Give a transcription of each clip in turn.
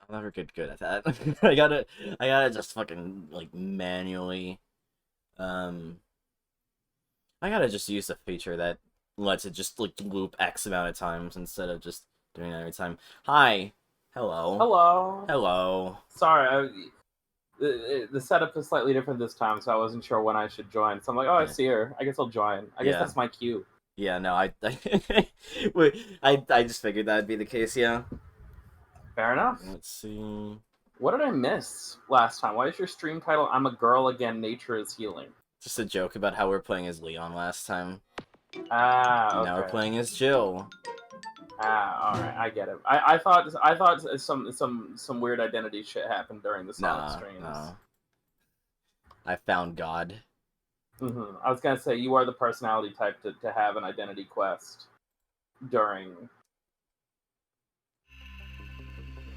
I'm never good at that. I gotta just fucking like manually. Um, I gotta just use a feature that lets it just like loop X amount of times instead of just doing it every time. Hi, hello, Hello. hello. Sorry, the setup is slightly different this time, so I wasn't sure when I should join. So I'm like, oh, I Yeah, see her. I guess I'll join. I guess yeah, that's my cue. yeah. No, wait, I just figured that'd be the case. Yeah. Fair enough. Let's see. What did I miss last time? Why is your stream title "I'm a Girl Again, Nature is Healing"? Just a joke about how we're playing as Leon last time. Ah, Now we're okay. playing as Jill. Ah, all right. I get it. I thought some weird identity shit happened during the Sonic Nah, streams. no. I found God. I was gonna say you are the personality type to have an identity quest during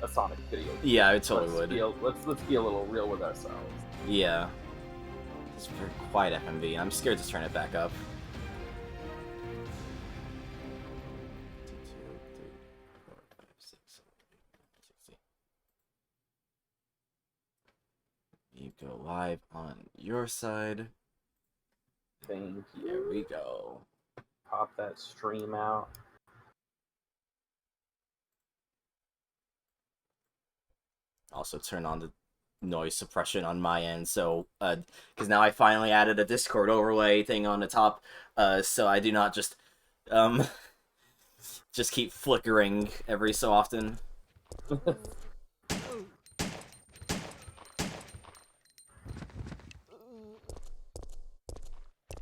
a Sonic video game. Yeah, I totally would. Let's be a little real with ourselves. Yeah. It's very quiet FMV. I'm scared to turn it back up. 2, 3, 4, 5, 6, 7, 8, 9, 60. You go live on your side. Thank There you. we go. Pop that stream out. Also turn on the noise suppression on my end, so because now I finally added a Discord overlay thing on the top, so I do not just um just keep flickering every so often.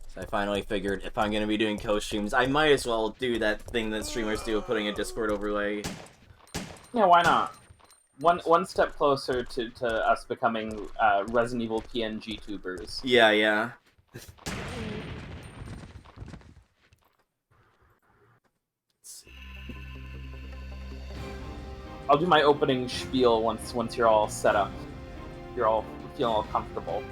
So I finally figured if I'm gonna be doing co-streams, I might as well do that thing that streamers do of putting a Discord overlay. Yeah, why not? One step closer to us becoming Resident Evil PNG tubers. Yeah, yeah. I'll do my opening spiel once you're all set up. You're all feeling all comfortable.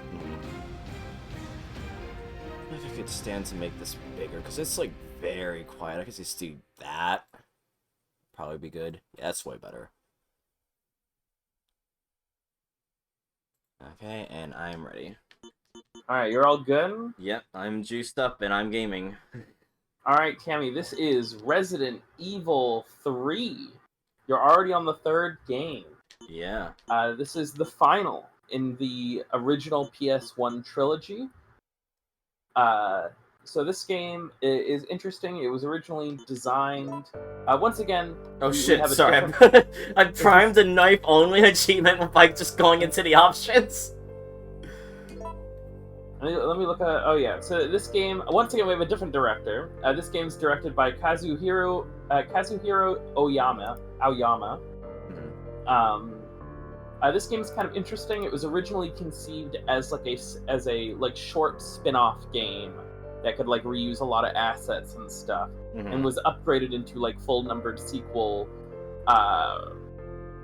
I think I could stand to make this bigger because it's like very quiet. I could just do that. Probably be good. Yeah, that's way better. Okay, and I'm ready. Alright, you're all good? Yep, I'm juiced up and I'm gaming. Alright, Cammy, this is Resident Evil 3. You're already on the third game. Yeah. This is the final in the original PS1 trilogy. So this game is interesting. It was originally designed. Once again, Oh we shit, have a sorry. different... I primed the knife only achievement by just going into the options. Let me look at. Oh yeah. So this game, once again, we have a different director. This game's directed by Kazuhiro Oyama. Aoyama. This game is kind of interesting. It was originally conceived as a short spin-off game that could like reuse a lot of assets and stuff, and was upgraded into like full numbered sequel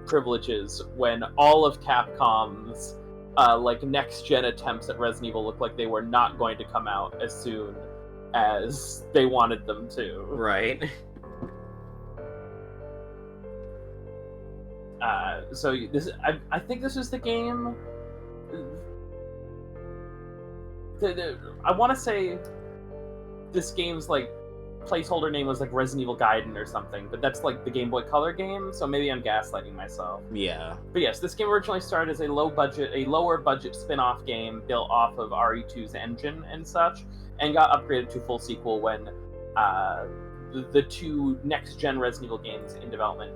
privileges when all of Capcom's like next gen attempts at Resident Evil looked like they were not going to come out as soon as they wanted them to. Right. So I think this is the game. I want to say this game's like placeholder name was like Resident Evil Gaiden or something, but that's like the Game Boy Color game, so maybe I'm gaslighting myself. Yeah. But yes, this game originally started as a lower budget spin-off game built off of RE2's engine and such, and got upgraded to full sequel when the two next-gen Resident Evil games in development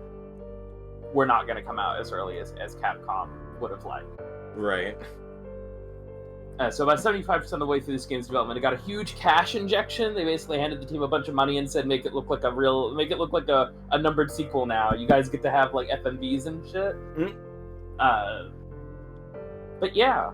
were not going to come out as early as Capcom would have liked. Right. So about 75% of the way through this game's development, it got a huge cash injection. They basically handed the team a bunch of money and said, make it look like a numbered sequel now. You guys get to have like FMVs and shit. But yeah.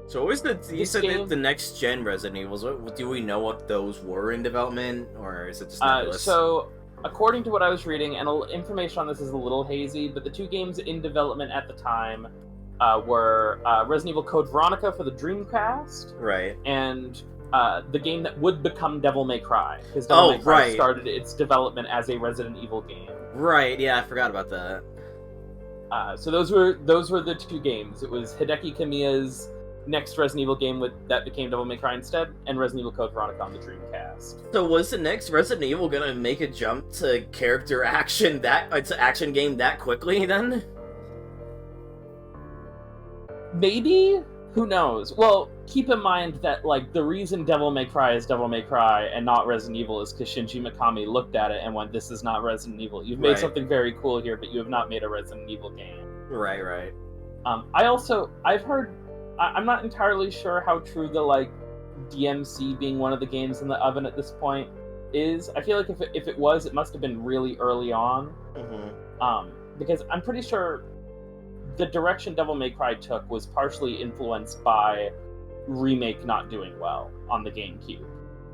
So what was you said game, the next gen Resident Evils? What do we know what those were in development, or is it just nebulous? So according to what I was reading, and information on this is a little hazy, but the two games in development at the time were Resident Evil Code Veronica for the Dreamcast, right, and the game that would become Devil May Cry, because Devil May Cry started its development as a Resident Evil game. Right, yeah, I forgot about that. So those were the two games. It was Hideki Kamiya's next Resident Evil game that became Devil May Cry instead, and Resident Evil Code Veronica on the Dreamcast. So was the next Resident Evil gonna make a jump to character action to action game that quickly then? Maybe? Who knows? Well, keep in mind that like the reason Devil May Cry is Devil May Cry and not Resident Evil is because Shinji Mikami looked at it and went, "This is not Resident Evil. You've made something very cool here, but you have not made a Resident Evil game." Right. I've heard. I'm not entirely sure how true the like DMC being one of the games in the oven at this point is. I feel like if it was, it must have been really early on. Mm-hmm. Because I'm pretty sure the direction Devil May Cry took was partially influenced by Remake not doing well on the GameCube,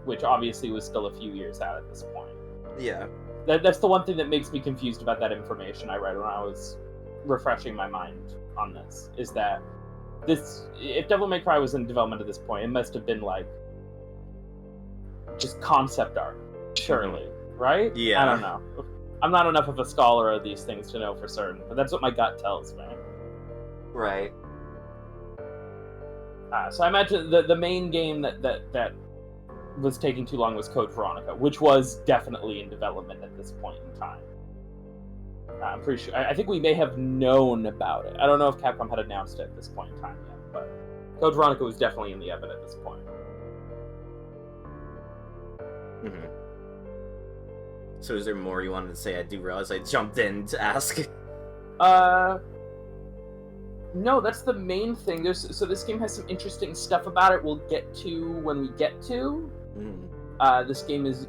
which obviously was still a few years out at this point. Yeah. That's the one thing that makes me confused about that information I read when I was refreshing my mind on this, is that if Devil May Cry was in development at this point, it must have been like just concept art, surely, right? Yeah. I don't know. I'm not enough of a scholar of these things to know for certain, but that's what my gut tells me. Right. So I imagine the main game that was taking too long was Code Veronica, which was definitely in development at this point in time. I'm pretty sure. I think we may have known about it. I don't know if Capcom had announced it at this point in time yet, but Code Veronica was definitely in the oven at this point. Mm-hmm. So is there more you wanted to say? I do realize I jumped in to ask. No, that's the main thing. So this game has some interesting stuff about it we'll get to when we get to. This game is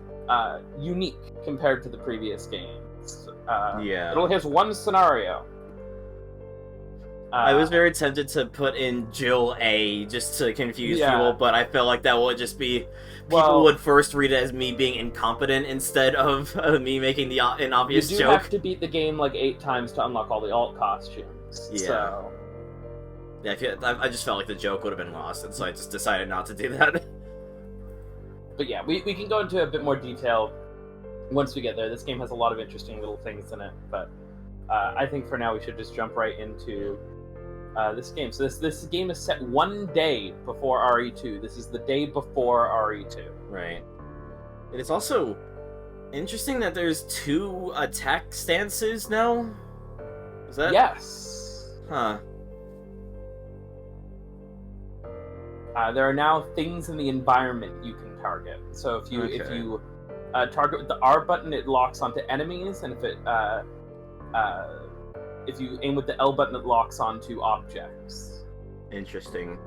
unique compared to the previous games. Yeah. It only has one scenario. I was very tempted to put in Jill A just to confuse people, but I felt like that would just be... People would first read it as me being incompetent instead of me making an obvious joke. You do have to beat the game like 8 times to unlock all the alt costumes. Yeah. So. Yeah, I just felt like the joke would have been lost, and so I just decided not to do that. But yeah, we can go into a bit more detail once we get there. This game has a lot of interesting little things in it, but I think for now we should just jump right into this game. So this game is set one day before RE2. This is the day before RE2. Right. And it's also interesting that there's 2 attack stances now? Is that... Yes! Huh. There are now things in the environment you can target. So if you target with the R button, it locks onto enemies, and if you aim with the L button, it locks onto objects. Interesting.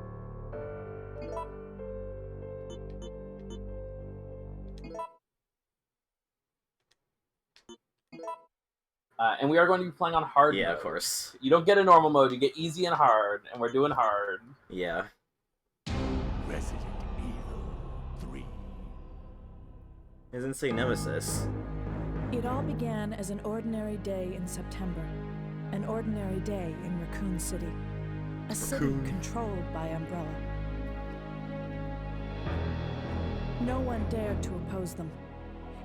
And we are going to be playing on hard mode. Yeah, of course. You don't get a normal mode, you get easy and hard, and we're doing hard. Yeah. Resident Evil 3. It doesn't say Nemesis. It all began as an ordinary day in September. An ordinary day in Raccoon City. A city controlled by Umbrella. No one dared to oppose them,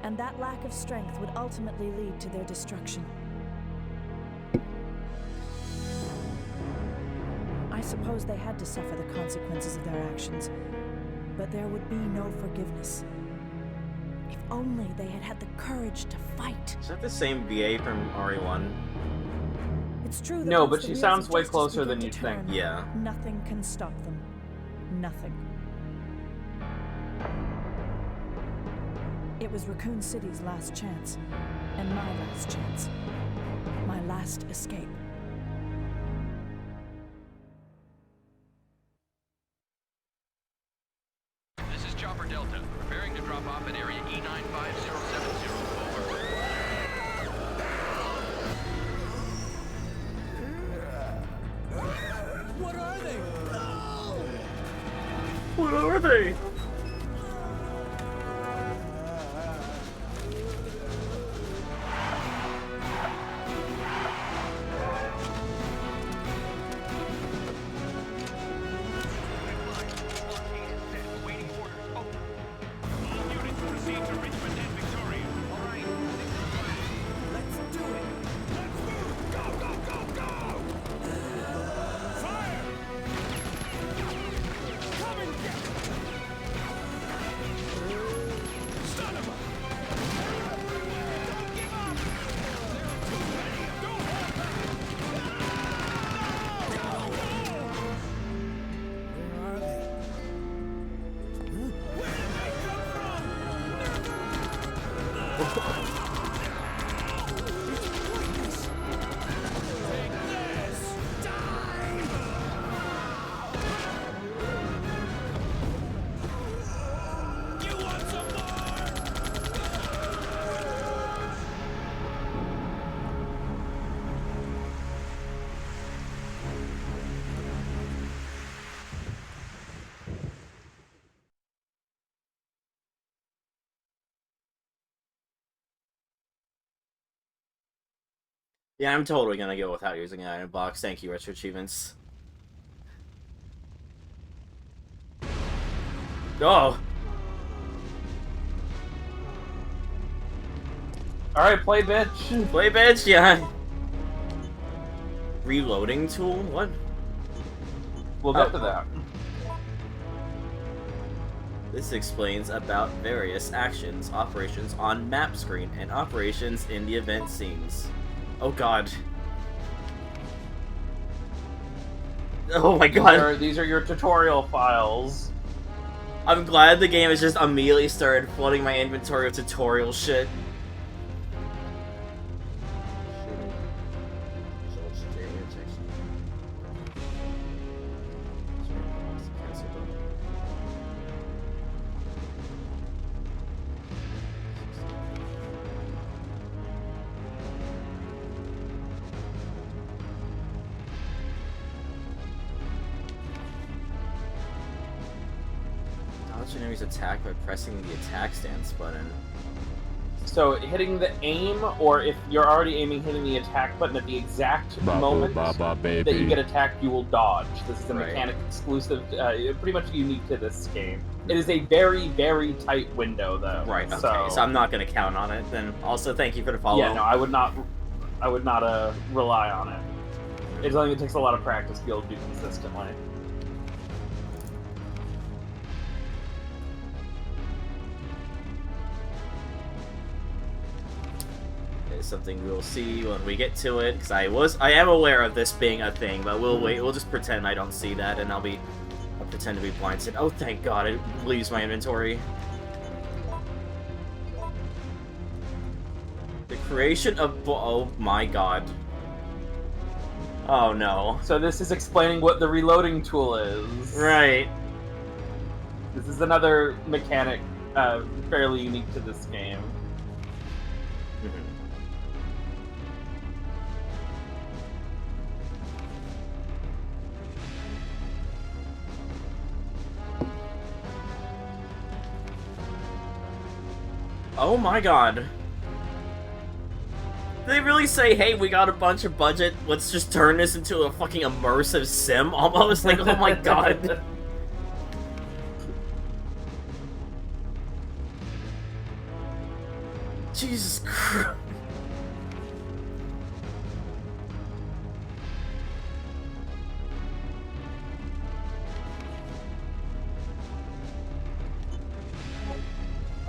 and that lack of strength would ultimately lead to their destruction. I suppose they had to suffer the consequences of their actions, but there would be no forgiveness. If only they had had the courage to fight. Is that the same VA from RE1? It's true that no, once but the she wheels sounds of way justice closer begin than to you'd think. turn, Yeah. Nothing can stop them. Nothing. It was Raccoon City's last chance, and my last chance. My last escape. This is Chopper Delta, preparing to drop off at area E95070. Over. What are they? What are they? Let's do it. Let's move. Go, go, go, go. Yeah, I'm totally gonna go without using an item box. Thank you, Retro Achievements. Oh! Alright, play, bitch. Play, bitch, yeah. Reloading tool? What? We'll get to that. This explains about various actions, operations on map screen, and operations in the event scenes. Oh god. Oh my god. These are your tutorial files. I'm glad the game has just immediately started flooding my inventory with tutorial shit. Dodge enemies attack by pressing the attack stance button. So hitting the aim, or if you're already aiming, hitting the attack button at the exact moment that you get attacked, you will dodge. This is a mechanic exclusive, pretty much unique to this game. It is a very, very tight window, though. Right. Okay. So I'm not gonna count on it. Then also thank you for the follow. Yeah. No, I would not rely on it. It's something that takes a lot of practice to be able to do consistently. It's something we'll see when we get to it. Because I am aware of this being a thing, but we'll wait. We'll just pretend I don't see that, and I'll pretend to be blindsided. Oh, thank God! It leaves my inventory. The creation of oh my God. Oh no. So this is explaining what the reloading tool is. Right. This is another mechanic fairly unique to this game. Oh my God. They really say, hey, we got a bunch of budget, let's just turn this into a fucking immersive sim, almost? Like, oh my God. Jesus Christ.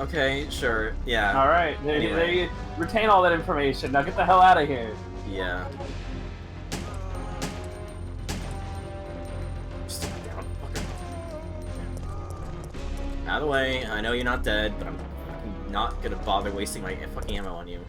Okay, sure, yeah. Alright, there Anyway. you retain all that information. Now get the hell out of here. Yeah. Just sit down, fucker. Out of the way, I know you're not dead, but I'm not gonna bother wasting my fucking ammo on you.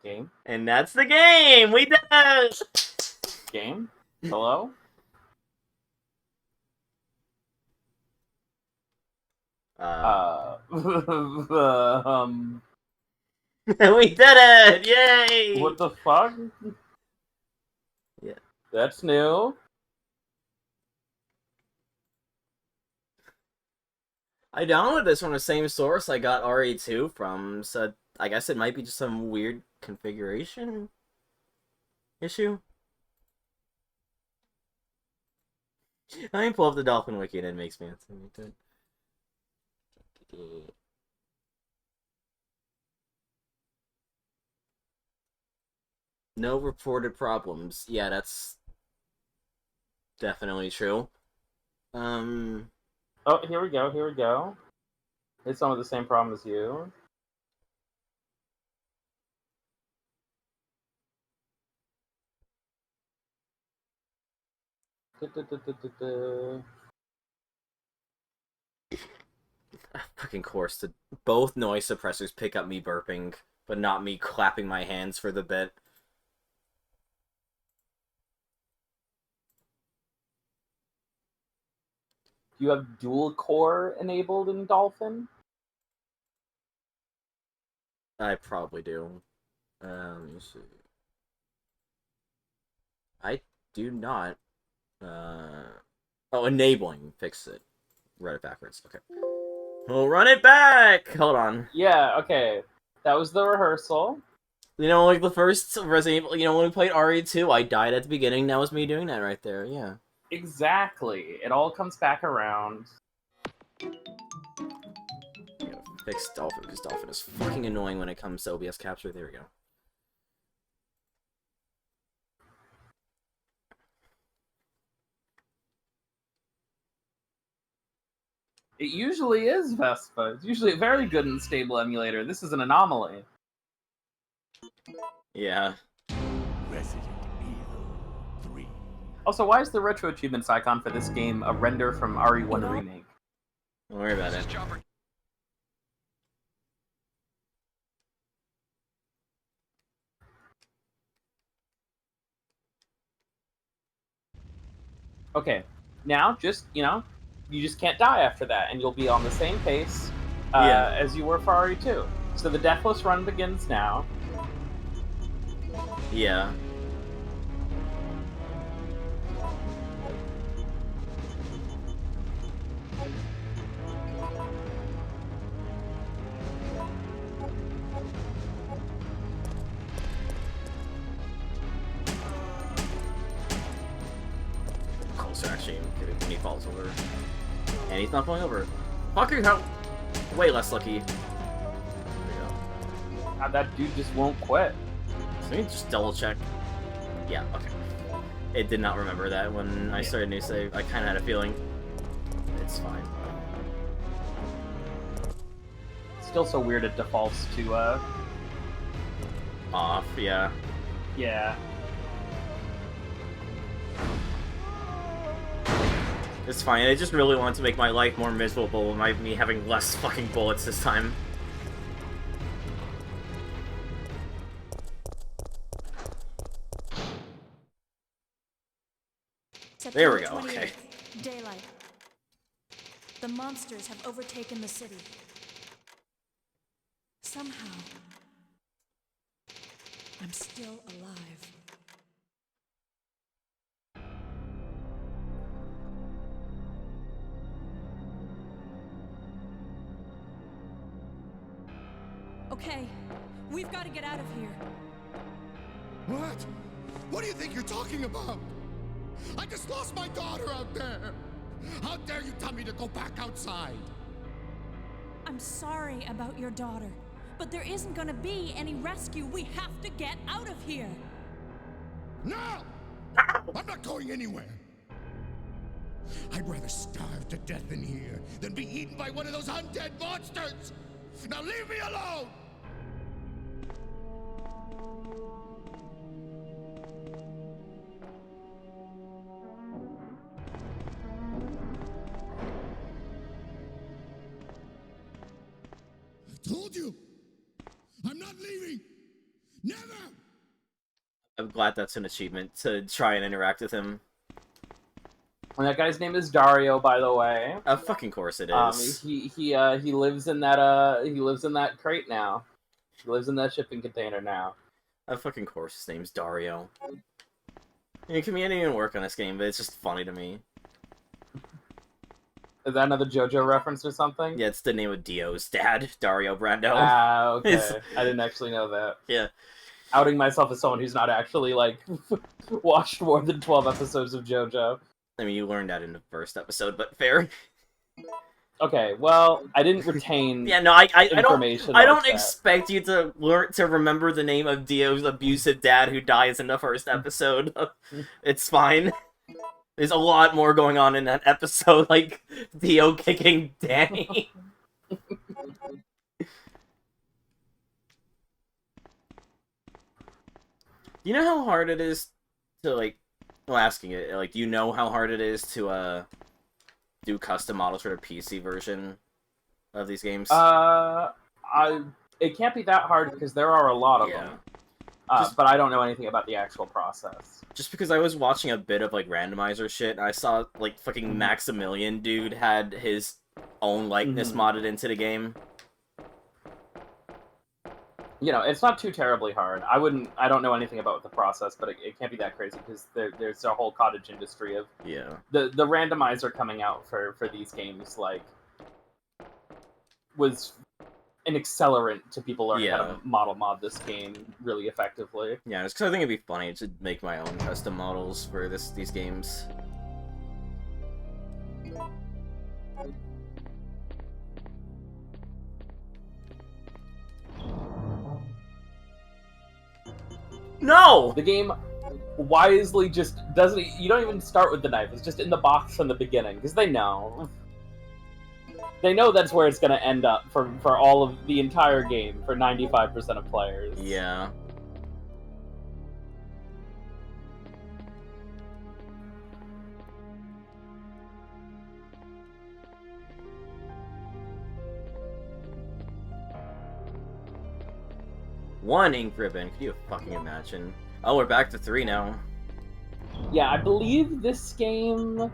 Game? And that's the game! We did it! Game? Hello? We did it! Yay! What the fuck? Yeah. That's new. I downloaded this from the same source I got RE2 from, so I guess it might be just some weird configuration issue. I pull up the Dolphin Wiki and it makes me good. No reported problems. Yeah, that's definitely true. Oh, here we go, here we go. It's some of the same problem as you. Fucking course, to both noise suppressors pick up me burping, but not me clapping my hands for the bit. Do you have dual core enabled in Dolphin? I probably do. Let me see. I do not. Oh, enabling. Fix it. Read it backwards. Okay. We'll run it back! Hold on. Yeah, okay. That was the rehearsal. You know, like the first Resident Evil, you know, when we played RE2, I died at the beginning. That was me doing that right there, yeah. Exactly. It all comes back around. I gotta fix Dolphin, because Dolphin is fucking annoying when it comes to OBS capture. There we go. It usually is Vespa. It's usually a very good and stable emulator. This is an anomaly. Yeah. Resident Evil 3. Also, why is the retro achievements icon for this game a render from RE1 Remake? Don't worry about This it. is Chopper. Okay, now just, you just can't die after that, and you'll be on the same pace Yeah. as you were for RE2. So the Deathless run begins now. Yeah. Closer, actually, when he falls over. And he's not falling over. Fucking hell! Way less lucky. There we go. That dude just won't quit. So let me just double check. Yeah, okay. It did not remember that when I started new save. I kind of had a feeling. It's fine. Still so weird it defaults to, Off, yeah. yeah. It's fine. I just really want to make my life more miserable by me having less fucking bullets this time. There we go, September okay. 28th, daylight. The monsters have overtaken the city. Somehow, I'm still alive. Okay, we've got to get out of here. What? What do you think you're talking about? I just lost my daughter out there! How dare you tell me to go back outside? I'm sorry about your daughter, but there isn't gonna be any rescue. We have to get out of here. No! I'm not going anywhere! I'd rather starve to death in here than be eaten by one of those undead monsters! Now leave me alone! I told you! I'm not leaving! Never! I'm glad that's an achievement, to try and interact with him. And that guy's name is Dario, by the way. Of fucking course it is. He lives in that crate now. He lives in that shipping container now. Of fucking course his name's Dario. Yeah, Cammy didn't even work on this game, but it's just funny to me. Is that another JoJo reference or something? Yeah, it's the name of Dio's dad, Dario Brando. Ah, okay. It's- I didn't actually know that. Yeah. Outing myself as someone who's not actually, like, watched more than 12 episodes of JoJo. I mean, you learned that in the first episode, but fair. Okay, well, I didn't retain Yeah, no, I don't, information. I don't like that. expect you to learn to remember the name of Dio's abusive dad who dies in the first episode. It's fine. There's a lot more going on in that episode, like Dio kicking Danny. You know how hard it is to, like, well, asking it, like, do you know how hard it is to do custom models for the PC version of these games? It can't be that hard because there are a lot of Yeah. them. But I don't know anything about the actual process. Just because I was watching a bit of, like, randomizer shit, and I saw, like, fucking Maximilian dude had his own likeness modded into the game. You know, it's not too terribly hard. I don't know anything about the process, but it can't be that crazy because there's a whole cottage industry of the randomizer coming out for these games, like, was an accelerant to people learning how to mod this game really effectively. Yeah, it's because I think it'd be funny to make my own custom models for these games. No! The game wisely just doesn't... You don't even start with the knife. It's just in the box from the beginning, because they know. They know that's where it's going to end up for all of the entire game, for 95% of players. Yeah. One ink ribbon. Could you fucking imagine? Oh, we're back to 3 now. Yeah, I believe this game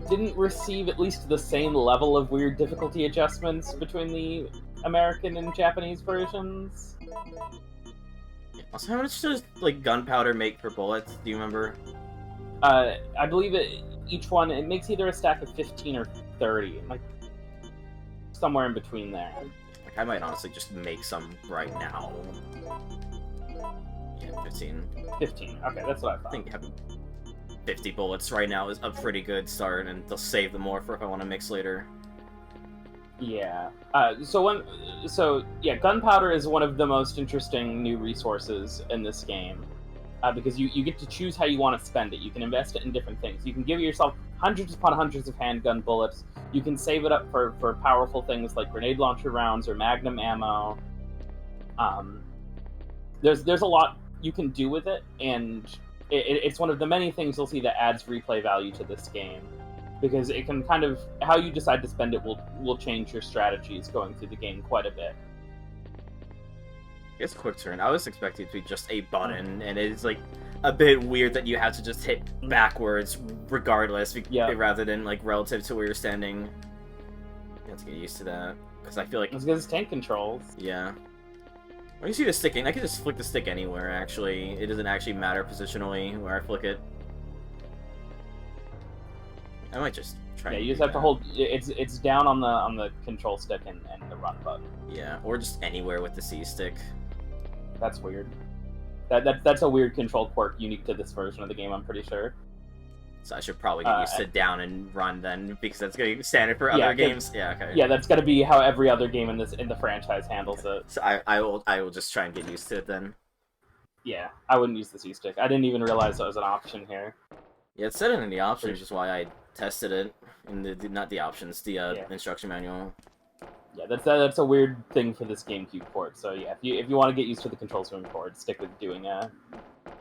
didn't receive at least the same level of weird difficulty adjustments between the American and Japanese versions. Also, how much does, like, gunpowder make per bullets? Do you remember? I believe each one, it makes either a stack of 15 or 30. Like, somewhere in between there. Like, I might honestly just make some right now. Yeah, 15. 15. Okay, that's what I thought. I think having 50 bullets right now is a pretty good start, and they'll save them more for if I want to mix later. Yeah. So gunpowder is one of the most interesting new resources in this game. Because you get to choose how you want to spend it. You can invest it in different things. You can give yourself hundreds upon hundreds of handgun bullets. You can save it up for powerful things like grenade launcher rounds or magnum ammo. There's a lot you can do with it, and it's one of the many things you'll see that adds replay value to this game. Because it can kind of... How you decide to spend it will change your strategies going through the game quite a bit. It's quick turn. I was expecting it to be just a button, and it's like a bit weird that you have to just hit backwards regardless, rather than like relative to where you're standing. You have to get used to that, because I feel like... It's because it's tank controls. Yeah. When you see the stick, I can just flick the stick anywhere, actually. It doesn't actually matter positionally where I flick it. I might just try. Yeah, you just have to hold. It's down on the control stick and the run button. Yeah, or just anywhere with the C stick. That's weird. That's a weird control quirk unique to this version of the game, I'm pretty sure. So I should probably get used to down and run then, because that's gonna be standard for other games. Yeah, okay. Yeah, that's gonna be how every other game in the franchise handles it. So I will just try and get used to it then. Yeah, I wouldn't use the C stick. I didn't even realize that was an option here. Yeah, it said it in the options, which is why I tested it in not the options, the instruction manual. Yeah, that's a weird thing for this GameCube port. So yeah, if you want to get used to the controls moving forward, stick with doing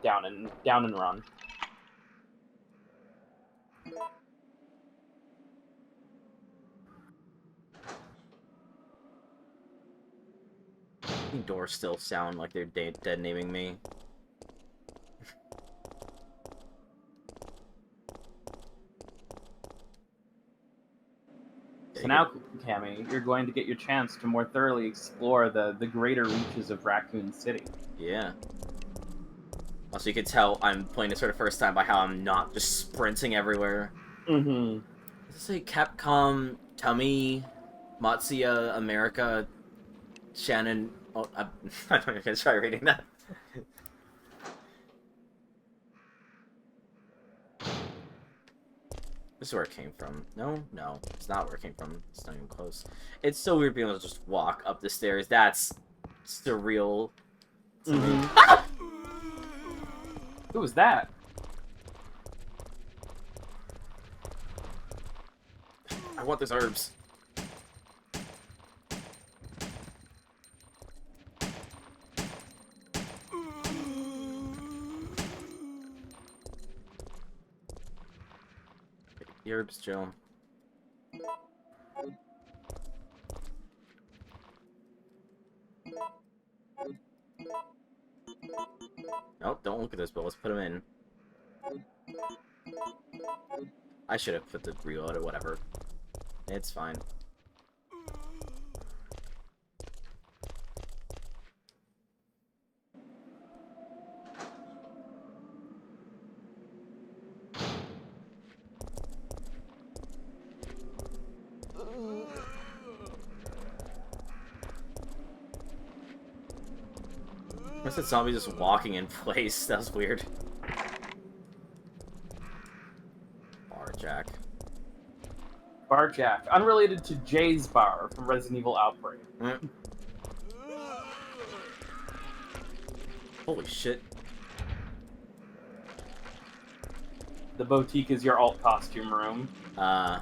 down and run. Doors still sound like they're dead naming me. So now, Cammy, you're going to get your chance to more thoroughly explore the greater reaches of Raccoon City. Yeah. Also, you can tell I'm playing this for the first time by how I'm not just sprinting everywhere. Mm-hmm. Does it say Capcom, Tummy, Matsuya, America, Shannon... Oh, I'm not even gonna try reading that. This is where it came from. No, it's not where it came from. It's not even close. It's so weird being able to just walk up the stairs. That's surreal. Mm-hmm. Ah! Who was that? I want those herbs. Herbs, chill. Nope, don't look at this, but let's put him in. I should have put the reload or whatever. It's fine. What's that zombie just walking in place? That was weird. Barjack. Barjack, unrelated to Jay's bar from Resident Evil Outbreak. Holy shit. The boutique is your alt costume room, so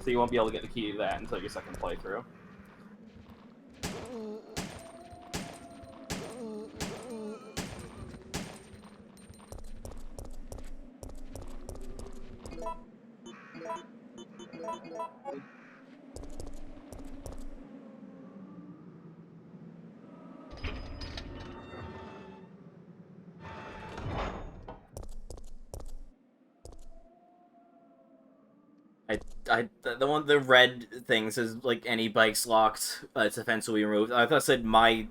you won't be able to get the key to that until your second playthrough. The red thing says, like, any bike's locked, its offense will be removed. I thought it said my...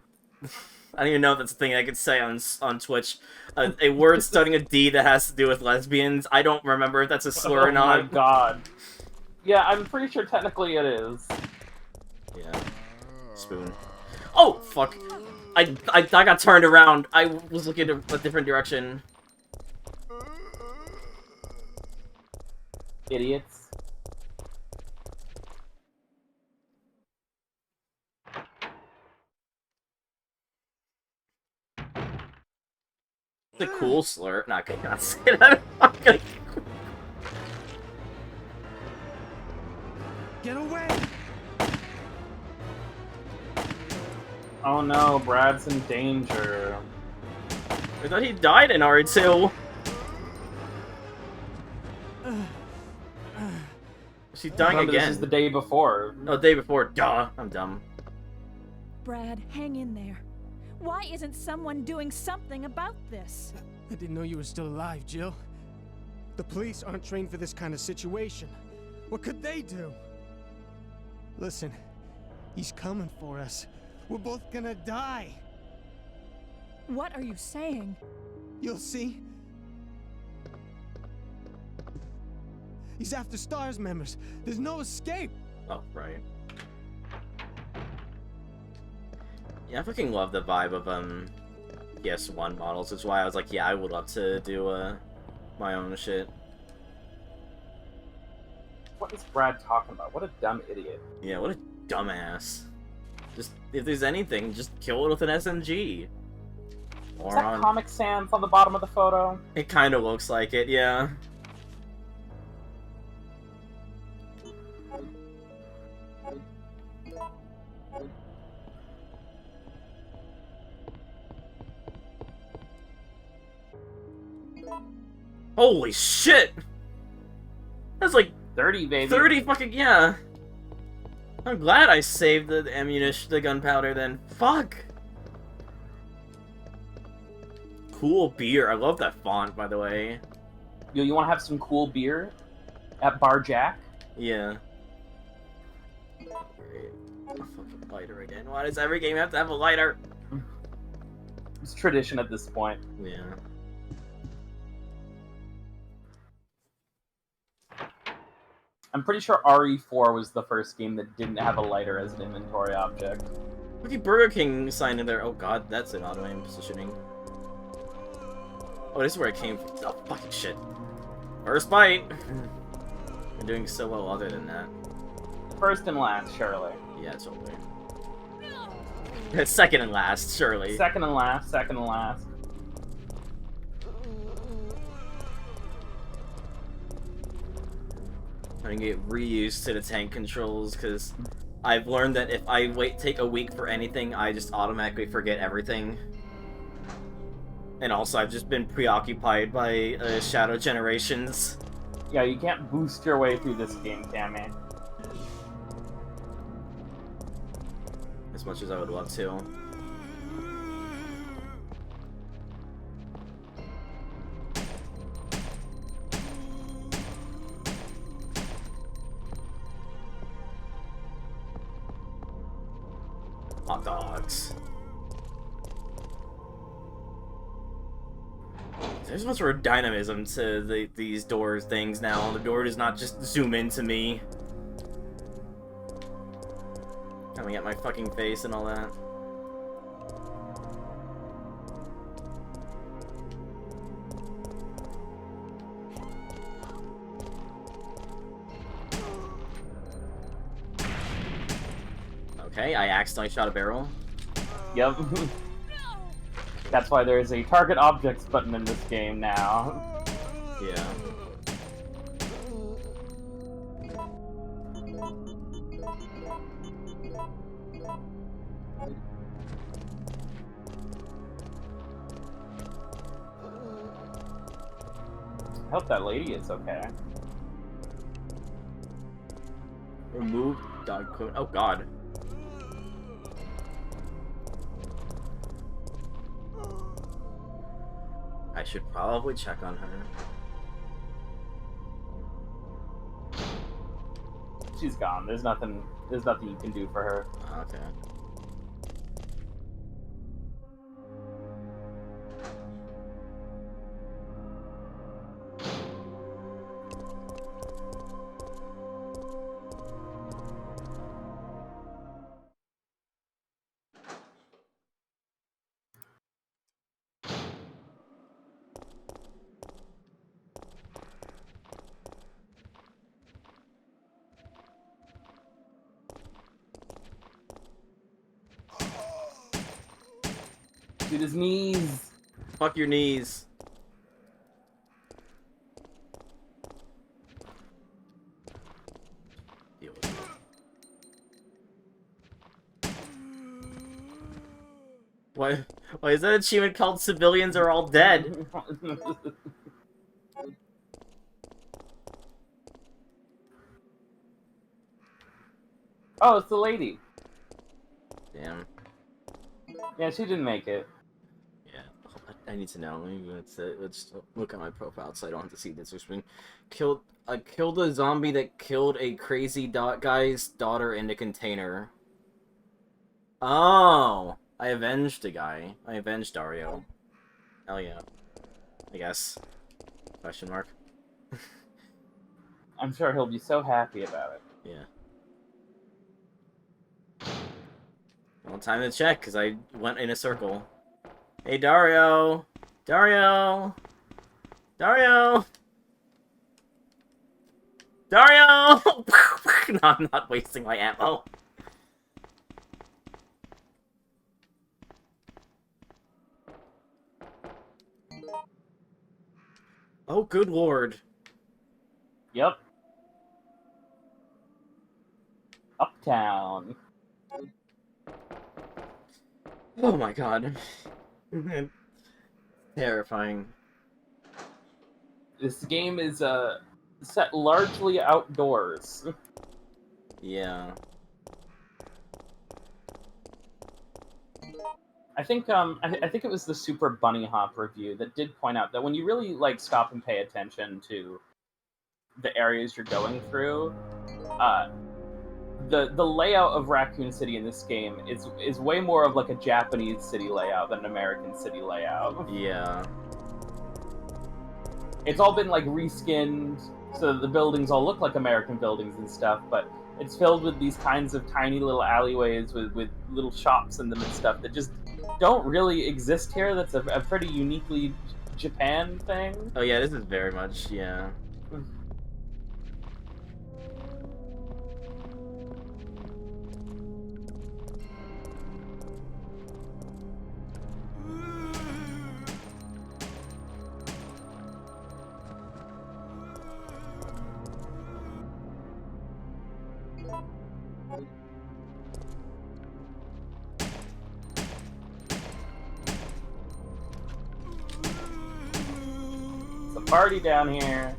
I don't even know if that's a thing I could say on Twitch. A word starting a D that has to do with lesbians. I don't remember if that's a slur or not. Oh my god. Yeah, I'm pretty sure technically it is. Yeah. Spoon. Oh, fuck. I got turned around. I was looking at a different direction. Idiots. It's a cool slur. Not gonna say that. I'm gonna... Get away! Oh no, Brad's in danger. I thought he died in RE2. Is he dying Remember, again? This is the day before. Oh, the day before. Duh. I'm dumb. Brad, hang in there. Why isn't someone doing something about this? I didn't know you were still alive, Jill. The police aren't trained for this kind of situation. What could they do? Listen, he's coming for us. We're both gonna die. What are you saying? You'll see. He's after STARS members. There's no escape. Oh, right. Yeah, I fucking love the vibe of, PS1 models. That's why I was like, yeah, I would love to do, my own shit. What is Brad talking about? What a dumb idiot. Yeah, what a dumbass. Just, if there's anything, just kill it with an SMG. Or Is that Comic Sans on the bottom of the photo? It kind of looks like it, yeah. Holy shit! That's like 30, baby. 30 fucking, yeah. I'm glad I saved the ammunition, the gunpowder then. Fuck! Cool beer. I love that font, by the way. Yo, you want to have some cool beer at Bar Jack? Yeah. Great. A fucking lighter again. Why does every game have to have a lighter? It's tradition at this point. Yeah. I'm pretty sure RE4 was the first game that didn't have a lighter as an inventory object. Look at Burger King sign in there. Oh god, that's an auto-aim positioning. Oh, this is where I came from. Oh, fucking shit. First bite! We're doing so well other than that. First and last, surely. Yeah, totally. Second and last, surely. Second and last, second and last. I can get reused to the tank controls, because I've learned that if I take a week for anything, I just automatically forget everything. And also, I've just been preoccupied by Shadow Generations. Yeah, you can't boost your way through this game, Cammy. As much as I would love to. Hot dogs. There's much more dynamism to these doors things now. The door does not just zoom into me. Coming at my fucking face and all that. Okay, I accidentally shot a barrel. Yep. That's why there is a target objects button in this game now. Yeah. I hope that lady is okay. Remove dog code. Oh god. I should probably check on her. She's gone. There's nothing you can do for her. Okay. Dude, his knees. Fuck your knees. Deal with it. Why is that achievement called Civilians Are All Dead? Oh, it's the lady. Damn. Yeah, she didn't make it. Yeah. I need to know. Let's look at my profile so I don't have to see this. I killed a zombie that killed a crazy guy's daughter in a container. Oh! I avenged a guy. I avenged Dario. Hell yeah. I guess. Question mark. I'm sure he'll be so happy about it. Yeah. Well, time to check, because I went in a circle. Hey, Dario! Dario! Dario! Dario! No, I'm not wasting my ammo. Oh, good lord. Yep. Uptown. Oh my god. Terrifying. This game is set largely outdoors. Yeah. I think I think it was the Super Bunny Hop review that did point out that when you really like stop and pay attention to the areas you're going through, the layout of Raccoon City in this game is way more of like a Japanese city layout than an American city layout. Yeah. It's all been like reskinned so that the buildings all look like American buildings and stuff, but it's filled with these kinds of tiny little alleyways with little shops in them and stuff that just don't really exist here. That's a pretty uniquely Japan thing. Oh yeah, this is very much, yeah. party down here.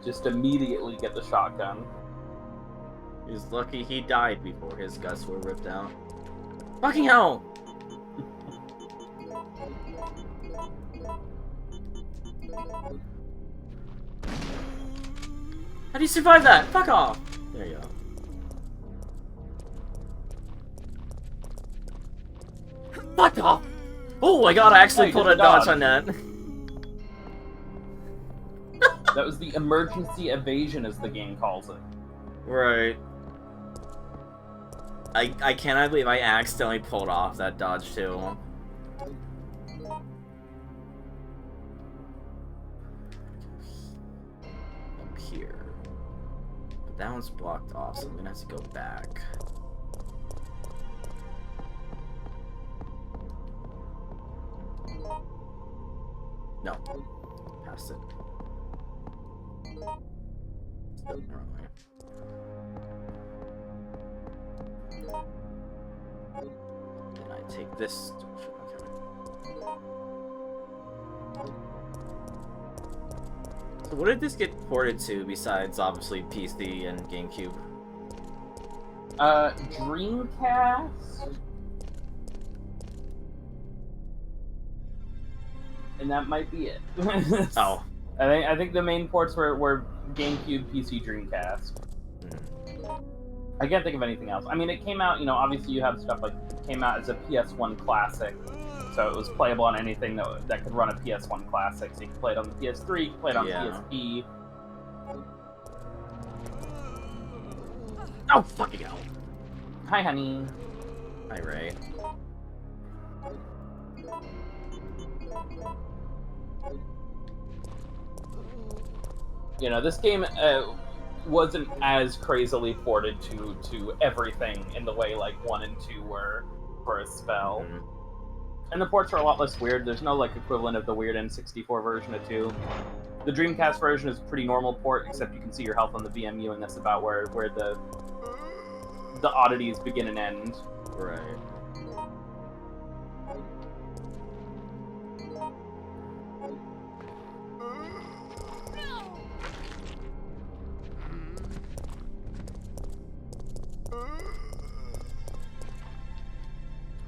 Just immediately get the shotgun. He's lucky he died before his guts were ripped out. Fucking hell! How do you survive that? Fuck off! There you go. Fuck off! Oh my god, I actually pulled a dodge on that. That was the emergency evasion, as the game calls it. Right. I cannot believe I accidentally pulled off that dodge too. Up here. But that one's blocked off, so I'm gonna have to go back. No. Past it. Still the wrong way. Then I take this. Okay. So what did this get ported to besides obviously PC and GameCube? Dreamcast? And that might be it. Oh. I think the main ports were GameCube, PC, Dreamcast. I can't think of anything else. I mean, it came out, you know, obviously you have stuff like, it came out as a PS1 classic, so it was playable on anything that could run a PS1 classic. So you could play it on the PS3, you could play it on the PSP. Oh, fucking hell. Hi, honey. Hi, Ray. You know, this game wasn't as crazily ported to everything in the way like 1 and 2 were for a spell. And the ports are a lot less weird. There's no like equivalent of the weird N64 version of 2. The Dreamcast version is a pretty normal port, except you can see your health on the VMU, and that's about where the oddities begin and end. Right.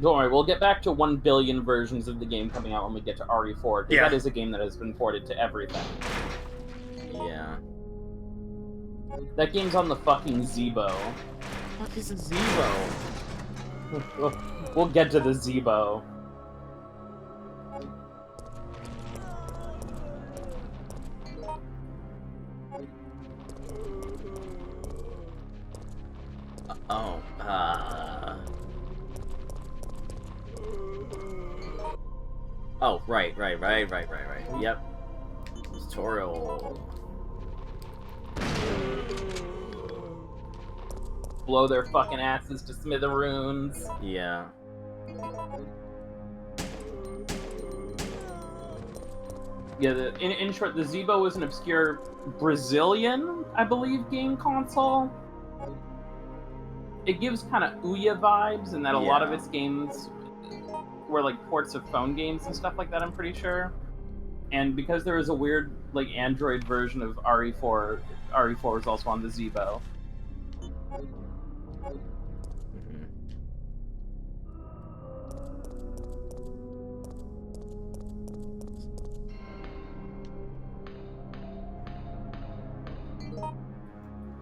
Don't worry, we'll get back to 1 billion versions of the game coming out when we get to RE4, because that is a game that has been ported to everything. Yeah. That game's on the fucking Zeebo. What is a Zeebo? We'll get to the Zeebo. Oh, right. Yep. Tutorial. Blow their fucking asses to smithereens. Yeah. Yeah, in short, the Zeebo is an obscure Brazilian, I believe, game console. It gives kind of Ouya vibes, in that a lot of its games were like ports of phone games and stuff like that, I'm pretty sure. And because there was a weird like Android version of RE4, RE4 was also on the Zeebo.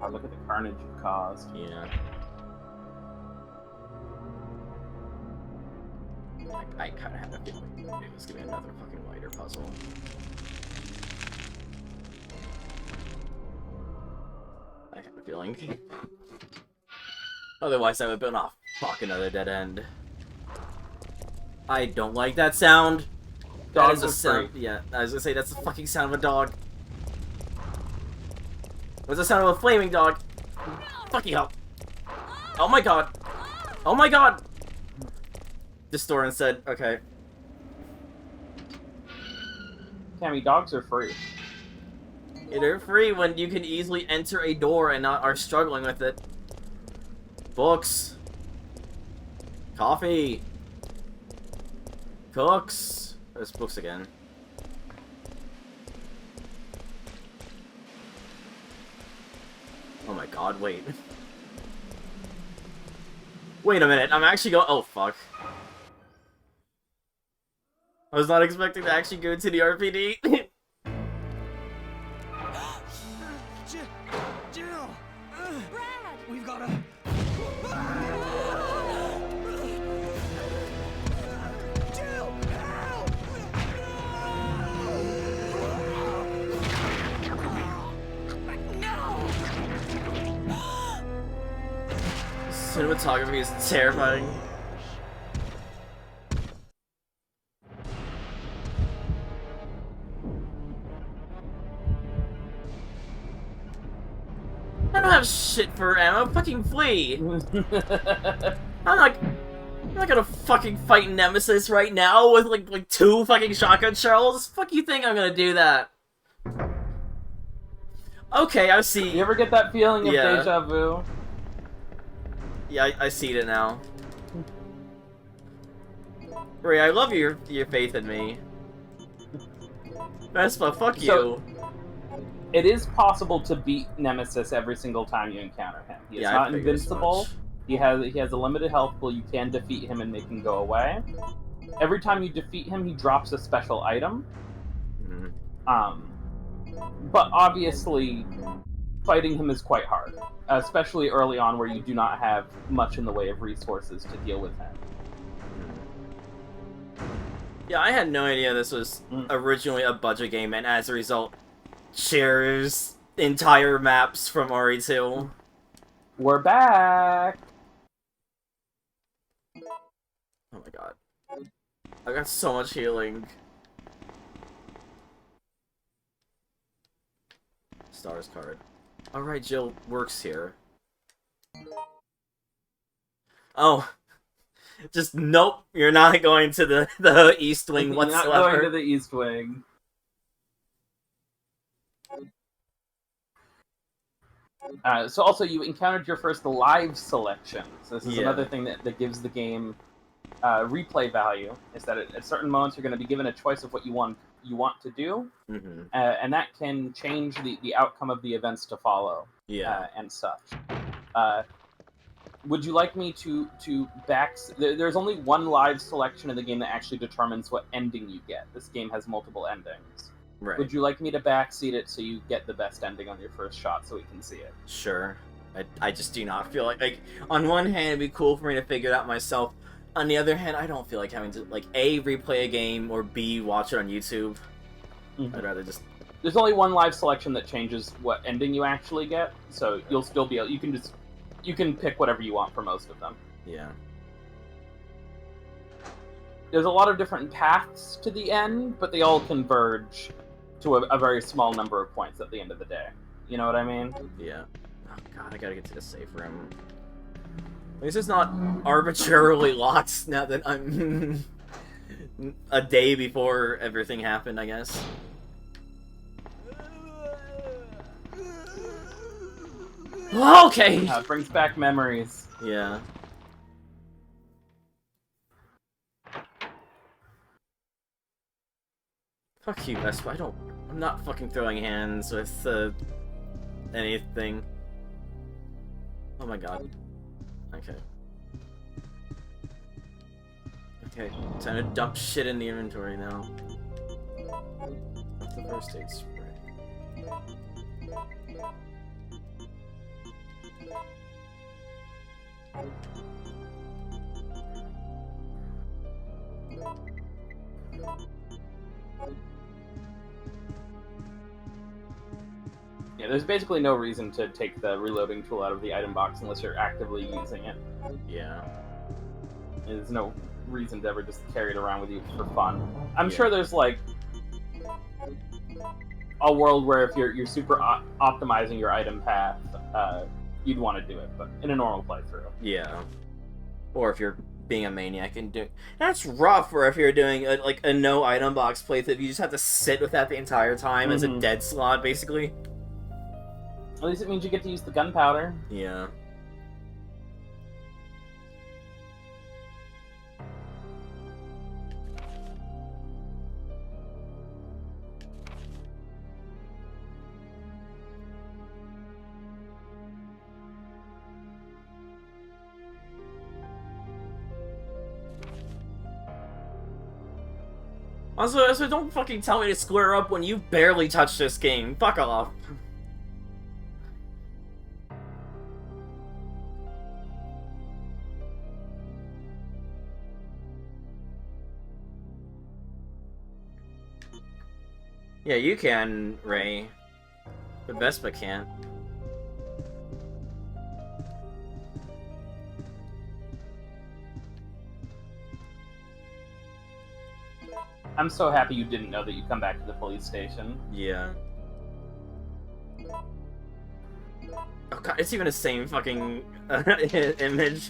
Oh, look at the carnage it caused. Yeah. I kind of had a feeling it was gonna be another fucking lighter puzzle. I have a feeling. Otherwise, I would have been off. Fuck, another dead end. I don't like that sound. That is a sound. Yeah, I was gonna say that's the fucking sound of a dog. What's the sound of a flaming dog? Fucking hell! Oh my god! Oh my god! Distortion said, okay. Cammy, dogs are free. They're free when you can easily enter a door and not are struggling with it. Books. Coffee. Cooks. There's books again. Oh my god, wait. Wait a minute, I'm actually going- oh fuck. I was not expecting to actually go to the RPD. Jill! Brad! We've gotta... Jill! Help! Cinematography is terrifying. I don't have shit for ammo. Fucking flee. I'm not gonna fucking fight Nemesis right now with like 2 fucking shotgun shells. Fuck you think I'm gonna do that? Okay, I see. You ever get that feeling of Yeah. deja vu? Yeah, I see it now. Ray, I love your faith in me. Vespa, fuck you. So- It is possible to beat Nemesis every single time you encounter him. He is Yeah, I not figured as invincible. much. He has a limited health pool. You can defeat him and make him go away. Every time you defeat him, he drops a special item. Mhm. But obviously, fighting him is quite hard, especially early on where you do not have much in the way of resources to deal with him. Yeah, I had no idea this was originally a budget game, and as a result, shares entire maps from RE2. We're back! Oh my god. I got so much healing. Stars card. Alright, Jill works here. Oh. Just nope, you're not going to the East Wing You're not whatsoever. going to the East Wing. So also, you encountered your first live selections. This is Yeah. another thing that gives the game replay value, is that at certain moments you're going to be given a choice of what you want to do, Mm-hmm. and that can change the outcome of the events to follow. Yeah. And such. Would you like me to There's only one live selection in the game that actually determines what ending you get. This game has multiple endings. Right. Would you like me to backseat it so you get the best ending on your first shot so we can see it? Sure. I just do not feel like on one hand it'd be cool for me to figure it out myself. On the other hand, I don't feel like having to like A, replay a game, or B, watch it on YouTube. Mhm. I'd rather just There's only one live selection that changes what ending you actually get, so you'll still be able, you can pick whatever you want for most of them. yeah. There's a lot of different paths to the end, but they all converge to a very small number of points at the end of the day. You know what I mean? Yeah. Oh god, I gotta get to the safe room. At least it's not arbitrarily locked now that I'm a day before everything happened, I guess. Okay! It brings back memories. Yeah. Fuck you, Vespa. I'm not fucking throwing hands with, anything. Oh my god. Okay. Okay, time to dump shit in the inventory now. What's the first aid spray? Yeah, there's basically no reason to take the reloading tool out of the item box unless you're actively using it. Yeah. There's no reason to ever just carry it around with you for fun. I'm Yeah. sure there's like a world where if you're super optimizing your item path, you'd want to do it, but in a normal playthrough. Yeah. Or if you're being a maniac and doing... That's rough for if you're doing a no item box playthrough. You just have to sit with that the entire time as a dead slot, basically. At least it means you get to use the gunpowder. Yeah. Also, don't fucking tell me to square up when you barely touched this game. Fuck off. Yeah, you can, Ray. But Vespa can't. I'm so happy you didn't know that you'd come back to the police station. Yeah. Oh god, it's even the same fucking image.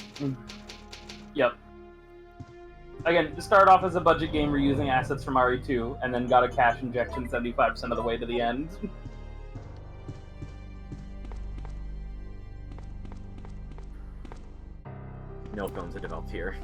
Yep. Again, to start off as a budget game reusing assets from RE2, and then got a cash injection 75% of the way to the end. No film to develop here.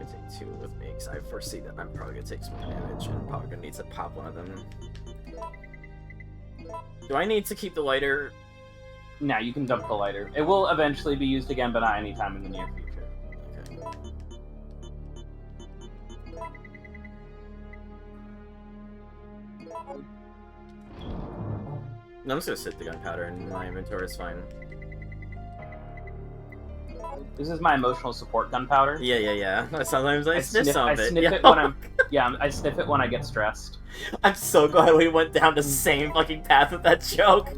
I take two with me because I foresee that I'm probably gonna take some damage and probably gonna need to pop one of them. Do I need to keep the lighter? Nah, you can dump the lighter. It will eventually be used again, but not anytime in the near future. Okay. No, I'm just gonna sit the gunpowder in my inventory, it's fine. This is my emotional support gunpowder. Yeah. Sometimes I sniff some of it. Sniff it when I sniff it when I get stressed. I'm so glad we went down the same fucking path with that joke.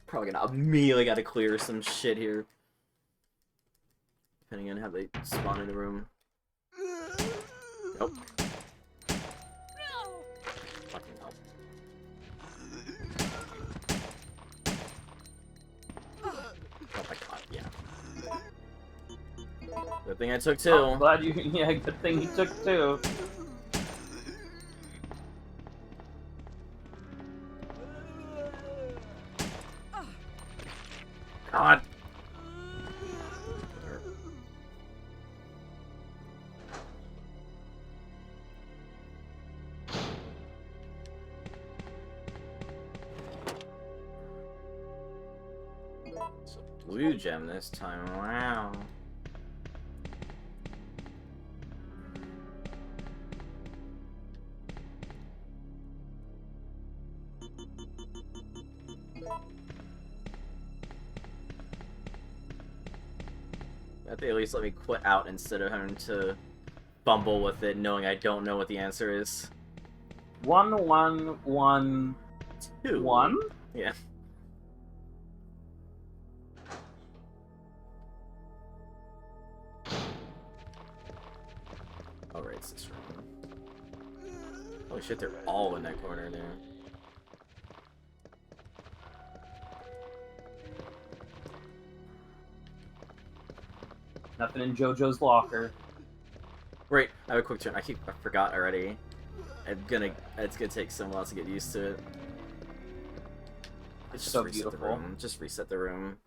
Probably gonna immediately gotta clear some shit here. Depending on how they spawn in the room. Nope. Fucking hell. Oh my god, yeah. Good thing I took two. Oh, glad you. Yeah, good thing you took two. God. It's a blue gem this time. Wow. That they at least let me quit out instead of having to bumble with it, knowing I don't know what the answer is. 1, 1, 1, 2. 1? Yeah. Alright, it's this room. Holy shit, they're all in that corner there. Nothing in JoJo's locker. Wait, I have a quick turn. I forgot already. It's gonna take some while to get used to it. It's just so reset beautiful. the room. Just reset the room.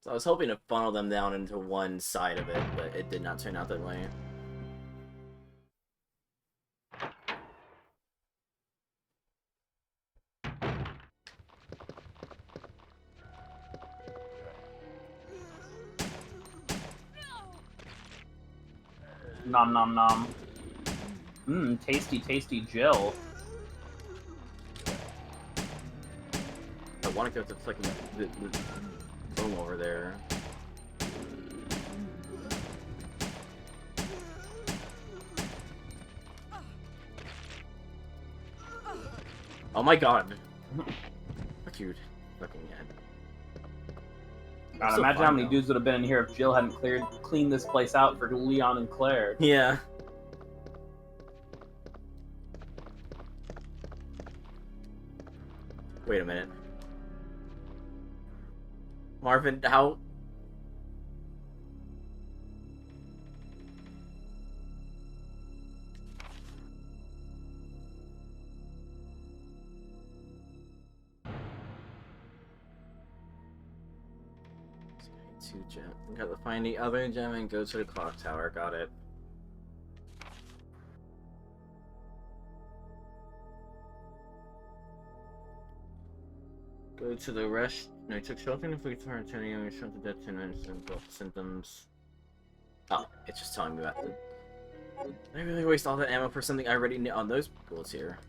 So I was hoping to funnel them down into one side of it, but it did not turn out that way. Nom nom nom. Mmm, tasty, tasty Jill. I want to go to fucking the room over there. Oh my god. Fuck you, fucking head. God, so imagine fun, how many though. dudes would have been in here if Jill hadn't cleaned this place out for Leon and Claire. Yeah. Wait a minute. Marvin, how... Two gem. Gotta find the other gem and go to the clock tower. Got it. Go to the rest. No, took shelter and inflicted harm to you and shut the death and symptoms. Oh, it's just telling me about the. Did I really waste all that ammo for something I already knew on those bullets here?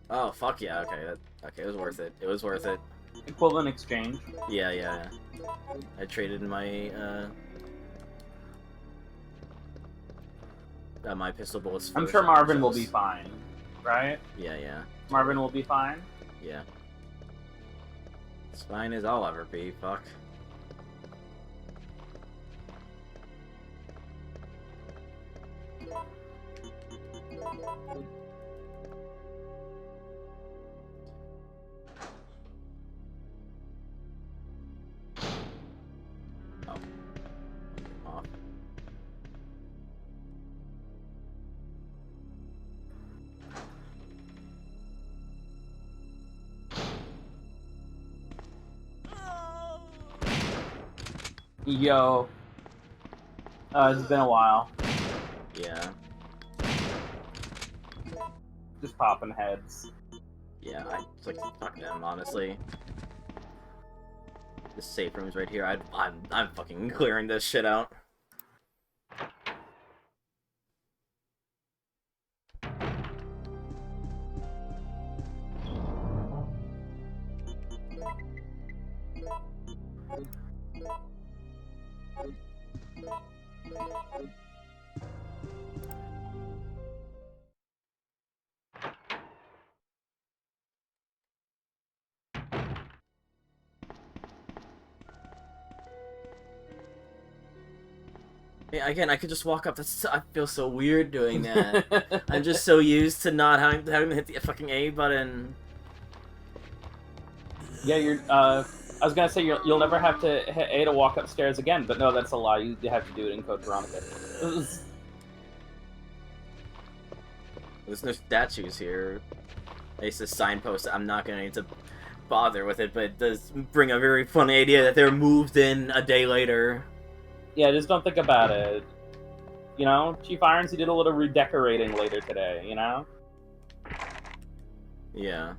Oh fuck yeah! Okay, okay, it was worth it. It was worth it. Equivalent exchange. Yeah. I traded my my pistol bullets. For I'm sure Marvin will be fine, right? Yeah. Marvin will be fine. Yeah. As fine as I'll ever be. Fuck. Oh. Off. Yo. It's been a while. Yeah. Just popping heads. Yeah, I like to fuck them, honestly. The safe room's right here. I'm fucking clearing this shit out. Yeah, again, I could just walk up. I feel so weird doing that. I'm just so used to not having to hit the fucking A button. Yeah, I was gonna say you'll never have to hit A to walk upstairs again, but no, that's a lie. You have to do it in Code Veronica. There's no statues here. It's a signpost. I'm not gonna need to bother with it, but it does bring a very funny idea that they're moved in a day later. Yeah, just don't think about it. You know, Chief Irons, he did a little redecorating later today, you know? Yeah.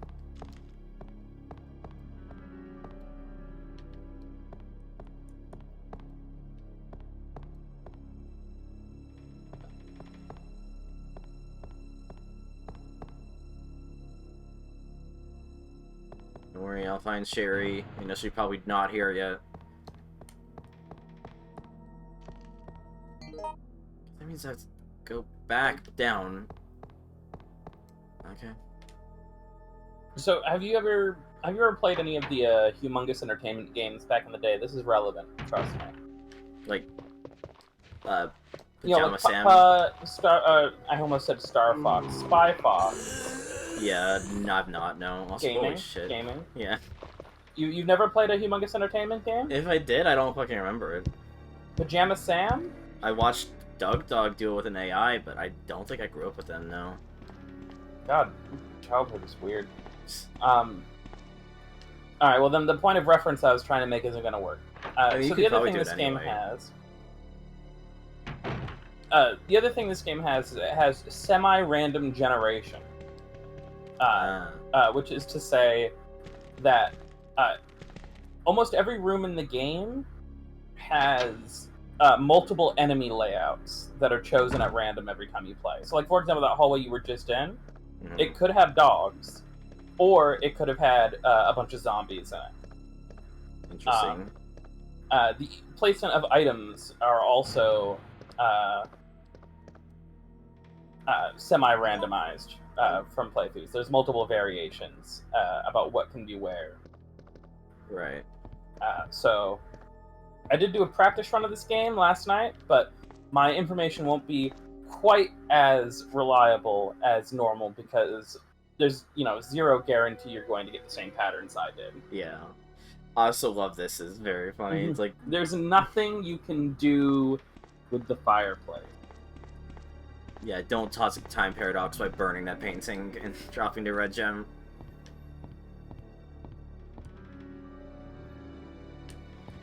Don't worry, I'll find Sherry. You know, she's probably not here yet. That means I have to go back down. Okay. So, have you ever played any of the Humongous Entertainment games back in the day? This is relevant, trust me. Like, You know, Pajama like, Sam? I almost said Star Fox. Spy Fox. Yeah, I've not, no. Also, Gaming? holy shit. Gaming? Yeah. You've never played a Humongous Entertainment game? If I did, I don't fucking remember it. Pajama Sam? I watched Dog deal with an AI, but I don't think I grew up with them, no. God, childhood is weird. Alright, well then the point of reference I was trying to make isn't going to work. I mean, So the other thing this game has... the other thing this game has is it has semi-random generation. Which is to say that almost every room in the game has multiple enemy layouts that are chosen at random every time you play. So, like, for example, that hallway you were just in, it could have dogs, or it could have had a bunch of zombies in it. Interesting. The placement of items are also semi-randomized from playthroughs. There's multiple variations about what can be where. Right. So I did do a practice run of this game last night, but my information won't be quite as reliable as normal because there's, zero guarantee you're going to get the same patterns I did. Yeah. I also love this. It's very funny. It's like, There's nothing you can do with the fireplace. yeah, don't toss a time paradox by burning that painting and dropping the red gem.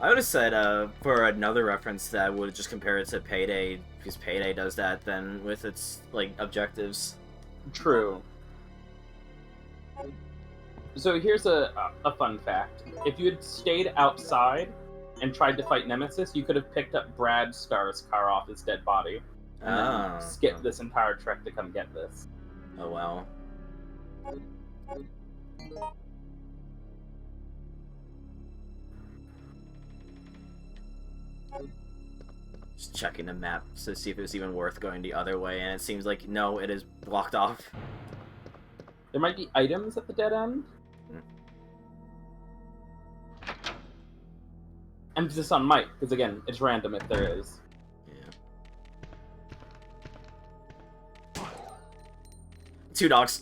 I would have said, for another reference, that I would have just compared it to Payday, because Payday does that then with its, like, objectives. True. So here's a fun fact. If you had stayed outside and tried to fight Nemesis, you could have picked up Brad Starr's car off his dead body. And then skipped this entire trek to come get this. Oh, wow. Just checking the map to see if it was even worth going the other way, and it seems like, no, it is blocked off. There might be items at the dead end. Emphasis on might, because again, it's random if there is. Yeah. 2 dogs.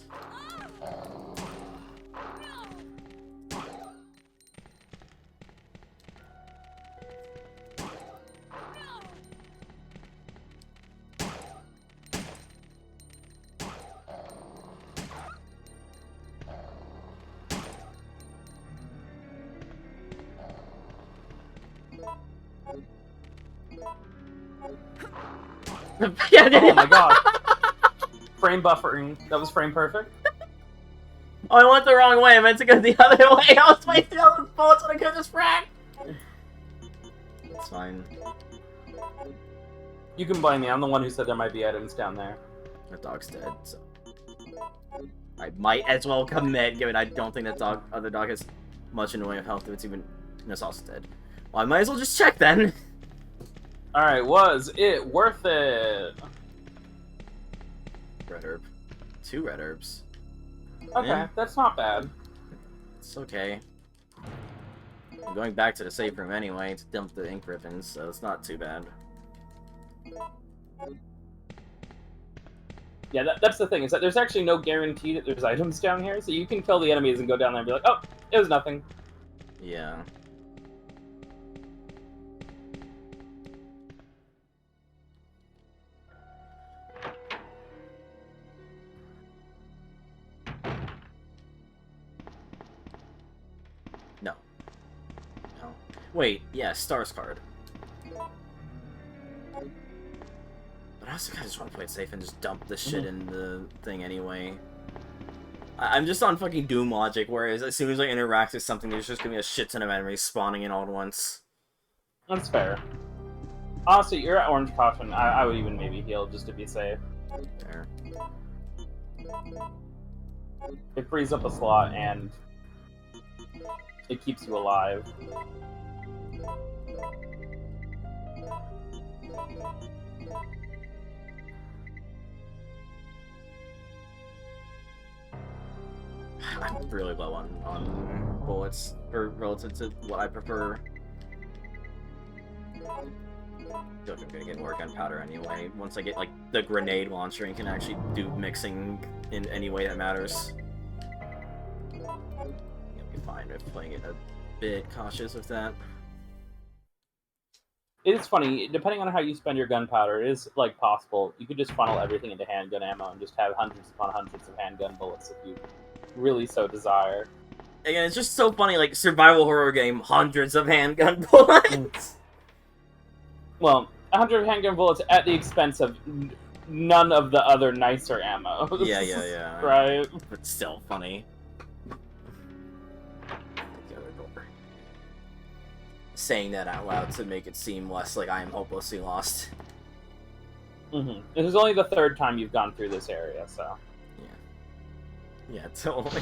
Oh my god. Frame buffering. That was frame perfect. Oh, I went the wrong way. I meant to go the other way. I was wasting all those bullets when I could just frag. It's fine. You can blame me. I'm the one who said there might be items down there. The dog's dead, so I might as well commit, given I don't think that other dog has much in the way of health if it's even... No, it's also dead. Well, I might as well just check then. Alright, was it worth it? Red herb. 2 red herbs. Okay, Yeah. that's not bad. It's okay. I'm going back to the safe room anyway to dump the ink ribbons, so it's not too bad. Yeah, that's the thing, is that there's actually no guarantee that there's items down here, so you can kill the enemies and go down there and be like, oh, it was nothing. Yeah. No. No. Wait, yeah, Stars card. But I also kinda just want to play it safe and just dump this shit in the thing anyway. I'm just on fucking Doom logic, whereas as soon as I interact with something, there's just gonna be a shit ton of enemies spawning in all at once. That's fair. Honestly, you're at Orange Caution. I would even maybe heal just to be safe. There. It frees up a slot and it keeps you alive. I'm really low on bullets, or relative to what I prefer. I feel like I'm gonna get more gunpowder anyway. Once I get, like, the grenade launcher and can actually do mixing in any way that matters. I'll be fine with playing it a bit cautious with that. It is funny, depending on how you spend your gunpowder, it is, like, possible. You could just funnel everything into handgun ammo and just have hundreds upon hundreds of handgun bullets if you really so desire. Again, it's just so funny, like, survival horror game, hundreds of handgun bullets! Well, 100 handgun bullets at the expense of none of the other nicer ammo. Yeah. Right? But still funny. Saying that out loud to make it seem less like I am hopelessly lost. Mm-hmm. This is only the 3rd time you've gone through this area, so... Yeah, totally.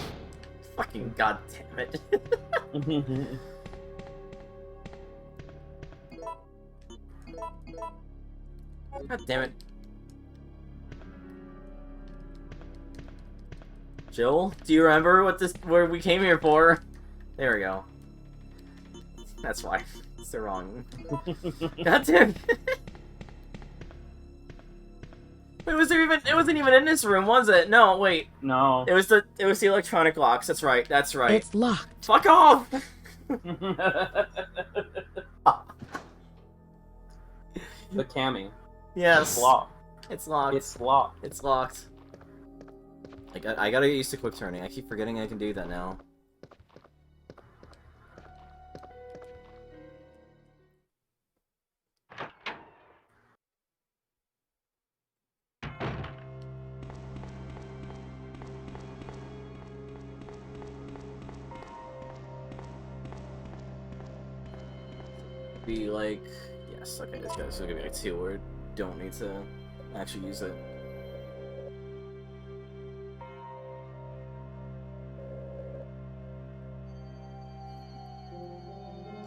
Fucking goddamn it. God damn it. Jill, do you remember what we came here for? There we go. That's why. It's the wrong. God damn. It wasn't even in this room, was it? No, wait. No. It was the electronic locks. That's right. That's right. It's locked. Fuck off. The Cammy. Yes. It's locked. It's locked. It's locked. It's locked. I gotta get used to quick turning. I keep forgetting I can do that now. Be like, yes, okay, this guy's gonna be like 2 where don't need to actually use it.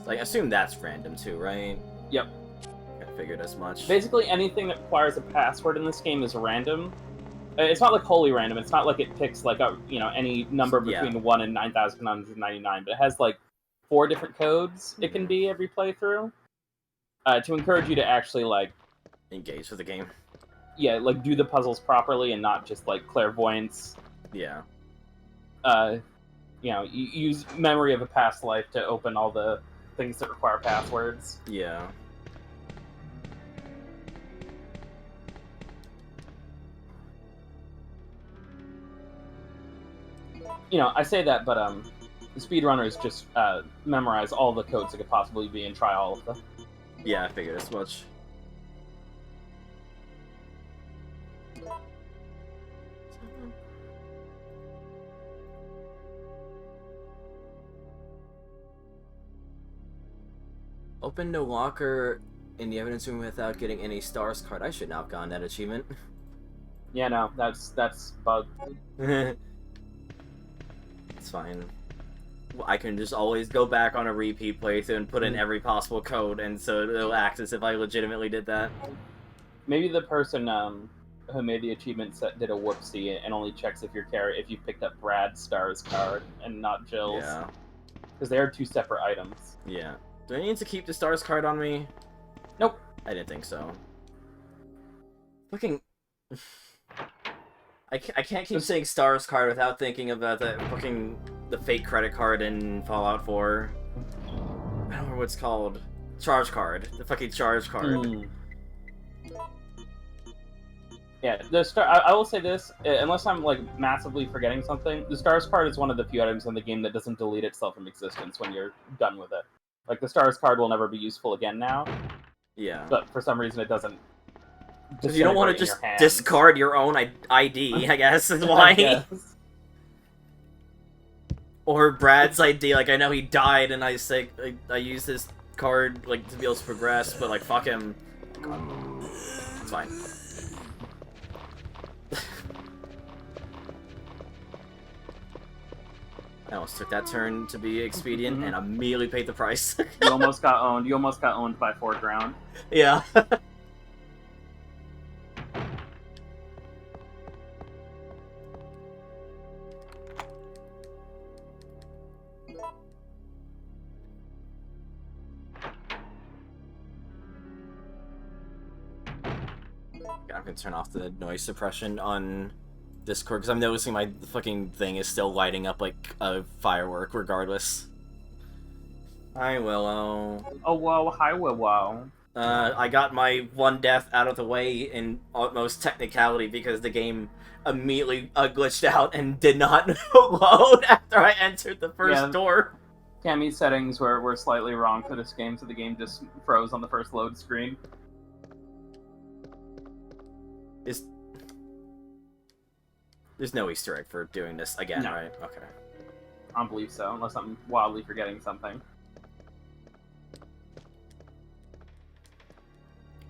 Like, I assume that's random too, right? Yep. I figured as much. Basically, anything that requires a password in this game is random. It's not like wholly random. It's not like it picks like a any number between 1 and 9,999, but it has like 4 different codes it can be every playthrough to encourage you to actually like engage with the game. Yeah, like do the puzzles properly and not just like clairvoyance. Yeah. You use memory of a past life to open all the things that require passwords. Yeah. I say that, but speedrunners just memorize all the codes that could possibly be and try all of them. Yeah, I figured as much. Open no locker in the evidence room without getting any stars card. I should not have gotten that achievement. Yeah, no, that's bug. It's fine. I can just always go back on a repeat playthrough and put in every possible code, and so it'll act as if I legitimately did that. Maybe the person who made the achievement set did a whoopsie and only checks if you picked up Brad's stars card and not Jill's. Yeah. Because they are 2 separate items. Yeah. Do I need to keep the stars card on me? Nope. I didn't think so. Fucking... I can't keep saying stars card without thinking about the fake credit card in Fallout 4. I don't remember what it's called. Charge card. The fucking charge card. Mm. Yeah, I will say this, unless I'm like massively forgetting something, the stars card is one of the few items in the game that doesn't delete itself from existence when you're done with it. Like, the stars card will never be useful again now. Yeah. But for some reason it doesn't. Because you don't want to just discard your own ID, I guess, is why. Guess. Or Brad's ID, like, I know he died, and I use his card, like, to be able to progress, but, like, fuck him. It's fine. I almost took that turn to be expedient, and immediately paid the price. You almost got owned. You almost got owned by foreground. Yeah. I'm gonna turn off the noise suppression on Discord, because I'm noticing my fucking thing is still lighting up like a firework regardless. Hi, Willow. Oh, wow. Hi, Willow. I got my 1 death out of the way in utmost technicality because the game immediately glitched out and did not load after I entered the first door. Cammy's settings were slightly wrong for this game, so the game just froze on the first load screen. There's no Easter egg for doing this again, No. right? Okay. I don't believe so, unless I'm wildly forgetting something.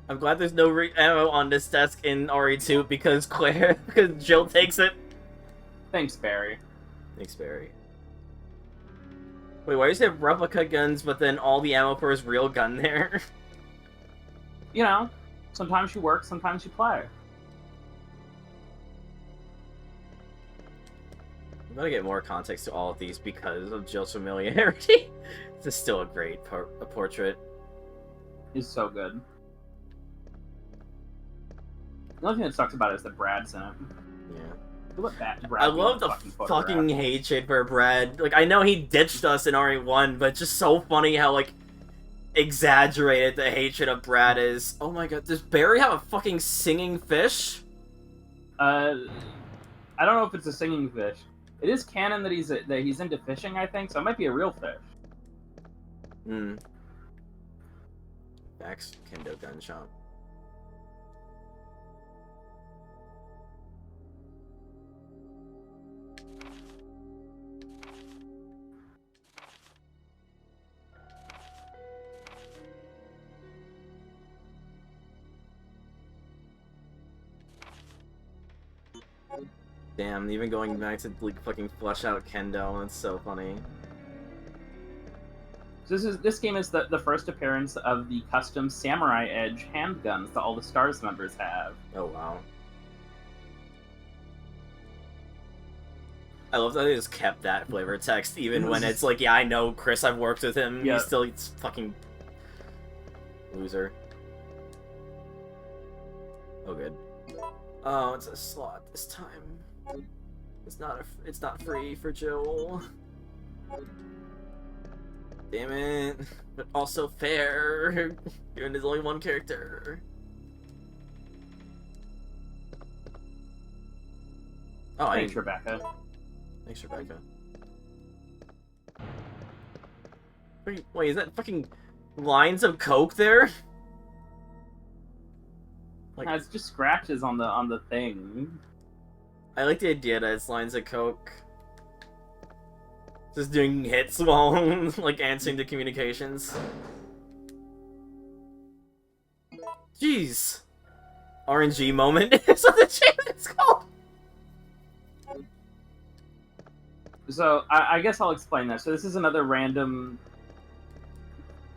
I'm glad there's no ammo on this desk in RE2 because because Jill takes it. Thanks, Barry. Thanks, Barry. Wait, why is there replica guns, but then all the ammo for his real gun there? You know, sometimes you work, sometimes you play. I'm gonna get more context to all of these because of Jill's familiarity. This is still a great portrait. He's so good. The only thing that sucks about it is that Brad's in it. Yeah. Let Brad I be love in the fucking fucking photograph. hatred for Brad. Like, I know he ditched us in RE1, but it's just so funny how, like, exaggerated the hatred of Brad is. Oh my god, does Barry have a fucking singing fish? I don't know if it's a singing fish. It is canon that he's into fishing, I think, so it might be a real fish. Hmm. Max Kendo Gun Shop. Damn, even going back to like fucking flesh out Kendo, that's so funny. So this game is the first appearance of the custom Samurai Edge handguns that all the Stars members have. Oh wow. I love that they just kept that flavor text even when it's like, yeah, I know Chris, I've worked with him, Yeah. he still eats fucking loser. Oh good. Oh, it's a slot this time. It's not free for Joel. Damn it. But also fair. Given there's only one character. Oh, Thanks, Rebecca. Thanks, Rebecca. Wait, is that fucking lines of coke there? Like, It's just scratches on the thing. I like the idea that it's lines of coke. Just doing hits while like answering the communications. Jeez. RNG moment is what the channel is called. So I guess I'll explain that. So this is another random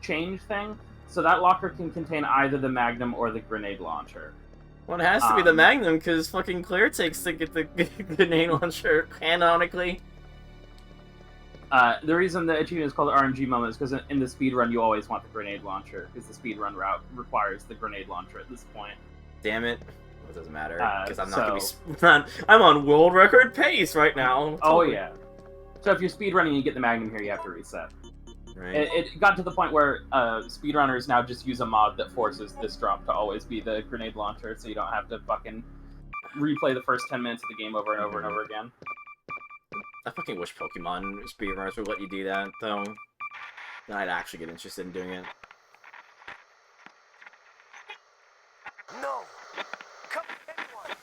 change thing. So that locker can contain either the Magnum or the grenade launcher. Well, it has to be the Magnum because fucking Claire takes to get the grenade launcher canonically. The reason the achievement is called RNG moment is because in the speedrun you always want the grenade launcher because the speedrun route requires the grenade launcher at this point. Damn it. It doesn't matter because I'm not so- gonna be. I'm on world record pace right now. Oh yeah. So if you're speedrunning and you get the Magnum here, you have to reset. Right. It got to the point where speedrunners now just use a mod that forces this drop to always be the grenade launcher, so you don't have to fucking replay the first 10 minutes of the game over and over and over again. I fucking wish Pokemon speedrunners would let you do that, though. Then I'd actually get interested in doing it. No! Come anyone!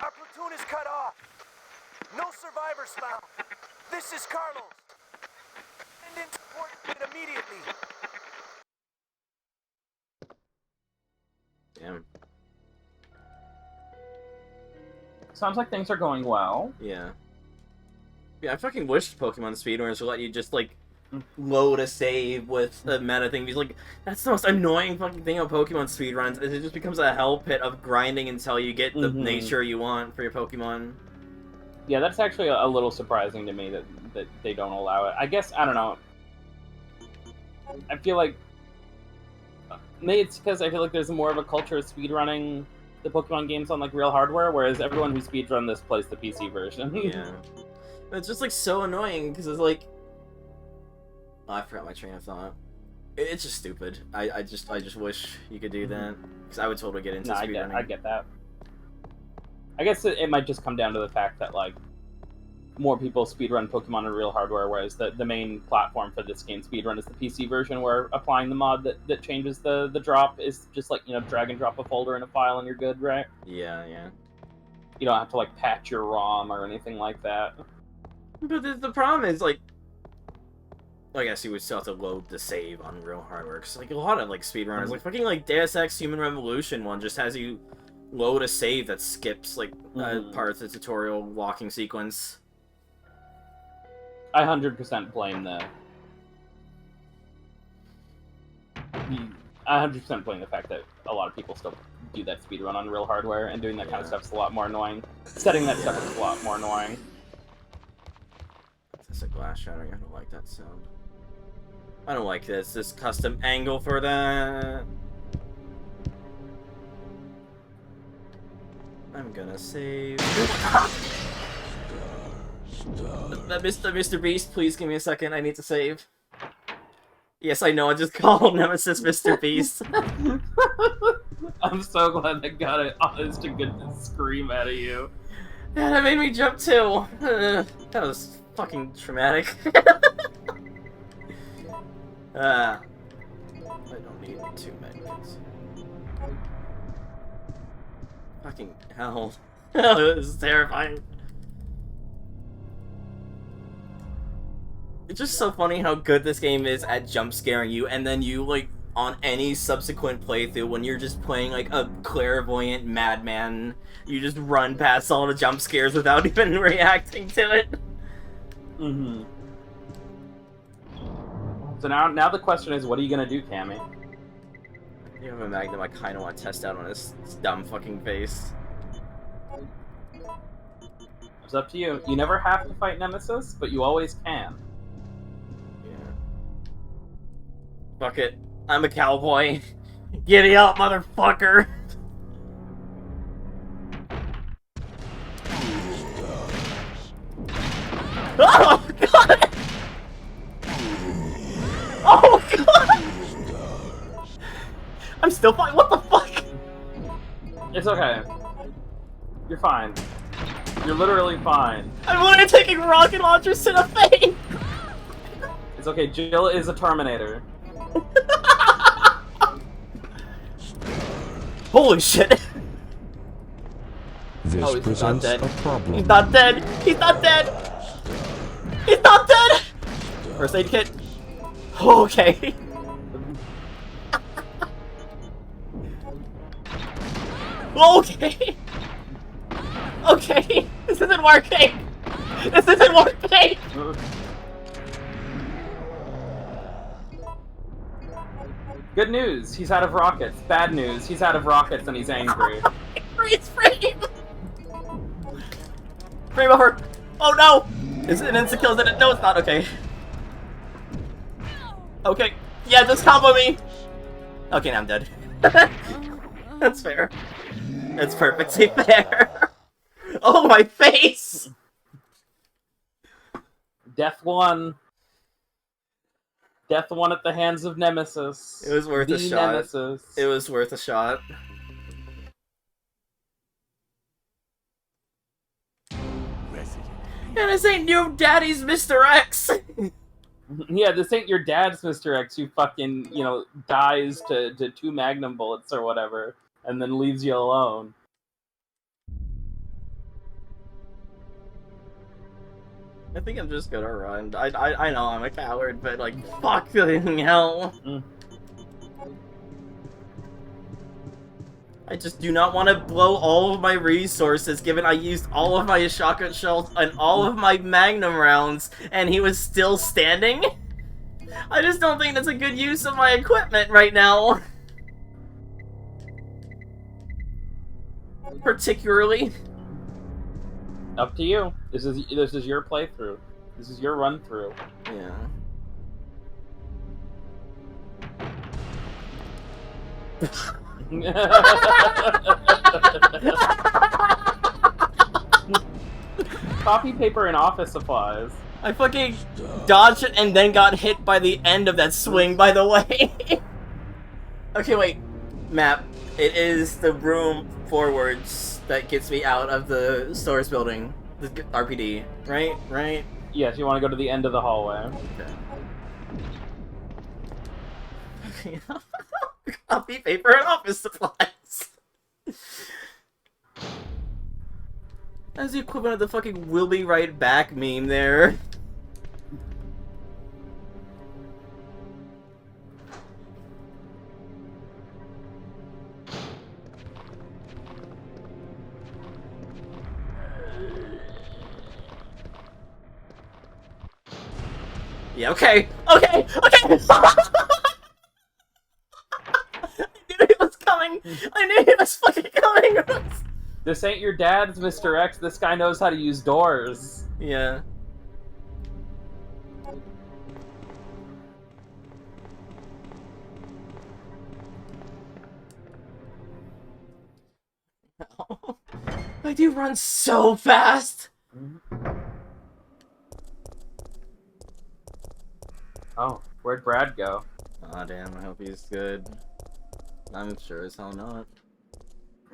Our platoon is cut off! No survivors found! This is Carlos! Send in support immediately! Damn. Sounds like things are going well. Yeah. Yeah, I fucking wish Pokemon speedrunners would let you just, like, load a save with the meta thing. Because, like, that's the most annoying fucking thing about Pokemon speedruns, is it just becomes a hell pit of grinding until you get the nature you want for your Pokemon. Yeah, that's actually a little surprising to me that they don't allow it. I guess, I don't know. I feel like... Maybe it's because I feel like there's more of a culture of speedrunning the Pokemon games on, like, real hardware, whereas everyone who speedrun this plays the PC version. Yeah. But it's just, like, so annoying, because it's like... Oh, I forgot my train of thought. It's just stupid. I just wish you could do that. Because I would totally get into No, speedrunning. I get that. I guess it might just come down to the fact that, like, more people speedrun Pokemon on real hardware, whereas the main platform for this game speedrun is the PC version, where applying the mod that changes the drop is just like, you know, drag and drop a folder in a file and you're good, right? Yeah, yeah. You don't have to, like, patch your ROM or anything like that. But the problem is, like... I guess you would still have to load the save on real hardware, because, like, a lot of, like, speedrunners, like, fucking, like, Deus Ex Human Revolution one just has you load a save that skips, like, part of the tutorial walking sequence. I 100% blame I 100% blame the fact that a lot of people still do that speedrun on real hardware, and doing that kind of stuff's a lot more annoying. Setting that stuff is a lot more annoying. glass shattering. I don't like that sound. I don't like this custom angle for that. I'm gonna save. Mr. Beast, please give me a second. I need to save. Yes, I know. I just called Nemesis Mr. Beast. I'm so glad they got an honest to goodness scream out of you. Yeah, that made me jump too. That was fucking traumatic. I don't need 2 medkits. Fucking hell. This is terrifying. It's just so funny how good this game is at jump scaring you, and then you, like, on any subsequent playthrough, when you're just playing, like, a clairvoyant madman, you just run past all the jump scares without even reacting to it. Mm-hmm. So now the question is, what are you gonna do, Cammy? You have a Magnum I kinda want to test out on his dumb fucking face. It's up to you. You never have to fight Nemesis, but you always can. Fuck it. I'm a cowboy. Giddy up, motherfucker! Oh, God! Oh, God! I'm still fine. What the fuck? It's okay. You're fine. You're literally fine. I'm literally taking rocket launchers to the face! It's okay. Jill is a Terminator. Holy shit! This Oh, he's not presents dead. a problem. He's not dead! He's not dead! He's not dead! First aid kit. Okay. Okay. Okay. This isn't working. This isn't working. Good news, he's out of rockets. Bad news, he's out of rockets and he's angry. Freeze frame. Frame over. Oh no. Is it an insta kill? Is it? No, it's not. Okay. Okay. Yeah, just combo me. Okay, now I'm dead. That's fair. That's perfectly fair. Oh, my face! Death 1. Death 1 at the hands of Nemesis. It was worth a The shot. Nemesis. It was worth a shot. And this ain't your daddy's Mr. X! Yeah, this ain't your dad's Mr. X who fucking, you know, dies to 2 Magnum bullets or whatever, and then leaves you alone. I think I'm just gonna run. I know I'm a coward, but like, fucking hell. I just do not want to blow all of my resources, given I used all of my shotgun shells and all of my magnum rounds, and he was still standing? I just don't think that's a good use of my equipment right now. Particularly. Up to you. This is your playthrough. This is your run through. Yeah. Copy paper and office supplies. I fucking dodged it and then got hit by the end of that swing, by the way. Okay, wait. Map. It is the room forwards that gets me out of the stores building. The RPD. Right? Right? Yes, you want to go to the end of the hallway. Okay. Copy paper and office supplies. That's the equivalent of the fucking "we'll be right back" meme there. Yeah, okay! Okay! Okay! I knew he was coming! I knew he was fucking coming! This ain't your dad's Mr. X. This guy knows how to use doors. Yeah. My dude runs so fast! Oh, where'd Brad go? Aw, damn, I hope he's good. I'm sure as hell not.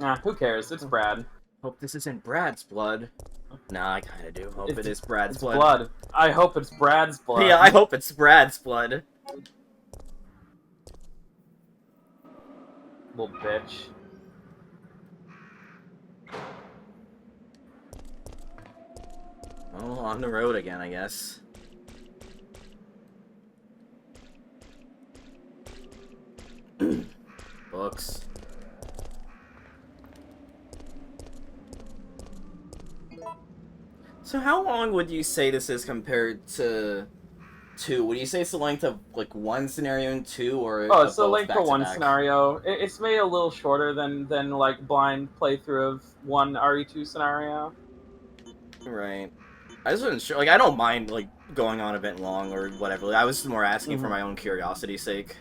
Nah, who cares? It's Brad. Hope this isn't Brad's blood. Nah, I kinda do. Hope it is Brad's It's blood. blood. I hope it's Brad's blood. Yeah, I hope it's Brad's blood. Little bitch. Oh, on the road again, I guess. Books. So how long would you say this is compared to 2? Would you say it's the length of, like, 1 scenario and 2, or Oh, it's the both length for one back-to-back? scenario. It's made a little shorter than like blind playthrough of one RE2 scenario. Right. I just wasn't sure. Like, I don't mind, like, going on a bit long or whatever. Like, I was more asking for my own curiosity's sake.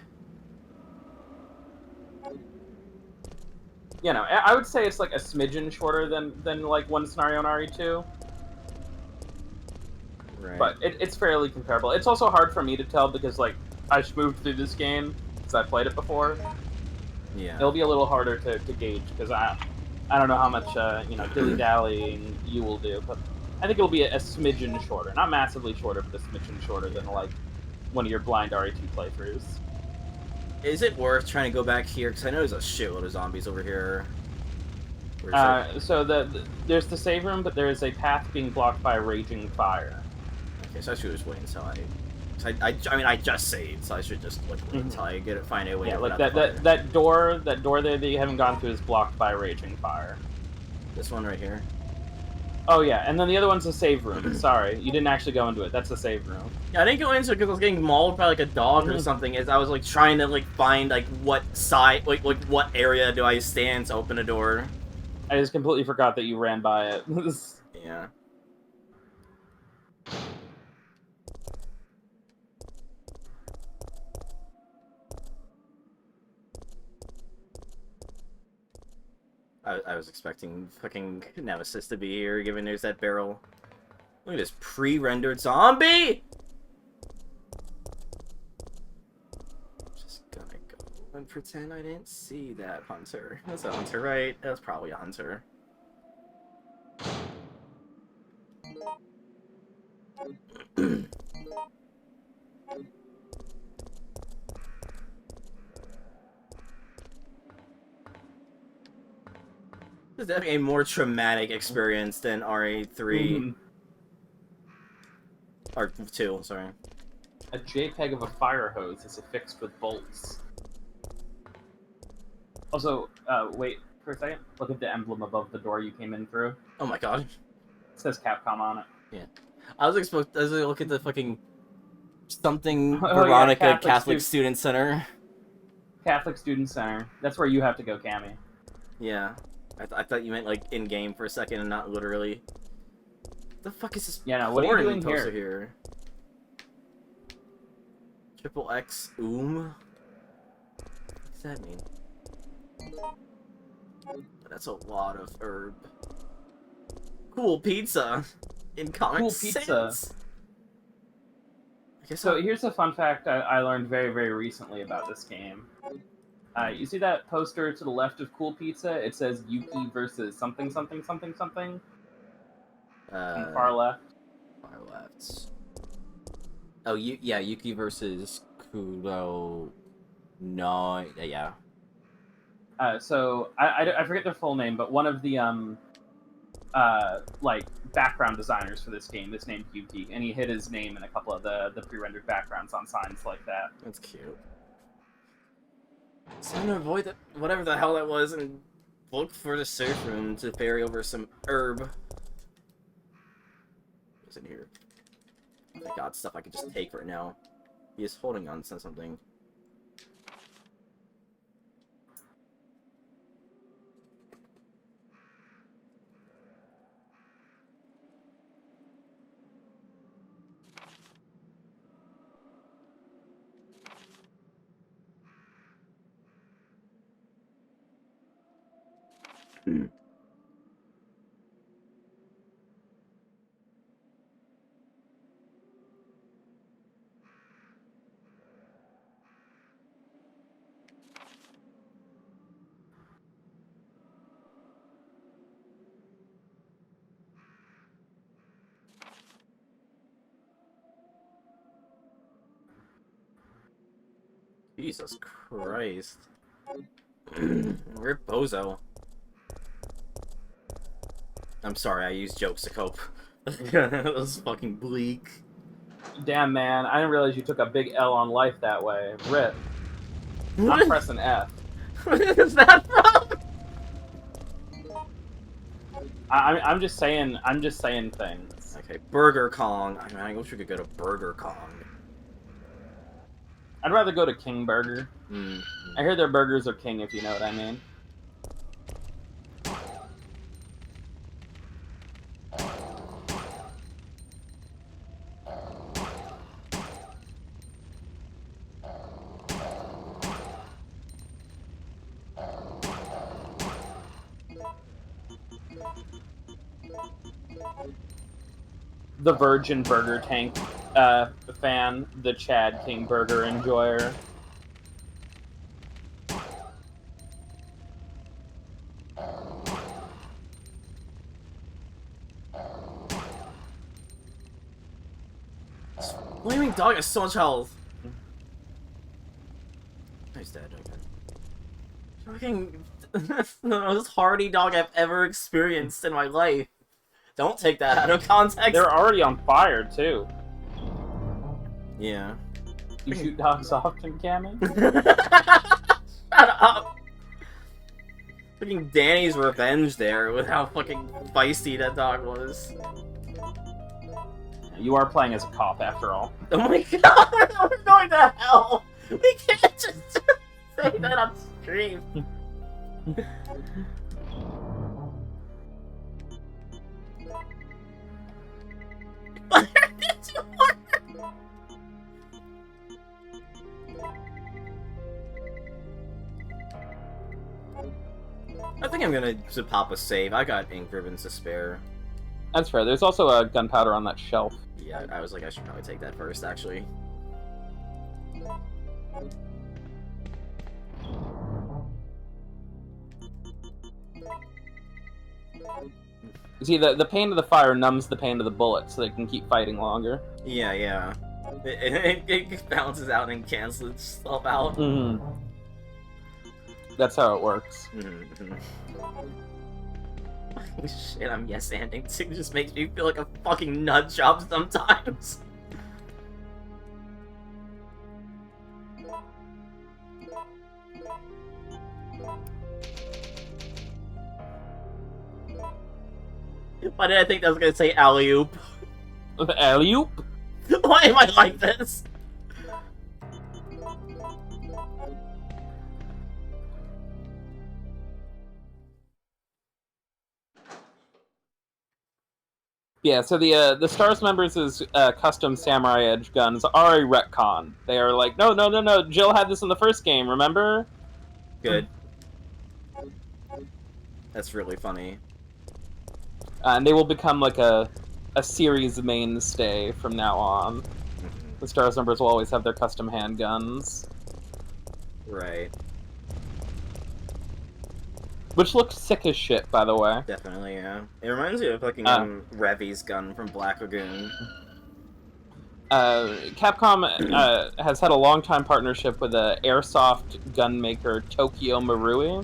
You know, I would say it's like a smidgen shorter than like one scenario in RE2. Right. But it's fairly comparable. It's also hard for me to tell because, like, I just moved through this game because I played it before. Yeah. It'll be a little harder to gauge because I don't know how much, you know, dilly-dallying you will do, but I think it'll be a smidgen shorter. Not massively shorter, but a smidgen shorter than, like, one of your blind RE2 playthroughs. Is it worth trying to go back here? Because I know there's a shitload of zombies over here. So there's the save room, but there is a path being blocked by a raging fire. Okay, so I should just wait until I mean, I just saved, so I should just like wait until I find a way. Yeah, to like put out the fire. that door there that you haven't gone through is blocked by a raging fire. This one right here. Oh yeah, and then the other one's a save room. Sorry, you didn't actually go into it. That's a save room. Yeah, I didn't go into it because I was getting mauled by like a dog or something. As I was like trying to like find like what side, like what area do I stand to open a door. I just completely forgot that you ran by it. Yeah. I was expecting fucking Nemesis to be here, given there's that barrel. Look at this pre-rendered zombie! Just gonna go and pretend I didn't see that hunter. That's a hunter, right? That's probably a hunter. This is definitely a more traumatic experience than RA3. Or 2, sorry. A JPEG of a fire hose is affixed with bolts. Also, wait for a second. Look at the emblem above the door you came in through. Oh my god. It says Capcom on it. Yeah. I was gonna look at the fucking something Oh, Veronica yeah, Catholic Student Center. Catholic Student Center. That's where you have to go, Cammy. Yeah. I thought you meant like in game for a second and not literally. What the fuck is this? Yeah, no, what are you doing here? Triple X What does that mean? That's a lot of herb. Cool pizza. In comic Cool pizza. sense. I guess So here's a fun fact I learned very, very recently about this game. You see that poster to the left of Cool Pizza? It says Yuki versus something, something, something, something. On the far left. Far left. Oh, yeah, Yuki versus Kuro. No, yeah. So I forget their full name, but one of the like background designers for this game is named Yuki, and he hid his name in a couple of the pre-rendered backgrounds on signs like that. That's cute. So I'm gonna avoid that, whatever the hell that was, and look for the safe room to ferry over some herb. What's in here? Oh my god, stuff I could just take right now. He is holding on to something. Jesus Christ. Rip Bozo. I'm sorry, I used jokes to cope. That was fucking bleak. Damn, man, I didn't realize you took a big L on life that way. Rip. I'm pressing F. What is that from? I'm just saying. I'm just saying things. Okay, Burger Kong. I mean, I wish we could go to Burger Kong. I'd rather go to King Burger. Mm. I hear their burgers are king, if you know what I mean. The Virgin Burger Tank fan, the Chad King Burger enjoyer. Flaming Dog has so much health. He's dead, okay. Fucking... That's the most hardy dog I've ever experienced in my life. Don't take that out of context. They're already on fire, too. Yeah. You shoot dogs often, Cammy? Shut up! Fucking Danny's revenge there with how fucking feisty that dog was. You are playing as a cop, after all. Oh my god, we're going to hell! We can't just say that on stream. Why did you want? I think I'm gonna pop a save. I got ink ribbons to spare. That's fair. There's also a gunpowder on that shelf. Yeah, I was like, I should probably take that first, actually. See, the pain of the fire numbs the pain of the bullet, so they can keep fighting longer. Yeah, yeah. It balances out and cancels itself out. Mm-hmm. That's how it works. Mm-hmm. Shit, I'm yes-anding too. It just makes me feel like a fucking nut job sometimes. Why did I think that was gonna say alley-oop? Alley-oop? Why am I like this? Yeah, so the Stars members' custom Samurai Edge guns are a retcon. They are like, no, Jill had this in the first game, remember? Good. That's really funny. And they will become like a series mainstay from now on. The Stars members will always have their custom handguns. Right. Which looks sick as shit, by the way. Definitely, yeah. It reminds me of fucking Revy's gun from Black Lagoon. Capcom has had a long-time partnership with the airsoft gun maker Tokyo Marui,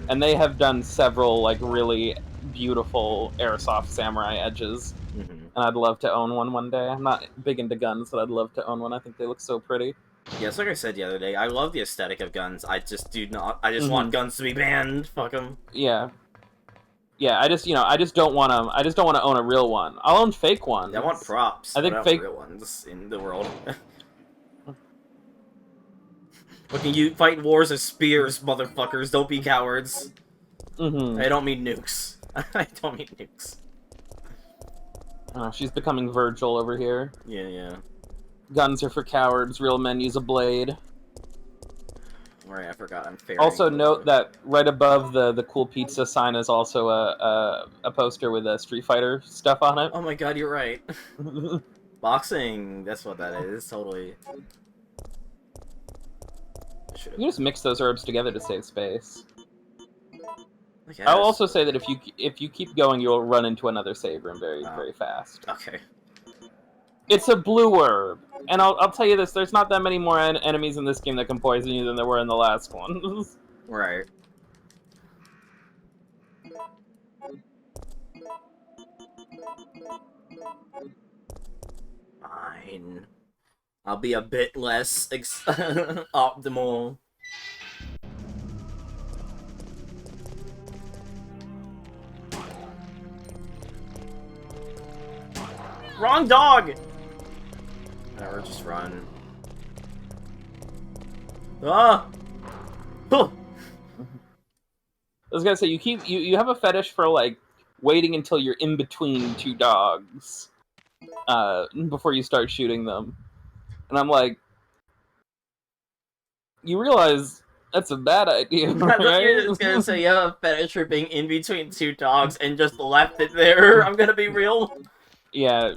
and they have done several like really beautiful airsoft samurai edges. And I'd love to own one day. I'm not big into guns, but I'd love to own one. I think they look so pretty. Yes, like I said the other day, I love the aesthetic of guns. I just do not. I just want guns to be banned. Fuck them. Yeah. Yeah, I just don't want to. I just don't want to own a real one. I'll own fake ones. I want props. I think but fake real ones in the world. Fucking you fight wars with spears, motherfuckers. Don't be cowards. I don't mean nukes. I don't mean nukes. She's becoming Virgil over here. Yeah, yeah. Guns are for cowards. Real men use a blade. Right, I forgot. I'm fair. Also note that right above the cool pizza sign is also a poster with Street Fighter stuff on it. Oh my god, you're right. Boxing. That's what that is. Totally. You just mix those herbs together to save space. Okay, I'll also say that if you keep going, you'll run into another save room very fast. Okay. It's a blue herb. And I'll tell you this: there's not that many more enemies in this game that can poison you than there were in the last one. Right. Fine. I'll be a bit less optimal. Wrong dog! Whatever, just run. Ah! Huh. I was gonna say you have a fetish for like waiting until you're in between two dogs before you start shooting them, and I'm like, you realize that's a bad idea, I thought you were right? just gonna say you have a fetish for being in between two dogs and just left it there. I'm gonna be real. Yeah,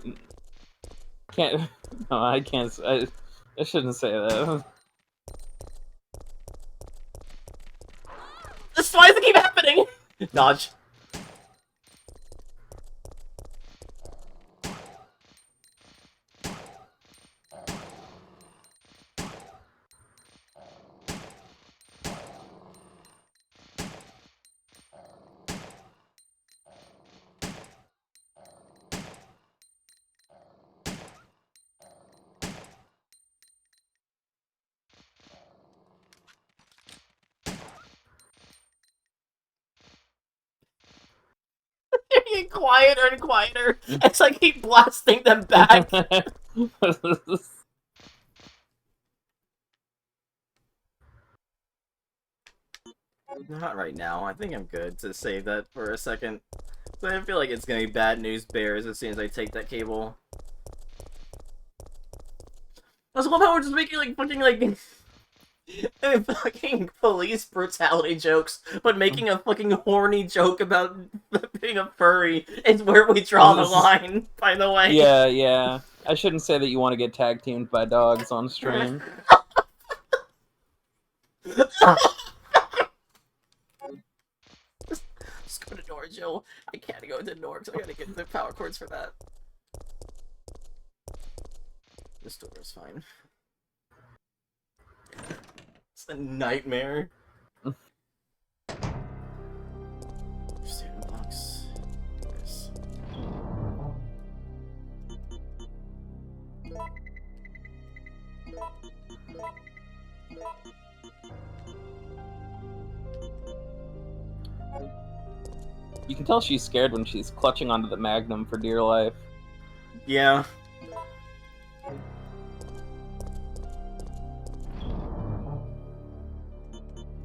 can't. No, I can't. I shouldn't say that. Why does it keep happening? Dodge. They're getting quieter and quieter as I keep blasting them back. Not right now. I think I'm good to save that for a second. So I feel like it's gonna be bad news bears as soon as I take that cable. I just love how we're just making like fucking like fucking police brutality jokes, but making a fucking horny joke about being a furry is where we draw the line, by the way. Yeah. I shouldn't say that you want to get tag teamed by dogs on stream. Just go to door, Jill. I can't go to door because I gotta get the power cords for that. This door is fine. It's a nightmare. Student box. Yes. You can tell she's scared when she's clutching onto the Magnum for dear life. Yeah.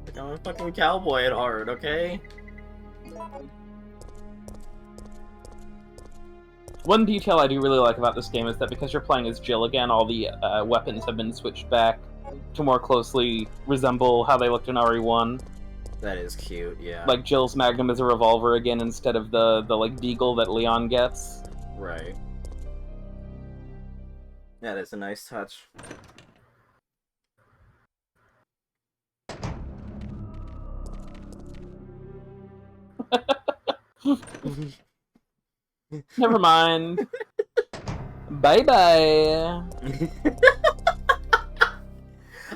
Like I'm a fucking cowboy at heart, okay? One detail I do really like about this game is that because you're playing as Jill again, all the weapons have been switched back to more closely resemble how they looked in RE1. That is cute, yeah. Like Jill's Magnum is a revolver again instead of the like deagle that Leon gets. Right. Yeah, that's a nice touch. Never mind. Bye-bye.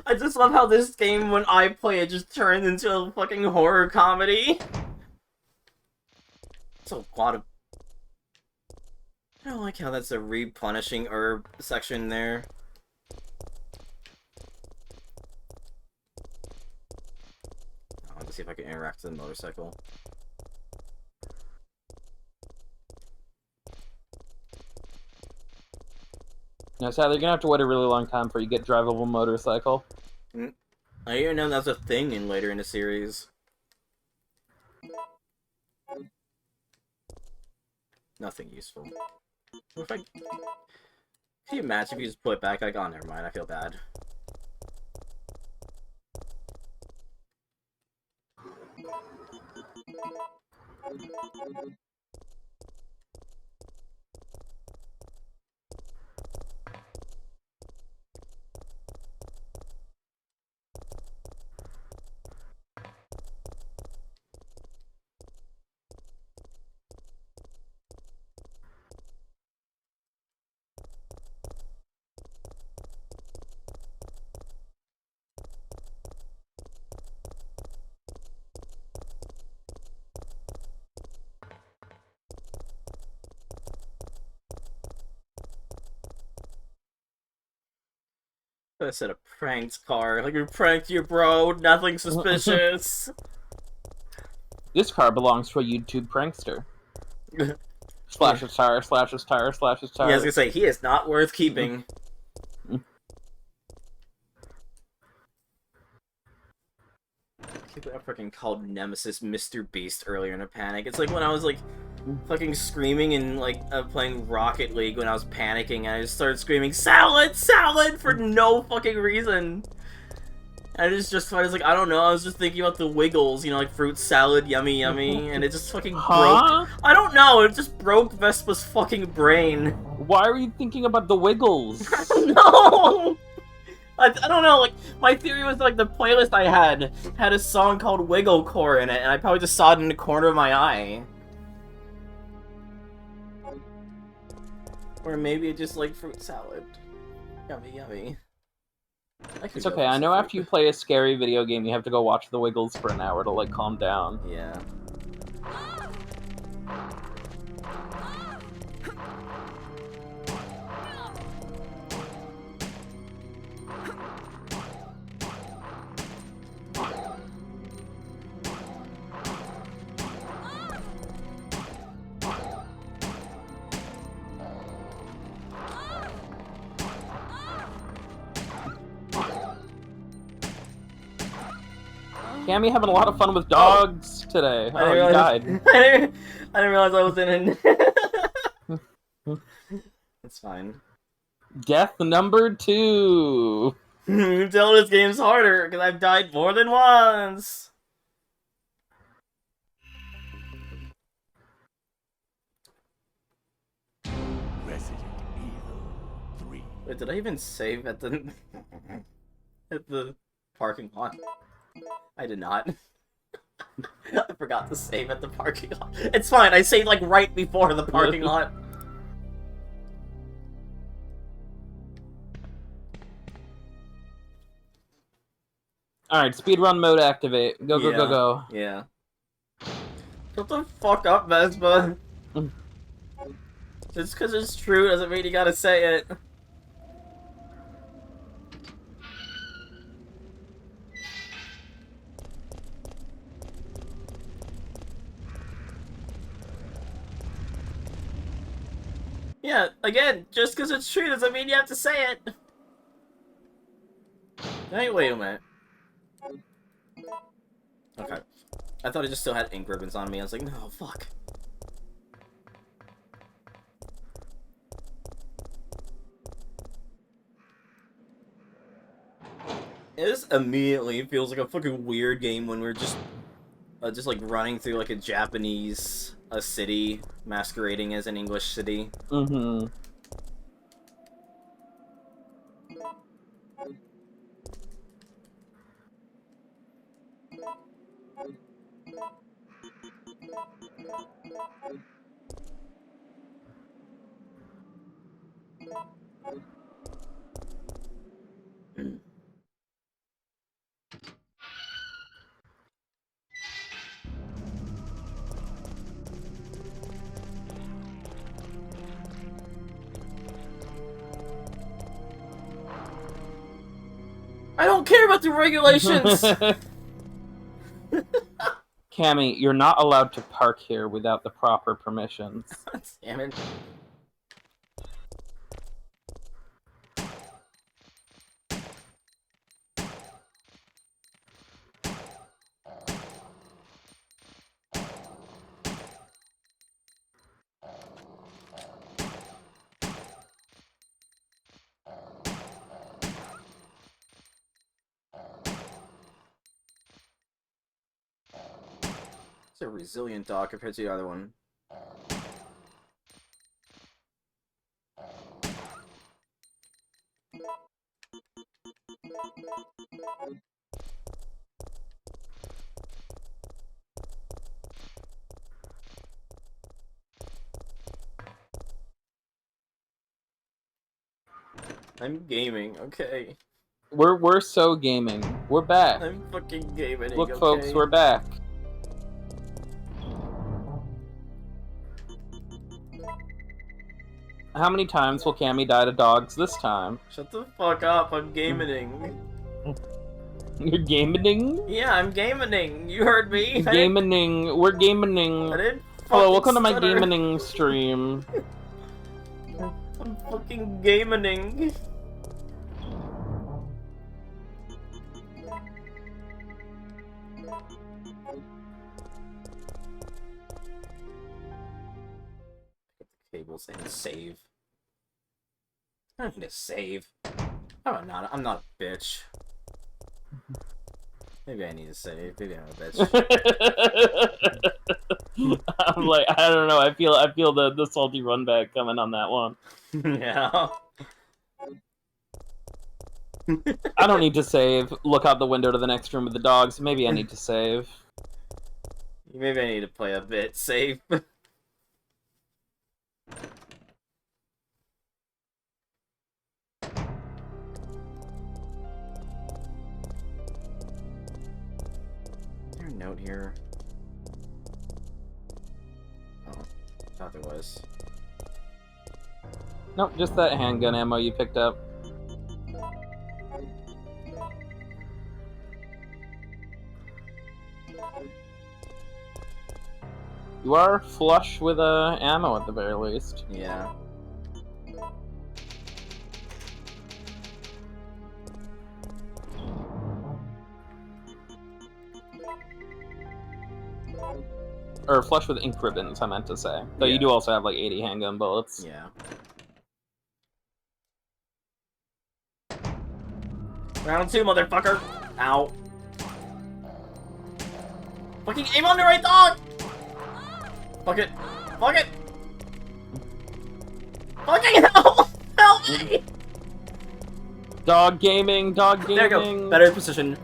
I just love how this game, when I play it, just turns into a fucking horror comedy. It's a lot of... I don't like how that's a replenishing herb section there. I want to see if I can interact with the motorcycle. Now, sadly, you're gonna have to wait a really long time before you get drivable motorcycle. I didn't know that was a thing in later in the series. Nothing useful. If I... Can you imagine if you just put it back? Like, oh, never mind, I feel bad. I said a pranked car. Like, we pranked you, bro. Nothing suspicious. This car belongs to a YouTube prankster. Slash his tire, slash his tire, slash his tire. Yeah, I was gonna say, he is not worth keeping. I freaking called Nemesis Mr. Beast earlier in a panic. It's like when I was like fucking screaming and like playing Rocket League when I was panicking, and I just started screaming "Salad, salad" for no fucking reason. And I was like, I don't know, I was just thinking about the Wiggles, you know, like fruit salad, yummy yummy, and it just fucking broke. I don't know, it just broke Vespa's fucking brain. Why are you thinking about the Wiggles? I don't know. I don't know, like, my theory was, like, the playlist I had a song called Wiggle Core in it, and I probably just saw it in the corner of my eye. Or maybe it just like fruit salad. Yummy, yummy. It's okay, I know after you play a scary video game, you have to go watch the Wiggles for an hour to, like, calm down. Yeah. Cammy having a lot of fun with dogs today. Oh, you died. I didn't realize I was in it. It's fine. Death number 2. You tell this game's harder, because I've died more than once. Resident Evil 3. Wait, did I even save at the at the parking lot? I did not. I forgot to save at the parking lot. It's fine, I saved like right before the parking lot. Alright, speedrun mode activate. Go, go, go, go. Yeah. Shut the fuck up, Vespa. Just because it's true doesn't mean you gotta say it. Yeah, again, just because it's true doesn't mean you have to say it. Hey, wait a minute. Okay. I thought I just still had ink ribbons on me. I was like, no, fuck. This immediately feels like a fucking weird game when we're just like running through like a Japanese city masquerading as an English city. Mm-hmm. I don't care about the regulations! Cammy, you're not allowed to park here without the proper permissions. Damn it. It's a resilient dog compared to the other one. I'm gaming, okay. We're so gaming. We're back. I'm fucking gaming. Look, okay? folks, we're back. How many times will Cammy die to dogs this time? Shut the fuck up, I'm gaming. You're gaming? Yeah, I'm gaming. You heard me. Gaming. We're gaming. I didn't Hello, welcome to my stutter. gaming stream. I'm fucking gaming. Cables and save. I don't need to save. I'm not a bitch. Maybe I need to save. Maybe I'm a bitch. I'm like, I don't know. I feel the salty run back coming on that one. Yeah. I don't need to save. Look out the window to the next room with the dogs. Maybe I need to save. Maybe I need to play a bit safe. Note here. Oh, I thought there was. Nope, just that handgun ammo you picked up. You are flush with ammo at the very least. Yeah. Or flush with ink ribbons, I meant to say. Though Yeah. you do also have like 80 handgun bullets. Yeah. Round 2, motherfucker! Ow. Fucking aim on the right dog! Fuck it. Fuck it! Fucking help! Help me! Dog gaming, dog gaming! There you go. Better position.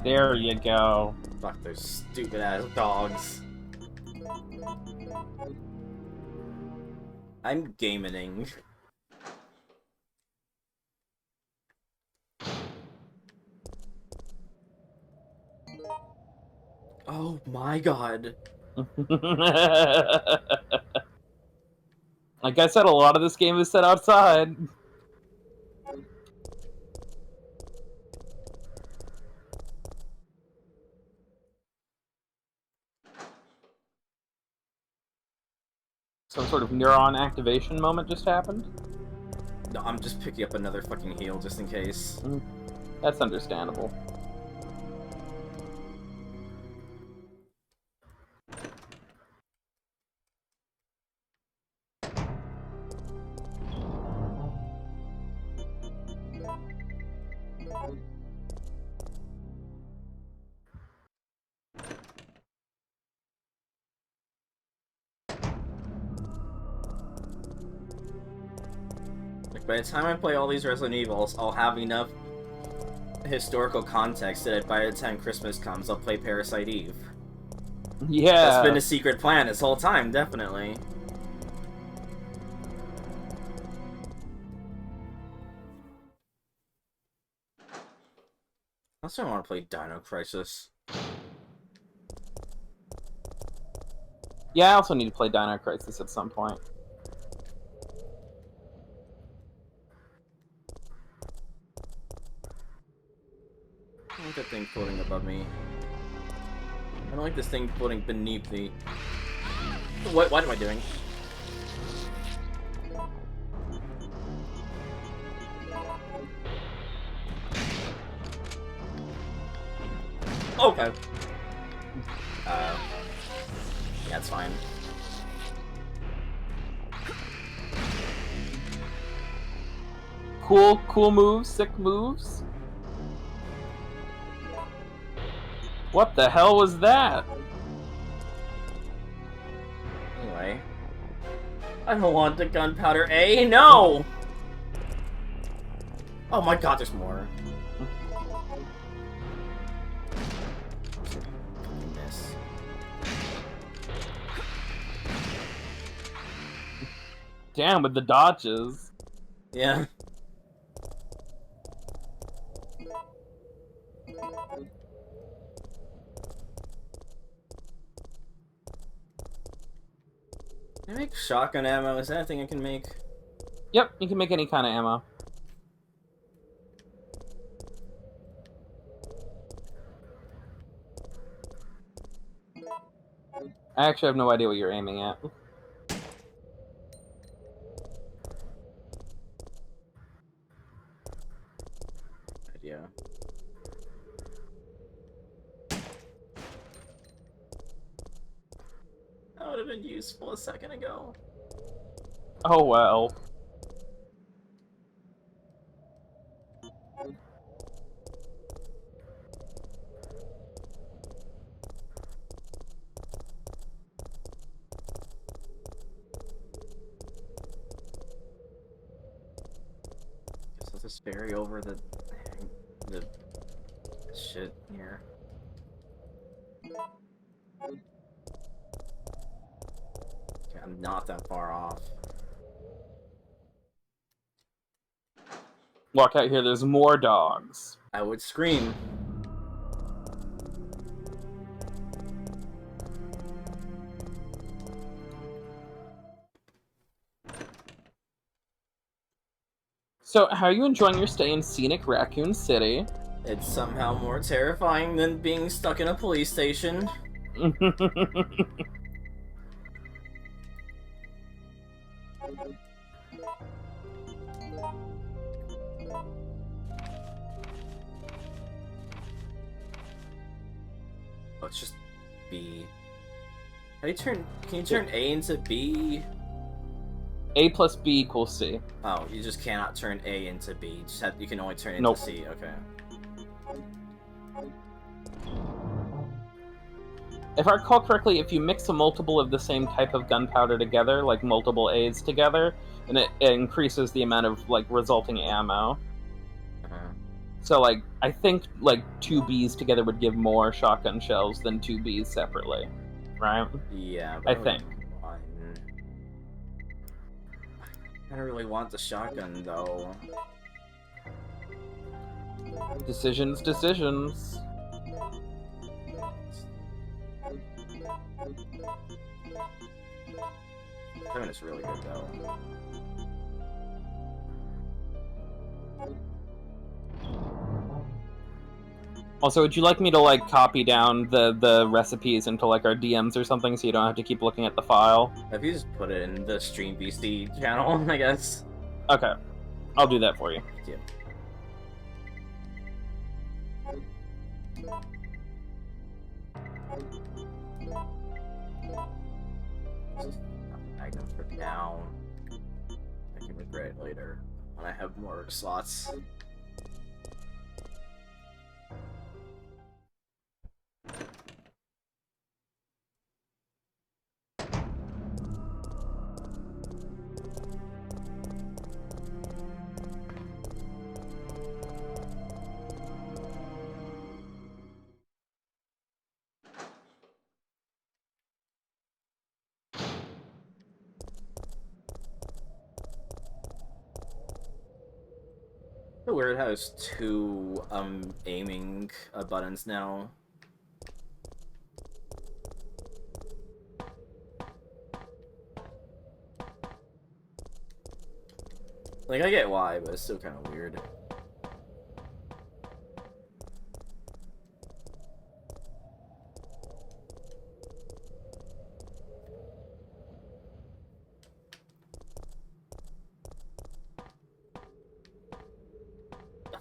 There you go. Fuck those stupid ass dogs. I'm gaming. Oh my god. Like I said, a lot of this game is set outside. Some sort of neuron activation moment just happened. No, I'm just picking up another fucking heal just in case. That's understandable. Like, by the time I play all these Resident Evils, I'll have enough historical context that by the time Christmas comes, I'll play Parasite Eve. Yeah. That's been a secret plan this whole time, definitely. I also want to play Dino Crisis. Yeah, I also need to play Dino Crisis at some point. I don't like that thing floating above me. I don't like this thing floating beneath me. What am I doing? Okay. Yeah, it's fine. Cool moves, sick moves. What the hell was that? Anyway. I don't want the gunpowder A, no! Oh my god, there's more. Miss. Damn, with the dodges. Yeah. Can I make shotgun ammo? Is that a thing I can make? Yep, you can make any kind of ammo. I actually have no idea what you're aiming at. Idea. That would have been useful a second ago. Oh well. Guess I'll just ferry over the shit here. Okay, I'm not that far off. Walk out here, there's more dogs. I would scream. So, how are you enjoying your stay in scenic Raccoon City? It's somehow more terrifying than being stuck in a police station. Let's just B. How do you turn? Can you turn A into B? A plus B equals C. Oh, you just cannot turn A into B. You, just have, you can only turn it into Nope. C. Okay. If I recall correctly, if you mix a multiple of the same type of gunpowder together, like multiple A's together, then it increases the amount of like resulting ammo. So like, I think like 2 B's together would give more shotgun shells than 2 B's separately, right? Yeah, I but think. I don't really want the shotgun though. Decisions. Shotgun is really good though. Also, would you like me to like copy down the recipes into like our DMs or something, so you don't have to keep looking at the file? If you just put it in the Stream BC channel, I guess. Okay, I'll do that for you. Thank you. Just not the magnum for now. I can regret it later when I have more slots. So weird how there's 2 aiming buttons now. Like, I get why, but it's still kind of weird.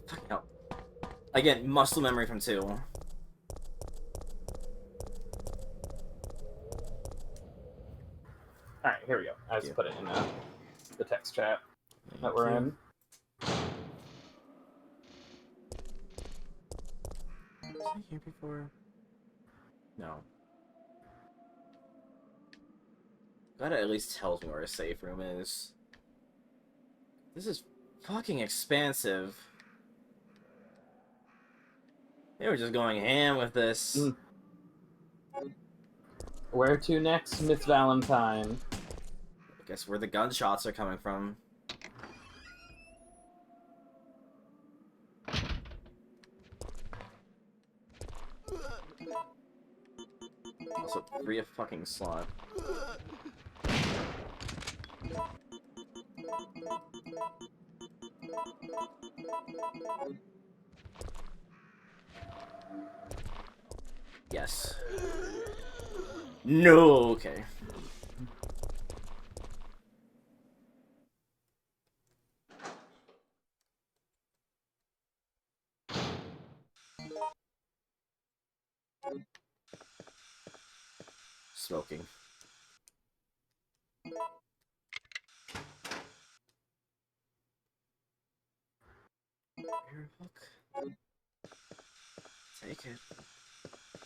Fucking hell. I get muscle memory from 2. All right, here we go. I just put it in the text chat that we're in. Was I here before? No. Glad it at least tells me where a safe room is. This is fucking expansive. They were just going ham with this. Mm. Where to next, Miss Valentine? I guess where the gunshots are coming from. Also, free a fucking slot. Yes. No, okay. Smoking. Take it.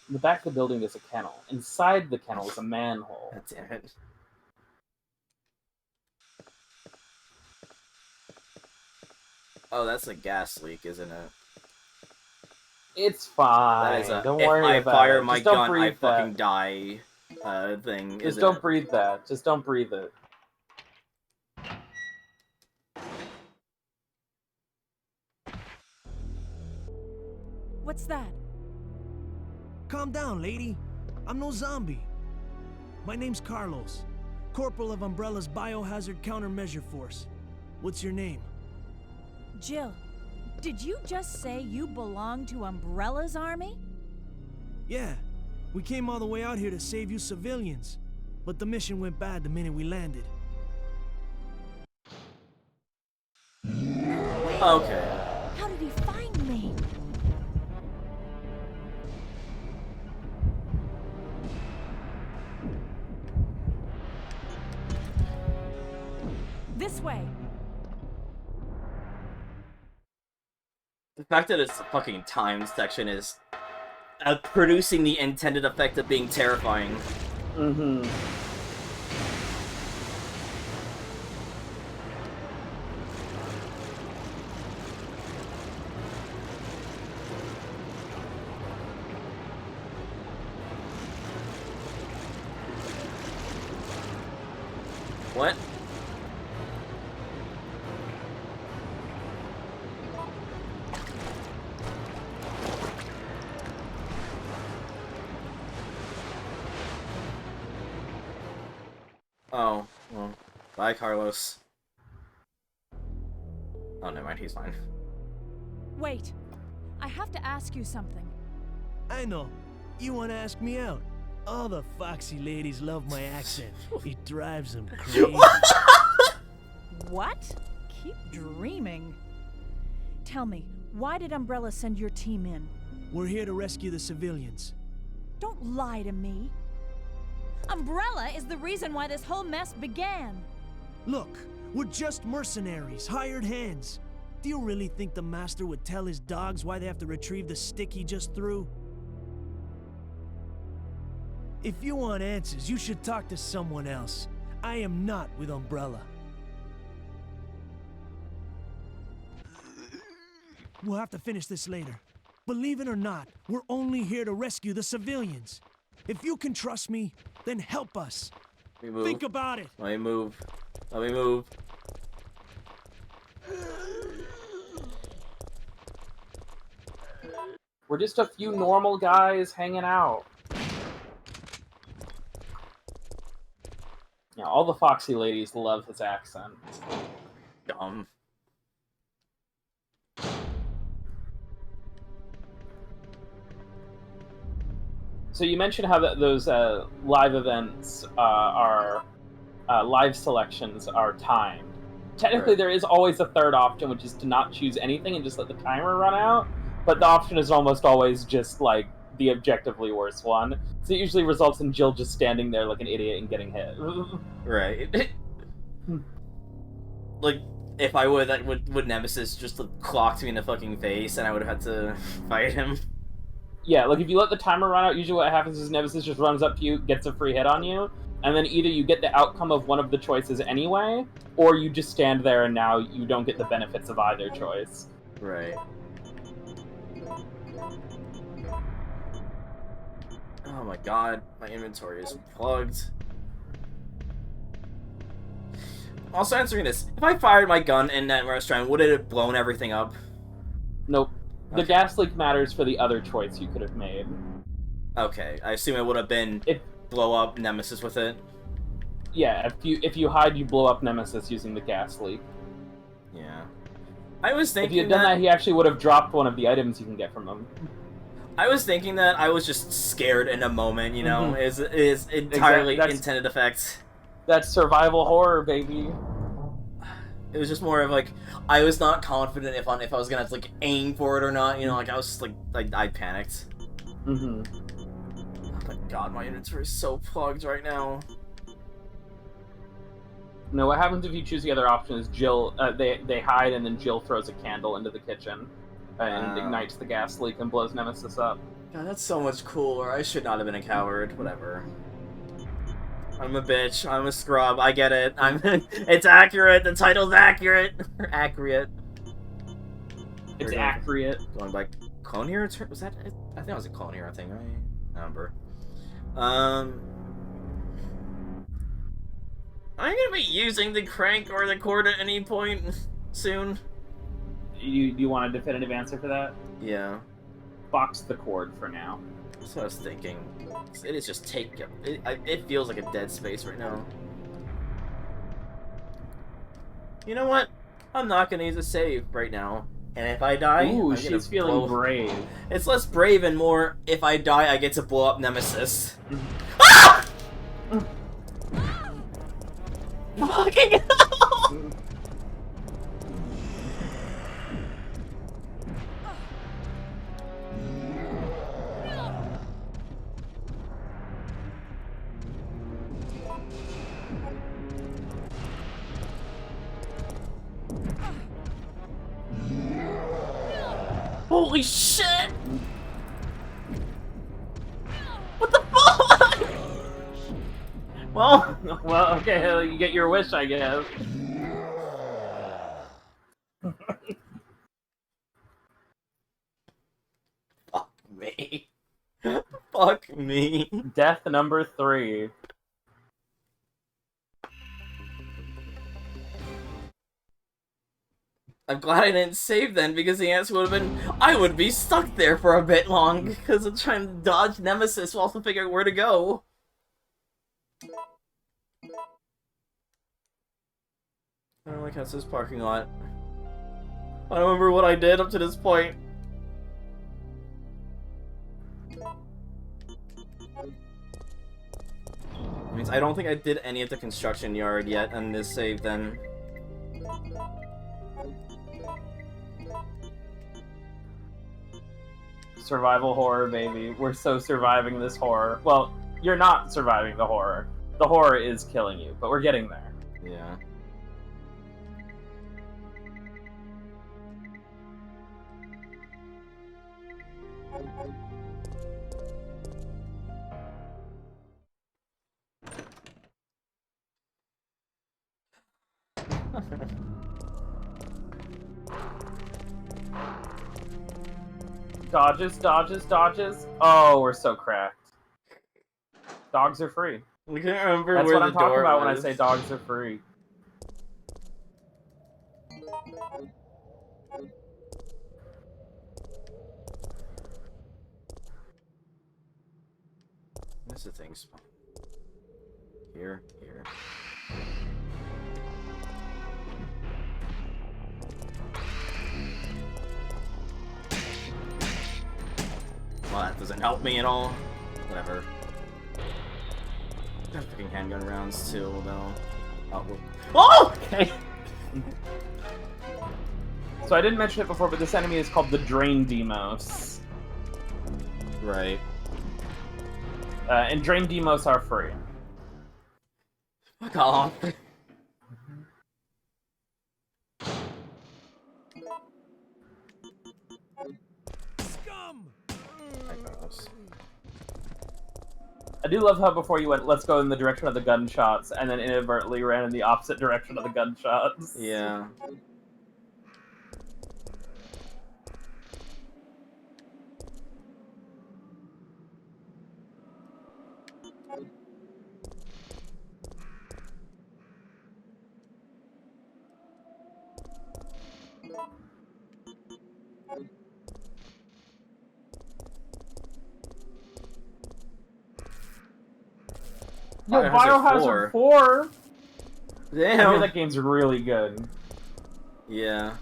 In the back of the building is a kennel. Inside the kennel is a manhole. God damn it. Oh, that's a gas leak, isn't it? It's fine. That is a don't if worry I about fire it. my Just don't gun, I breathe fucking that. die thing. Just isn't don't it? breathe that. Just don't breathe it. What's that? Calm down, lady. I'm no zombie. My name's Carlos, Corporal of Umbrella's Biohazard Countermeasure Force. What's your name? Jill, did you just say you belong to Umbrella's army? Yeah, we came all the way out here to save you civilians, but the mission went bad the minute we landed. Okay. How did he find me? This way. The fact that it's a fucking time section is producing the intended effect of being terrifying. Mm-hmm. What? Oh, well, bye, Carlos. Oh, never mind, he's fine. Wait. I have to ask you something. I know. You want to ask me out? All the foxy ladies love my accent. It drives them crazy. What? Keep dreaming. Tell me, why did Umbrella send your team in? We're here to rescue the civilians. Don't lie to me. Umbrella is the reason why this whole mess began. Look, we're just mercenaries, hired hands. Do you really think the master would tell his dogs why they have to retrieve the stick he just threw? If you want answers, you should talk to someone else. I am not with Umbrella. We'll have to finish this later. Believe it or not, we're only here to rescue the civilians. If you can trust me, then help us. Let me move. Think about it. Let me move. Let me move. We're just a few normal guys hanging out. Yeah, all the foxy ladies love his accent. Dumb. So you mentioned how those live events are live selections are timed. Technically, Right. there is always a third option, which is to not choose anything and just let the timer run out. But the option is almost always just like the objectively worst one. So it usually results in Jill just standing there like an idiot and getting hit. Right. Like, if I would, would Nemesis just clocked me in the fucking face and I would have had to fight him? Yeah, like if you let the timer run out, usually what happens is Nemesis just runs up to you, gets a free hit on you, and then either you get the outcome of one of the choices anyway, or you just stand there and now you don't get the benefits of either choice. Right. Oh my god, my inventory is plugged. Also answering this, if I fired my gun in that restaurant, would it have blown everything up? Nope. The Okay. gas leak matters for the other choice you could have made. Okay, I assume it would have been blow up Nemesis with it. Yeah, if you hide, you blow up Nemesis using the gas leak. Yeah. I was thinking if you had done that, he actually would have dropped one of the items you can get from them. I was thinking that I was just scared in a moment, you know, is entirely intended effects. That's survival horror, baby. It was just more of like I was not confident if I was gonna like aim for it or not, you know, like I was just like I panicked. Mm-hmm. Oh my god, my inventory is so plugged right now. No, what happens if you choose the other option is Jill, they hide and then Jill throws a candle into the kitchen and ignites the gas leak and blows Nemesis up. God, that's so much cooler. I should not have been a coward. Whatever. I'm a bitch. I'm a scrub. I get it. It's accurate. The title's accurate. Accurate. It's accurate. Going by Clone Hero? Was that? I think it was a Clone Hero thing, right? I don't remember. I'm gonna be using the crank or the cord at any point soon. You want a definitive answer for that? Yeah. Box the cord for now. That's what I was thinking. It is just it feels like a dead space right now. You know what? I'm not gonna use a save right now. And if I die, ooh, she's feeling brave. It's less brave and more, if I die, I get to blow up Nemesis. Ah! Fucking hell! Holy shit! What the fuck? Well, okay, you get your wish, I guess. Fuck me. Fuck me. Death number 3. I'm glad I didn't save then, because the answer would have been I would be stuck there for a bit long because I'm trying to dodge Nemesis while also figuring out where to go. I don't like how it says parking lot. I don't remember what I did up to this point. Means I don't think I did any of the construction yard yet on this save then. Survival horror, baby. We're so surviving this horror. Well, you're not surviving the horror. The horror is killing you, but we're getting there. Yeah. Dodges, dodges, dodges. Oh, we're so cracked. Dogs are free. We can't remember That's where what the I'm talking door about was. when I say dogs are free. What's the thing? Here. Well, that doesn't help me at all. Whatever. There's freaking handgun rounds too, though. Oh! Okay! So I didn't mention it before, but this enemy is called the Drain Demos. Right. And Drain Demos are free. Fuck off. Scum! do love how before you went, let's go in the direction of the gunshots, and then inadvertently ran in the opposite direction of the gunshots. Yeah. Yo, Biohazard Biohazard 4! I hear Damn. that game's really good. Yeah.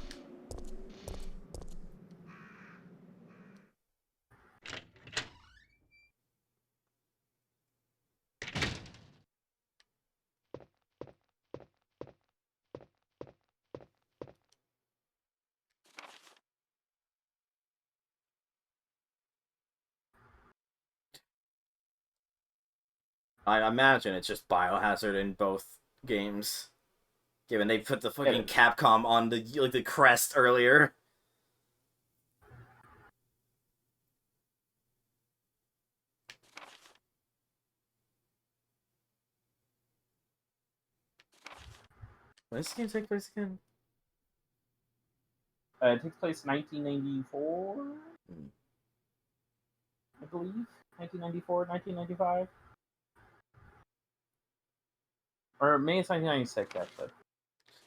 I imagine it's just Biohazard in both games. Given they put the fucking Capcom on the crest earlier. When does this game take place again? It takes place 1994, I believe. 1994, 1995. Or maybe it's 1996, actually.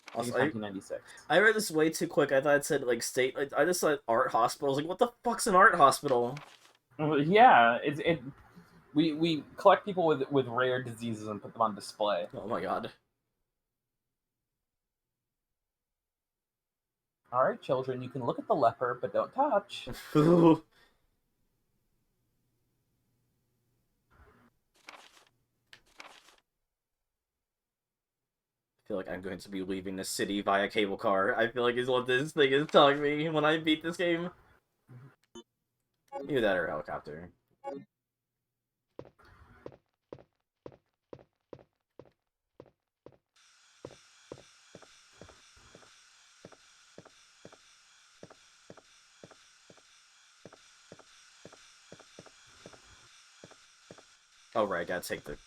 I think it's 1996. I read this way too quick. I thought it said, like, state... I just thought art hospital. I was like, what the fuck's an art hospital? Yeah, we collect people with rare diseases and put them on display. Oh my god. Alright, children, you can look at the leper, but don't touch. I feel like I'm going to be leaving the city via cable car. I feel like is what this thing is telling me when I beat this game. Either that or helicopter. Oh right, I gotta take the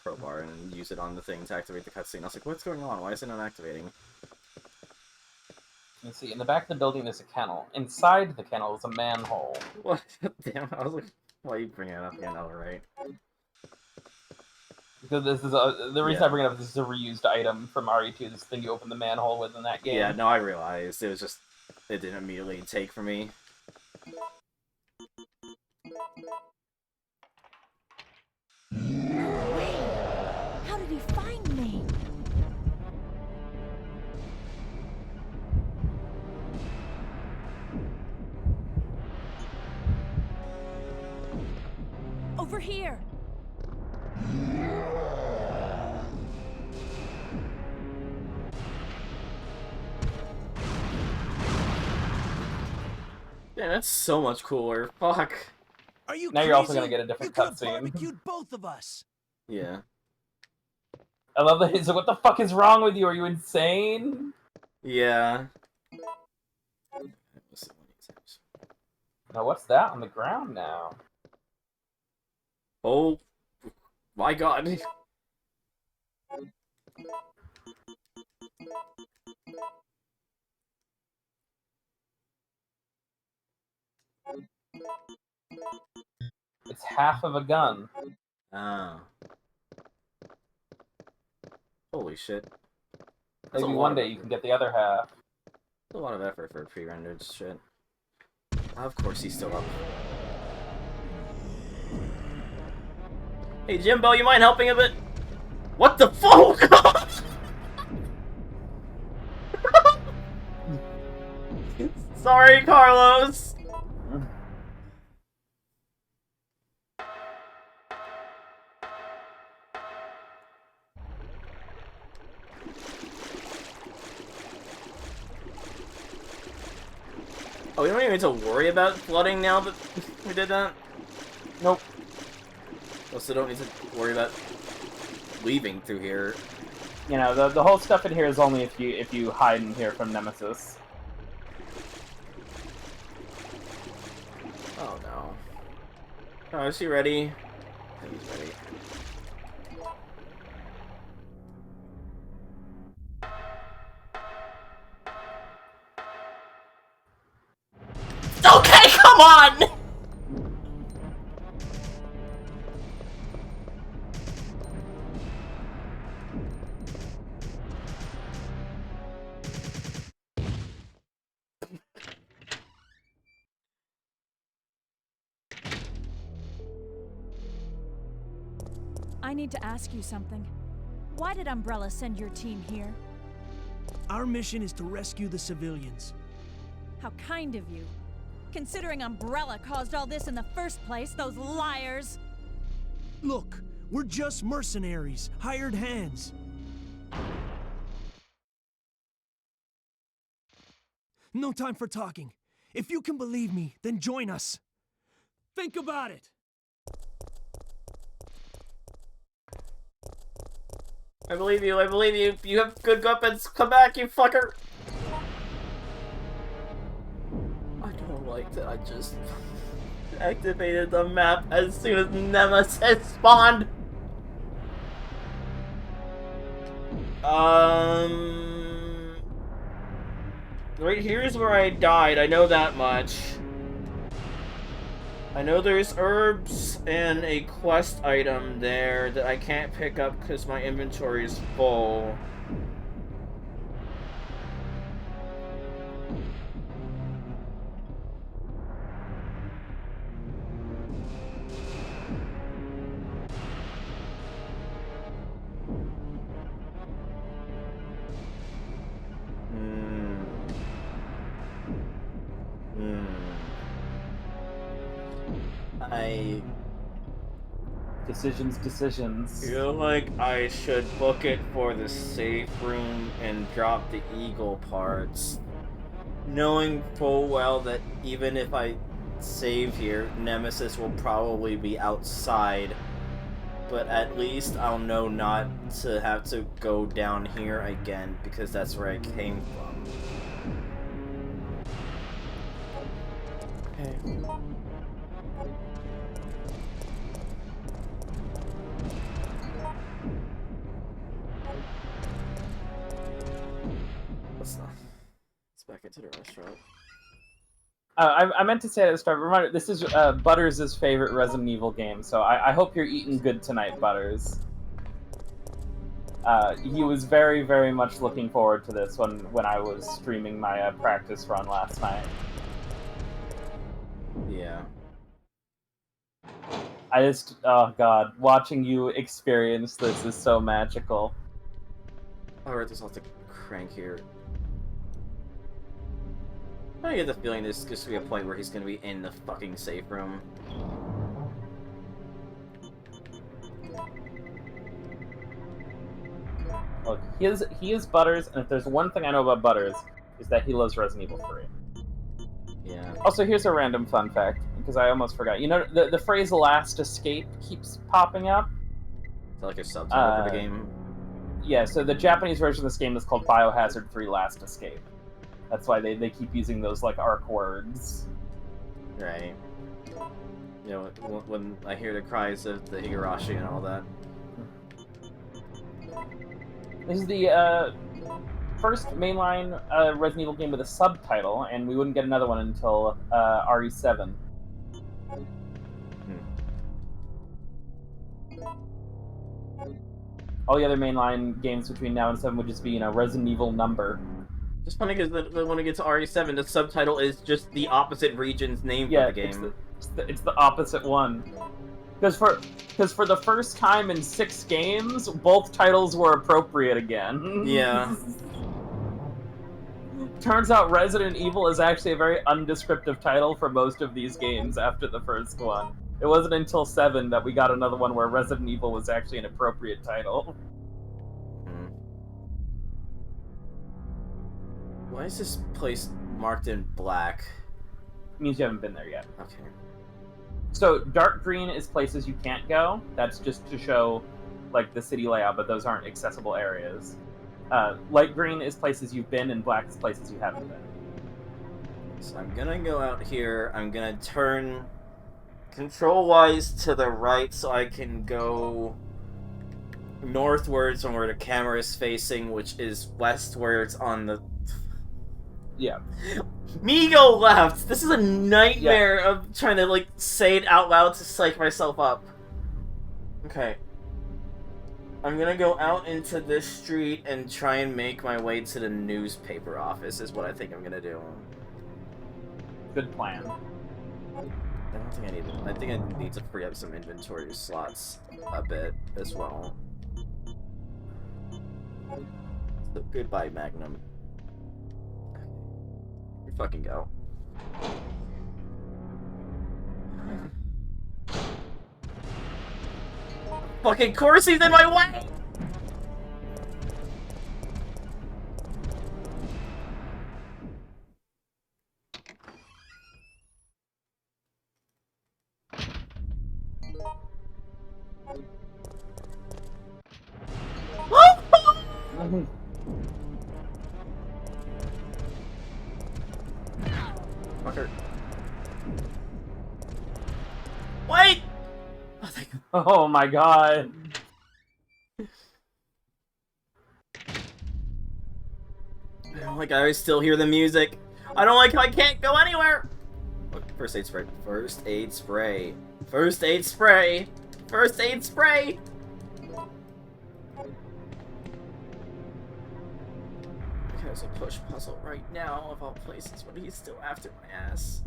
crowbar and use it on the thing to activate the cutscene. I was like, what's going on? Why is it not activating? Let's see, in the back of the building there's a kennel. Inside the kennel is a manhole. What? Damn, I was like, why are you bringing it up again? Alright. Because this is the reason I bring it up is this is a reused item from RE2, this thing you open the manhole with in that game. Yeah, no, I realized. It was just, it didn't immediately take for me. How did he find me? Over here. Yeah, that's so much cooler. Fuck. Are you Now crazy? you're also gonna get a different You could have cutscene. barbecued both of us. Yeah. I love that he's like, what the fuck is wrong with you? Are you insane? Yeah. Now what's that on the ground now? Oh my god. It's half of a gun. Oh. Holy shit. That's Maybe a lot one of day you can get the other half. a lot of effort for pre-rendered shit. Of course he's still up. Hey Jimbo, you mind helping a bit? What the fuck? Sorry, Carlos. Oh, we don't even need to worry about flooding now that we did that? Nope. Also don't need to worry about leaving through here. You know, the whole stuff in here is only if you hide in here from Nemesis. Oh no. Oh, is she ready? he's ready. Okay, come on! I need to ask you something. Why did Umbrella send your team here? Our mission is to rescue the civilians. How kind of you. Considering Umbrella caused all this in the first place, those liars! Look, we're just mercenaries, hired hands. No time for talking. If you can believe me, then join us. Think about it! I believe you, I believe you. You have good weapons. Come back, you fucker! I don't like that I just activated the map as soon as Nemesis spawned! Right here's where I died, I know that much. I know there's herbs and a quest item there that I can't pick up because my inventory is full. I Decisions. feel like I should book it for the safe room and drop the eagle parts. Knowing full well that even if I save here, Nemesis will probably be outside. But at least I'll know not to have to go down here again, because that's where I came from. Okay. Let's back into the restaurant. I meant to say at the start, reminder, this is Butters' favorite Resident Evil game, so I hope you're eating good tonight, Butters. He was very, very much looking forward to this when I was streaming my practice run last night. Yeah. Oh god, watching you experience this is so magical. Alright, there's lots of crank here. I get the feeling there's going to be a point where he's going to be in the fucking safe room. Look, he is Butters, and if there's one thing I know about Butters, is that he loves Resident Evil 3. Yeah. Also, here's a random fun fact, because I almost forgot. You know, the phrase "last escape" keeps popping up. Is that like a subtitle for the game? Yeah, so the Japanese version of this game is called Biohazard 3 Last Escape. That's why they keep using those, like, arc words. Right. You know, when I hear the cries of the Higurashi and all that. This is the first mainline Resident Evil game with a subtitle, and we wouldn't get another one until RE7. All the other mainline games between now and 7 would just be, you know, Resident Evil number. Just funny because when we get to RE7, the subtitle is just the opposite region's name for the game. It's the opposite one. Because for the first time in 6 games, both titles were appropriate again. Yeah. Turns out Resident Evil is actually a very undescriptive title for most of these games after the first one. It wasn't until 7 that we got another one where Resident Evil was actually an appropriate title. Why is this place marked in black? It means you haven't been there yet. Okay. So dark green is places you can't go. That's just to show, like, the city layout, but those aren't accessible areas. Light green is places you've been, and black is places you haven't been. So I'm gonna go out here. I'm gonna turn control-wise to the right so I can go northwards from where the camera is facing, which is westwards on the... Yeah. Me go left! This is a nightmare of trying to, like, say it out loud to psych myself up. Okay. I'm gonna go out into this street and try and make my way to the newspaper office, is what I think I'm gonna do. Good plan. I don't think I need them. I think I need to free up some inventory slots a bit as well. So goodbye, Magnum. You fucking go. Fucking course he's in my way! Fucker. Wait! Oh, thank God. Oh my god. I don't like I still hear the music. I don't like how I can't go anywhere! Look, first aid spray. First aid spray. First aid spray. First aid spray! There's a push puzzle right now, of all places, but he's still after my ass.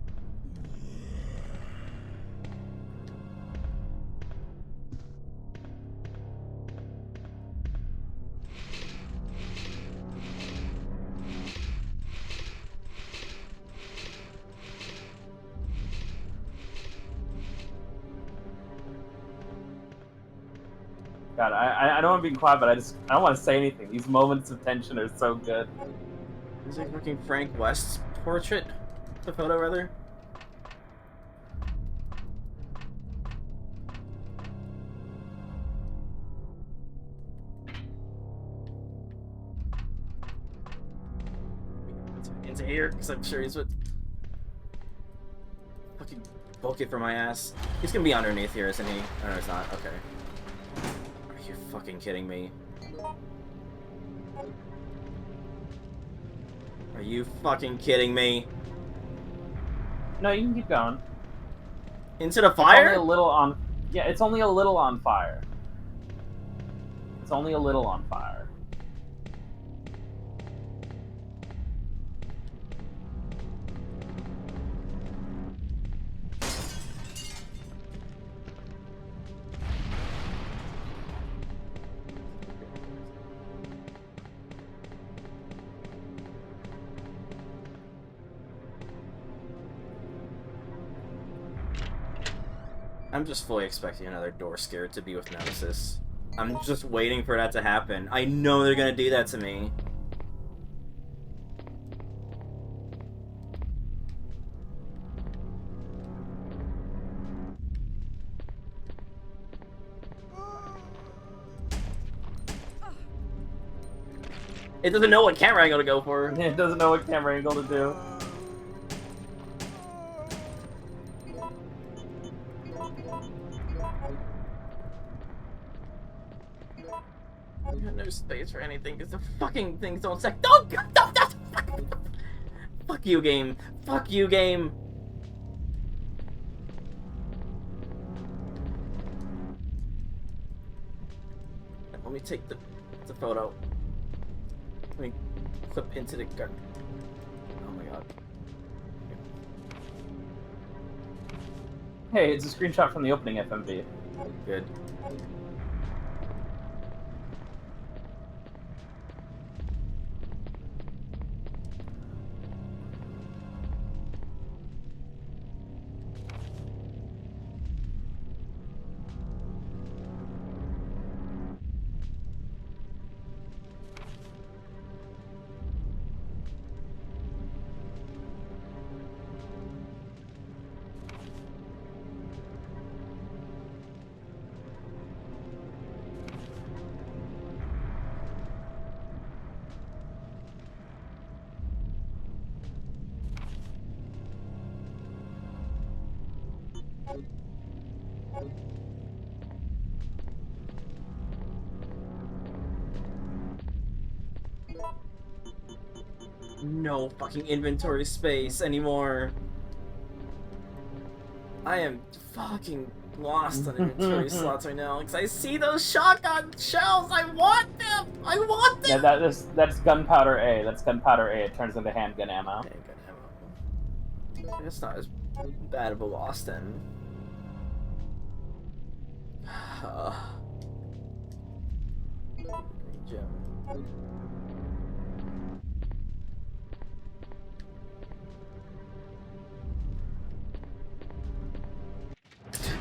God, I don't want to be quiet, but I don't want to say anything. These moments of tension are so good. Is it fucking Frank West's portrait? The photo, rather? Into here, because I'm sure he's with... Fucking bulk it for my ass. He's gonna be underneath here, isn't he? Oh, no, he's not. Okay. Are you fucking kidding me? Are you fucking kidding me? No, you can keep going. Into the It's fire? only a little on... Yeah, it's only a little on fire. It's only a little on fire. I'm just fully expecting another door scare to be with Nemesis. I'm just waiting for that to happen. I know they're gonna do that to me. It doesn't know what camera angle to go for. It doesn't know what camera angle to do. I got no space for anything because the fucking things don't sec. Don't! Fuck you, game. Fuck you, game. Let me take the photo. Let me clip into the gun. Oh my god. Hey, it's a screenshot from the opening FMV. Good. no fucking inventory space anymore. I am fucking lost on inventory slots right now because I see those shotgun shells. I want them. I want them. Yeah, that's gunpowder A. That's gunpowder A. It turns into handgun ammo. Handgun ammo. It's not as bad of a loss then. Green gem.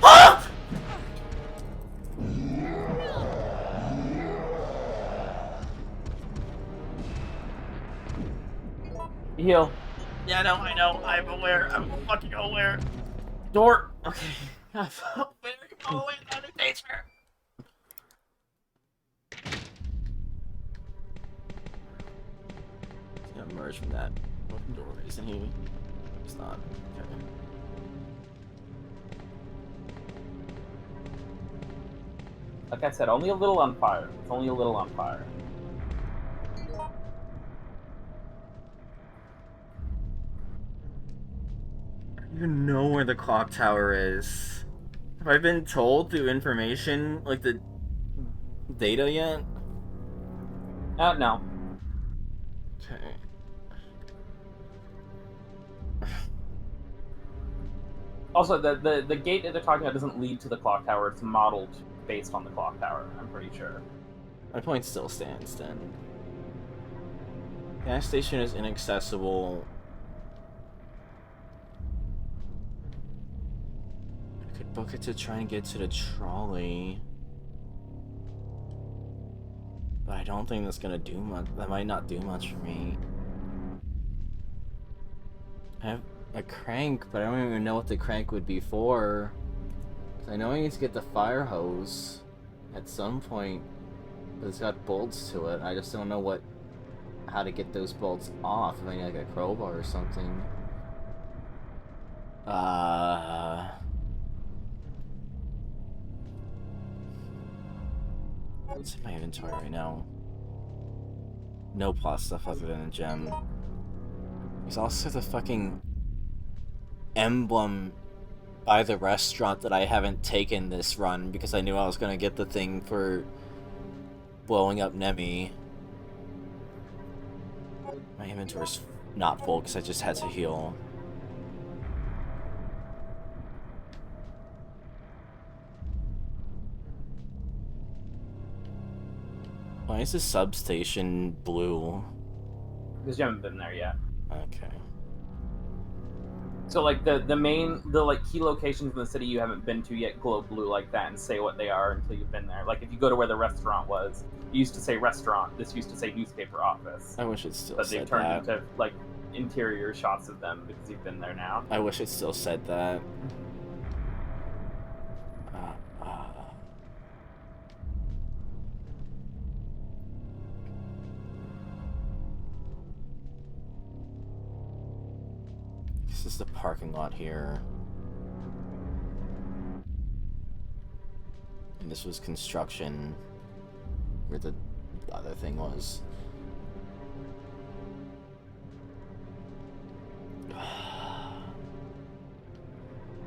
Ah! Heal. Yeah, no, I know. I'm aware. I'm fucking aware. Door. Okay. I'm very far away from the danger. He's gonna emerge from that door, isn't he? He's not. Okay. Like I said, only a little on fire. It's only a little on fire. I don't even know where the clock tower is. Have I been told through information, like the data yet? No. Okay. Also, the gate that they're talking about doesn't lead to the clock tower. It's modeled based on the clock tower, I'm pretty sure. My point still stands then. Gas station is inaccessible. I could book it to try and get to the trolley. But I don't think that's gonna do much. That might not do much for me. I have a crank, but I don't even know what the crank would be for. 'Cause I know I need to get the fire hose at some point, but it's got bolts to it. I just don't know how to get those bolts off. If I need like a crowbar or something. What's in my inventory right now? No plot stuff other than a gem. There's also the fucking emblem by the restaurant that I haven't taken this run because I knew I was gonna get the thing for blowing up Nemi. My inventory's not full because I just had to heal. Why is the substation blue? Because you haven't been there yet. Okay. So like the like key locations in the city you haven't been to yet glow blue like that and say what they are until you've been there. Like if you go to where the restaurant was, it used to say restaurant. This used to say newspaper office. I wish it still but said they've turned that. into like interior shots of them because you've been there now. I wish it still said that. This is the parking lot here. And this was construction where the other thing was.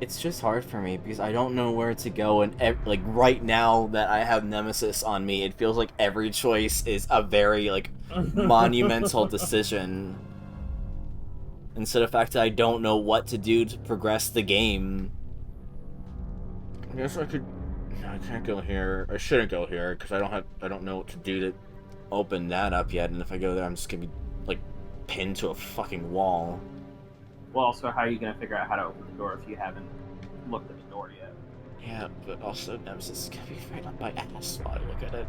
It's just hard for me because I don't know where to go, and like right now that I have Nemesis on me, it feels like every choice is a very like monumental decision. Instead of the fact that I don't know what to do to progress the game. I guess I could. No, I can't go here. I shouldn't go here because I don't know what to do to open that up yet. And if I go there, I'm just gonna be like pinned to a fucking wall. Well, also, how are you going to figure out how to open the door if you haven't looked at the door yet? Yeah, but also Nemesis is gonna be right up my ass while I look at it.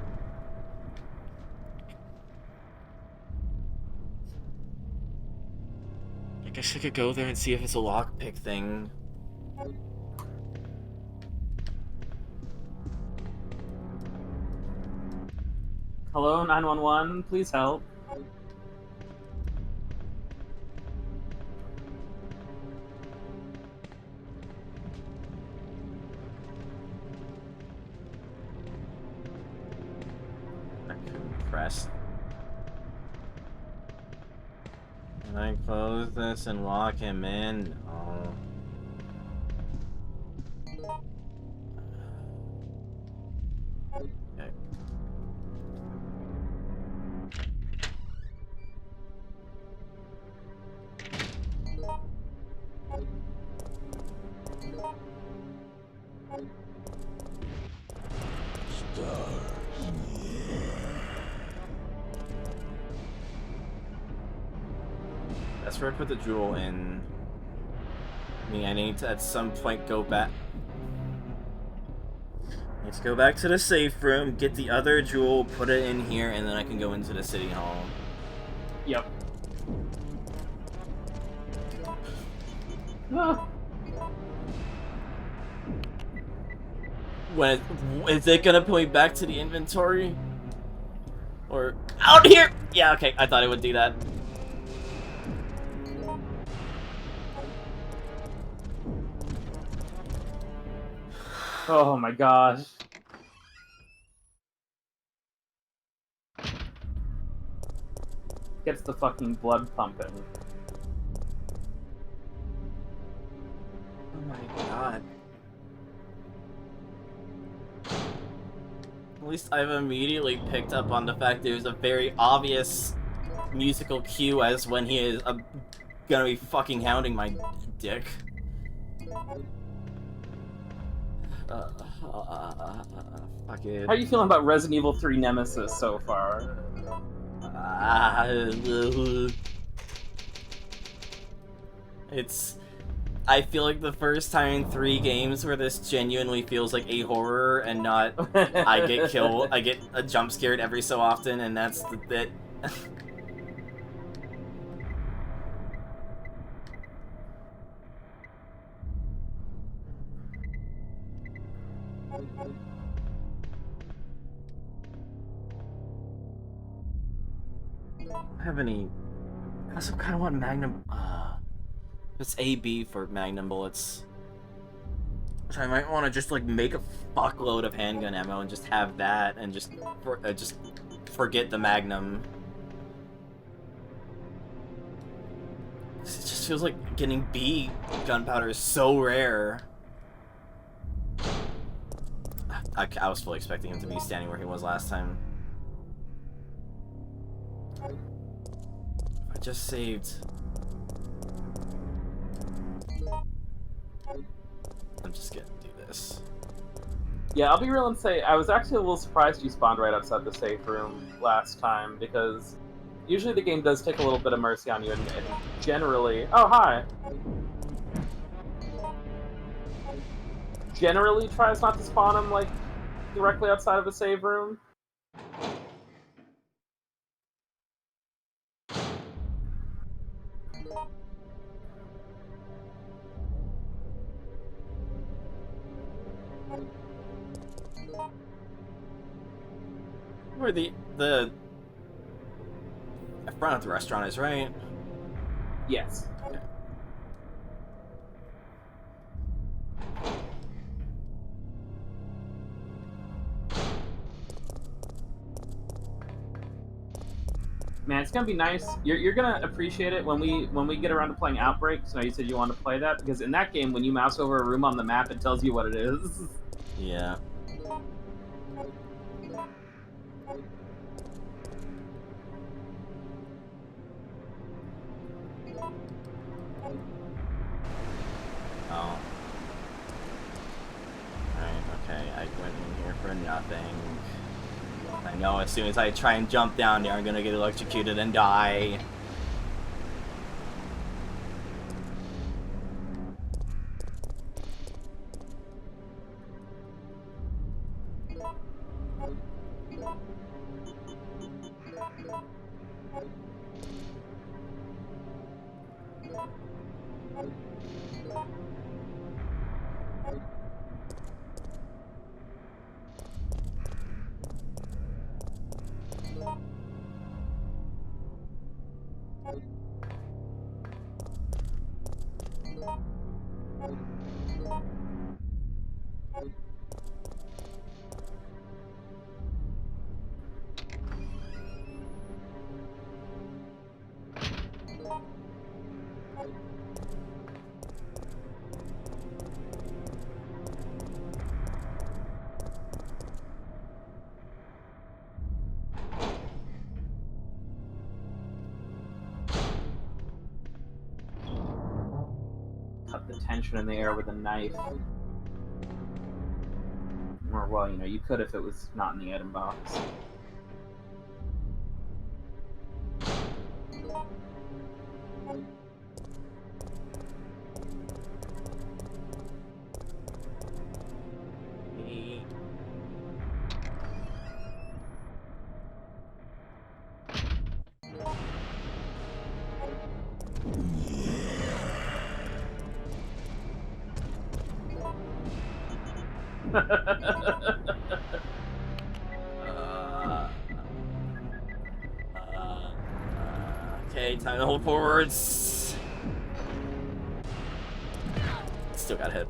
I guess I could go there and see if it's a lockpick thing. Hello, 911, please help. I couldn't press. Can I close this and lock him in? No. Okay. That's where I put the jewel in. I mean, I need to at some point go back. Let's go back to the safe room, get the other jewel, put it in here, and then I can go into the city hall. Yep. Ah. When is it gonna point back to the inventory? Or out here? Yeah, okay, I thought it would do that. Oh my gosh. Gets the fucking blood pumping. Oh my god. At least I've immediately picked up on the fact there's a very obvious musical cue as when he is gonna be fucking hounding my dick. Fuck it. How are you feeling about Resident Evil 3 Nemesis so far? It's... I feel like the first time in 3 games where this genuinely feels like a horror and not I get killed, I get jump scared every so often, and that's the bit. I have any... I also kind of want Magnum... it's AB for Magnum bullets. Which I might want to just, like, make a fuckload of handgun ammo and just have that and just forget the Magnum. It just feels like getting B gunpowder is so rare. I was fully expecting him to be standing where he was last time. I just saved... I'm just gonna do this. Yeah, I'll be real and say, I was actually a little surprised you spawned right outside the safe room last time, because usually the game does take a little bit of mercy on you, and generally... Oh, hi! Generally tries not to spawn him, like, directly outside of a save room. Where the front of the restaurant is, right? Yes. Okay. Man, it's gonna be nice. You're gonna appreciate it when we get around to playing Outbreak. So you said you wanted to play that, because in that game, when you mouse over a room on the map, it tells you what it is. Yeah. Oh. Alright, okay, I went in here for nothing. I know as soon as I try and jump down there, I'm gonna get electrocuted and die. attention in the air with a knife. Or, well, you know, you could if it was not in the item box. Okay, time to hold forwards. Still got hit.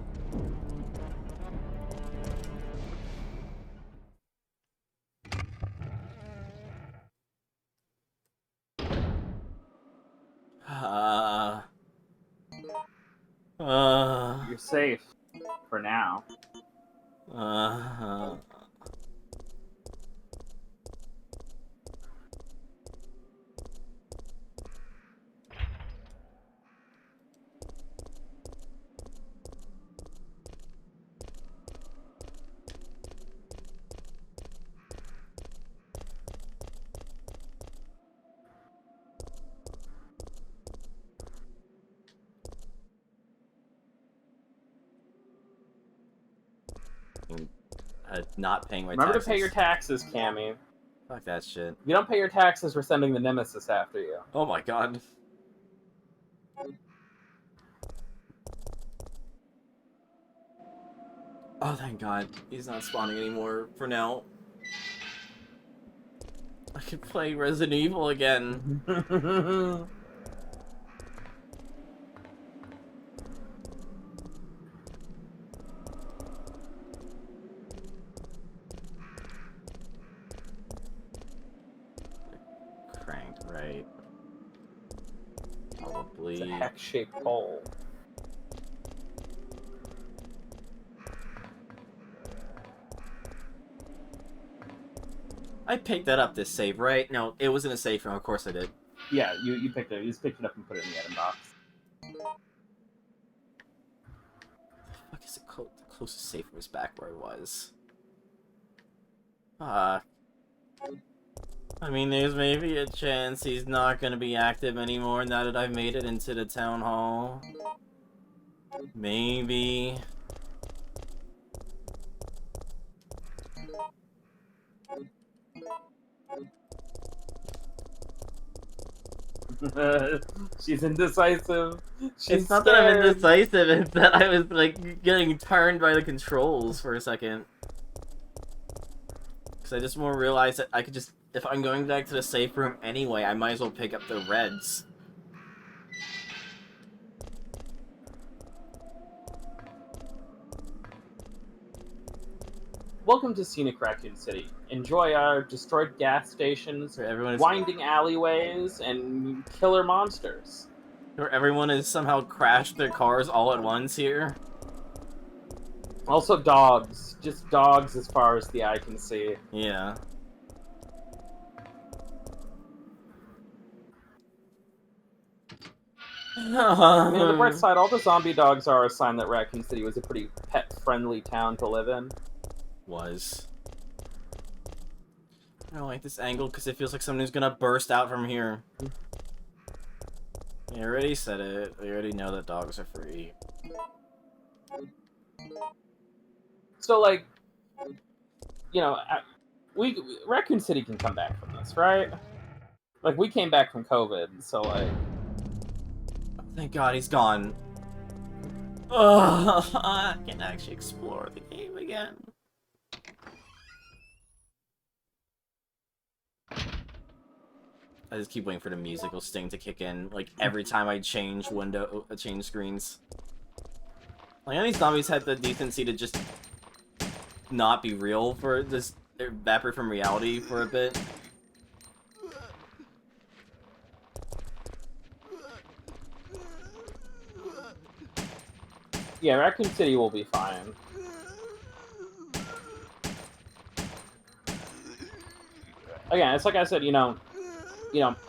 You're safe for now. Not paying my Remember taxes. to pay your taxes, Cammy. Fuck that shit. If you don't pay your taxes, we're sending the Nemesis after you. Oh my god. Oh, thank god. He's not spawning anymore for now. I can play Resident Evil again. Cranked, right? Probably. It's a hex-shaped hole. I picked that up, this save, right? No, it wasn't a save room. Of course I did. Yeah, you picked it. You just picked it up and put it in the item box. The fuck is it close? The closest save room was back where I was. I mean, there's maybe a chance he's not gonna be active anymore now that I've made it into the town hall. Maybe. She's indecisive. It's not that I'm indecisive, it's that I was, like, getting turned by the controls for a second. Because I just more realized that I could just, if I'm going back to the safe room anyway, I might as well pick up the reds. Welcome to Scenic Raccoon City. Enjoy our destroyed gas stations, winding alleyways, and killer monsters. Where everyone has somehow crashed their cars all at once here. Also dogs. Just dogs as far as the eye can see. Yeah. I mean, on the bright side, all the zombie dogs are a sign that Raccoon City was a pretty pet-friendly town to live in. Was. I don't like this angle because it feels like somebody's gonna burst out from here. You already said it. We already know that dogs are free. So, like, you know, Raccoon City can come back from this, right? Like, we came back from COVID, so, like... Thank God he's gone. Ugh, I can actually explore the game again. I just keep waiting for the musical sting to kick in, like, every time I change change screens. Like, any zombies had the decency to just not be real for this, evaporate from reality for a bit. Yeah, Raccoon City will be fine. Again, it's like I said, you know,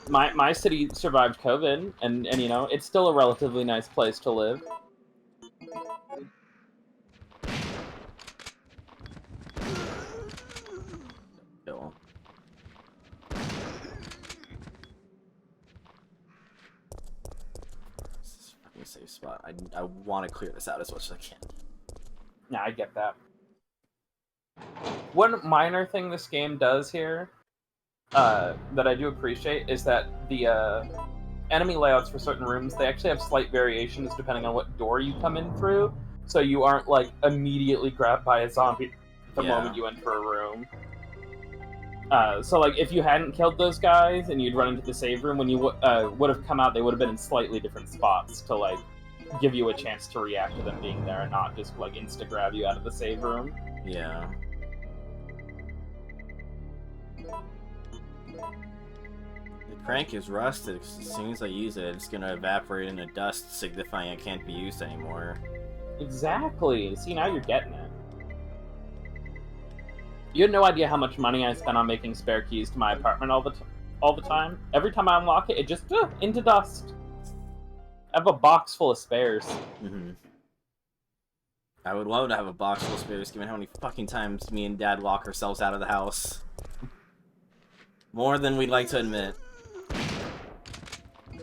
my city survived COVID, and you know, it's still a relatively nice place to live. a safe spot. I want to clear this out as much as I can. Yeah, I get that. One minor thing this game does here that I do appreciate is that the enemy layouts for certain rooms, they actually have slight variations depending on what door you come in through, so you aren't like immediately grabbed by a zombie the moment you enter a room. So like if you hadn't killed those guys and you'd run into the save room, when you would have come out, they would have been in slightly different spots to like give you a chance to react to them being there and not just like insta grab you out of the save room. Yeah. The crank is rusted. As soon as I use it, it's gonna evaporate into dust, signifying it can't be used anymore. Exactly. See, now you're getting it. You had no idea how much money I spent on making spare keys to my apartment all the time. Every time I unlock it, it just into dust. I have a box full of spares. I would love to have a box full of spares, given how many fucking times me and Dad lock ourselves out of the house. More than we'd like to admit.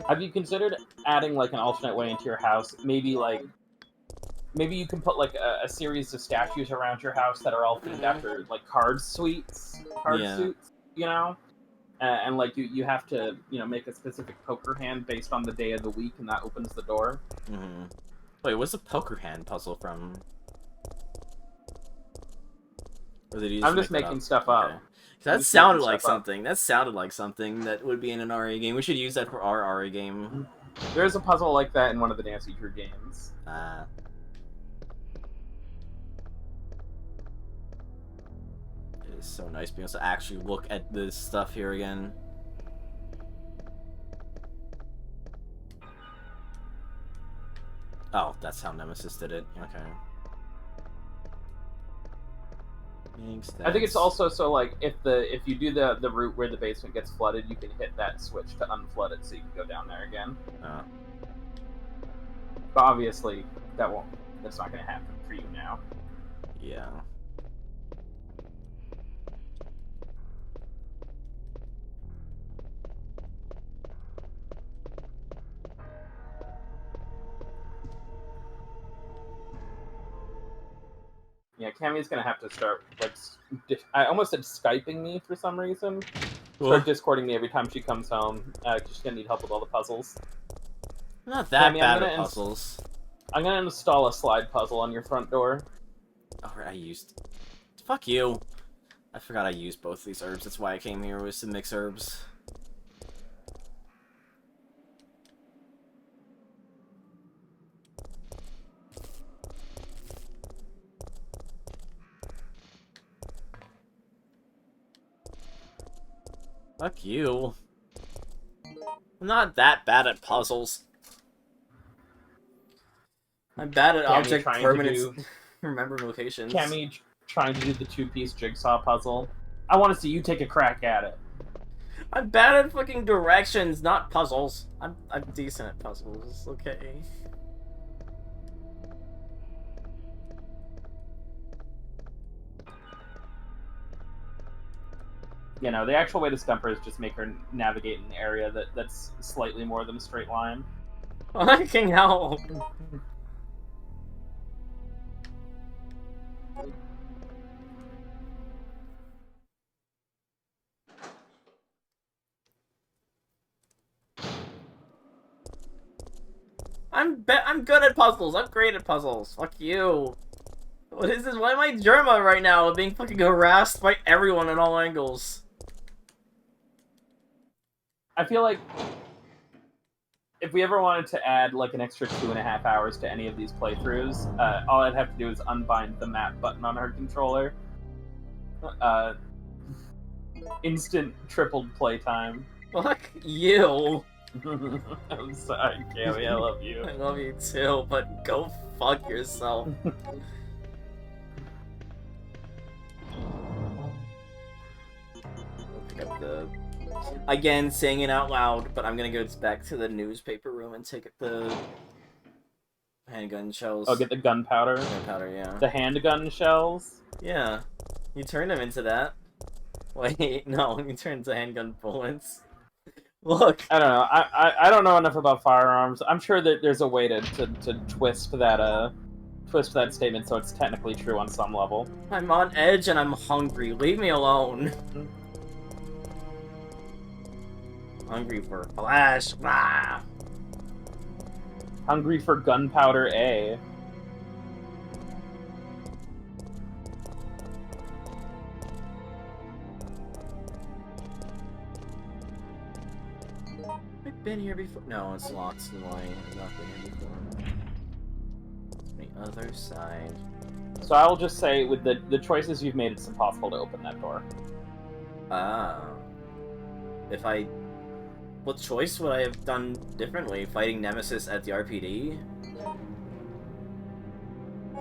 Have you considered adding like an alternate way into your house? Maybe you can put like a series of statues around your house that are all themed after like card suits, you know? And like you have to, you know, make a specific poker hand based on the day of the week, and that opens the door. Wait, what's the poker hand puzzle from? Or did you just I'm just making stuff up. Okay. That sounded like something. That sounded like something that would be in an RA game. We should use that for our RA game. There's a puzzle like that in one of the Nancy Drew games. It is so nice being able to actually look at this stuff here again. Oh, that's how Nemesis did it. Okay. I think it's also so like if you do the route where the basement gets flooded, you can hit that switch to unflood it, so you can go down there again. But obviously, that's not going to happen for you now. Yeah. Yeah, Cammy's gonna have to start like I almost said Skyping me for some reason. Start Discording me every time she comes home. She's gonna need help with all the puzzles. Not that Cammy, bad at puzzles. I'm gonna install a slide puzzle on your front door. Oh, I used. Fuck you. I forgot I used both these herbs. That's why I came here was to mix herbs. Fuck you. I'm not that bad at puzzles. I'm bad at object permanence. Remember locations. Cammy trying to do the two-piece jigsaw puzzle. I want to see you take a crack at it. I'm bad at fucking directions, not puzzles. I'm decent at puzzles, okay. You know, the actual way to stump her is just make her navigate an area that's slightly more than a straight line. Fucking hell. I'm good at puzzles. I'm great at puzzles. Fuck you. What is this? Why am I Germa right now? Being fucking harassed by everyone at all angles. I feel like if we ever wanted to add like an extra 2.5 hours to any of these playthroughs, all I'd have to do is unbind the map button on her controller. Instant tripled playtime. Fuck you. I'm sorry, Cammy, I love you. I love you too, but go fuck yourself. Pick up the... Again, saying it out loud, but I'm gonna go back to the newspaper room and take the handgun shells. Oh, get the gunpowder? Gunpowder, yeah. The handgun shells? Yeah. You turned them into that. Wait, no, you turned into handgun bullets. Look. I don't know. I don't know enough about firearms. I'm sure that there's a way to twist that statement so it's technically true on some level. I'm on edge and I'm hungry. Leave me alone. Hungry for flash. Ah. Hungry for gunpowder A. I've been here before. No, it's locked in the line. I've not been here before. The other side. So I will just say, with the choices you've made, it's impossible to open that door. If I... What choice would I have done differently? Fighting Nemesis at the RPD?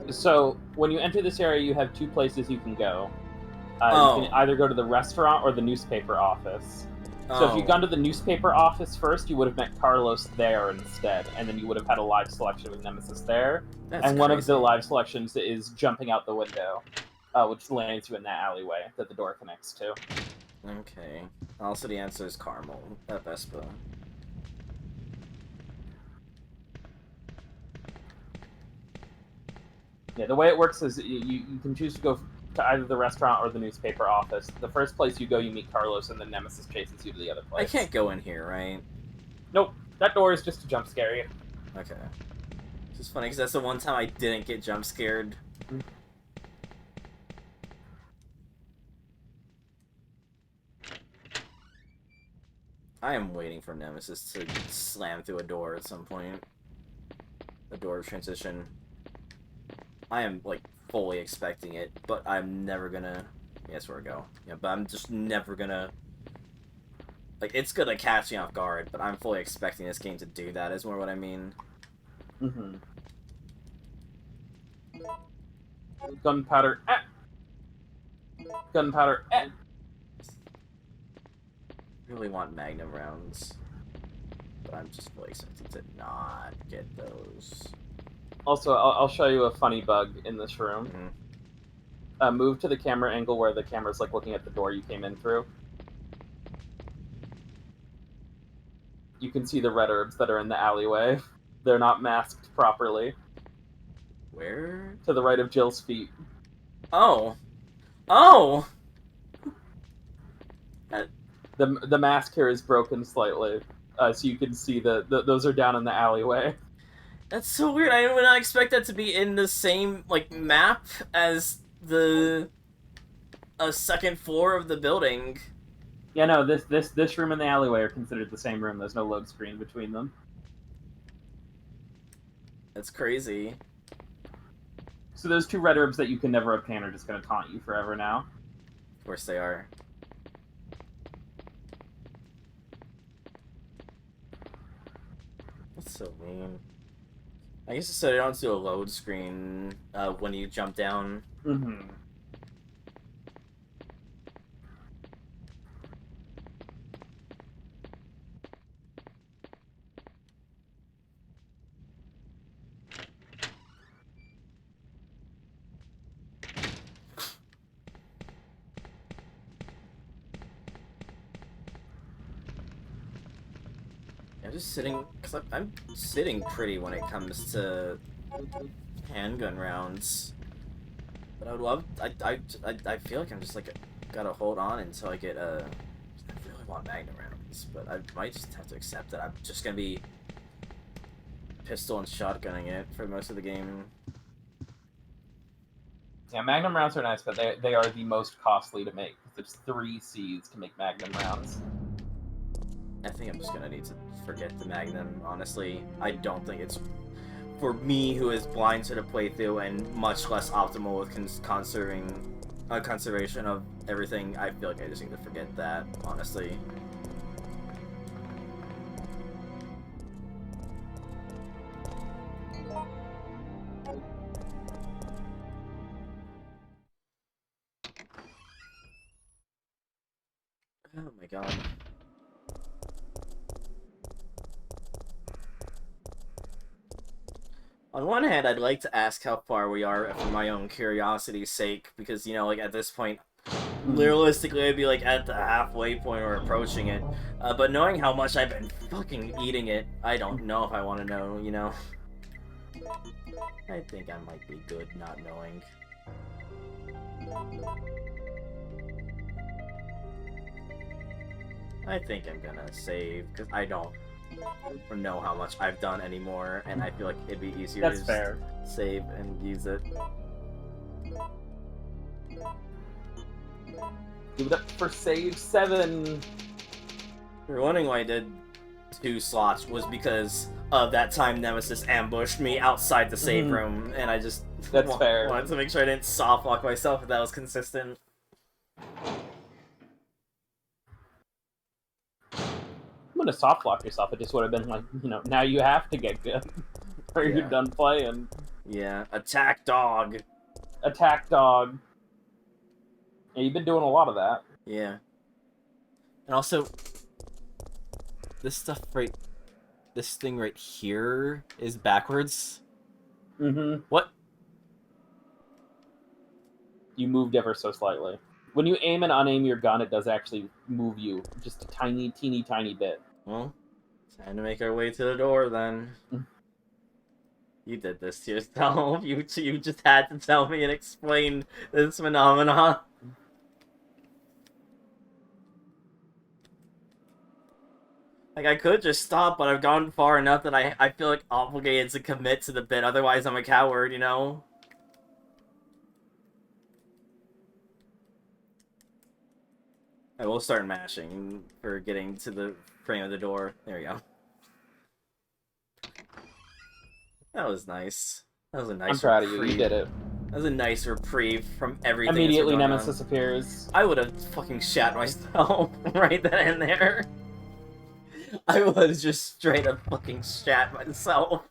So, when you enter this area, you have two places you can go. You can either go to the restaurant or the newspaper office. So if you'd gone to the newspaper office first, you would have met Carlos there instead, and then you would have had a live selection with Nemesis there. That's and one crazy. of the live selections is jumping out the window, which lands you in that alleyway that the door connects to. Okay. Also, the answer is Carmel at Vespa. Yeah, the way it works is you can choose to go to either the restaurant or the newspaper office. The first place you go, you meet Carlos, and then Nemesis chases you to the other I place. can't go in here, right? Nope. That door is just to jump scare you. Okay. It's just funny, because that's the one time I didn't get jump scared. I am waiting for Nemesis to slam through a door at some point. A door transition. I am, like, fully expecting it, but I'm never gonna... Yeah, that's where I go. Yeah, but I'm just never gonna... Like, it's gonna catch me off guard, but I'm fully expecting this game to do that, is more what I mean. Mm-hmm. Gunpowder. Gunpowder. I really want Magnum rounds, but I'm just fully expecting to not get those. Also, I'll show you a funny bug in this room. Mm-hmm. Move to the camera angle where the camera's like looking at the door you came in through. You can see the red herbs that are in the alleyway. They're not masked properly. Where? To the right of Jill's feet. Oh! Oh! The mask here is broken slightly, so you can see those are down in the alleyway. That's so weird. I would not expect that to be in the same, like, map as the second floor of the building. Yeah, no, this room and the alleyway are considered the same room. There's no load screen between them. That's crazy. So those two red herbs that you can never obtain are just going to taunt you forever now. Of course they are. That's so mean. I guess so they don't do a load screen when you jump down. Mm-hmm. I'm just sitting, because I'm sitting pretty when it comes to handgun rounds. But I would love, I feel like I'm just like, gotta hold on until I get I really want Magnum rounds, but I might just have to accept that I'm just gonna be pistol and shotgunning it for most of the game. Yeah, Magnum rounds are nice, but they are the most costly to make. There's 3 C's to make Magnum rounds. I think I'm just gonna need to forget the Magnum, honestly. I don't think it's... For me, who is blind to the playthrough and much less optimal with conservation of everything, I feel like I just need to forget that, honestly. Oh my god. On one hand, I'd like to ask how far we are for my own curiosity's sake, because, you know, like, at this point, realistically, I'd be like at the halfway point or approaching it. But knowing how much I've been fucking eating it, I don't know if I want to know, you know? I think I might be good not knowing. I think I'm gonna save, because I don't know how much I've done anymore, and I feel like it'd be easier That's to fair. just save and use it. Give it up for save 7. If you're wondering why I did 2 slots, was because of that time Nemesis ambushed me outside the save room, and I just That's fair. wanted to make sure I didn't soft lock myself if that was consistent. I'm gonna soft lock yourself. It just would have been like, you know, now you have to get good, or Yeah. you're done playing. Yeah, attack dog. Attack dog. Yeah, you've been doing a lot of that. Yeah. And also, this stuff right, this thing right here is backwards. Mm-hmm. What? You moved ever so slightly. When you aim and unaim your gun, it does actually move you just a tiny, teeny, tiny bit. Well, time to make our way to the door then. You did this to yourself. You just had to tell me and explain this phenomenon. Like, I could just stop, but I've gone far enough that I feel like obligated to commit to the bit, otherwise I'm a coward, you know? I will start mashing for getting to the frame of the door. There we go. That was nice. That was a nice I'm proud of you. reprieve. You did it. That was a nice reprieve from everything. Immediately, that's been going Nemesis appears. I would have fucking shat myself right then and there. I was just straight up fucking shat myself.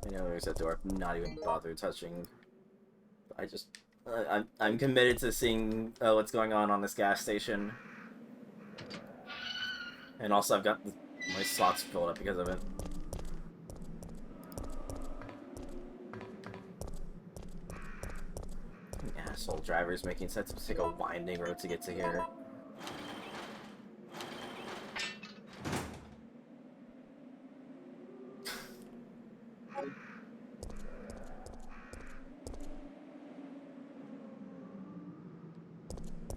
I know there's that door I'm not even bothered touching. I just... I'm committed to seeing what's going on this gas station. And also I've got my slots filled up because of it. Asshole drivers making sense to take a winding road to get to here.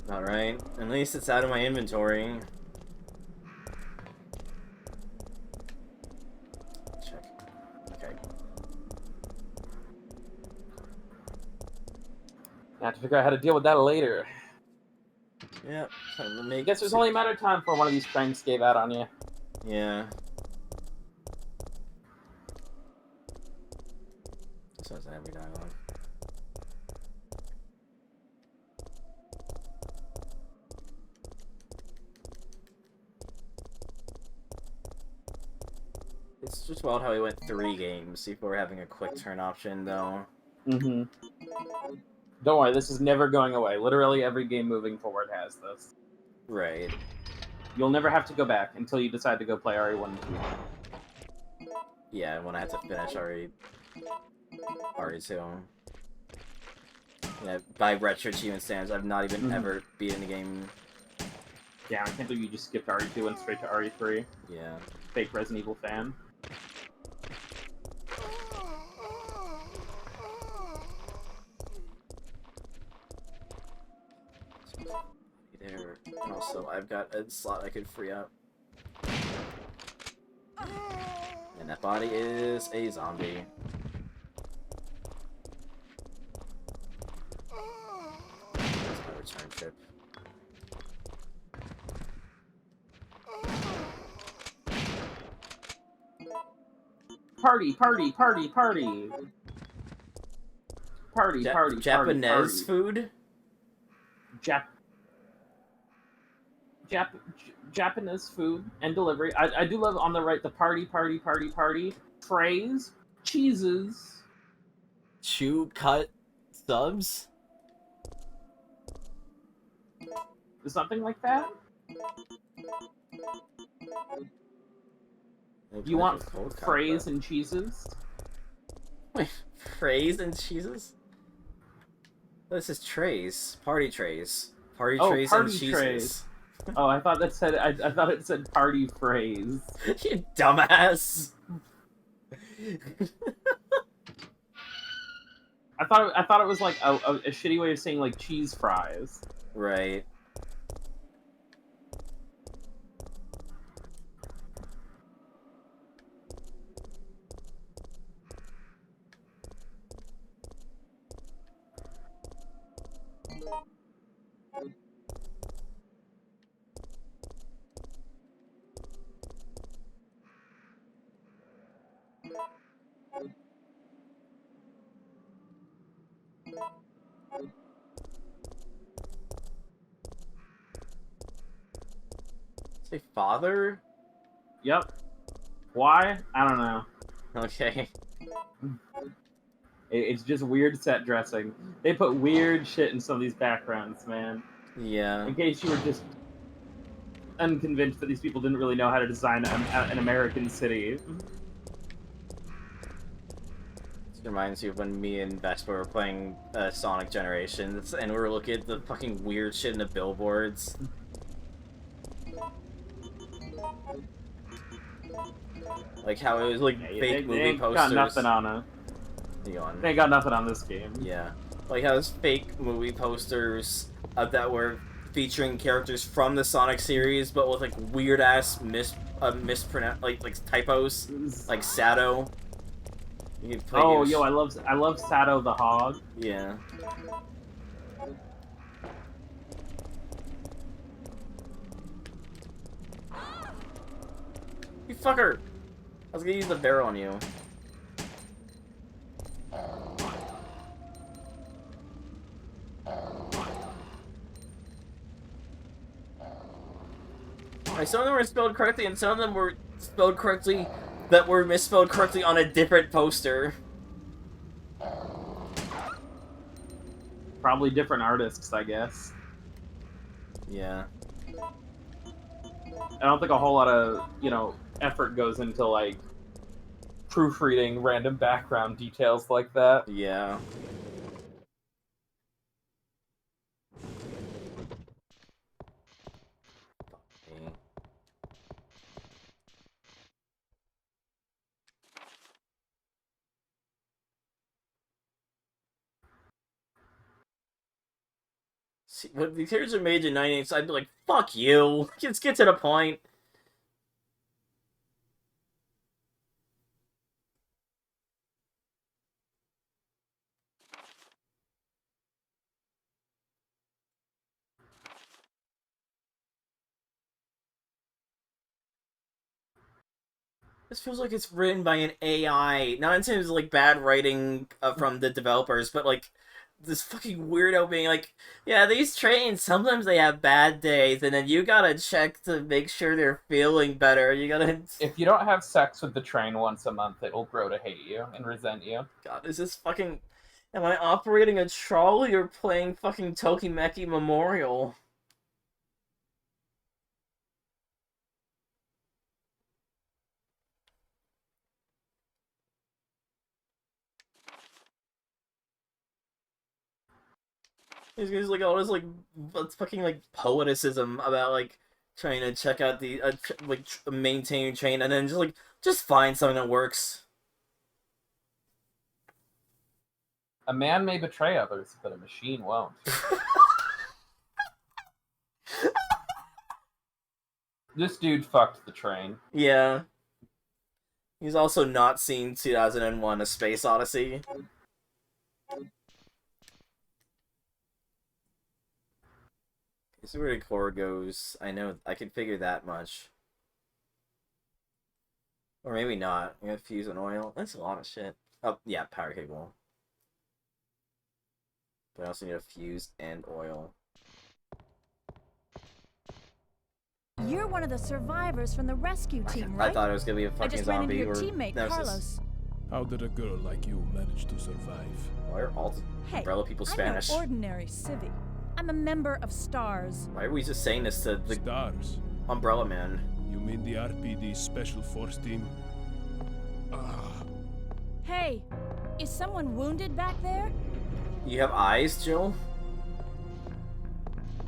Alright, at least it's out of my inventory. Check. Okay. I have to figure out how to deal with that later. Yeah, time to make... I guess there's only a matter of time before one of these pranks gave out on you. Yeah. This was a heavy dialogue. It's just wild how we went 3 games before having a quick turn option, though. Mm-hmm. Don't worry, this is never going away. Literally every game moving forward has this. Right. You'll never have to go back until you decide to go play RE1 and 2. Yeah, when I had to finish RE2. Yeah, by retro achievement standards, I've not even ever beaten a game. Yeah, I can't believe you just skipped RE2 and straight to RE3. Yeah. Fake Resident Evil fan. There. And also, I've got a slot I could free up. And that body is a zombie. That's my return trip. Party, party, party, party! Party, party, Japanese party. food? Japanese food and delivery. I do love on the right the party, party, party, party. Trays, cheeses. Chew cut subs? Something like that? You want phrase and cheeses? Wait, phrase and cheeses? This is trays. Party trays. Party trays party and cheeses. trays. Oh, I thought that said. I thought it said party phrase. You dumbass. I thought it was like a shitty way of saying like cheese fries. Right. Say father? Yep. Why? I don't know. Okay. It's just weird set dressing. They put weird shit in some of these backgrounds, man. Yeah. In case you were just unconvinced that these people didn't really know how to design an American city. This reminds me of when me and Vespa were playing Sonic Generations, and we were looking at the fucking weird shit in the billboards. Like how it was like fake movie posters. Got nothing on it. They ain't got nothing on this game. Yeah. Like how it was fake movie posters that were featuring characters from the Sonic series, but with like weird ass mispronounce like typos, like Sato. Oh, yo, I love Sato the Hog. Yeah. You fucker! I was gonna use the barrel on you. Right, some of them were spelled correctly, and some of them were spelled correctly that were misspelled correctly on a different poster. Probably different artists, I guess. Yeah. I don't think a whole lot of, effort goes into, like, proofreading random background details like that. Yeah. See, when these characters are made in 98, I'd be like, fuck you! Let's get to the point. This feels like it's written by an AI. Not in terms of like bad writing from the developers, but like this fucking weirdo being like, yeah, these trains, sometimes they have bad days, and then you gotta check to make sure they're feeling better. You gotta... If you don't have sex with the train once a month, it will grow to hate you and resent you. God, is this fucking... Am I operating a trolley or playing fucking Tokimeki Memorial? He's like all this like fucking like poeticism about like trying to check out the maintain your train, and then just find something that works. A man may betray others, but a machine won't. This dude fucked the train. Yeah. He's also not seen 2001: A Space Odyssey. This is where the core goes. I know, I can figure that much. Or maybe not. We got fuse and oil. That's a lot of shit. Oh, yeah, power cable. But I also need a fuse and oil. You're one of the survivors from the rescue team, right? I thought it was gonna be a I fucking just ran into zombie your or teammate, Carlos. How did a girl like you manage to survive? Why are all the umbrella people Spanish? I'm no ordinary civvy. I'm a member of STARS. Why are we just saying this to the Stars. Umbrella Man? You mean the RPD Special Force Team? Hey, is someone wounded back there? You have eyes, Jill?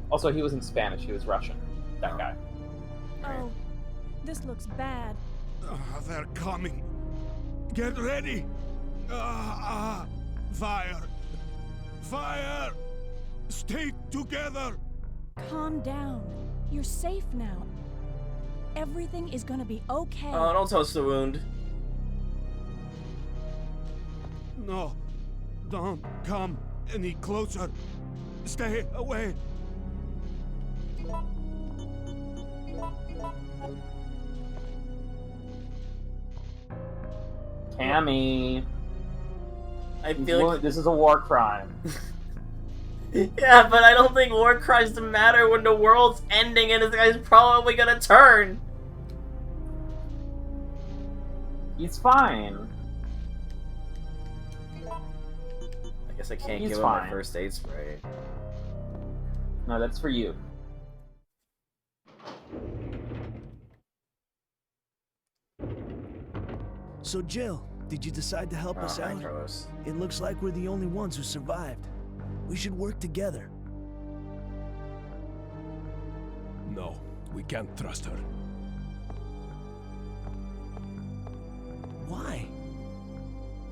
Also, he was in Spanish. He was Russian. That guy. Oh, this looks bad. They're coming. Get ready. Fire. Fire. Stay together. Calm down. You're safe now. Everything is gonna be okay. Oh, don't touch the wound. No. Don't come any closer. Stay away. Cammy. I feel like... This is a war crime. Yeah, but I don't think war crimes matter when the world's ending and this guy's probably gonna turn. He's fine. I guess I can't He's give him fine. my first aid spray. No, that's for you. So, Jill, did you decide to help us hi, out? Carlos. It looks like we're the only ones who survived. We should work together. No, we can't trust her. Why?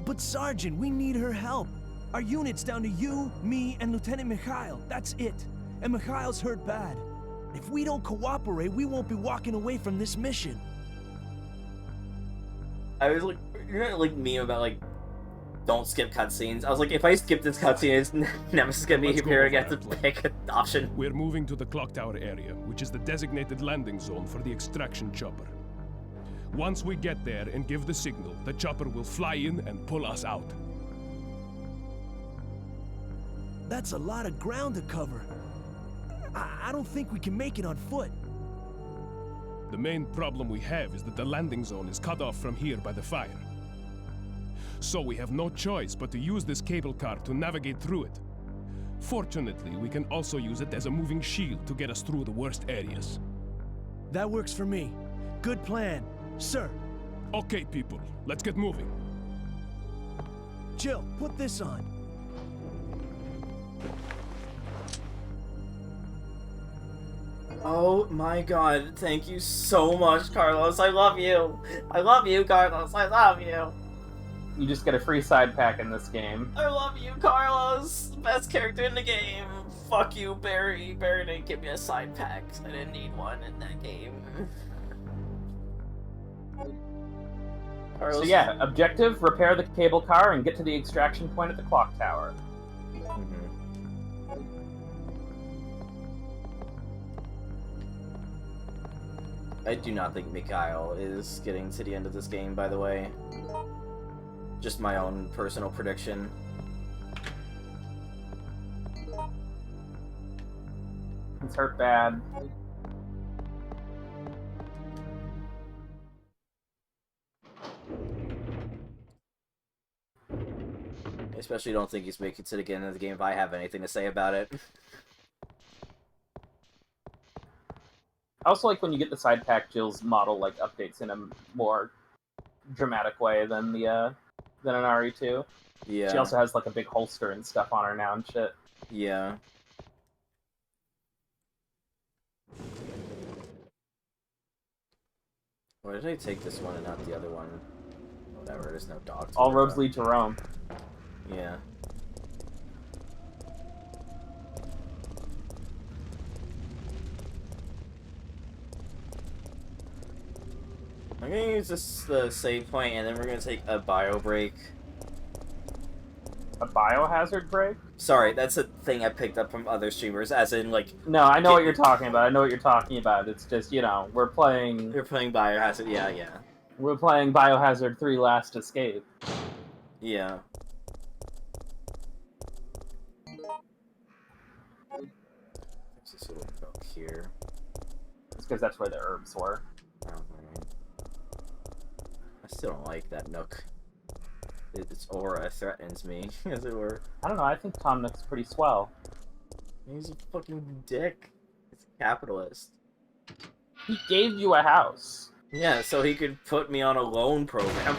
But Sergeant, we need her help. Our unit's down to you, me, and Lieutenant Mikhail. That's it. And Mikhail's hurt bad. If we don't cooperate, we won't be walking away from this mission. I was like, you're gonna like meme about like, don't skip cutscenes. I was like, if I skip this cutscene, is Nemesis gonna be Let's go here over again to that plan. pick an option? We're moving to the clock tower area, which is the designated landing zone for the extraction chopper. Once we get there and give the signal, the chopper will fly in and pull us out. That's a lot of ground to cover. I don't think we can make it on foot. The main problem we have is that the landing zone is cut off from here by the fire. So we have no choice but to use this cable car to navigate through it. Fortunately, we can also use it as a moving shield to get us through the worst areas. That works for me. Good plan, sir. Okay, people, let's get moving. Jill, put this on. Oh my god, thank you so much, Carlos. I love you. I love you, Carlos. I love you. You just get a free side pack in this game. I love you, Carlos. Best character in the game. Fuck you, Barry. Barry didn't give me a side pack. I didn't need one in that game. Carlos. So yeah, objective, repair the cable car and get to the extraction point at the clock tower. I do not think Mikhail is getting to the end of this game, by the way. Just my own personal prediction. He's hurt bad. I especially don't think he's making it to the end of the game if I have anything to say about it. I also like when you get the side pack, Jill's model like updates in a more dramatic way than the than an RE2. Yeah. She also has like a big holster and stuff on her now and shit. Yeah. Why did I take this one and not the other one? Whatever, there's no dog. All roads lead to Rome. Yeah. I'm gonna use this save point, and then we're gonna take a bio break. A biohazard break? Sorry, that's a thing I picked up from other streamers, as in like. No, I know what you're talking about. I know what you're talking about. It's just, you know, we're playing. You're playing Biohazard, yeah, yeah. We're playing Biohazard 3: Last Escape. Yeah. This little book here. It's because that's where the herbs were. Oh, I still don't like that Nook. Its aura threatens me, as it were. I don't know, I think Tom Nook's pretty swell. He's a fucking dick. He's a capitalist. He gave you a house. Yeah, so he could put me on a loan program.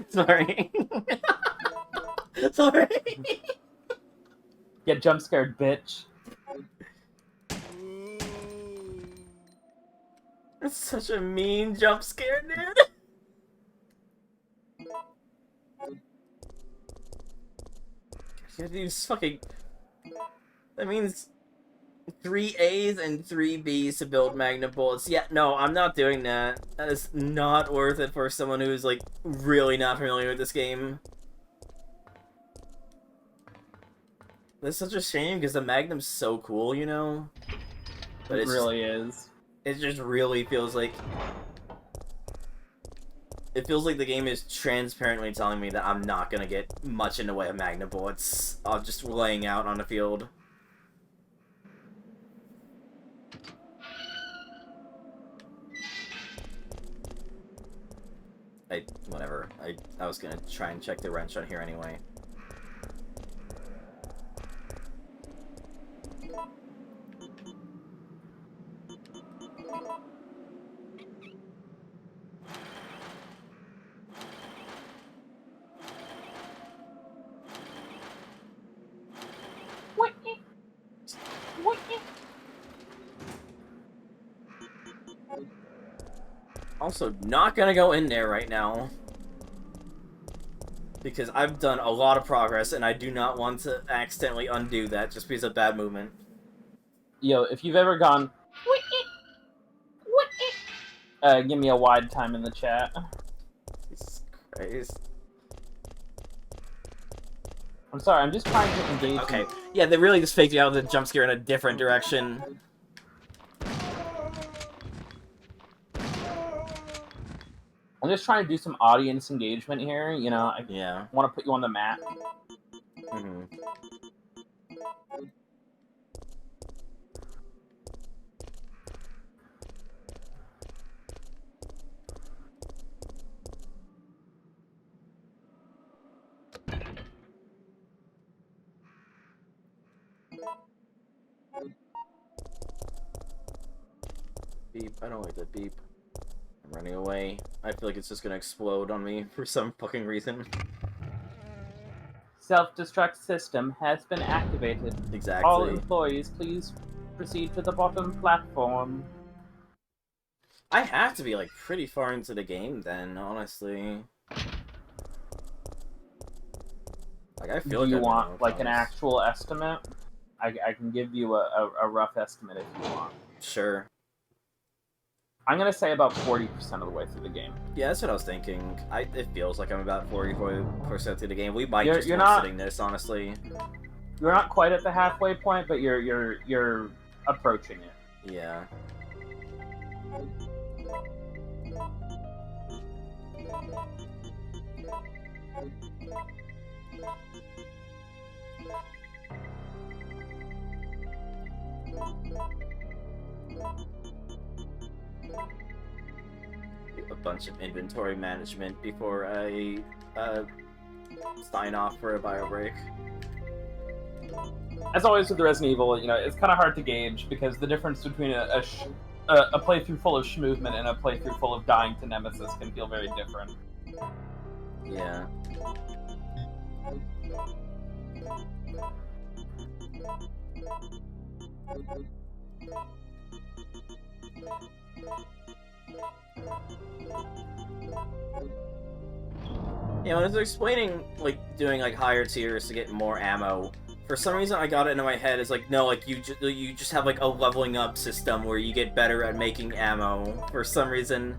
Sorry. Sorry. Get jump scared, bitch. That's such a mean jump scare, dude. Yeah, these fucking... That means 3 A's and 3 B's to build Magnum bullets. Yeah, no, I'm not doing that. That is not worth it for someone who's, like, really not familiar with this game. That's such a shame, because the Magnum's so cool, you know? But It really is. It just really feels like... It feels like the game is transparently telling me that I'm not gonna get much in the way of Magnum bullets. Just laying out on the field. Whatever. I was gonna try and check the wrench on here anyway. Also, not gonna go in there right now. Because I've done a lot of progress, and I do not want to accidentally undo that just because of bad movement. Yo, if you've ever gone... give me a wide time in the chat. Jesus Christ. I'm sorry, I'm just trying to engage. Okay, yeah, they really just faked you out with a jump scare in a different direction. I'm just trying to do some audience engagement here, you know. I want to put you on the map. Mm-hmm. Beep. I don't like the beep. I'm running away. I feel like it's just gonna explode on me for some fucking reason. Self-destruct system has been activated. Exactly. All employees, please proceed to the bottom platform. I have to be, like, pretty far into the game then, honestly. Like, I feel Do you like want, like, an actual estimate? I can give you a rough estimate if you want. Sure. I'm gonna say about 40% of the way through the game. Yeah, that's what I was thinking. It feels like I'm about 40% through the game. We might You're just be not sitting this, honestly. You're not quite at the halfway point, but you're approaching it. Yeah. A bunch of inventory management before I sign off for a bio break. As always with Resident Evil, you know, it's kind of hard to gauge because the difference between a playthrough full of schmovement and a playthrough full of dying to Nemesis can feel very different. Yeah. You know, as I was explaining, like, doing, like, higher tiers to get more ammo, for some reason I got it into my head, it's like, no, like, you just have, like, a leveling up system where you get better at making ammo, for some reason.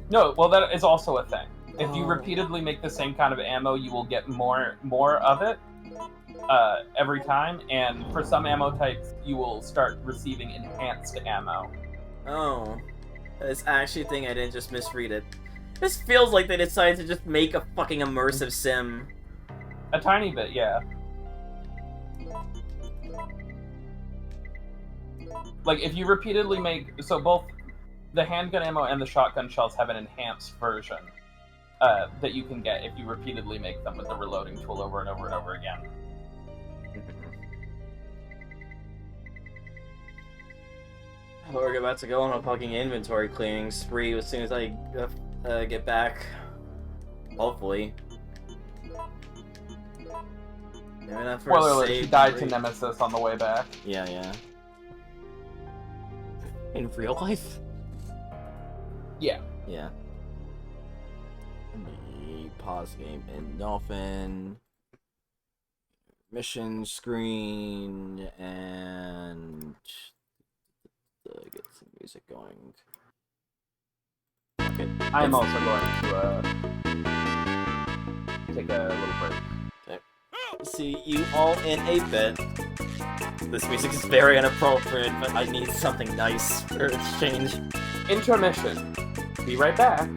No, well, that is also a thing. If you repeatedly make the same kind of ammo, you will get more of it every time, and for some ammo types, you will start receiving enhanced ammo. Oh. That's actually a thing, I didn't just misread it. This feels like they decided to just make a fucking immersive sim. A tiny bit, yeah. Like, if you repeatedly make... So both the handgun ammo and the shotgun shells have an enhanced version that you can get if you repeatedly make them with the reloading tool over and over and over again. We're about to go on a fucking inventory cleaning spree as soon as I get back. Hopefully. Maybe not for Spoiler a alert, save she died to spree. Nemesis on the way back. Yeah. In real life? Yeah. Yeah. Let me pause the game in Dolphin. Mission screen and get some music going. Okay. I'm also going to take a little break. Okay. See you all in 8-bit. This music is very inappropriate, but I need something nice for a change. Intermission. Be right back.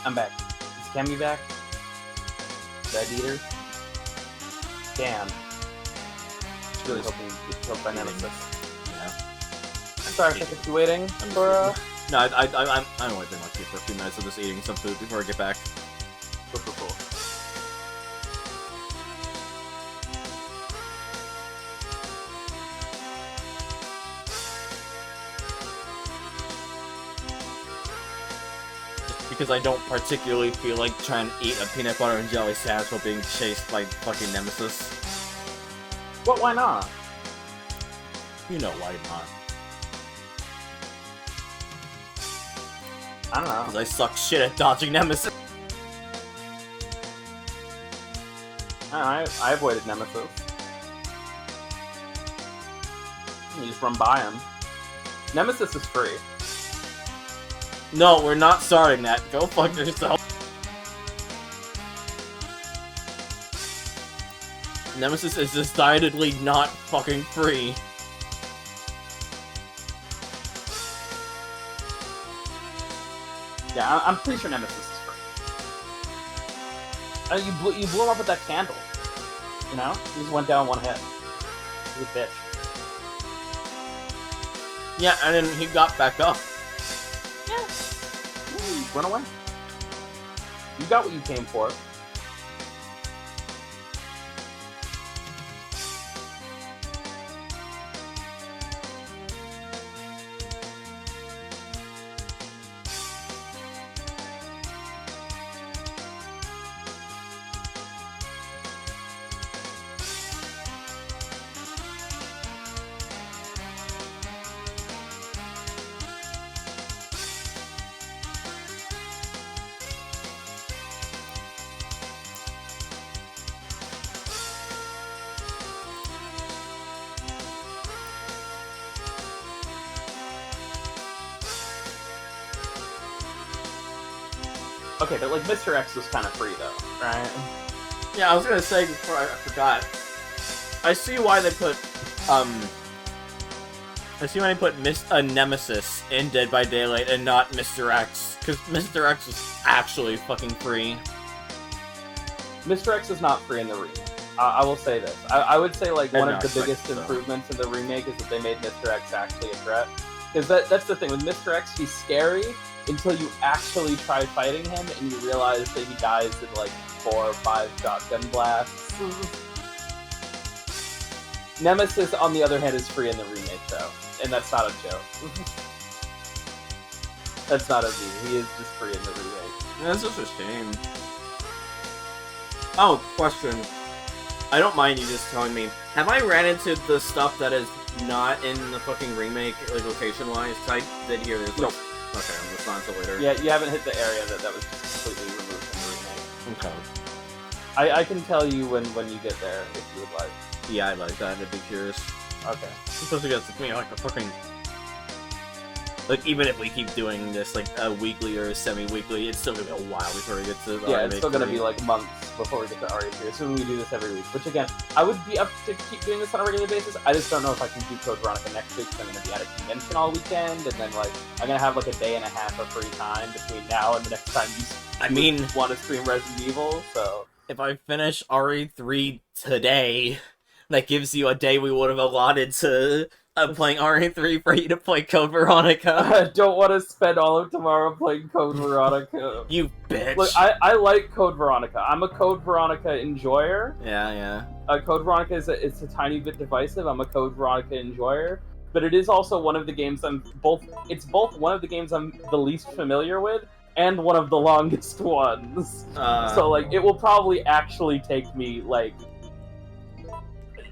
I'm back. Is Cammy back? Red Eater? Damn. Just really hoping you get killed by Nemesis. Yeah. Sorry if I kept you waiting for, No, I'm only been lucky for a few minutes of just eating some food before I get back. Cool. Because I don't particularly feel like trying to eat a peanut butter and jelly sandwich while being chased by fucking Nemesis. What? Why not? You know why not. I don't know. Because I suck shit at dodging Nemesis. I avoided Nemesis. You just run by him. Nemesis is free. No, we're not starting that. Go fuck yourself. Nemesis is decidedly not fucking free. Yeah, I'm pretty sure Nemesis is free. You blew him up with that candle. You know? He just went down one hit. He's a bitch. Yeah, and then he got back up. Yeah. Run away. You got what you came for. Okay, but like Mr. X was kind of free though, right? Yeah, I was gonna say before I forgot. I see why they put Nemesis in Dead by Daylight and not Mr. X, because Mr. X was actually fucking free. Mr. X is not free in the remake. I will say this. I would say like one of the Correct, biggest so. improvements in the remake is that they made Mr. X actually a threat. Because that's the thing with Mr. X, he's scary until you actually try fighting him and you realize that he dies in like 4 or 5 shotgun blasts. Nemesis, on the other hand, is free in the remake though, and that's not a joke. That's not a meme. He is just free in the remake. That's such a shame. Oh, question. I don't mind you just telling me. Have I ran into the stuff that is not in the fucking remake, like location-wise? I did hear there's like... Nope. Okay, I'll respond to later. Yeah, you haven't hit the area that was just completely removed from the remake. Okay. I can tell you when you get there, if you would like. Yeah, I'd like that. I'd be curious. Okay. Especially because it's like a fucking... Like, even if we keep doing this, like, weekly or semi-weekly, it's still gonna be a while before we get to Yeah, it's RMA still gonna 3. be like months before we get to RE3, assuming we do this every week. Which again, I would be up to keep doing this on a regular basis. I just don't know if I can do Code Veronica next week, because I'm gonna be at a convention all weekend, and then like I'm gonna have like a day and a half of free time between now and the next time you want to stream Resident Evil. So if I finish RE3 today, that gives you a day we would have allotted to playing RE3 for you to play Code Veronica. I don't want to spend all of tomorrow playing Code Veronica. You bitch. Look, I like Code Veronica. I'm a Code Veronica enjoyer. Yeah. Code Veronica is a tiny bit divisive. I'm a Code Veronica enjoyer, but it is also one of the games It's both one of the games I'm the least familiar with and one of the longest ones. So like, it will probably actually take me like.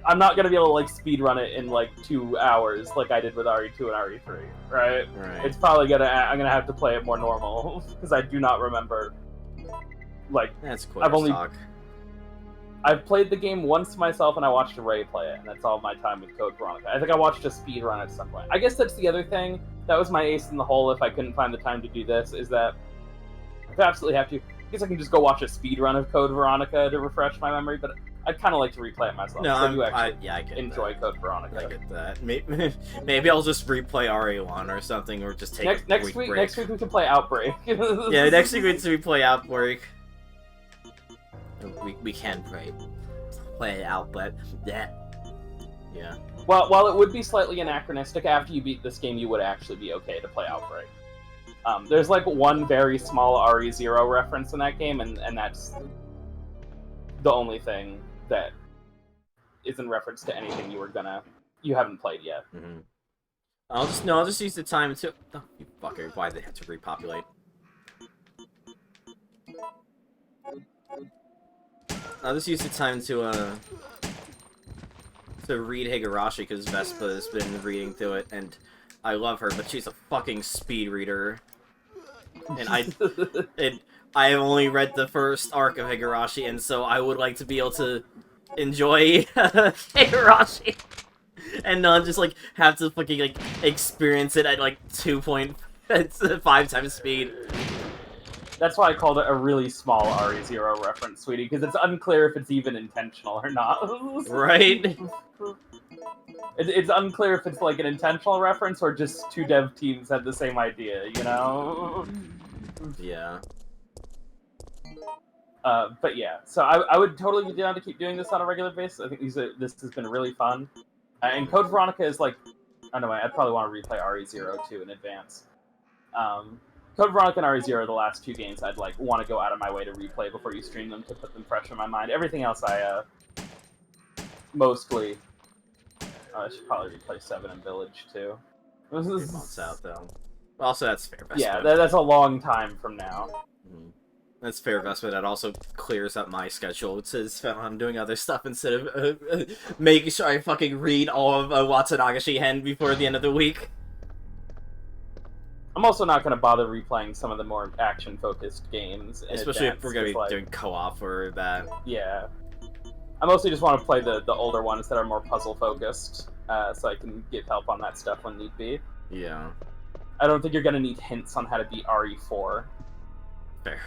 I'm not gonna be able to like speedrun it in like 2 hours like I did with RE2 and RE3, right? Right. It's probably I'm gonna have to play it more normal because I do not remember. Like That's cool. I've played the game once myself and I watched Ray play it, and that's all my time with Code Veronica. I think I watched a speedrun at some point. I guess that's the other thing. That was my ace in the hole if I couldn't find the time to do this, is that I absolutely have to. I guess I can just go watch a speedrun of Code Veronica to refresh my memory, but I'd kind of like to replay it myself. No, I do actually I get enjoy that. Code Veronica. I get that. Maybe I'll just replay RE1 or something, or just take next a week week. break. Next week we can play Outbreak. Yeah, next week we can play Outbreak. We can play out, but yeah. Well, while it would be slightly anachronistic, after you beat this game, you would actually be okay to play Outbreak. There's like one very small RE0 reference in that game, and that's the only thing that is in reference to anything you haven't played yet. Mm-hmm. I'll just use the time to. Oh, you fucker! Why they have to repopulate? I'll just use the time to read Higurashi because Vespa has been reading through it, and I love her, but she's a fucking speed reader. And I have only read the first arc of Higurashi, and so I would like to be able to enjoy Higurashi and not just like have to fucking like experience it at like 2.5 times speed. That's why I called it a really small RE0 reference, sweetie, because it's unclear if it's even intentional or not. Right? It's unclear if it's like an intentional reference or just two dev teams had the same idea, you know? Yeah. But yeah, so I would totally be down to keep doing this on a regular basis. I think this has been really fun. And Code Veronica is like, I don't know, I'd probably want to replay RE0 too in advance. Code Veronica and RE0 are the last two games I'd like want to go out of my way to replay before you stream them to put them fresh in my mind. Everything else I mostly I should probably replay 7 and Village too. 3 months out though. Also, that's fair. Vespa. Yeah, that's a long time from now. Mm-hmm. That's fair, Vespa. That also clears up my schedule to spend on doing other stuff instead of making sure I fucking read all of Watsunaga Shihen before the end of the week. I'm also not going to bother replaying some of the more action-focused games. Especially if we're going to be doing co-op for that. Yeah. I mostly just want to play the older ones that are more puzzle-focused, so I can get help on that stuff when need be. Yeah. I don't think you're going to need hints on how to beat RE4. Fair.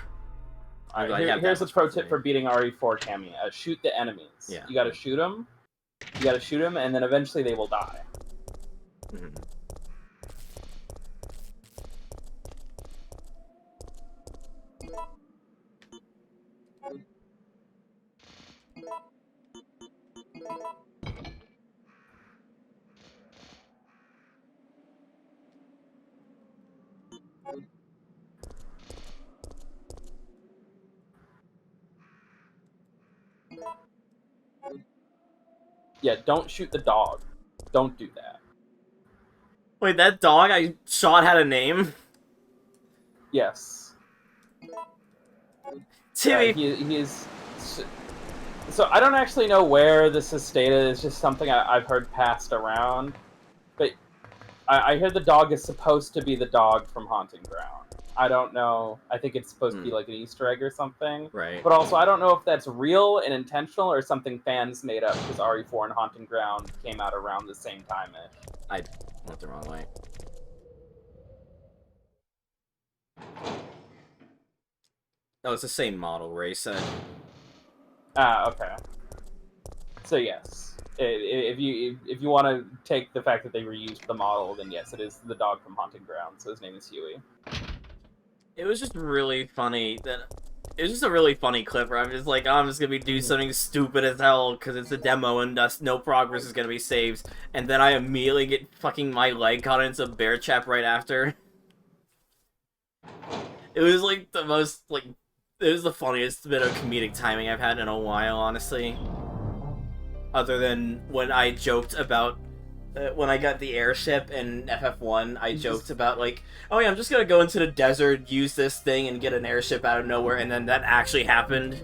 Alright, here's a pro tip for beating RE4, Cammy. Shoot the enemies. Yeah. You gotta shoot them. You gotta shoot them, and then eventually they will die. Mm-hmm. Yeah, don't shoot the dog. Don't do that. Wait, that dog I shot had a name? Yes. Timmy! He is... So I don't actually know where this is stated. It's just something I've heard passed around. But I hear the dog is supposed to be the dog from Haunting Ground. I don't know. I think it's supposed to be like an Easter egg or something. Right. But also, I don't know if that's real and intentional or something fans made up because RE4 and Haunting Ground came out around the same time-ish. I went the wrong way. Oh, it's the same model, Ray said. Ah, okay. So yes, if you want to take the fact that they reused the model, then yes, it is the dog from Haunting Ground. So his name is Huey. It was just really funny that it was just a really funny clip where I'm just like, oh, I'm just gonna be doing something stupid as hell because it's a demo and thus no progress is gonna be saved, and then I immediately get fucking my leg caught into bear trap right after. It was like the most like. It was the funniest bit of comedic timing I've had in a while, honestly. Other than when I joked about... when I got the airship in FF1, I joked about, like, oh yeah, I'm just gonna go into the desert, use this thing, and get an airship out of nowhere, and then that actually happened.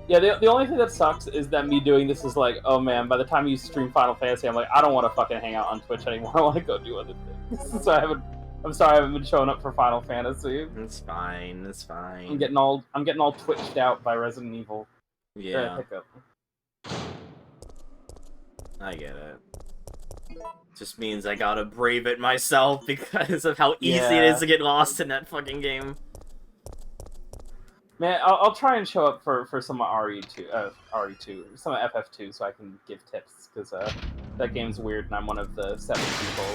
Yeah, the only thing that sucks is that me doing this is like, oh man, by the time you stream Final Fantasy, I'm like, I don't want to fucking hang out on Twitch anymore, I want to go do other things. So I'm sorry I haven't been showing up for Final Fantasy. It's fine, it's fine. I'm getting all twitched out by Resident Evil. Yeah. I get it. Just means I gotta brave it myself because of how easy it is to get lost in that fucking game. Man, I'll try and show up for some RE2, some FF2, so I can give tips because that game's weird, and I'm one of the 7 people.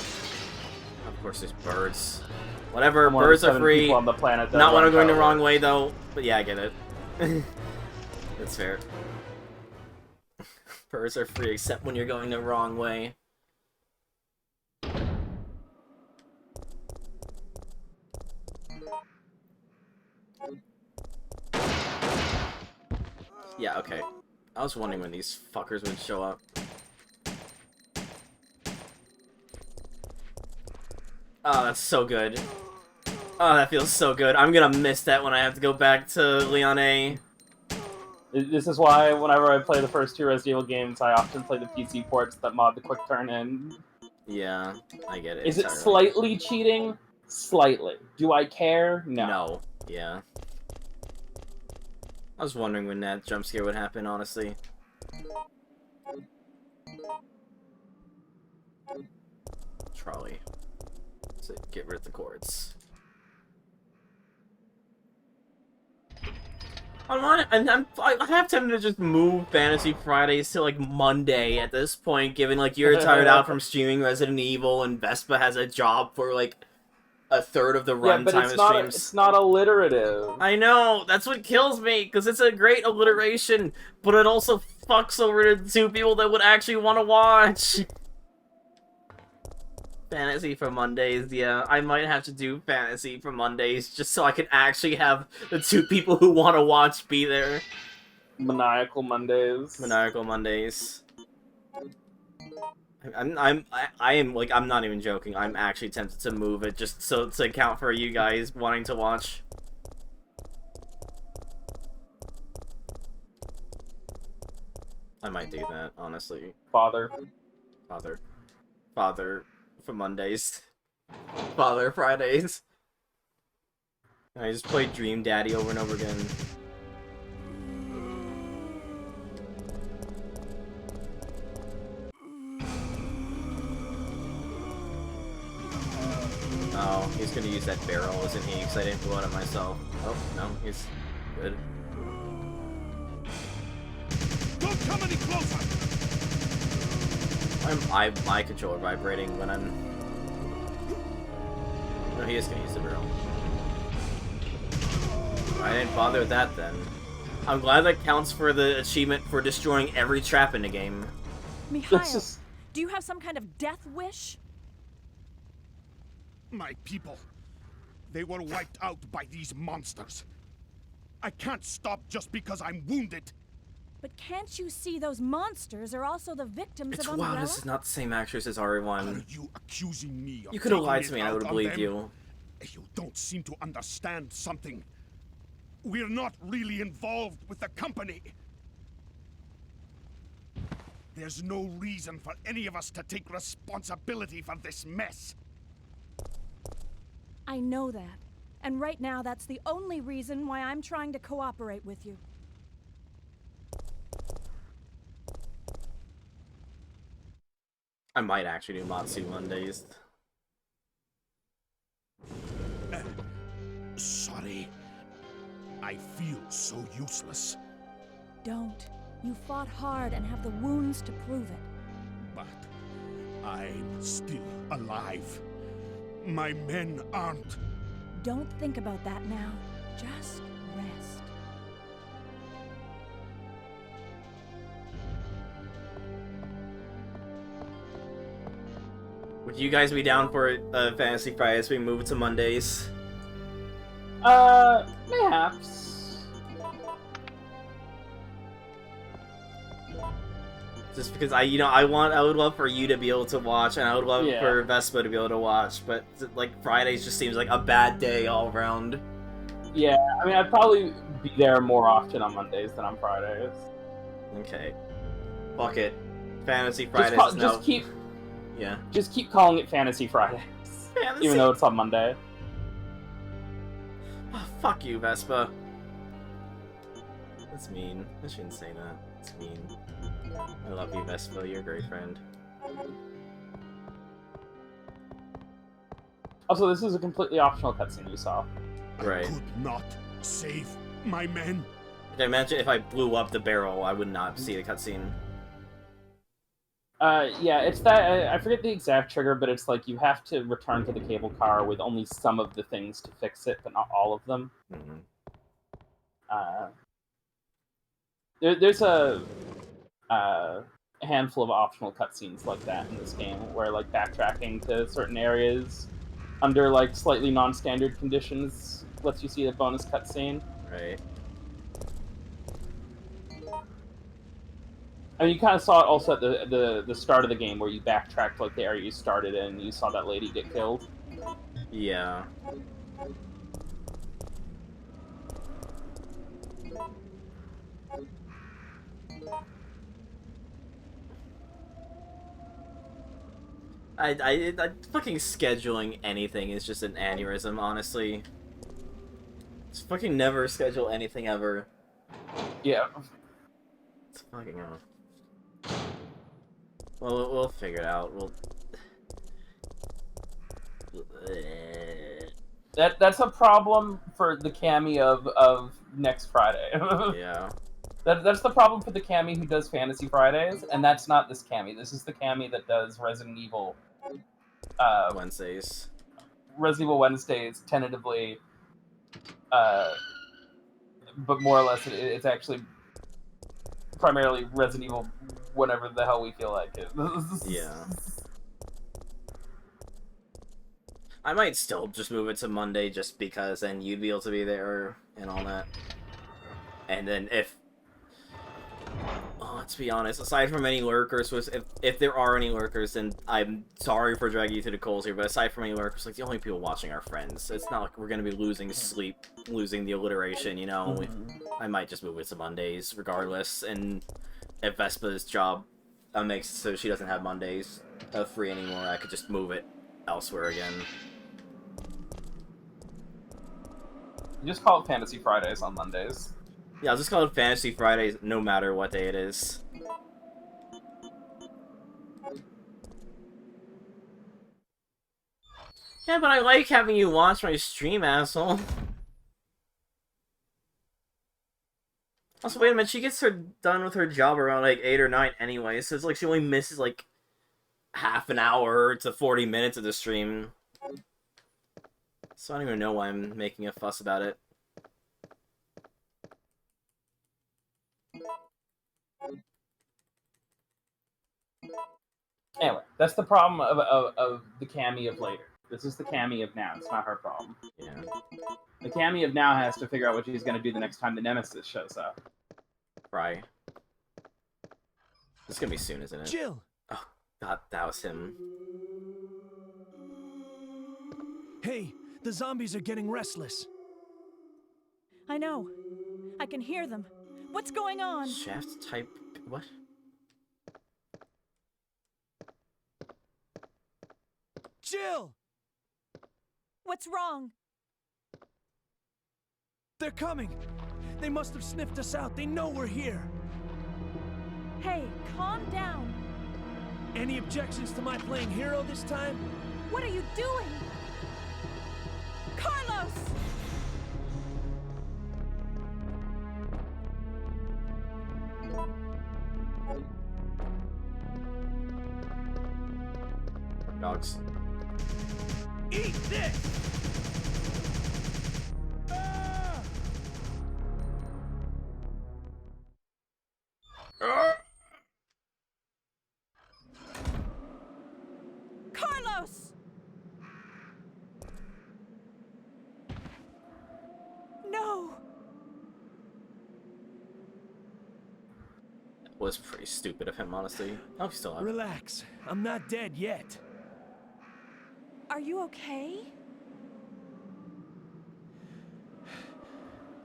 Of course, there's birds. Whatever, I'm one of the birds are 7 free. people on the planet that Not when run I'm going the Power wrong Wars. way, though. But yeah, I get it. That's fair. Birds are free except when you're going the wrong way. Yeah, okay. I was wondering when these fuckers would show up. Oh, that's so good. Oh, that feels so good. I'm gonna miss that when I have to go back to Leon. This is why whenever I play the first 2 Resident Evil games, I often play the PC ports that mod the quick turn in. Yeah, I get it. Is it entirely. slightly cheating? Slightly. Do I care? No. No. Yeah. I was wondering when that jump scare would happen, honestly. Trolley. So get rid of the cords. I have tempted to just move Fantasy Fridays to like Monday at this point, given like you're tired out from streaming Resident Evil and Vespa has a job for like a third of the runtime but of streams. it's not alliterative. I know, that's what kills me, because it's a great alliteration, but it also fucks over the 2 people that would actually want to watch. Fantasy for Mondays, yeah. I might have to do Fantasy for Mondays, just so I can actually have the 2 people who want to watch be there. Maniacal Mondays. Maniacal Mondays. I am, like, I'm not even joking. I'm actually tempted to move it just so to account for you guys wanting to watch. I might do that, honestly. Father For Mondays. Father Fridays. I just play Dream Daddy over and over again. Oh, he's gonna use that barrel, isn't he? Because I didn't blow it up myself. Oh, no, he's good. Don't come any closer! My controller vibrating when I'm... No, he is gonna use the barrel. I didn't bother with that then. I'm glad that counts for the achievement for destroying every trap in the game. Mikhail, just... do you have some kind of death wish? My people. They were wiped out by these monsters. I can't stop just because I'm wounded. But can't you see those monsters are also the victims It's of wow, Umbrella? this is not the same actress as Are RE1. you accusing me of You could have taking lied it to me and I out would have on believed them? you. You don't seem to understand something. We're not really involved with the company. There's no reason for any of us to take responsibility for this mess. I know that. And right now, that's the only reason why I'm trying to cooperate with you. I might actually do Matsu Mondays. Sorry. I feel so useless. Don't. You fought hard and have the wounds to prove it. But I'm still alive. My men aren't. Don't think about that now. Just rest. Would you guys be down for Fantasy Friday as we move to Mondays? Mayhaps. Just because I would love for you to be able to watch, and I would love for Vespa to be able to watch, but like Fridays just seems like a bad day all around. Yeah, I mean, I'd probably be there more often on Mondays than on Fridays. Okay. Fuck it. Fantasy Fridays. Just keep calling it Fantasy Fridays. Fantasy. Even though it's on Monday. Oh, fuck you, Vespa. That's mean. I shouldn't say that. It's mean. I love you, Vespa. You're a great friend. Also, this is a completely optional cutscene you saw. Right. I could not save my men. Like, I imagine if I blew up the barrel, I would not see the cutscene. Yeah, it's that I forget the exact trigger, but it's like you have to return to the cable car with only some of the things to fix it, but not all of them. Mm-hmm. There's a handful of optional cutscenes like that in this game, where like backtracking to certain areas under like slightly non-standard conditions lets you see a bonus cutscene. Right. I mean, you kind of saw it also at the start of the game, where you backtracked like the area you started in, and you saw that lady get killed. Yeah. I fucking scheduling anything is just an aneurysm, honestly. Just fucking never schedule anything ever. Yeah. It's fucking Well, we'll figure it out. That's a problem for the Cammy of next Friday. Yeah. That's the problem for the Cammy who does Fantasy Fridays, and that's not this Cammy. This is the Cammy that does Resident Evil Wednesdays. Resident Evil Wednesdays, tentatively, but more or less it's actually primarily Resident Evil whenever the hell we feel like it. Yeah. I might still just move it to Monday just because then you'd be able to be there and all that. And then let's be honest, aside from any lurkers, if there are any lurkers, then I'm sorry for dragging you to the coals here, but aside from any lurkers, like, the only people watching are friends. It's not like we're gonna be losing sleep, losing the alliteration, you know? I might just move it to Mondays, regardless, and if Vespa's job makes it so she doesn't have Mondays free anymore, I could just move it elsewhere again. You just call it Fantasy Fridays on Mondays. Yeah, I'll just call it Fantasy Fridays no matter what day it is. Yeah, but I like having you watch my stream, asshole. Also, wait a minute, she gets done with her job around like 8 or 9 anyway, so it's like she only misses like half an hour to 40 minutes of the stream. So I don't even know why I'm making a fuss about it. Anyway, that's the problem of the Cammy of later. This is the Cammy of now. It's not her problem. Yeah. The Cammy of now has to figure out what she's going to do the next time the Nemesis shows up. Right. It's gonna be soon, isn't it? Jill! Oh, God, that was him. Hey, the zombies are getting restless. I know. I can hear them. What's going on? Shaft type... what? Jill! What's wrong? They're coming! They must have sniffed us out. They know we're here. Hey, calm down. Any objections to my playing hero this time? What are you doing? Carlos! Dogs. Eat this! Ah! Carlos! No! That was pretty stupid of him, honestly. I hope he's still alive. Relax. I'm not dead yet. Are you okay?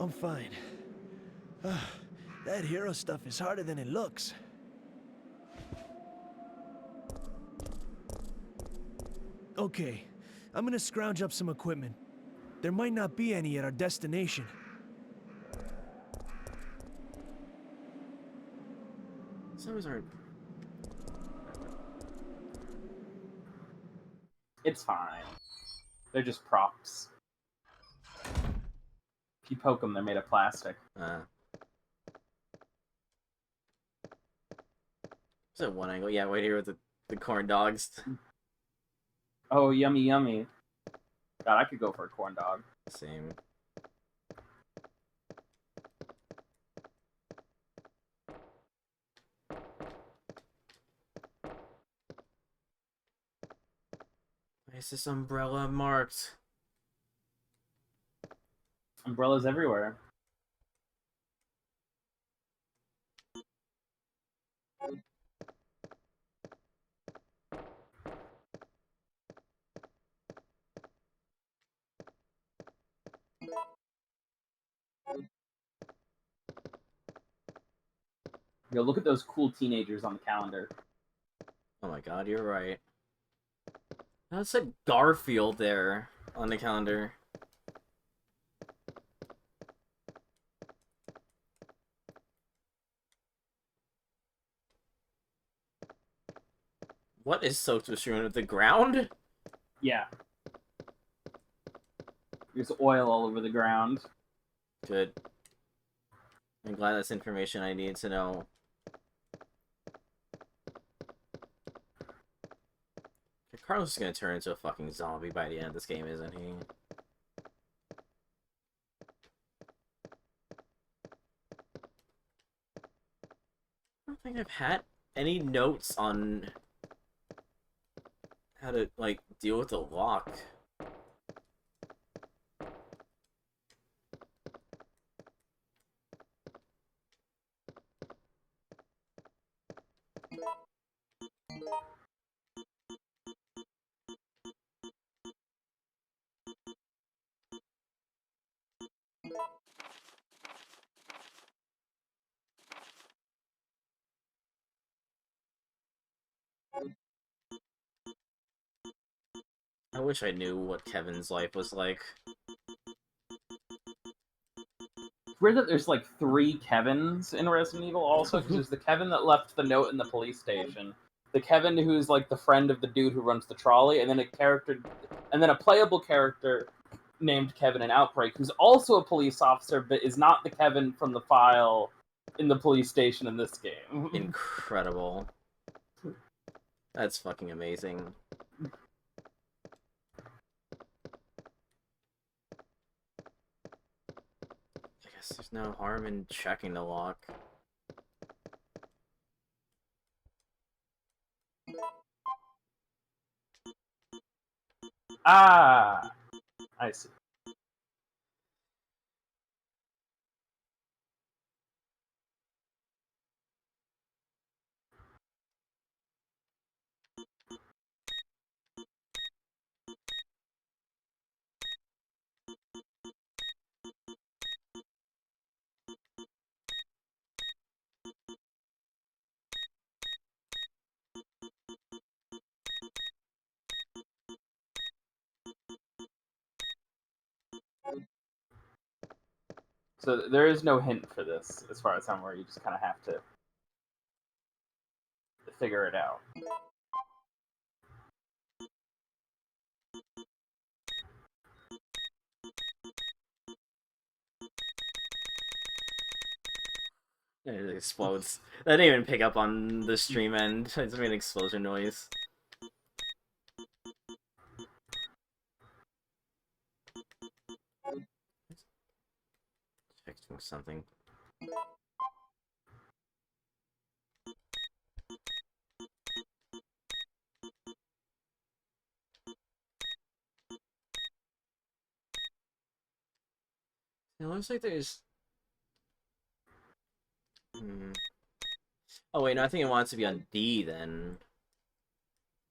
I'm fine. That hero stuff is harder than it looks. Okay, I'm gonna scrounge up some equipment. There might not be any at our destination. Zombies aren't... It's fine. They're just props. If you poke them, they're made of plastic. Is that one angle? Yeah, right here with the corn dogs. Oh, yummy, yummy. God, I could go for a corn dog. Same. Why is this umbrella marked? Umbrellas everywhere. Yo, look at those cool teenagers on the calendar. Oh my god, you're right. That said Garfield there on the calendar. What is soaked with strewn? The ground? Yeah. There's oil all over the ground. Good. I'm glad that's information I need to know. Carlos is gonna turn into a fucking zombie by the end of this game, isn't he? I don't think I've had any notes on how to, like, deal with the lock. I wish I knew what Kevin's life was like. It's weird that there's like 3 Kevins in Resident Evil also, because there's the Kevin that left the note in the police station, the Kevin who's like the friend of the dude who runs the trolley, and then a playable character named Kevin in Outbreak, who's also a police officer, but is not the Kevin from the file in the police station in this game. Incredible. That's fucking amazing. I guess there's no harm in checking the lock. Ah, I see. So there is no hint for this, as far as I'm aware. You just kind of have to figure it out. It explodes. That didn't even pick up on the stream end. It just made an explosion noise. Fixing something. It looks like there's... Oh wait, no, I think it wants to be on D then.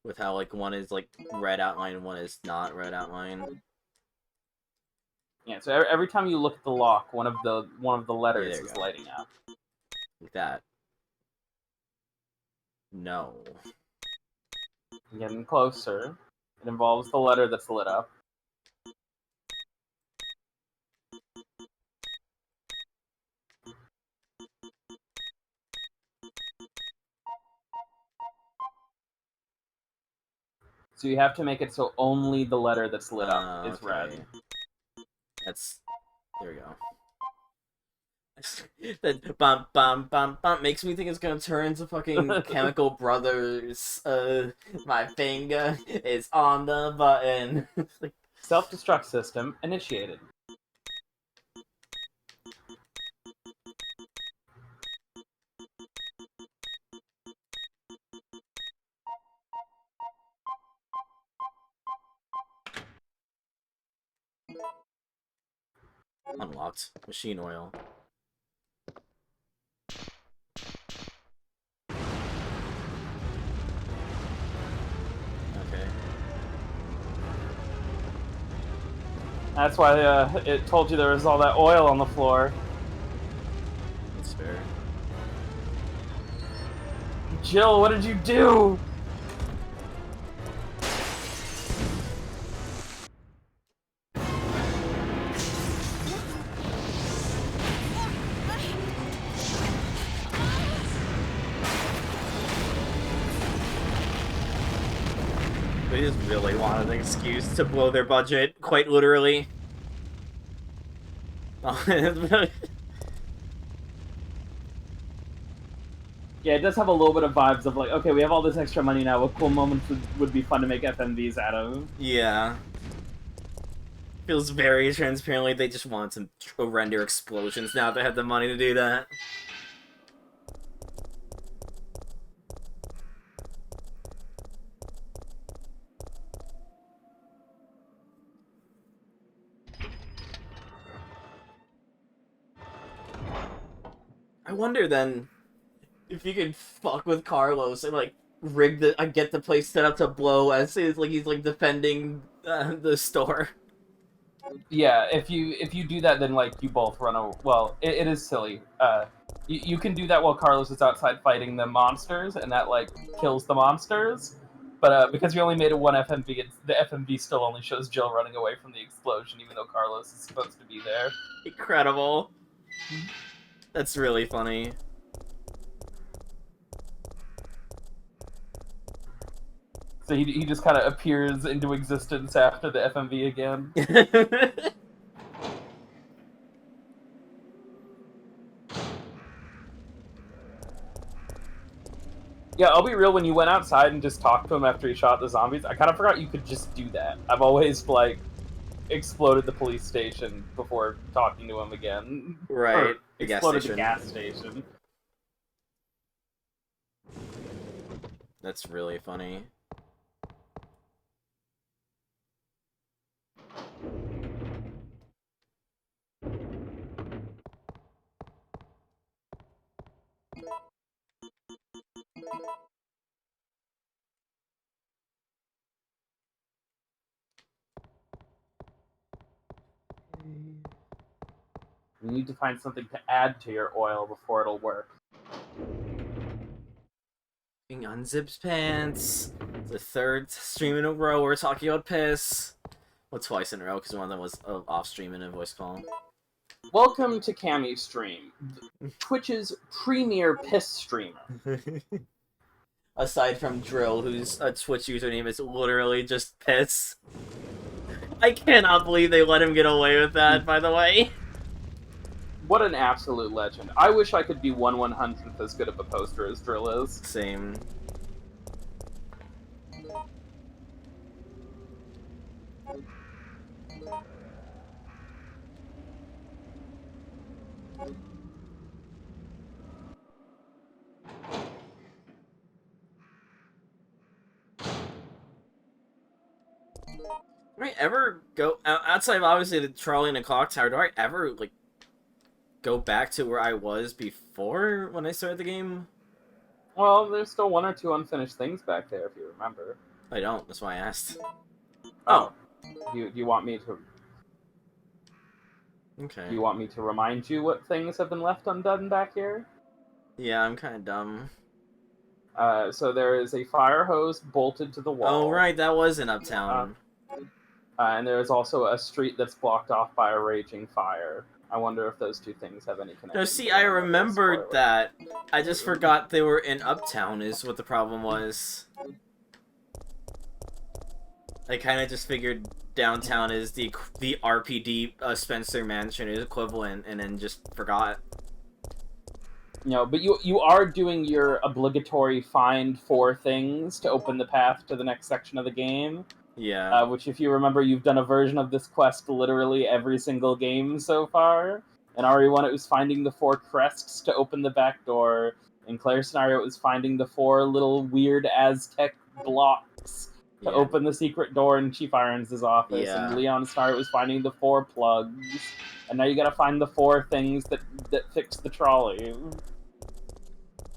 With how, like, one is, like, red outline and one is not red outline. Yeah, so every time you look at the lock, one of the letters is lighting up. Like that. No. Getting closer. It involves the letter that's lit up. So you have to make it so only the letter that's lit up is red. That's There we go. That bump bump bump bump makes me think it's gonna turn into fucking Chemical Brothers. My finger is on the button. Like, Self-destruct system initiated. unlocked. Machine oil. Okay. That's why it told you there was all that oil on the floor. That's fair. Jill, what did you do? They just really wanted an excuse to blow their budget, quite literally. Yeah, it does have a little bit of vibes of like, okay, we have all this extra money now. What cool moments would be fun to make FMVs out of? Yeah. Feels very transparently they just want some render explosions now they have the money to do that. I wonder then if you could fuck with Carlos and like rig the get the place set up to blow as he's like defending the store. Yeah, if you do that, then like you both run away. Well, it is silly. You can do that while Carlos is outside fighting the monsters, and that like kills the monsters. But because you only made it one FMV, the FMV still only shows Jill running away from the explosion, even though Carlos is supposed to be there. Incredible. That's really funny. So he just kind of appears into existence after the FMV again. Yeah, I'll be real, when you went outside and just talked to him after he shot the zombies, I kind of forgot you could just do that. I've always, like, exploded the police station before talking to him again. Right. Or The gas exploded station. the gas station. That's really funny. You need to find something to add to your oil before it'll work. Unzips pants. The third stream in a row we're talking about piss. Well, twice in a row because one of them was off stream in a voice call. Welcome to Cammy's stream, Twitch's premier piss streamer. Aside from Drill, whose Twitch username is literally just piss. I cannot believe they let him get away with that, by the way. What an absolute legend. I wish I could be 1/100th as good of a poster as Drill is. Same. Do I ever go outside of obviously the trolley and the clock tower? Do I ever like go back to where I was before when I started the game? Well, there's still one or two unfinished things back there, if you remember. I don't. That's why I asked. Oh, do you want me to? Okay. Do you want me to remind you what things have been left undone back here? Yeah, I'm kind of dumb. So there is a fire hose bolted to the wall. Oh right, that was in Uptown. And there is also a street that's blocked off by a raging fire. I wonder if those two things have any connection. No, see, I remembered that. I just forgot they were in Uptown is what the problem was. I kind of just figured downtown is the RPD Spencer Mansion equivalent, and then just forgot. But you are doing your obligatory find 4 things to open the path to the next section of the game. Yeah. Which, if you remember, you've done a version of this quest literally every single game so far. In RE1, it was finding the 4 crests to open the back door. In Claire's scenario, it was finding the 4 little weird Aztec blocks to open the secret door in Chief Irons' office. Yeah. And Leon's scenario, it was finding the 4 plugs. And now you gotta find the 4 things that fix the trolley.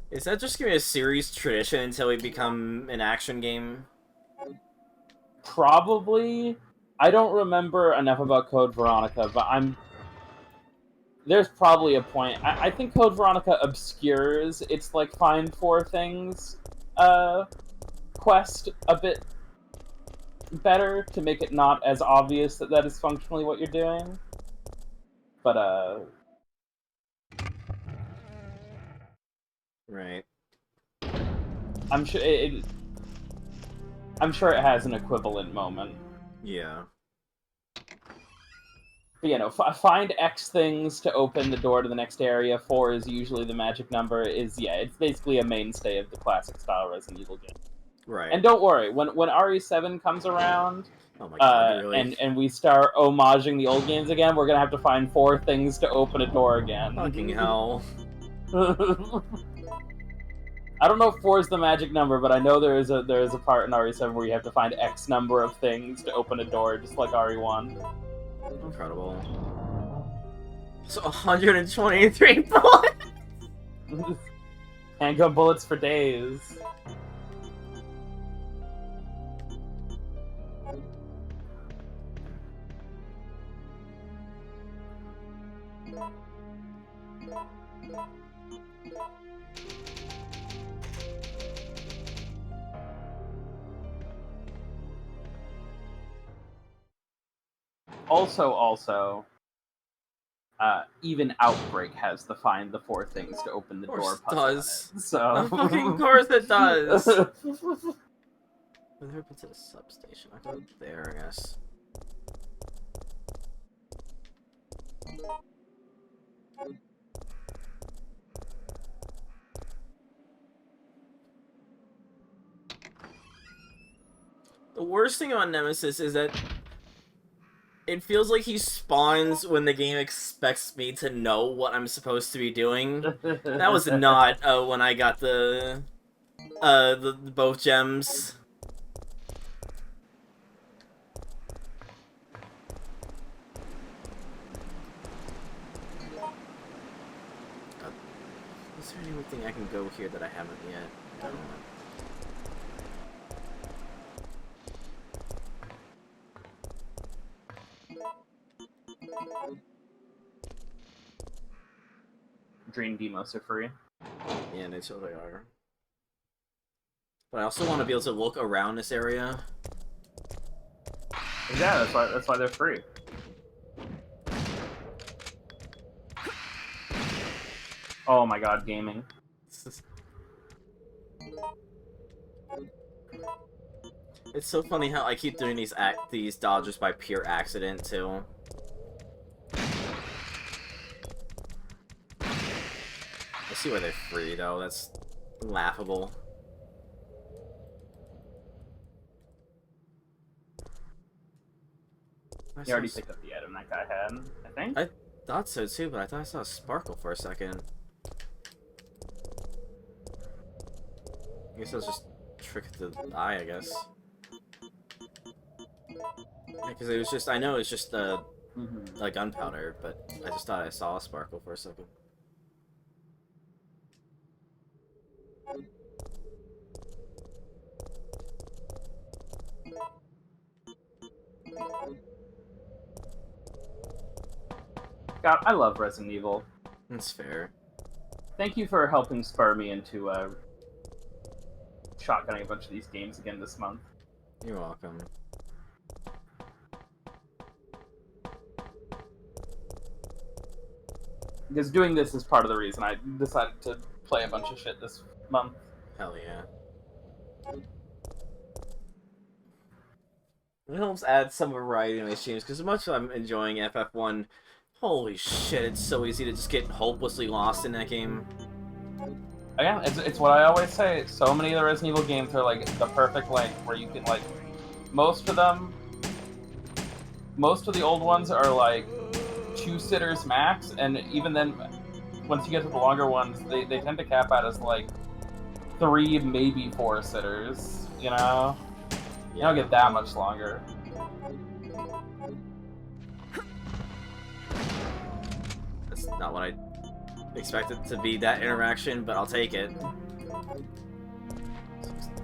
Is that just gonna be a series tradition until we become an action game? Probably. I don't remember enough about Code Veronica, but there's probably a point. I think Code Veronica obscures its, like, find 4 things quest a bit better to make it not as obvious that is functionally what you're doing. But, Right. I'm sure it has an equivalent moment. Yeah. But, find X things to open the door to the next area. 4 is usually the magic number. It's basically a mainstay of the classic style Resident Evil game. Right. And don't worry, when RE7 comes around, oh my God, really? and we start homaging the old games again, we're gonna have to find 4 things to open a door again. Fucking hell. I don't know if 4 is the magic number, but I know there is a part in RE7 where you have to find X number of things to open a door, just like RE1. Incredible. So 123 bullets! Handgun bullets for days. Also, even Outbreak has the find the 4 things to open the door puzzle. Does. So Of fucking course it does. Whether it's a substation, I go there, I guess. The worst thing about Nemesis is that it feels like he spawns when the game expects me to know what I'm supposed to be doing. That was not when I got the both gems. Is there anything I can go here that I haven't yet? I don't know. Dream demos are free. Yeah, they totally are. But I also want to be able to look around this area. Yeah, that's why they're free. Oh my God, gaming. It's so funny how I keep doing these dodges by pure accident too. I see why they're free though. That's laughable. You already picked up the item that guy had, I think. I thought so too, but I thought I saw a sparkle for a second. I guess that was just a trick of the eye, I guess. Yeah, because it was just, I know it's just like gunpowder, but I just thought I saw a sparkle for a second. God, I love Resident Evil. That's fair. Thank you for helping spur me into shotgunning a bunch of these games again this month. You're welcome. Because doing this is part of the reason I decided to play a bunch of shit this month. Hell yeah. It helps add some variety in my streams, because as much as I'm enjoying FF1, holy shit, it's so easy to just get hopelessly lost in that game. Again, it's what I always say. So many of the Resident Evil games are like the perfect length, where you can like, most of the old ones are like 2 sitters max, and even then, once you get to the longer ones, they tend to cap out as like 3, maybe 4 sitters. You know, you don't get that much longer. That's not what I expected to be, that interaction, but I'll take it.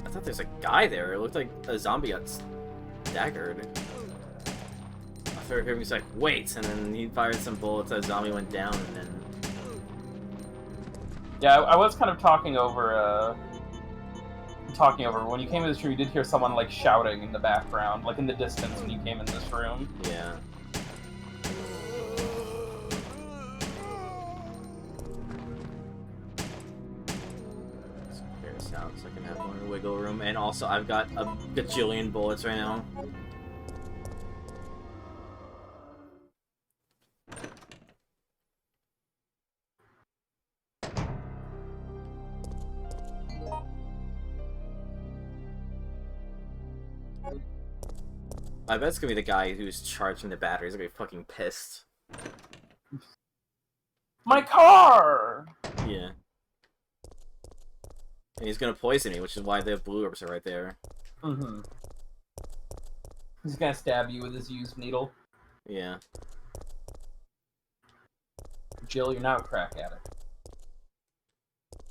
I thought there's a guy there. It looked like a zombie got staggered. I figured he was like, wait, and then he fired some bullets, that zombie went down, and then... Yeah, I was kind of talking over when you came in this room. You did hear someone like shouting in the background, like in the distance when you came in this room. Yeah. Let's clear this out so I can have more wiggle room, and also I've got a gajillion bullets right now. I bet it's gonna be the guy who's charging the batteries. He's gonna be fucking pissed. My car! Yeah. And he's gonna poison me, which is why the blue orbs are right there. Mm-hmm. He's gonna stab you with his used needle. Yeah. Jill, you're now a crack addict.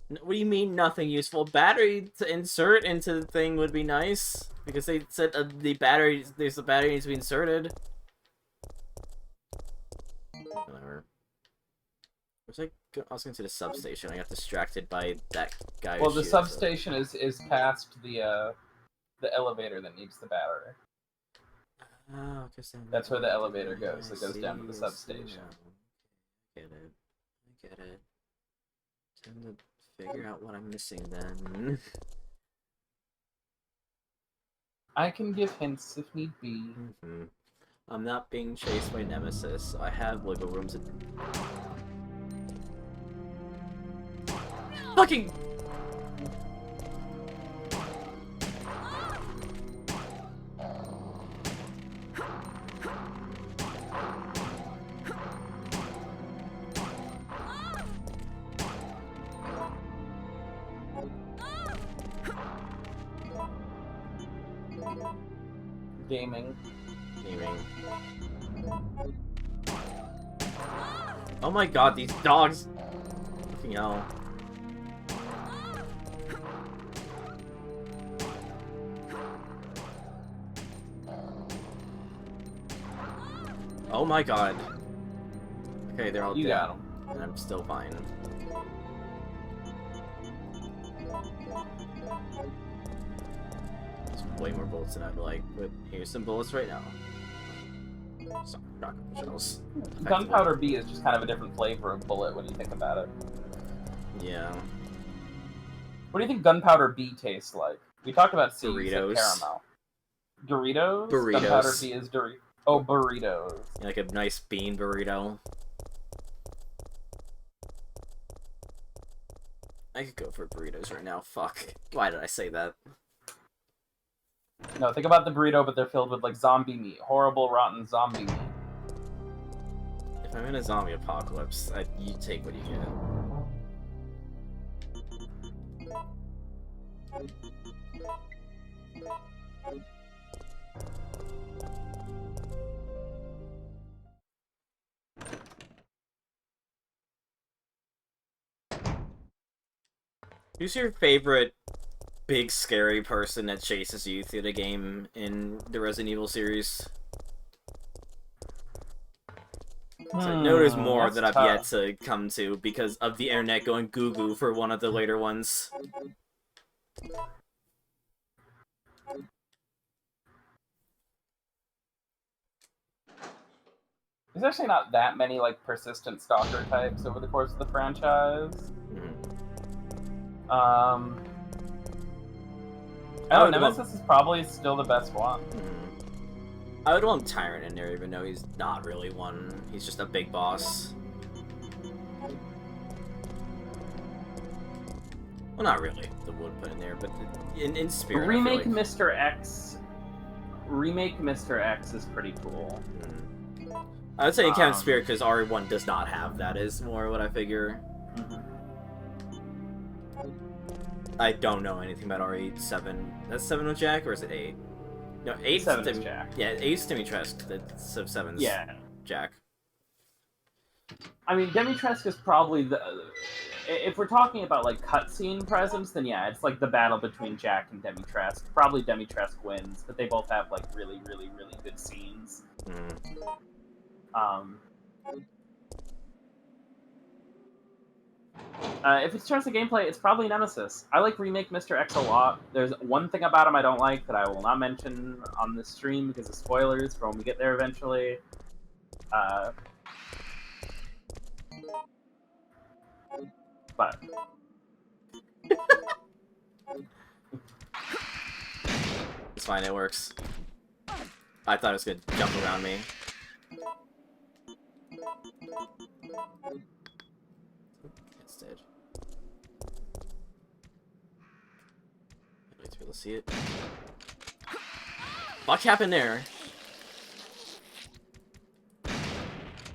What do you mean nothing useful? Battery to insert into the thing would be nice, because they said the battery needs to be inserted. Whatever. I was going to the substation. I got distracted by that guy. Well, the substation is past the elevator that needs the battery. Oh, that's where the elevator goes. It goes down to the substation. I get it. Time to figure out what I'm missing then. I can give hints if need be. Mm-hmm. I'm not being chased by Nemesis, so I have wiggle rooms. Fucking! Gaming. Oh my god, these dogs! Fucking hell. Oh my god. Okay, they're all dead. You got them. And I'm still fine. There's way more bullets than I'd like, but here's some bullets right now. Some rocket shells. Gunpowder B is just kind of a different flavor of bullet when you think about it. Yeah. What do you think Gunpowder B tastes like? We talked about C, Burritos. Caramel. Doritos? Burritos. Gunpowder B is Doritos. Oh, burritos. Yeah, like a nice bean burrito. I could go for burritos right now. Fuck. Why did I say that? No, think about the burrito, but they're filled with, like, zombie meat. Horrible, rotten zombie meat. If I'm in a zombie apocalypse, you take what you get. Who's your favorite big scary person that chases you through the game in the Resident Evil series? I know there's more that I've yet to come to because of the internet going goo-goo for one of the later ones. There's actually not that many, like, persistent stalker types over the course of the franchise. I don't know, Nemesis is probably still the best one. I would want Tyrant in there, even though he's not really one. He's just a big boss. Well, not really. The wood put in there, but in spirit. Remake like... Mr. X. Remake Mr. X is pretty cool. I would say it counts spirit because RE1 does not have that. Is more what I figure. I don't know anything about RE7. That's 7 with Jack, or is it 8? No, 8's 7 is Jack. Yeah, 8's Dimitrescu. That's 7's Jack. I mean, Dimitrescu is probably the... If we're talking about, like, cutscene presence, then yeah, it's like the battle between Jack and Dimitrescu. Probably Dimitrescu wins, but they both have, like, really, really, really good scenes. If it's terms of gameplay, it's probably Nemesis. I like Remake Mr. X a lot. There's one thing about him I don't like that I will not mention on this stream because of spoilers for when we get there eventually. But... It's fine, it works. I thought it was gonna jump around me. It's dead. I'd like to be able to see it. What happened there?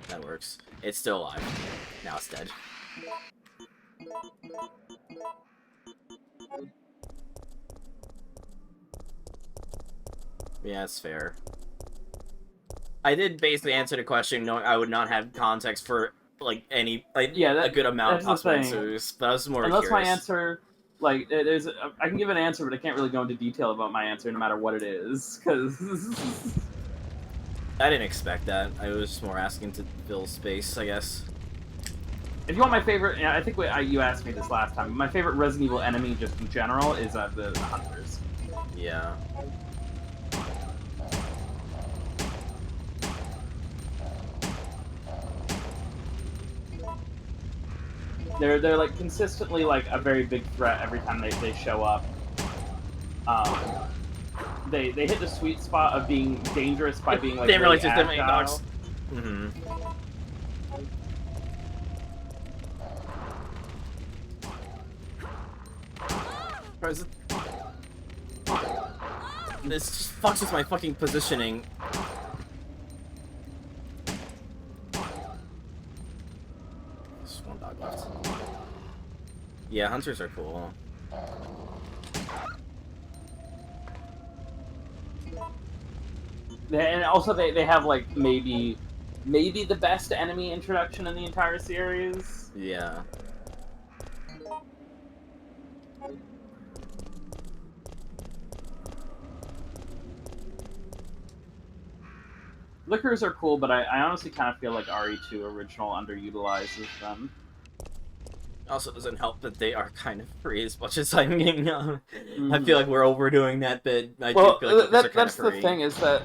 That works. It's still alive. Now it's dead. Yeah, it's fair. I did basically answer the question knowing I would not have context for, like, any, like, a good amount of possible answers, but I was more curious. Unless my answer, like, I can give an answer, but I can't really go into detail about my answer no matter what it is, because... I didn't expect that. I was just more asking to fill space, I guess. If you want my favorite, I think you asked me this last time, my favorite Resident Evil enemy, just in general, is the Hunters. Yeah. They're like consistently like a very big threat every time they show up. They hit the sweet spot of being dangerous by being like really agile. This just fucks with my fucking positioning. Just one dog left. Yeah, hunters are cool. And also they have like maybe the best enemy introduction in the entire series. Yeah. Liquors are cool, but I honestly kind of feel like RE2 original underutilizes them. Also, doesn't help that they are kind of free as much as I'm getting. I feel like we're overdoing that bit. I do feel like that's the thing is that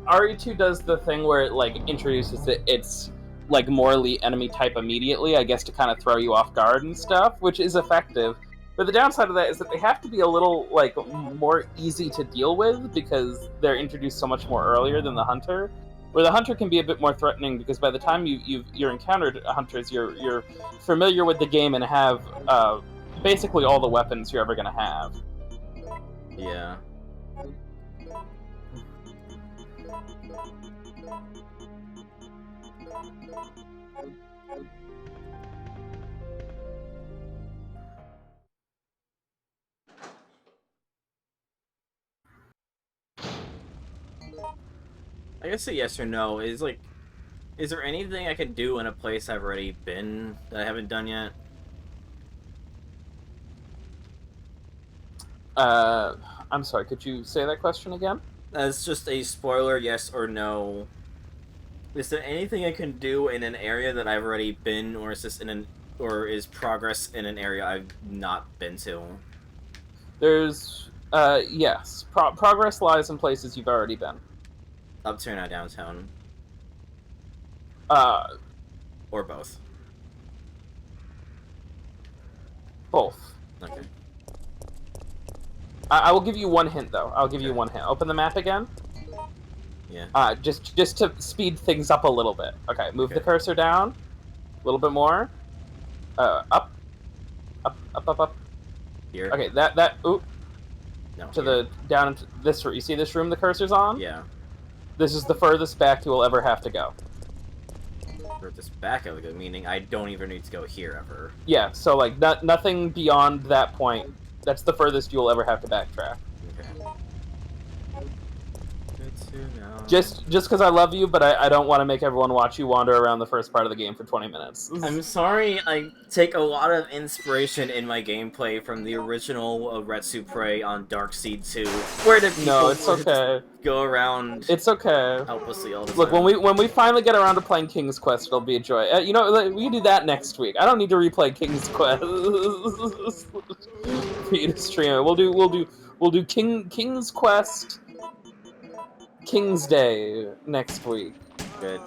RE2 does the thing where it like introduces its like morally enemy type immediately, I guess, to kind of throw you off guard and stuff, which is effective. But the downside of that is that they have to be a little like more easy to deal with because they're introduced so much more earlier than the Hunter. Where the Hunter can be a bit more threatening because by the time you're encountered hunters, you're familiar with the game and have basically all the weapons you're ever gonna have. Yeah. I guess a yes or no is like, is there anything I can do in a place I've already been that I haven't done yet? I'm sorry, could you say that question again? That's just a spoiler, yes or no. Is there anything I can do in an area that I've already been, or is this or is progress in an area I've not been to? There's, yes. Progress lies in places you've already been. Uptown or downtown? Or both? Both. Okay. I will give you one hint, though. I'll give you one hint. Open the map again. Yeah. Just to speed things up a little bit. Okay, move the Okay. cursor down a little bit more. Up. Here. Okay, that ooh, No. to Here. the down into this room. You see this room the cursor's on? Yeah. This is the furthest back you will ever have to go. For this back of it, meaning I don't even need to go here ever. Yeah, so like nothing beyond that point. That's the furthest you'll ever have to backtrack. Okay. Good to know. Just because I love you, but I don't want to make everyone watch you wander around the first part of the game for 20 minutes. I'm sorry, I take a lot of inspiration in my gameplay from the original Retsu Prey on Darkseid 2, where the people No, it's would okay. go around It's okay. helplessly all the Look, time. when we finally get around to playing King's Quest, it'll be a joy. You know, we can do that next week. I don't need to replay King's Quest for you to stream it. We'll do King's Quest King's Day next week. Good.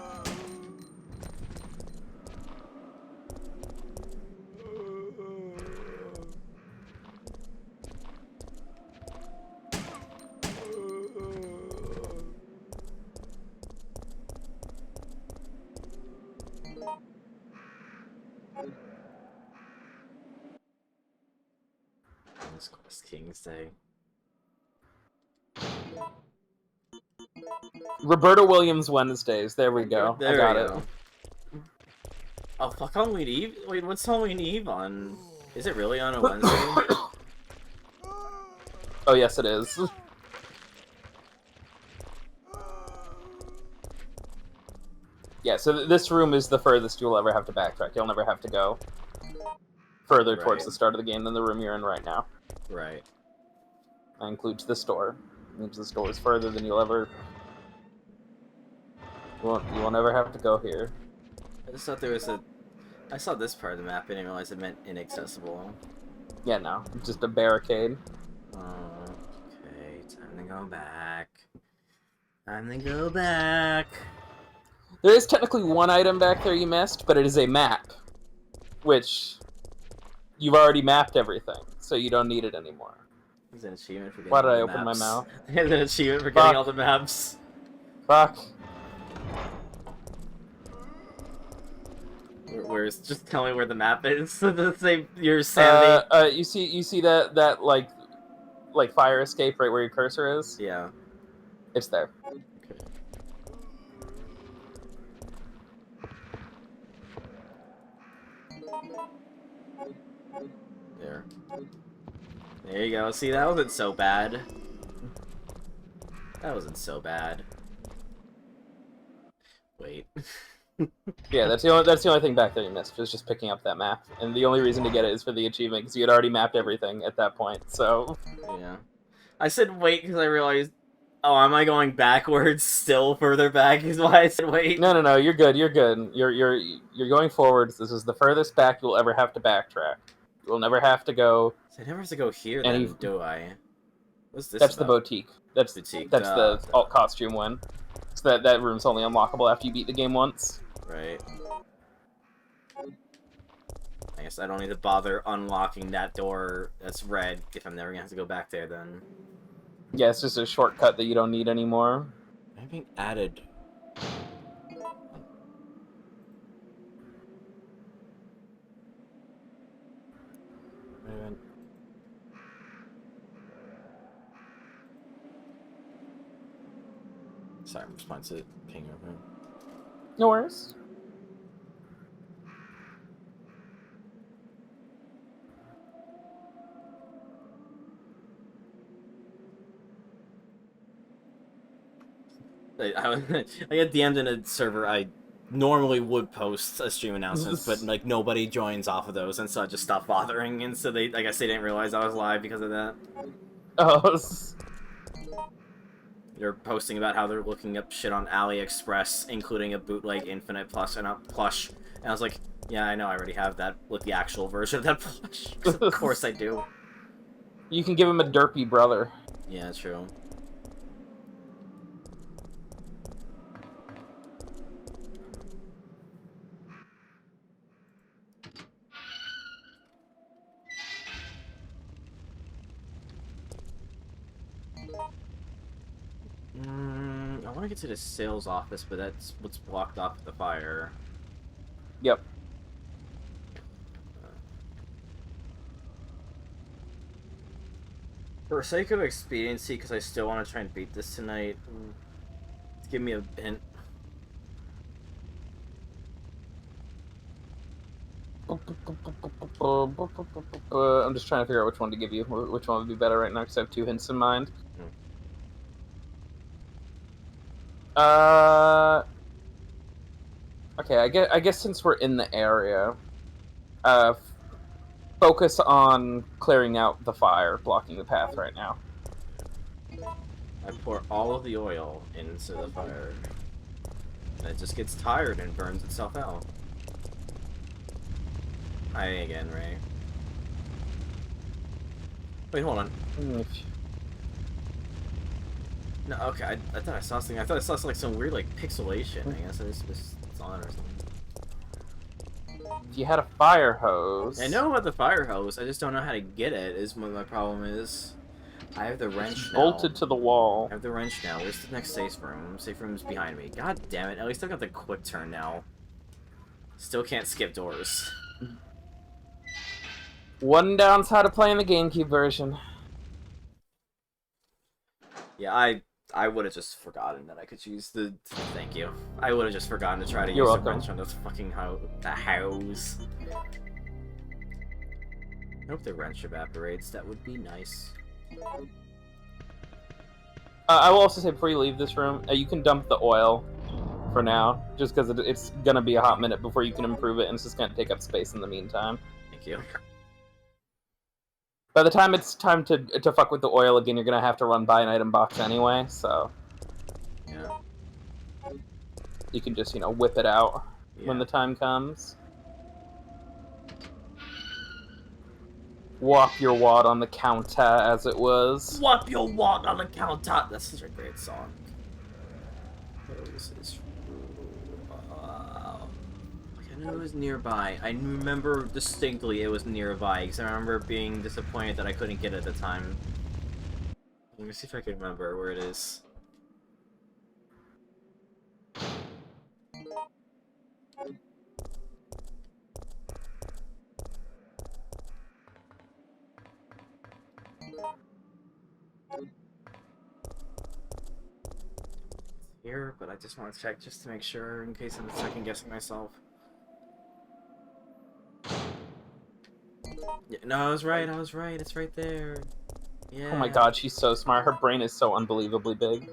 King's Day. Roberta Williams Wednesdays. There we go. There I got we it. go. Oh, fuck Halloween Eve? Wait, what's Halloween Eve on? Is it really on a Wednesday? Oh, yes, it is. Yeah, so this room is the furthest you'll ever have to backtrack. You'll never have to go further towards Right. the start of the game than the room you're in right now. Right. That includes the store. Means the store is further than you'll ever... You won't ever have to go here. I just thought there was a... I saw this part of the map, I didn't realize it meant inaccessible. Yeah, no. It's just a barricade. Okay, time to go back. Time to go back. There is technically one item back there you missed, but it is a map. Which... You've already mapped everything, so you don't need it anymore. There's an achievement for getting Why did all I the open my maps. mouth? There's an achievement for Fuck. getting all the maps. Fuck. Where's just tell me where the map is. To save your sanity. You see that like fire escape right where your cursor is? Yeah. It's there. Okay. There. There you go. See, that wasn't so bad. That wasn't so bad. Wait. Yeah, that's the only thing back there you missed, was just picking up that map. And the only reason to get it is for the achievement, because you had already mapped everything at that point, so... Yeah. I said wait because I realized, oh, am I going backwards still further back is why I said wait. No, you're good, you're good. You're going forwards. This is the furthest back you'll ever have to backtrack. You'll never have to go... So I never have to go here then, do I? What's this That's the about? boutique. That's Boutique. That's the alt costume one. So that room's only unlockable after you beat the game once. Right. I guess I don't need to bother unlocking that door that's red if I'm never gonna have to go back there then. Yeah, it's just a shortcut that you don't need anymore. I'm being added. Sorry, I'm responding to ping over. No worries. I get DM'd in a server I normally would post stream announcements, but like nobody joins off of those, and so I just stopped bothering, and so I guess they didn't realize I was live because of that. Oh. They're posting about how they're looking up shit on AliExpress, including a bootleg Infinite Plus and a plush. And I was like, yeah, I know, I already have that with the actual version of that plush. Of course I do. You can give him a derpy brother. Yeah, true. want to get to the sales office, but that's what's blocked off with the fire. Yep. For sake of expediency, because I still want to try and beat this tonight, give me a hint. I'm just trying to figure out which one to give you. Which one would be better right now, because I have 2 hints in mind. Okay, I guess since we're in the area, focus on clearing out the fire blocking the path right now. I pour all of the oil into the fire, and it just gets tired and burns itself out. Hi again, Ray. Wait, hold on. No, okay, I thought I saw something. I thought I saw like some weird like pixelation. I guess it's on or something. If you had a fire hose... I know about the fire hose, I just don't know how to get it, is what my problem is. I have the wrench now. Bolted to the wall. I have the wrench now. Where's the next safe room? Safe room's behind me. God damn it, at least I've got the quick turn now. Still can't skip doors. One downside of playing the GameCube version. Yeah, I would have just forgotten that I could use the... Thank you. I would have just forgotten to try to You're use welcome. the wrench on this fucking house. I hope the wrench evaporates. That would be nice. I will also say, before you leave this room, you can dump the oil for now, just because it's going to be a hot minute before you can improve it, and it's just going to take up space in the meantime. Thank you. By the time it's time to fuck with the oil again, you're going to have to run by an item box anyway, so... Yeah. You can just, whip it out when the time comes. Walk your wad on the counter, as it was. Walk your wad on the counter! That's such a great song. I knew it was nearby. I remember distinctly it was nearby, because I remember being disappointed that I couldn't get it at the time. Let me see if I can remember where it is. Here, but I just want to check just to make sure in case I'm second guessing myself. Yeah, no, I was right, it's right there. Yeah. Oh my god, she's so smart. Her brain is so unbelievably big.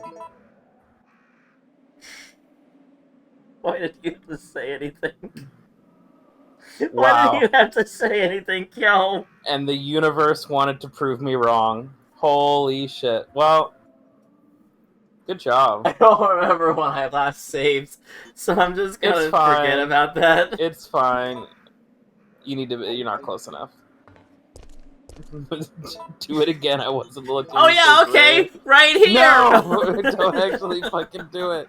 Why did you have to say anything? Wow. Why did you have to say anything, Kyo? And the universe wanted to prove me wrong. Holy shit. Well, good job. I don't remember when I last saved, so I'm just gonna forget about that. It's fine. You're not close enough. Do it again, I wasn't looking. Oh yeah, okay! Right here! No! Don't actually fucking do it.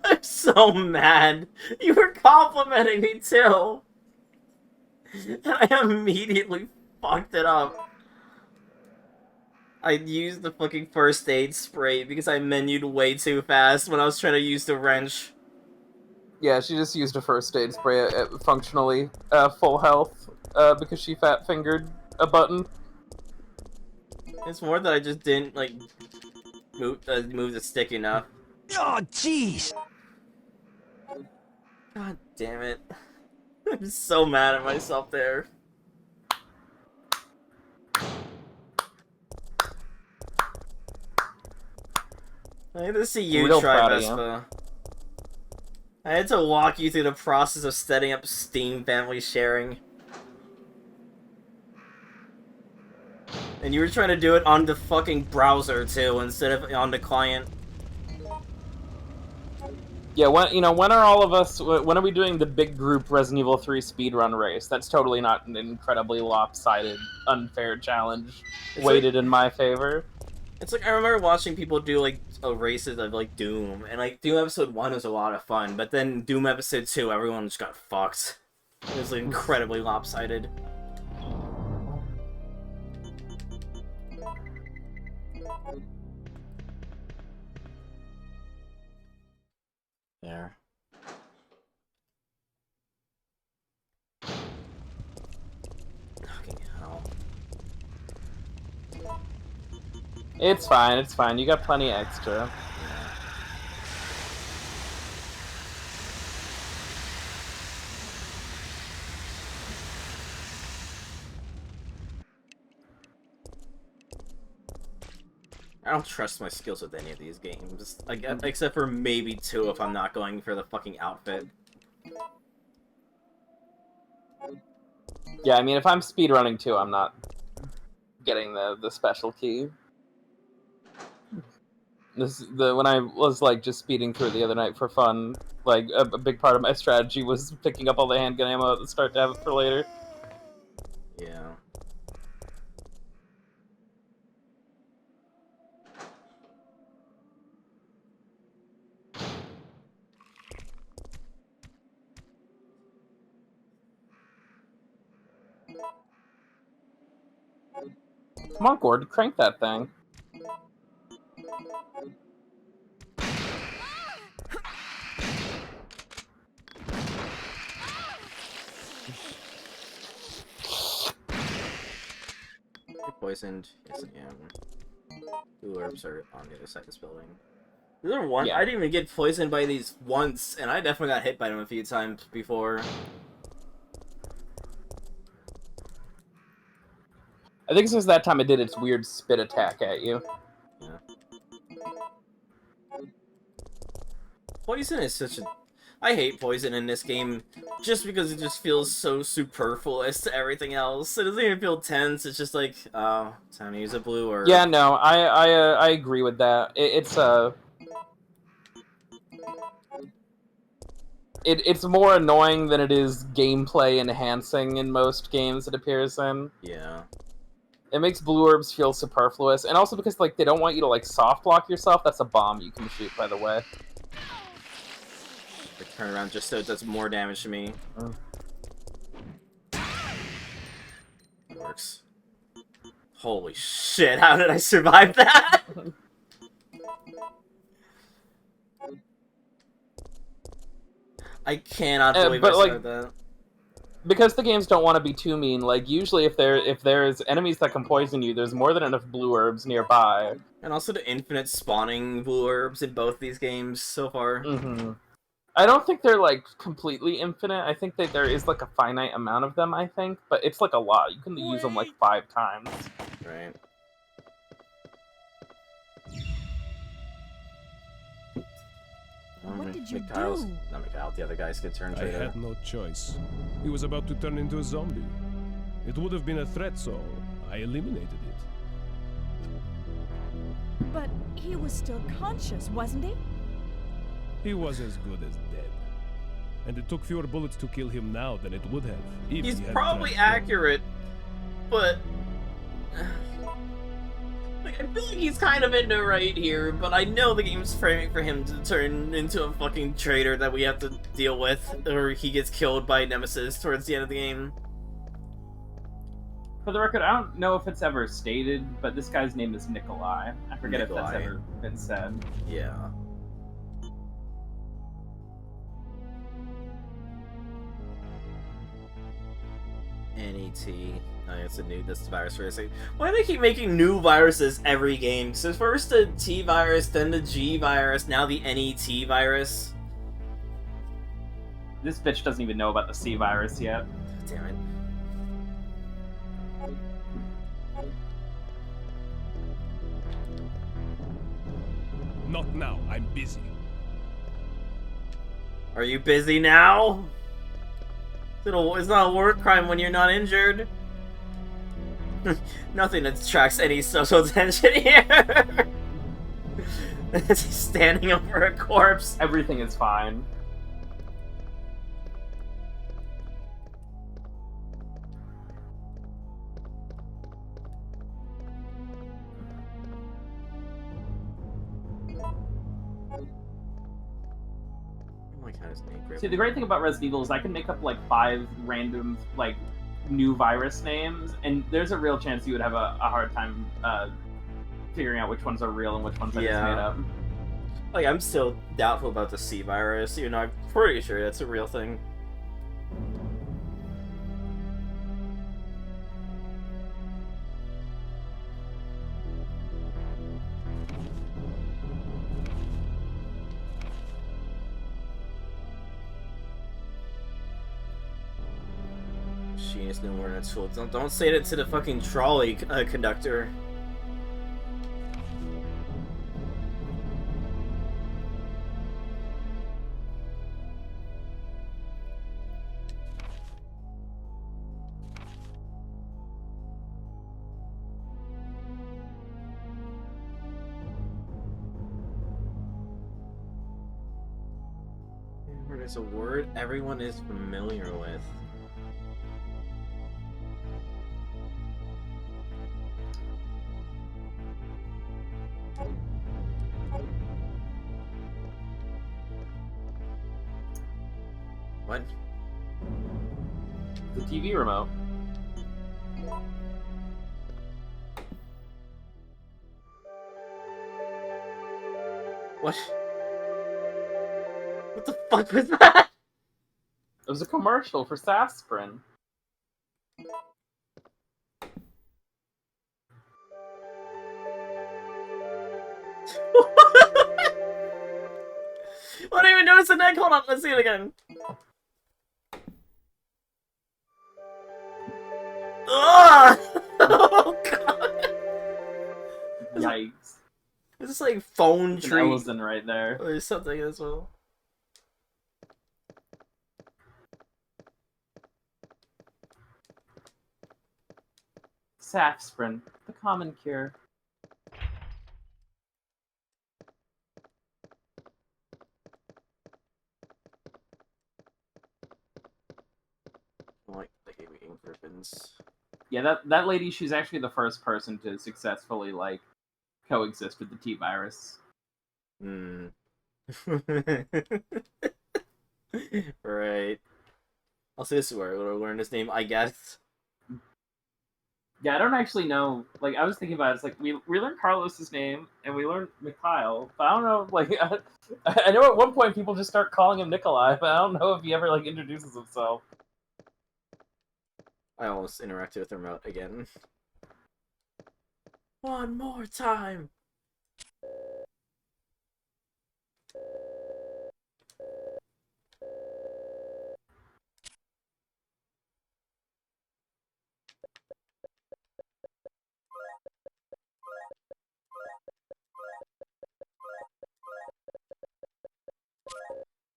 I'm so mad. You were complimenting me too. And I immediately fucked it up. I used the fucking first aid spray because I menued way too fast when I was trying to use the wrench. Yeah, she just used a first aid spray at functionally full health because she fat-fingered a button. It's more that I just didn't, like, move the stick enough. Oh, jeez! God damn it. I'm so mad at myself there. I had to see you Real try, proud of Vespa. I had to walk you through the process of setting up Steam Family Sharing. And you were trying to do it on the fucking browser, too, instead of on the client. Yeah, when are all of us... When are we doing the big group Resident Evil 3 speedrun race? That's totally not an incredibly lopsided, unfair challenge weighted in my favor. It's like, I remember watching people do, like, races of, like, Doom, and, like, Doom Episode 1 was a lot of fun, but then Doom Episode 2, everyone just got fucked. It was, like, incredibly lopsided. There. Fucking hell. It's fine, it's fine. You got plenty extra. I don't trust my skills with any of these games. Except for maybe 2 if I'm not going for the fucking outfit. Yeah, I mean, if I'm speedrunning too, I'm not getting the special key. When I was like just speeding through the other night for fun, like a big part of my strategy was picking up all the handgun ammo at the start to have it for later. Yeah. Come on, Gord, crank that thing. You're poisoned. Yes, I am. Blue herbs are on the other side of this building. I didn't even get poisoned by these once, and I definitely got hit by them a few times before. I think since that time it did its weird spit attack at you. Yeah. Poison is such a... I hate poison in this game, just because it just feels so superfluous to everything else. It doesn't even feel tense, it's just like, oh, time to use a blue herb. Yeah, no, I agree with that. It's more annoying than it is gameplay enhancing in most games it appears in. Yeah. It makes blue herbs feel superfluous, and also because like they don't want you to like soft lock yourself. That's a bomb you can shoot, by the way. Turn around just so it does more damage to me. It works. Holy shit, how did I survive that? I cannot believe I survived that. Because the games don't want to be too mean, like usually if there's enemies that can poison you, there's more than enough blue herbs nearby. And also the infinite spawning blue herbs in both these games so far. Mm-hmm. I don't think they're like completely infinite. I think that there is like a finite amount of them, I think, but it's like a lot. You can use them like 5 times. Right. What did you Mikhail's, do? not Mikhail, the other guy's good turn I trader. had no choice. He was about to turn into a zombie. It would have been a threat, so I eliminated it. But he was still conscious, wasn't he? He was as good as dead. And it took fewer bullets to kill him now than it would have. If He's he had probably transformed. accurate, but... Like, I feel like he's kind of in the right here, but I know the game's framing for him to turn into a fucking traitor that we have to deal with, or he gets killed by Nemesis towards the end of the game. For the record, I don't know if it's ever stated, but this guy's name is Nikolai. I forget if that's ever been said. Yeah. NET. Oh, it's a new, that's the virus virus. Why do they keep making new viruses every game? So first the T virus, then the G virus, now the NET virus. This bitch doesn't even know about the C virus yet. Damn it. Not now, I'm busy. Are you busy now? It's not a war crime when you're not injured. Nothing attracts any social attention here. He's standing over a corpse. Everything is fine. See, the great thing about Resident Evil is I can make up like 5 random like new virus names, and there's a real chance you would have a hard time figuring out which ones are real and which ones I just Yeah. made up. Like, I'm still doubtful about the C virus, even though I'm pretty sure that's a real thing. She is no more than a tool. Don't say that to the fucking trolley conductor. There's a word everyone is familiar with. What? The TV remote. What? What the fuck was that? It was a commercial for Sasprin. I don't even notice the neck. Hold on, let's see it again. Ugh! Oh god! Yikes. Is this like phone It's an tree Ellison right there. or something as well? Sasprin, the common cure. Like they gave me ink ribbons. Yeah, that lady, she's actually the first person to successfully, like, coexist with the T-virus. Hmm. Right. I'll say this is where we'll learn his name, I guess. Yeah, I don't actually know. Like, I was thinking about it. It's like, we learned Carlos's name, and we learned Mikhail, but I don't know, like, I know at one point people just start calling him Nikolai, but I don't know if he ever, like, introduces himself. I almost interacted with the remote again. One more time!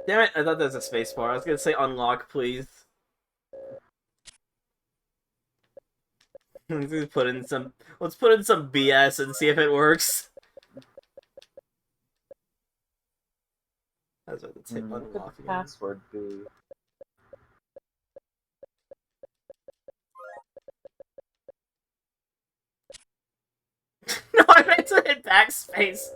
Damn it, I thought there was a space bar. I was gonna say unlock, please. Let's put in some BS and see if it works. I was about to say What could unlock the again. password be? No, I meant to hit backspace.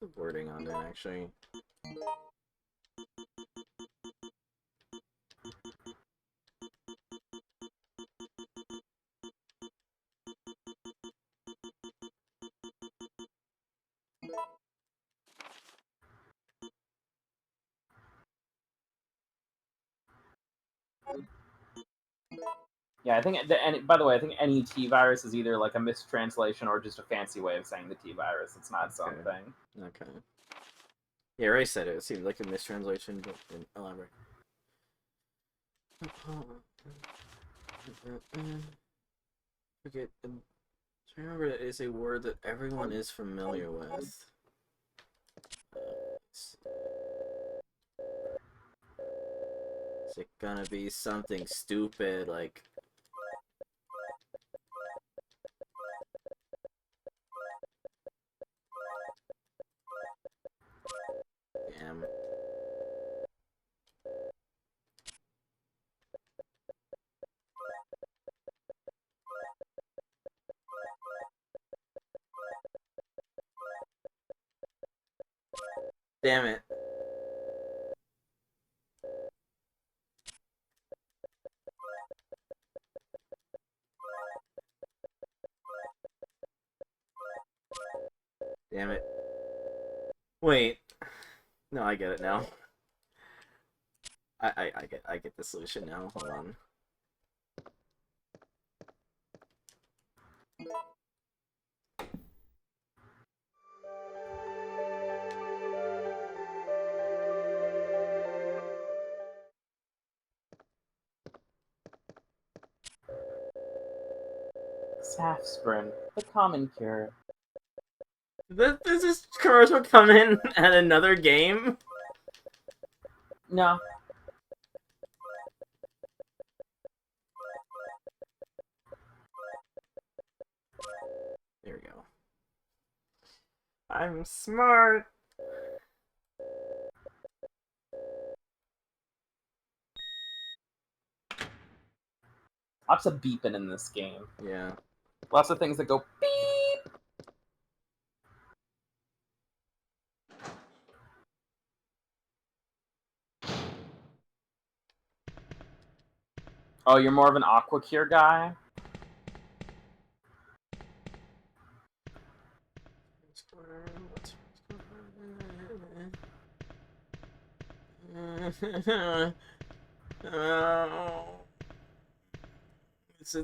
The wording on it, actually. Yeah, I think, and by the way, I think any T-virus is either, like, a mistranslation or just a fancy way of saying the T-virus. It's not its own thing. Okay. Yeah, Ray said it. It seemed like a mistranslation, but elaborate. Forget. I remember it is a word that everyone is familiar with. Is it gonna be something stupid like? Damn. Damn it. damn it. Wait. No, I get it now. I get the solution now. Hold on. Safsprin, the common cure. Does this commercial come in at another game? No. There we go. I'm smart. Lots of beeping in this game. Yeah. Lots of things that go beep. Oh, you're more of an Aqua Cure guy?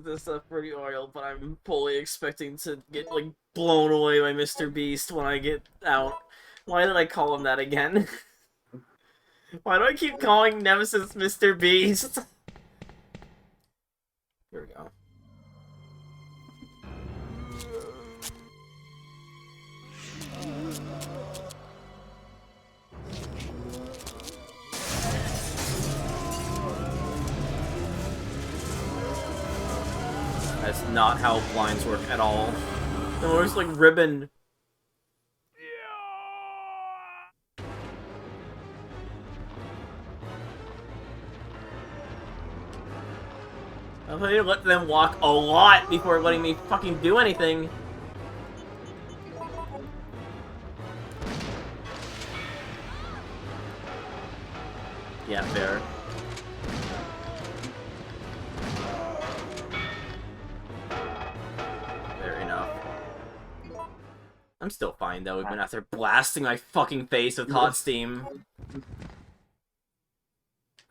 This stuff pretty oil, but I'm fully expecting to get like blown away by Mr. Beast when I get out. Why did I call him that again? Why do I keep calling Nemesis Mr. Beast? Here we go. That's not how blinds work at all. No, there's like ribbon. I thought you let them walk a lot before letting me fucking do anything. Yeah, fair. Fair enough. I'm still fine though, even after blasting my fucking face with hot steam.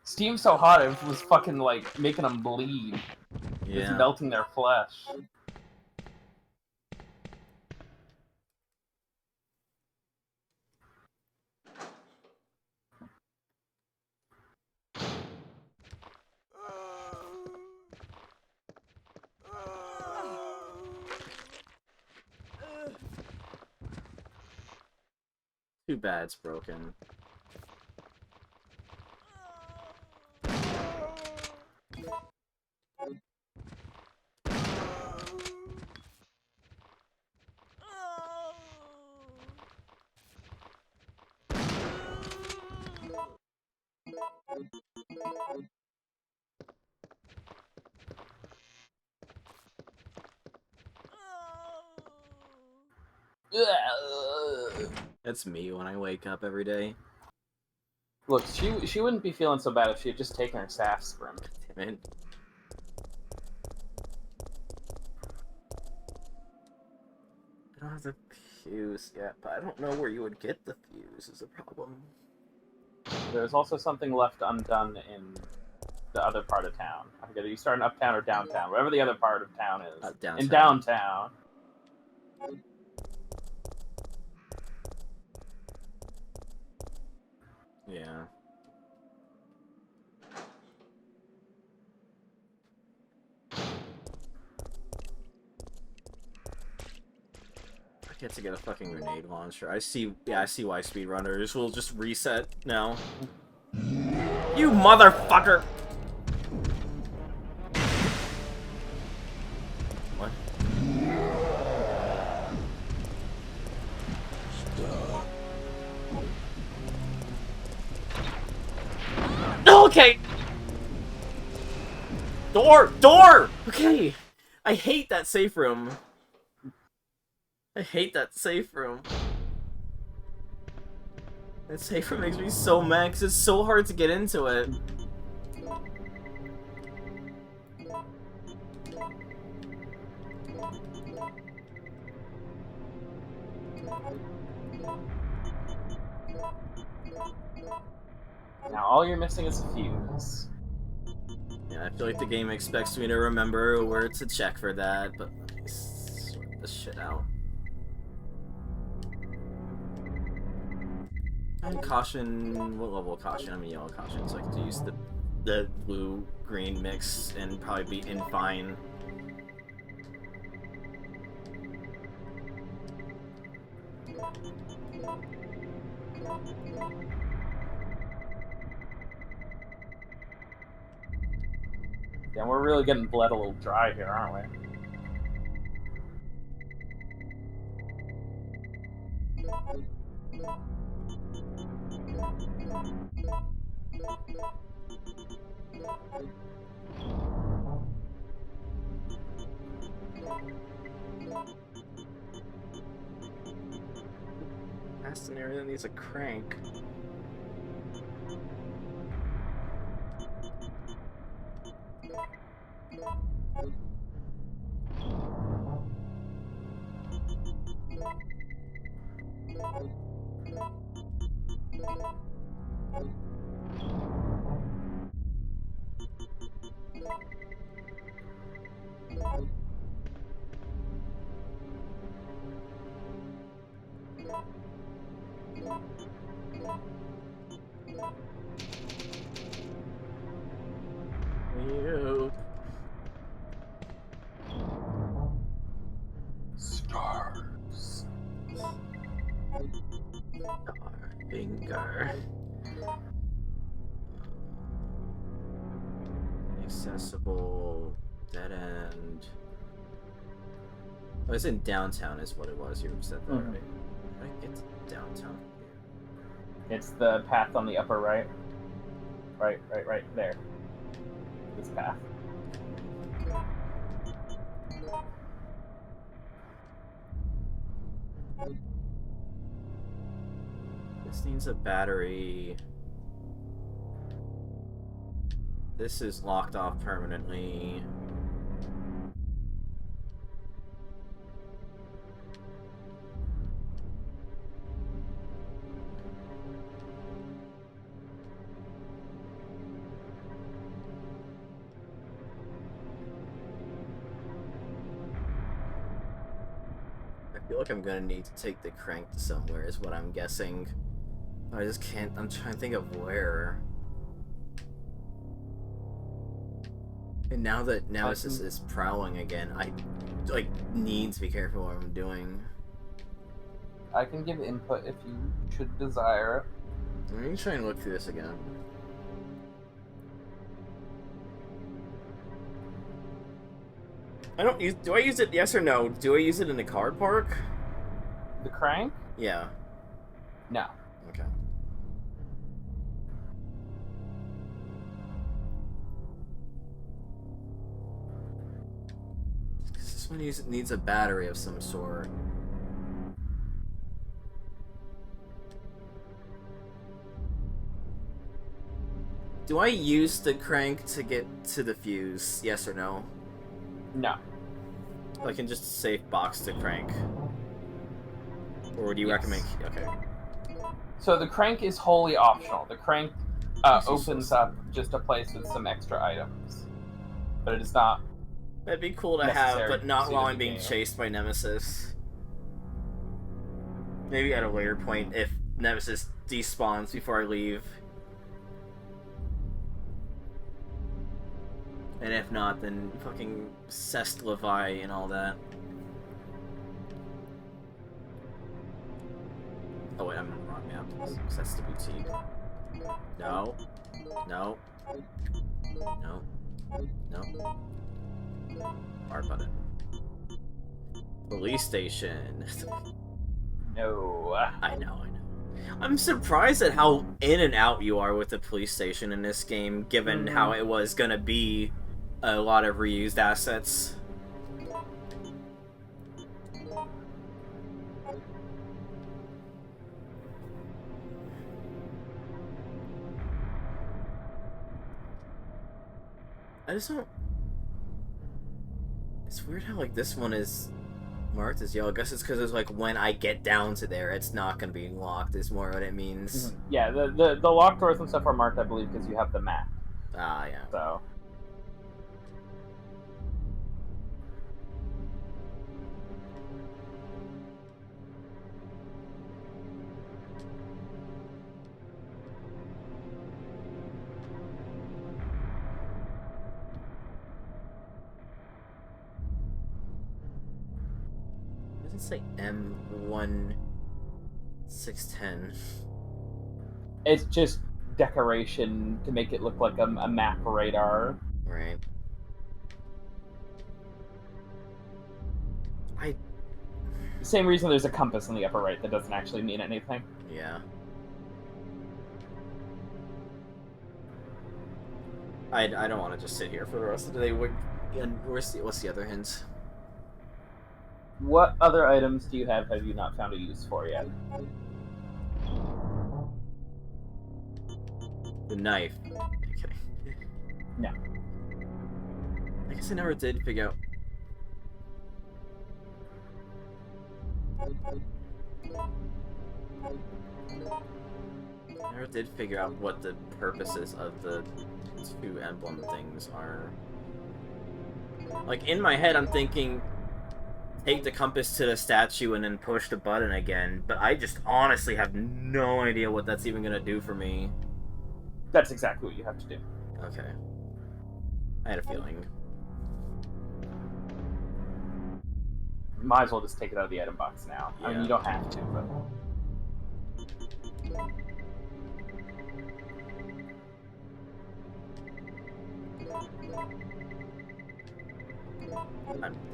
Steam's so hot, it was fucking like making them bleed. Yeah. It's melting their flesh. Too bad it's broken. That's me when I wake up every day. Look, she wouldn't be feeling so bad if she had just taken her Safsprin. Damn it. I don't have the fuse yet, but I don't know where you would get the fuse is a problem. There's also something left undone in the other part of town. I forget, are you starting uptown or downtown? Whatever the other part of town is. Downtown. In downtown. Yeah. I get to get a fucking grenade launcher. I see why speedrunners will just reset now. You motherfucker! What? Okay! Door! Okay! I hate that safe room. I hate that safe room. That safe room makes me so mad because it's so hard to get into it. Now all you're missing is a fuse. Yeah, I feel like the game expects me to remember where to check for that, but let me sort this shit out. And caution, what level of caution? I'm a yellow caution, so I can use the blue-green mix and probably be in fine. Yeah, we're really getting bled a little dry here, aren't we? That's an area that needs a crank. Ew. Stars. Star finger. Accessible. Dead end. Oh, it's in downtown is what it was. You said that, right? How did I get to downtown here? It's the path on the upper right. Right there. This path. This needs a battery. This is locked off permanently. I feel like I'm gonna need to take the crank to somewhere is what I'm guessing. I just can't, I'm trying to think of where. And now that Nemesis is prowling again, I like need to be careful what I'm doing. I can give input if you should desire it. Let me try and look through this again. I don't use. Do I use it? Yes or no? Do I use it in the card park? The crank? Yeah. No. Okay. This one needs a battery of some sort. Do I use the crank to get to the fuse? Yes or no? No. I can just safe box the crank. Or would you Yes. recommend? Okay. So the crank is wholly optional. The crank opens up just a place with some extra items. But it is not. That'd be cool to have, Necessary but not to while the I'm being game. chased by Nemesis. Maybe at a later point if Nemesis despawns before I leave. And if not, then fucking Cest Levi and all that. Oh wait, I'm on the wrong map. Because that's the boutique. No. No. No. No. R button. Police station. No. I know. I'm surprised at how in and out you are with the police station in this game, given how it was gonna be a lot of reused assets. I just don't... It's weird how, like, this one is Marked as yellow. I guess it's because it's like when I get down to there, it's not gonna be locked. Is more what it means. Yeah, the locked doors and stuff are marked, I believe, because you have the map. Ah, yeah. So. Does it say M1610? It's just decoration to make it look like a map radar. Right. Same reason there's a compass in the upper right that doesn't actually mean anything. Yeah. I don't want to just sit here for the rest of the day. What's the other hints? What other items do you have you not found a use for yet? The knife. Okay. No. I guess I never did figure out. I never did figure out what the purposes of the two emblem things are. Like, in my head, I'm thinking, take the compass to the statue and then push the button again, but I just honestly have no idea what that's even gonna do for me. That's exactly what you have to do. Okay. I had a feeling. Might as well just take it out of the item box now. Yeah. I mean, you don't have to, but...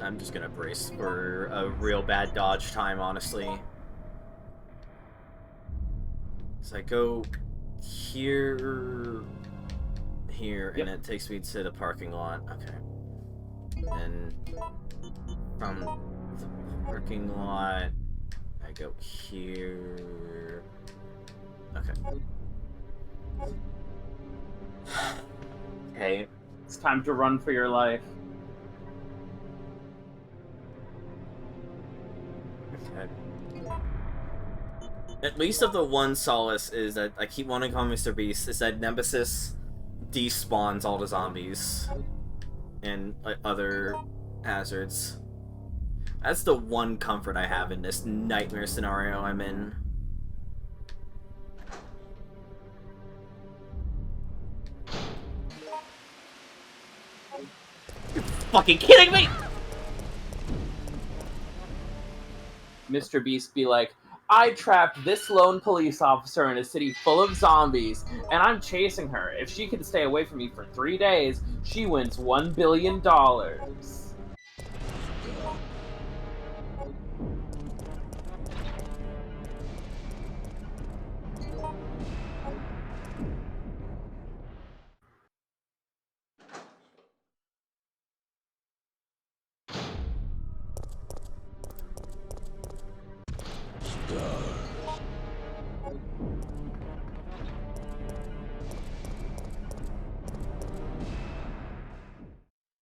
I'm just gonna brace for a real bad dodge time, honestly. So I go here, Yep. and it takes me to the parking lot. Okay. And from the parking lot, I go here. Okay. Okay. It's time to run for your life. Okay. At least of the one solace is that I keep wanting to call Mr. Beast, is that Nemesis despawns all the zombies and like, other hazards. That's the one comfort I have in this nightmare scenario I'm in. You're fucking kidding me! Mr. Beast be like, I trapped this lone police officer in a city full of zombies, and I'm chasing her. If she can stay away from me for 3 days, she wins $1 billion.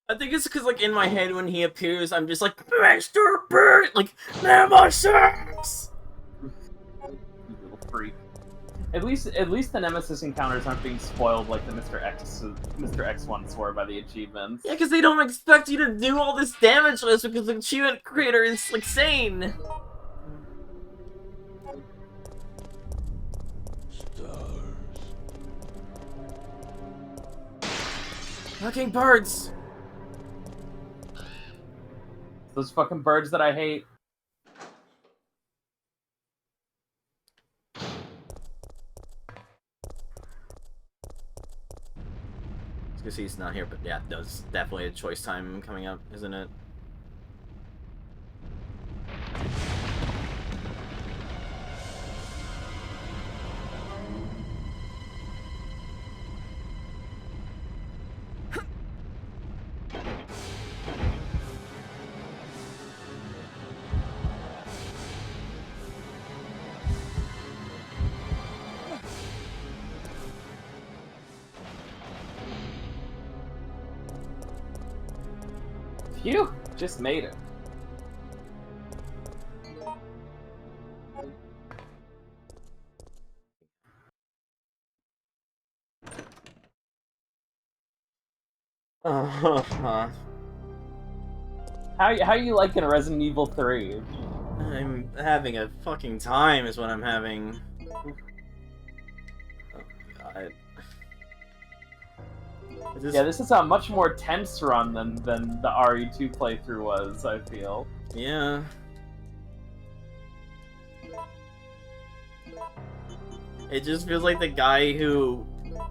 I think it's because, like, in my head when he appears, I'm just like, Mr. Bird! Like, Nemesis! You little freak. At least the Nemesis encounters aren't being spoiled like the Mr. X ones were by the achievements. Yeah, because they don't expect you to do all this damage list because the achievement creator is, like, sane. Fucking birds! Those fucking birds that I hate. Because he's not here, but yeah, there's definitely a choice time coming up, isn't it? Phew! Just made it. Uh-huh. How you liking Resident Evil 3? I'm having a fucking time is what I'm having. Oh god. Yeah, this is a much more tense run than the RE2 playthrough was, I feel. Yeah. It just feels like the guy who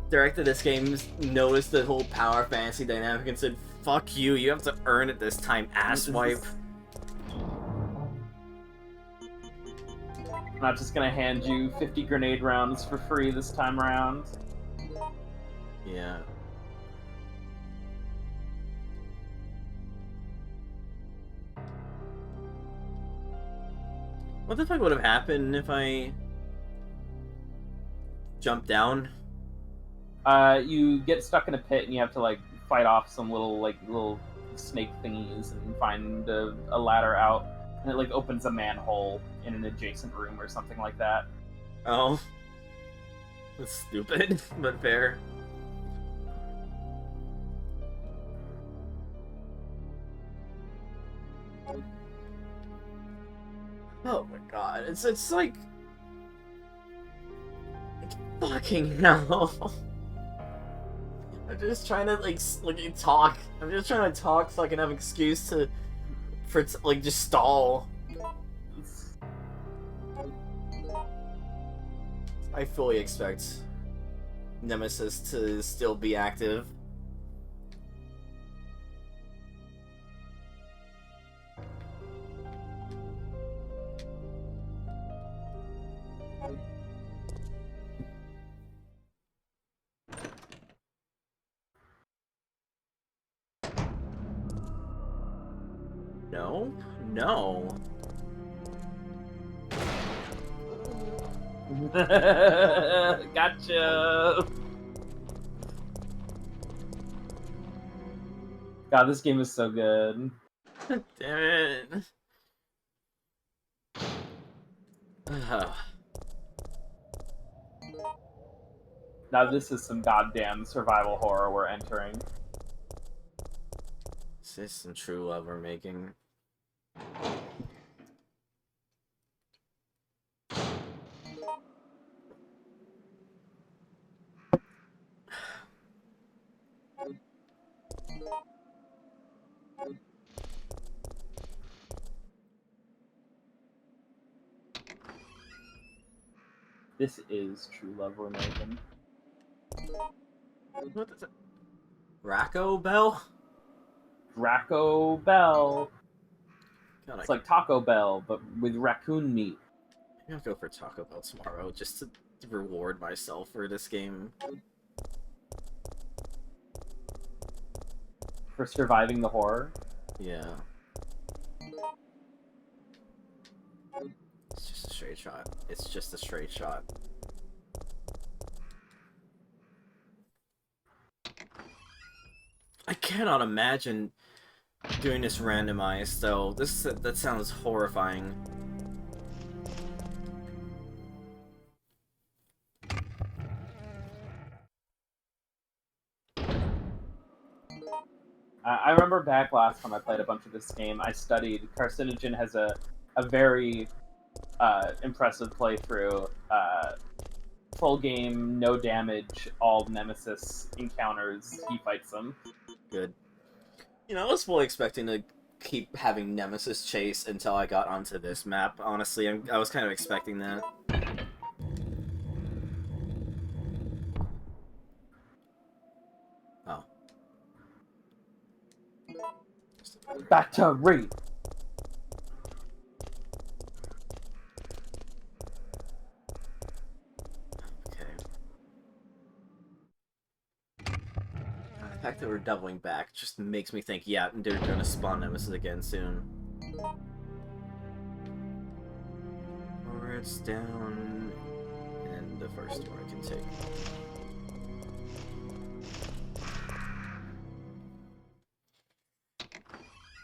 directed this game noticed the whole power fantasy dynamic and said, "Fuck you, you have to earn it this time, asswipe." I'm not just gonna hand you 50 grenade rounds for free this time around. Yeah. What the fuck would have happened if I jumped down? You get stuck in a pit and you have to like fight off some little snake thingies and find a ladder out, and it like opens a manhole in an adjacent room or something like that. Oh. That's stupid, but fair. Oh my god, it's like fucking hell. I'm just trying to like talk. I'm just trying to talk so I can have an excuse for like just stall. I fully expect Nemesis to still be active. No? No. Gotcha! God, this game is so good. Damn it. Now this is some goddamn survival horror we're entering. This is some true love we're making. This is true love we're making. What is it? Racco Bell? Draco Bell. God, It's like Taco Bell, but with raccoon meat. Maybe I'll go for Taco Bell tomorrow just to reward myself for this game. For surviving the horror. Yeah. It's just a straight shot. It's just a straight shot. I cannot imagine doing this randomized though. That sounds horrifying. I remember back last time I played a bunch of this game, I studied Carcinogen has a very impressive playthrough. Full game, no damage, all Nemesis encounters, he fights them. Good. You know, I was fully expecting to keep having Nemesis chase until I got onto this map. Honestly, I was kind of expecting that. Oh. Battery! Okay. The fact that we're doubling back just makes me think, yeah, they're gonna spawn Nemesis again soon. Forwards, down, and the first one I can take.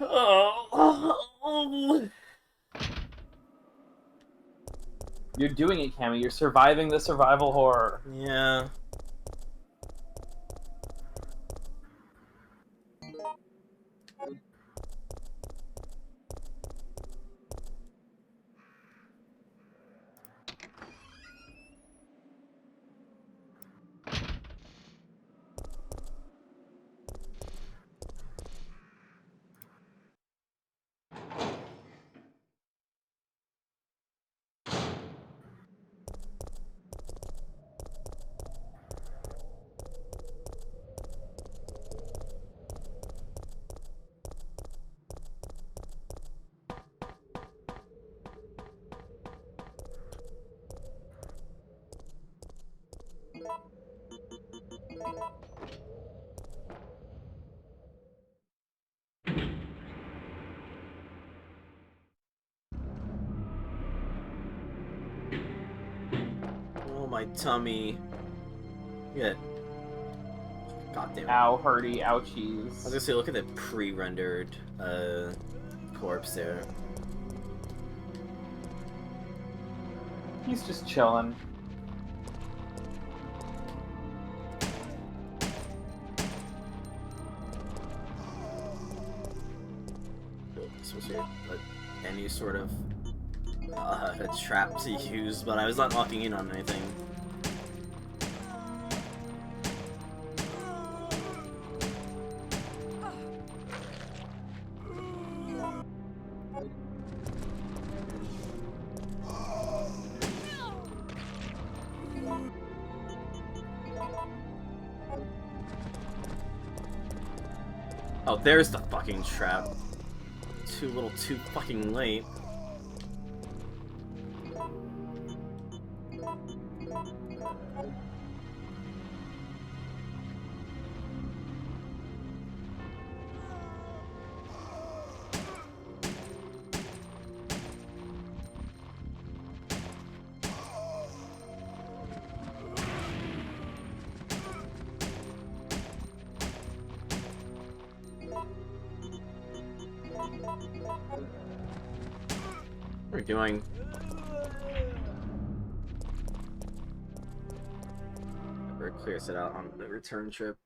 Oh. You're doing it, Cammy. You're surviving the survival horror. Yeah. my tummy. Look at God damn it. Ow, hurty, I was ouchies. gonna say, look at the pre-rendered corpse there. He's just chilling. Supposed to be any sort of trap to use, but I was not locking in on anything. Oh, there's the fucking trap. Too fucking late. What are we doing? Never clears it out on the return trip.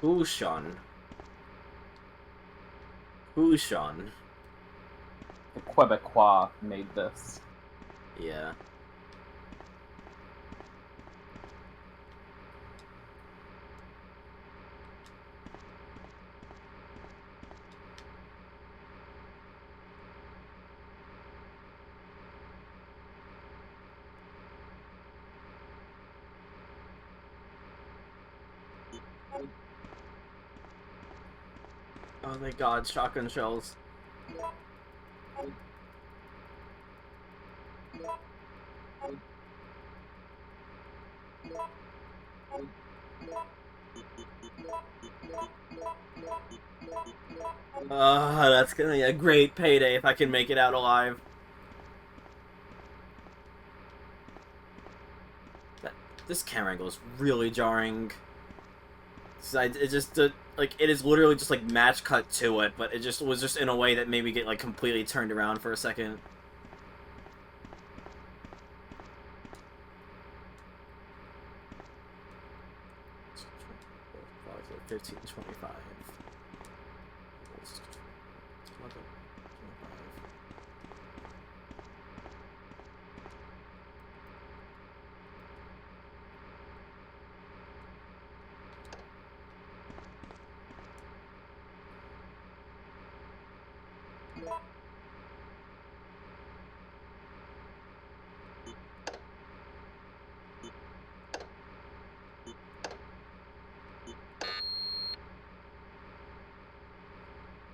Who's Sean? The Quebecois made this. Yeah. Oh my god, shotgun shells. That's gonna be a great payday if I can make it out alive. This camera angle is really jarring. It just like it is literally just like match cut to it, but it just was just in a way that made me get like completely turned around for a second. Like 1525.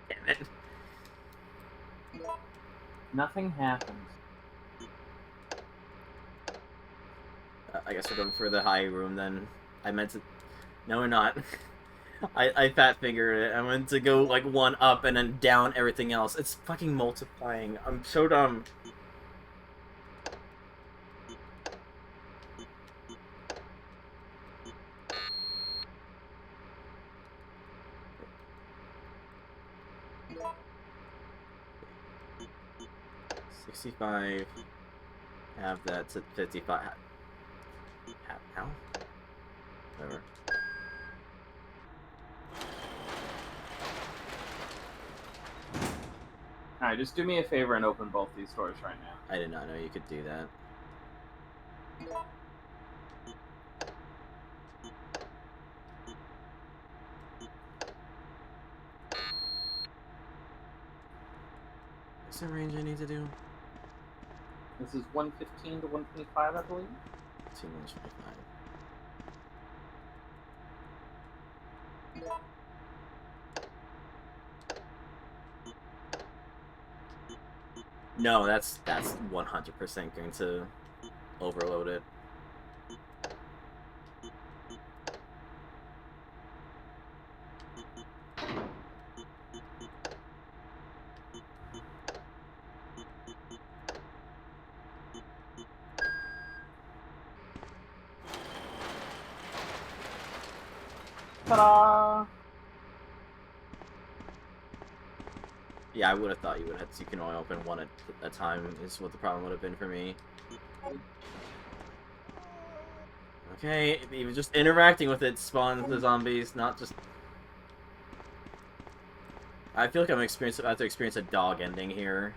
Damn it. Nothing happened. I guess we're going for the high room then. I meant to... No, we're not. I fat fingered it. I meant to go like one up and then down everything else. It's fucking multiplying. I'm so dumb. $65. Have that to 55. How? Whatever. Alright, just do me a favor and open both these doors right now. I did not know you could do that. What's the range I need to do? This is 115 to 125, I believe. 125. No, that's 100% going to overload it. Ta-da! Yeah, I would have thought you would have. You can only open one at a time. Is what the problem would have been for me. Okay, even just interacting with it spawns the zombies, not just. I feel like I'm about to experience a dog ending here.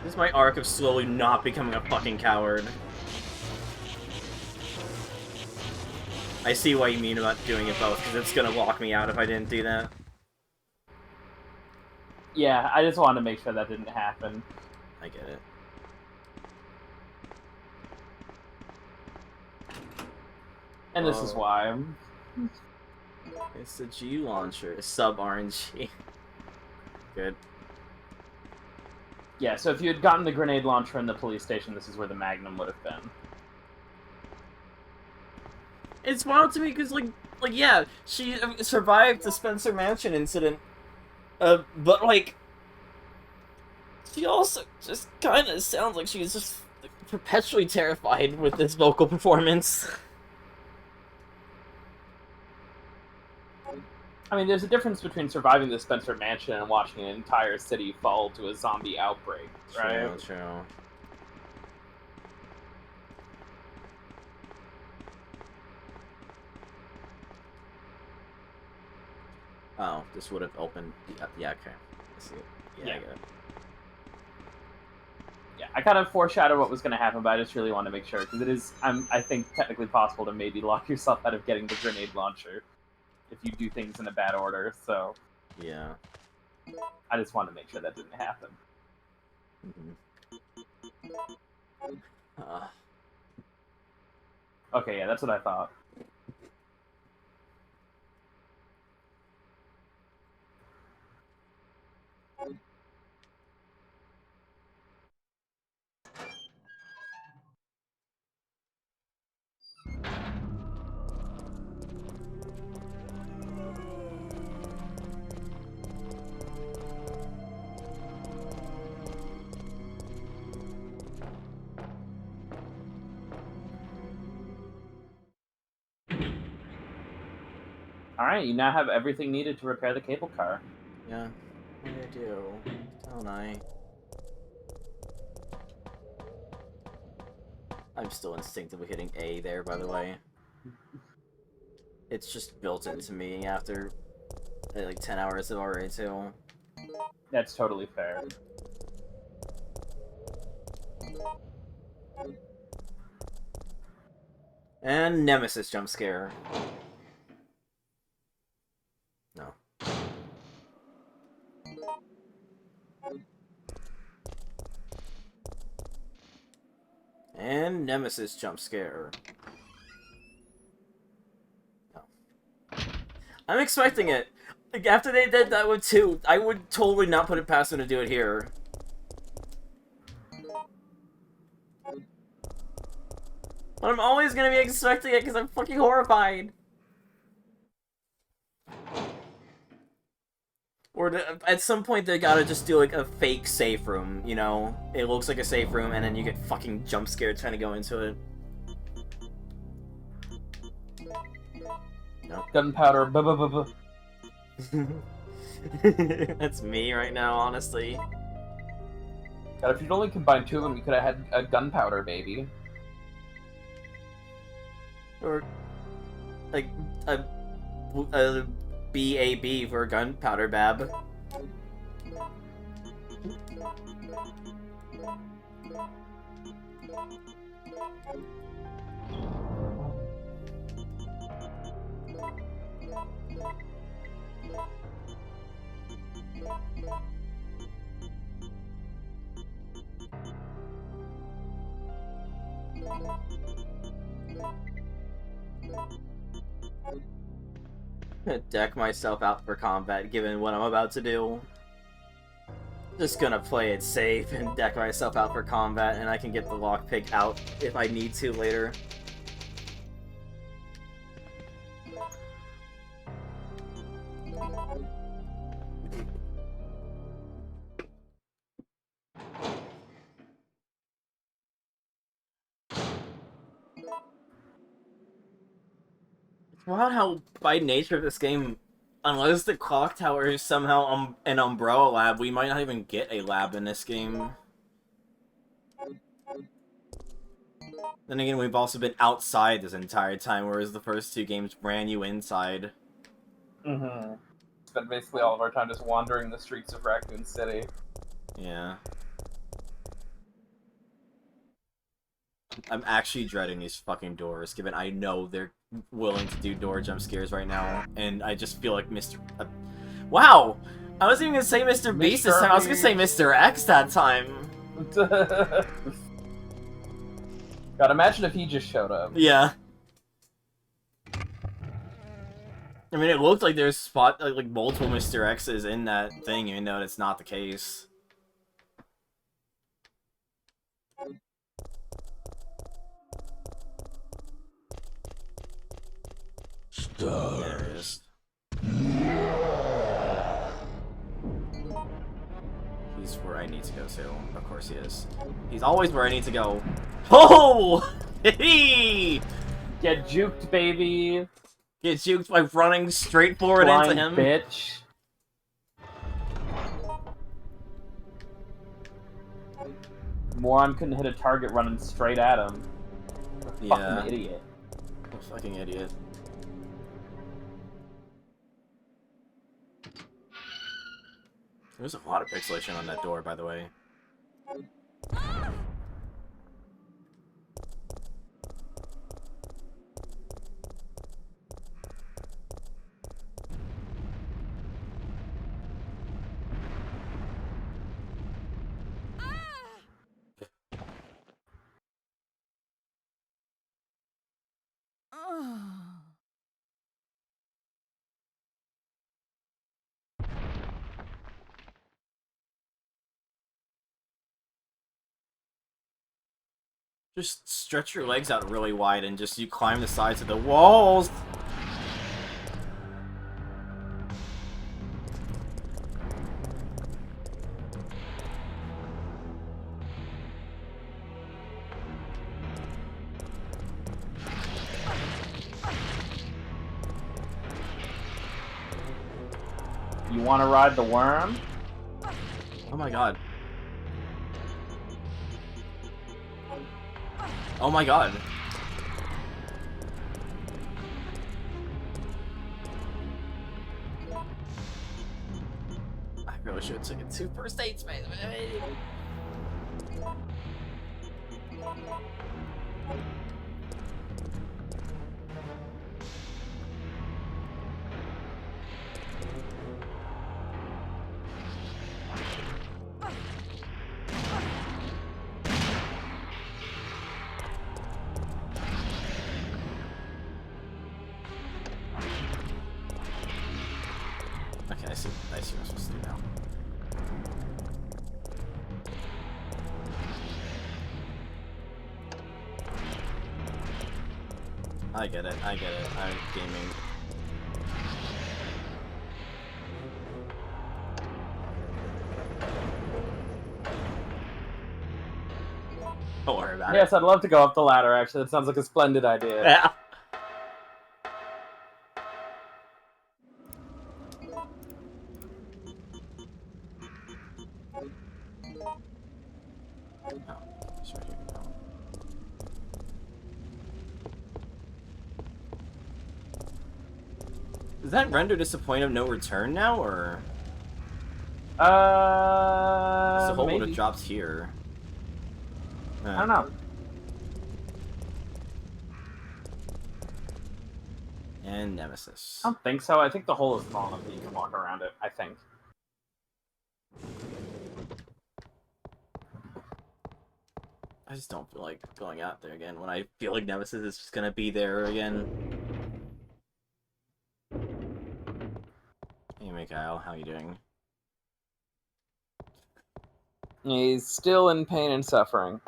This is my arc of slowly not becoming a fucking coward. I see what you mean about doing it both, because it's gonna lock me out if I didn't do that. Yeah, I just wanted to make sure that didn't happen. I get it. And this is why. It's the G launcher, sub RNG. Good. Yeah, so if you had gotten the grenade launcher in the police station, this is where the Magnum would have been. It's wild to me because, yeah, she survived the Spencer Mansion incident, but, like, she also just kind of sounds like she's just perpetually terrified with this vocal performance. I mean, there's a difference between surviving the Spencer Mansion and watching an entire city fall to a zombie outbreak, right? True. Oh, this would have opened. Yeah, okay. I see it. Yeah, I get it. Yeah, I kind of foreshadowed what was going to happen, but I just really want to make sure, because it is, I think, technically possible to maybe lock yourself out of getting the grenade launcher if you do things in a bad order, so... Yeah. I just wanted to make sure that didn't happen. Okay, yeah, that's what I thought. Alright, you now have everything needed to repair the cable car. Yeah. What do I do? Don't I? I'm still instinctively hitting A there, by the way. It's just built into me after, like, 10 hours of RA2. That's totally fair. And Nemesis jump scare. No. And Nemesis jump scare. No. I'm expecting it. Like, after they did that with 2, I would totally not put it past them to do it here. But I'm always gonna be expecting it because I'm fucking horrified. Or at some point they gotta just do like a fake safe room, you know? It looks like a safe room and then you get fucking jump scared trying to go into it. Nope. Gunpowder, That's me right now, honestly. God, if you'd only combined 2 of them, you could have had a gunpowder baby. Or, like, a BAB for gunpowder bab. Deck myself out for combat, given what I'm about to do. Just gonna play it safe and deck myself out for combat, and I can get the lockpick out if I need to later. It's wild how, by nature of this game, unless the clock tower is somehow an umbrella lab, we might not even get a lab in this game. Then again, we've also been outside this entire time, whereas the first two games ran you inside. Mm-hmm. Spent basically all of our time just wandering the streets of Raccoon City. Yeah. I'm actually dreading these fucking doors, given I know they're willing to do door jump scares right now, and I just feel like Mr. Wow! I wasn't even gonna say Mr. Beast this time, I was gonna say Mr. X that time. God, imagine if he just showed up. Yeah. I mean, it looked like there's like multiple Mr. X's in that thing, even though it's not the case. There it is. He's where I need to go to. Of course he is. He's always where I need to go. Oh! Get juked, baby! Get juked by running straight forward Blind into him. Bitch. Moron couldn't hit a target running straight at him. Yeah. Fucking idiot. A fucking idiot. There's a lot of pixelation on that door, by the way. Just stretch your legs out really wide and just you climb the sides of the walls. You want to ride the worm? Oh my god. Oh my god. I really should have taken 2 first aids, man. Okay, I see what I'm supposed to do now. I get it, I'm gaming. Don't worry about it. Yes, I'd love to go up the ladder, actually. That sounds like a splendid idea. Yeah. Is that rendered as a point of no return now, or? The hole would have dropped here. I don't know. And Nemesis. I don't think so. I think the hole is small enough that you can walk around it, I think. I just don't feel like going out there again when I feel like Nemesis is just gonna be there again. Mikhail. How you doing? He's still in pain and suffering.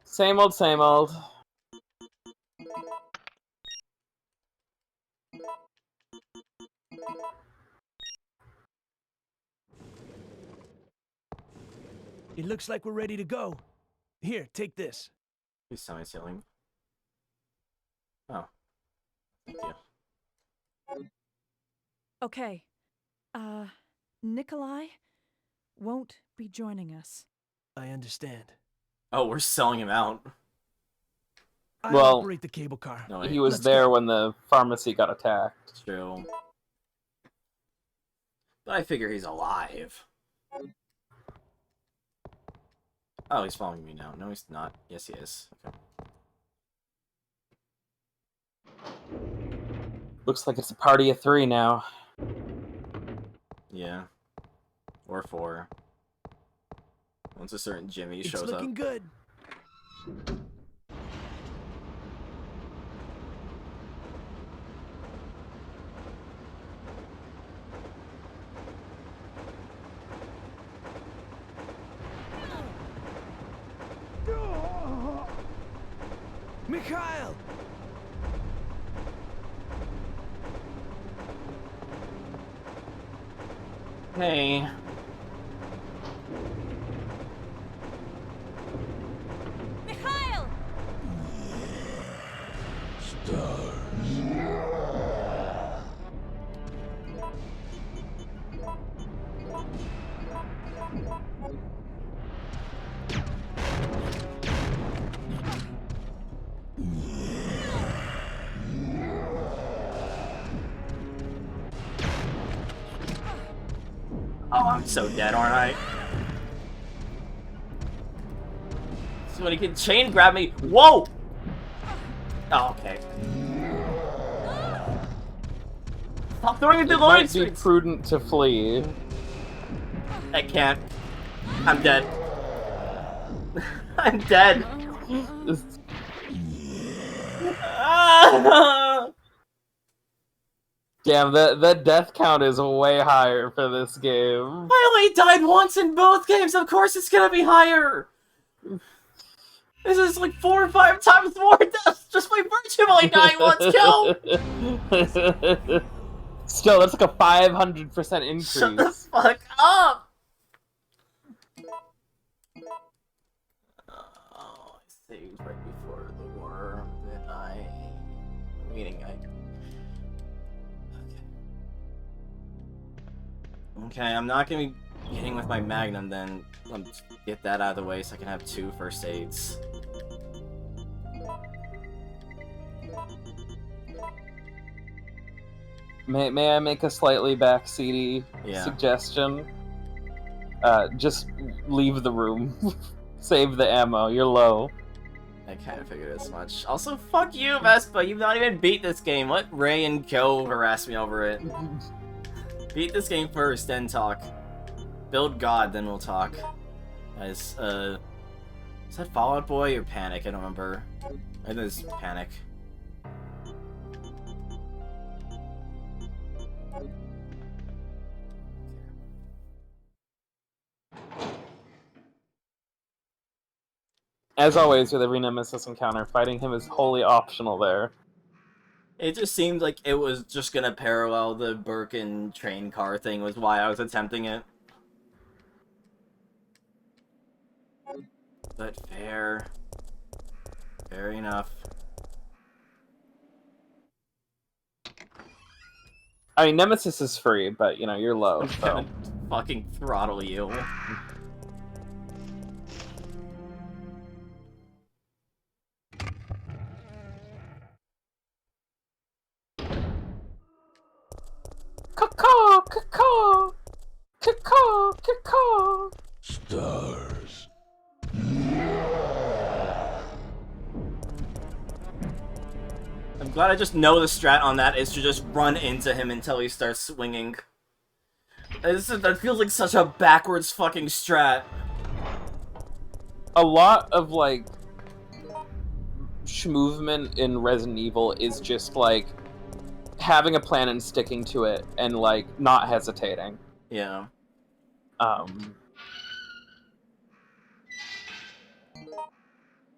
Same old, same old. It looks like we're ready to go. Here, take this. He's semi-sealing. Oh. Thank you. Okay. Nikolai won't be joining us. I understand. Oh, we're selling him out. I Well, operate the cable car. No, He was Let's there go. when the pharmacy got attacked. True. But I figure he's alive. Oh, he's following me now. No, he's not. Yes, he is. Okay. Looks like it's a party of 3 now. Yeah. Or 4. Once a certain Jimmy It's shows looking up. good. Mikhail! Hey. Mikhail! Oh, I'm so dead, aren't I? So when he can chain grab me. Whoa! Oh, okay. Stop throwing into It the loading might be screens! prudent to flee. I can't. I'm dead. I'm dead. Ah! Damn, that death count is way higher for this game. I only died once in both games. Of course it's gonna be higher. This is like 4 or 5 times more deaths just by virtue of only dying once. Go. Still, that's like a 500% increase. Shut the fuck up. Oh, I saved right before the war. Did I? Meaning I. Okay, I'm not gonna be hitting with my Magnum then. Let's get that out of the way so I can have 2 first aids. May I make a slightly backseaty Yeah. suggestion? Just leave the room. Save the ammo. You're low. I kind of figured as much. Also, fuck you, Vespa. You've not even beat this game. Let Ray and Kyo harass me over it. Beat this game first, then talk. Build God, then we'll talk. Guys, is that Fallout Boy or Panic? I don't remember. I think it's Panic. As always with every Nemesis encounter, fighting him is wholly optional there. It just seemed like it was just gonna parallel the Birkin train car thing was why I was attempting it. But fair. Fair enough. I mean, Nemesis is free, but, you know, you're low, I'm so... gonna fucking throttle you. Caw-caw! Caw-caw! Caw-caw! Caw-caw! Stars. I'm glad I just know the strat on that is to just run into him until he starts swinging. That feels like such a backwards fucking strat. A lot of, like, movement in Resident Evil is just, like, having a plan and sticking to it, and like not hesitating. Yeah.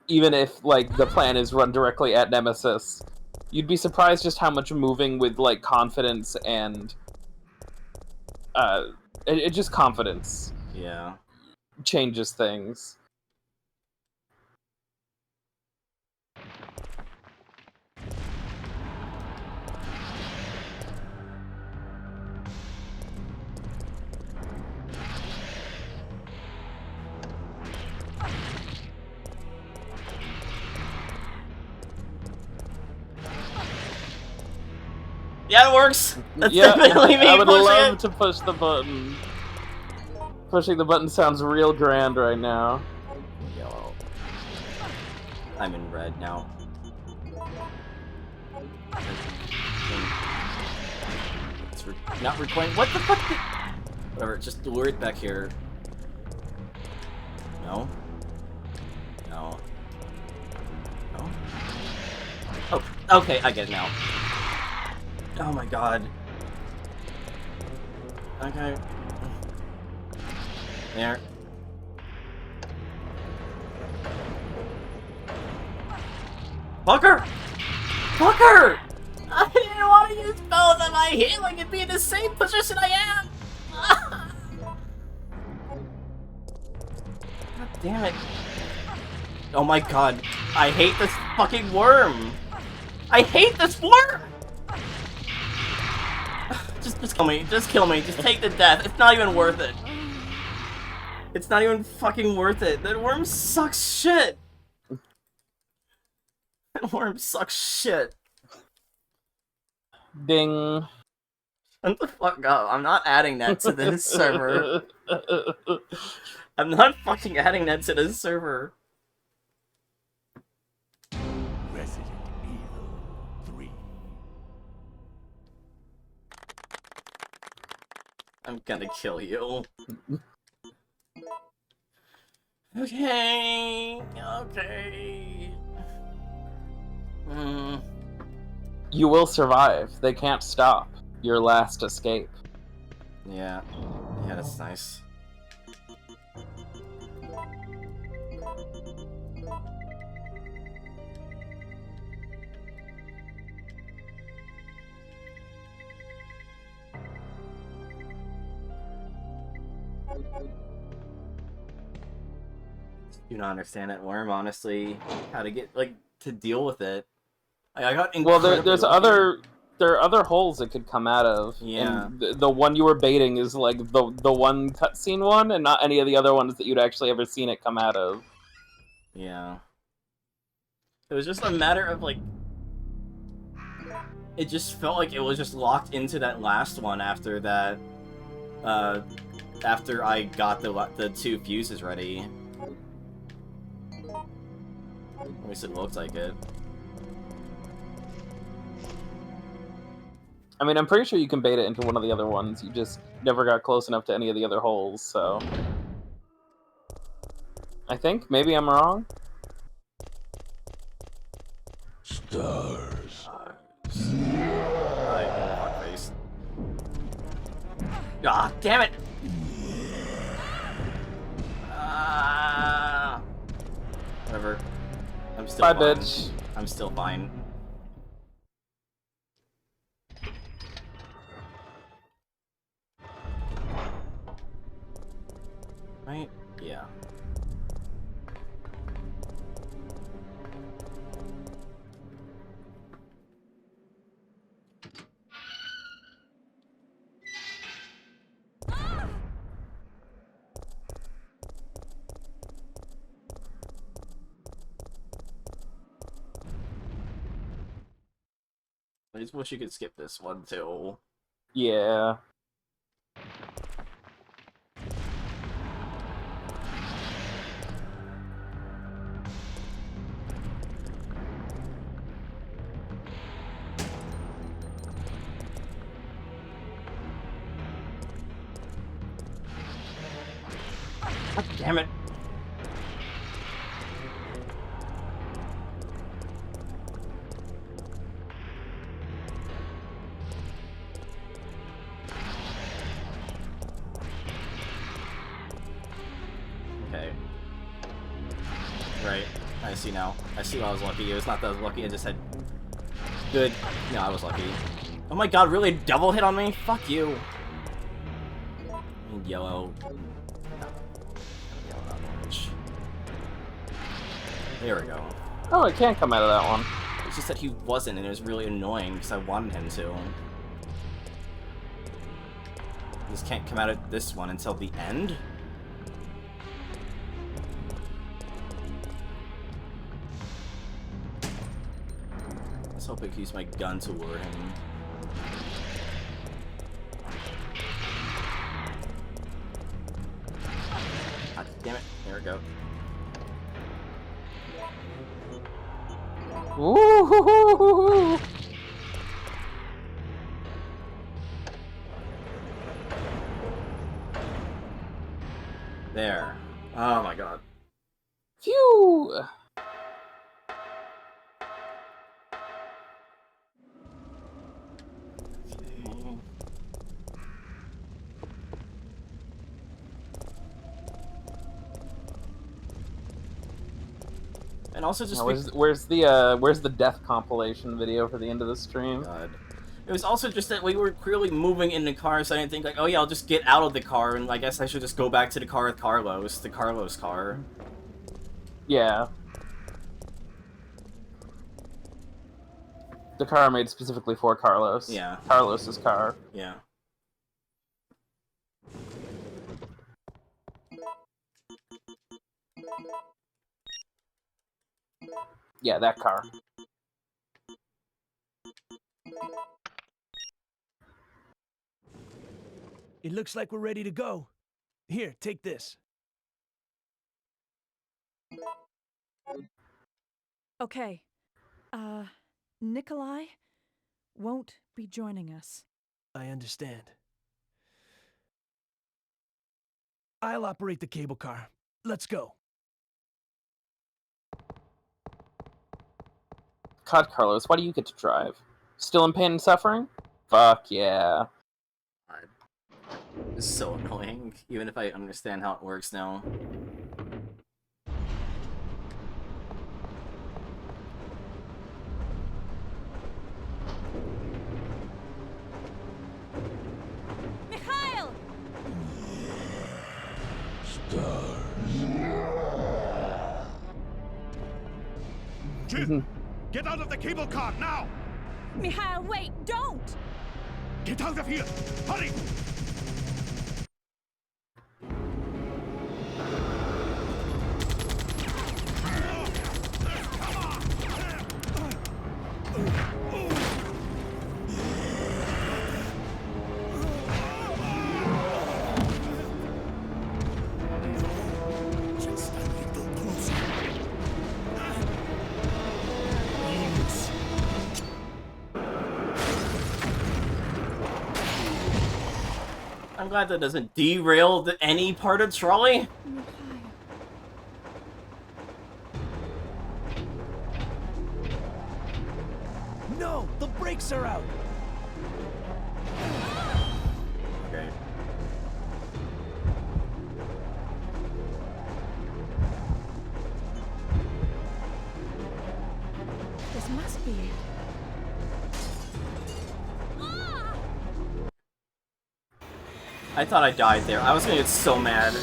Even if like the plan is run directly at Nemesis, you'd be surprised just how much moving with like confidence and it just confidence Yeah. changes things. Yeah, it works. That's Yeah, definitely me I would pushing love it. to push the button. Pushing the button sounds real grand right now. Yellow. I'm in red now. It's not recording. What the fuck? Whatever. Just lure it back here. No. No. No. Oh. Okay. I get it now. Oh my god. Okay. There. Fucker! Fucker! I didn't want to use both of my healing and be in the same position I am! God damn it. Oh my god. I hate this fucking worm! I hate this worm! Just kill me. Just kill me. Just take the death. It's not even worth it. It's not even fucking worth it. That worm sucks shit. That worm sucks shit. Ding. Shut the fuck up. I'm not adding that to this server. I'm not fucking adding that to this server. Resident Evil 3. I'm gonna kill you. Okay. Okay. You will survive. They can't stop your last escape. Yeah. Yeah, that's nice. Do not understand that worm, honestly. How to get, like, to deal with it. I got Well, incredibly there are other holes it could come out of. Yeah. And the one you were baiting is like the one cutscene one, and not any of the other ones that you'd actually ever seen it come out of. Yeah. It was just a matter of, like... It just felt like it was just locked into that last one after that... after I got the 2 fuses ready. At least it looked like it. I mean, I'm pretty sure you can bait it into one of the other ones. You just never got close enough to any of the other holes, so... I think? Maybe I'm wrong? Stars. Fuckface. Ah, damn it! Whatever. I'm still Bye, fine. bitch. I'm still fine. Right? Yeah. I just wish you could skip this one too. Yeah. God damn it. Okay. Right. I see now. I see why I was lucky. It was not that I was lucky, I just had good... No, I was lucky. Oh my god, really? Double hit on me? Fuck you. Yellow. Yellow, not orange. There we go. Oh, it can't come out of that one. It's just that he wasn't, and it was really annoying because I wanted him to. He just can't come out of this one until the end? Let's hope I can use my gun to lure him. God damn it. There we go. Ooh. There. Oh my god. Phew. And also just Now, where's the death compilation video for the end of the stream? God. It was also just that we were clearly moving in the car, so I didn't think like, oh yeah, I'll just get out of the car, and I guess I should just go back to the car with Carlos, the Carlos car. Yeah. The car made specifically for Carlos. Yeah. Carlos's car. Yeah. Yeah, that car. It looks like we're ready to go. Here, take this. Okay. Nikolai won't be joining us. I understand. I'll operate the cable car. Let's go. God, Carlos, why do you get to drive? Still in pain and suffering? Fuck yeah. It's so annoying, even if I understand how it works now. Mikhail! Jill, get out of the cable car now! Mikhail, wait! Don't! Get out of here! Hurry! Just a little closer. I'm glad that doesn't derail any part of trolley. No, the brakes are out. Okay. This must be it. I thought I died there. I was gonna get so mad.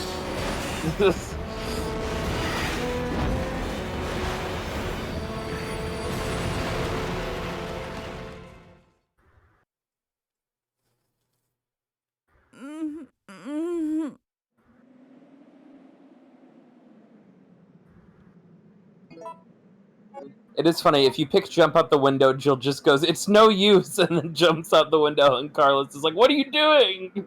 It is funny, if you pick jump out the window, Jill just goes, "It's no use," and then jumps out the window, and Carlos is like, "What are you doing?"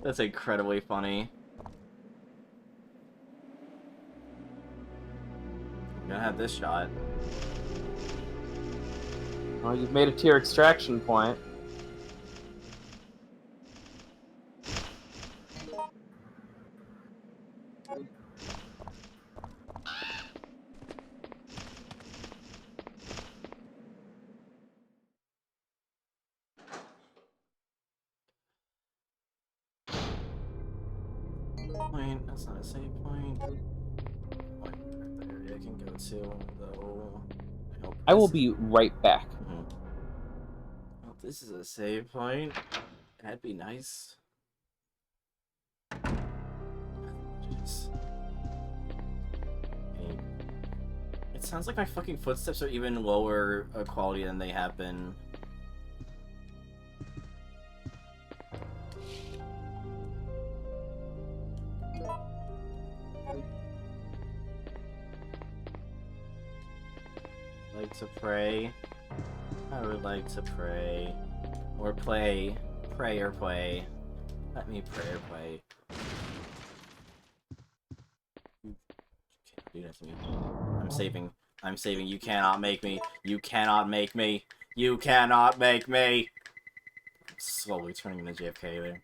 That's incredibly funny. I'm gonna have this shot. Well, you've made it to your extraction point. Point. That's not a save point. What area I can go to, though. I will be right back. Well, this is a save point. That'd be nice. Jeez. It sounds like my fucking footsteps are even lower quality than they have been. Like to pray. I would like to pray. Or play. Pray or play. Let me pray or play. You can't do that to me. I'm saving. I'm saving. You cannot make me. You cannot make me. You cannot make me! I'm slowly turning into JFK there.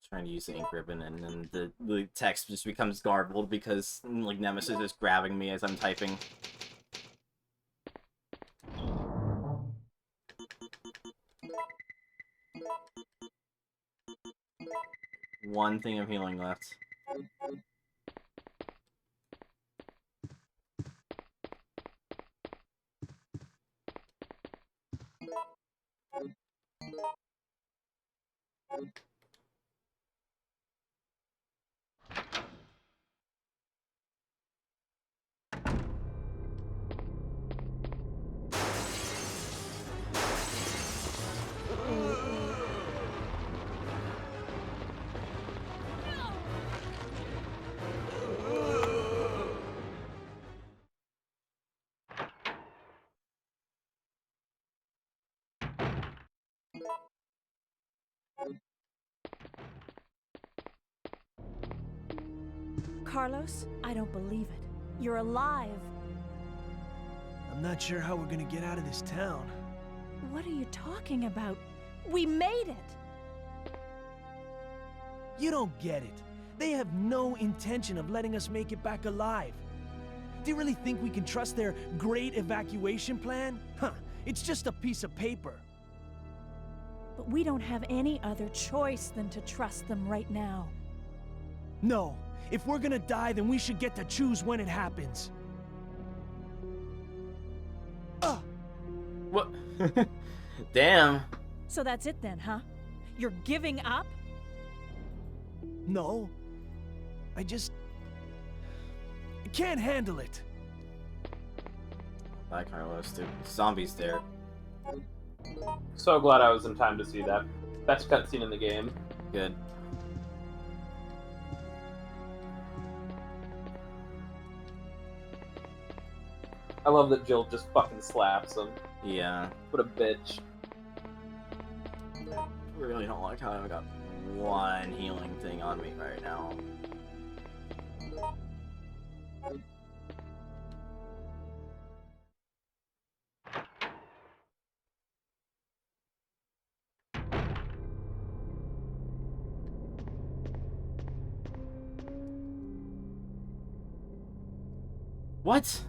Trying to use the ink ribbon, and then the text just becomes garbled because like Nemesis is grabbing me as I'm typing. One thing of healing left. Carlos, I don't believe it. You're alive. I'm not sure how we're gonna get out of this town. What are you talking about? We made it! You don't get it. They have no intention of letting us make it back alive. Do you really think we can trust their great evacuation plan? Huh, it's just a piece of paper. But we don't have any other choice than to trust them right now. No, if we're gonna die, then we should get to choose when it happens. What? Damn. So that's it then, huh? You're giving up? No. I can't handle it. Bye, Carlos, dude. Zombies there. So glad I was in time to see that. Best cutscene in the game. Good. I love that Jill just fucking slaps him. Yeah. What a bitch. I really don't like how I've got one healing thing on me right now. What?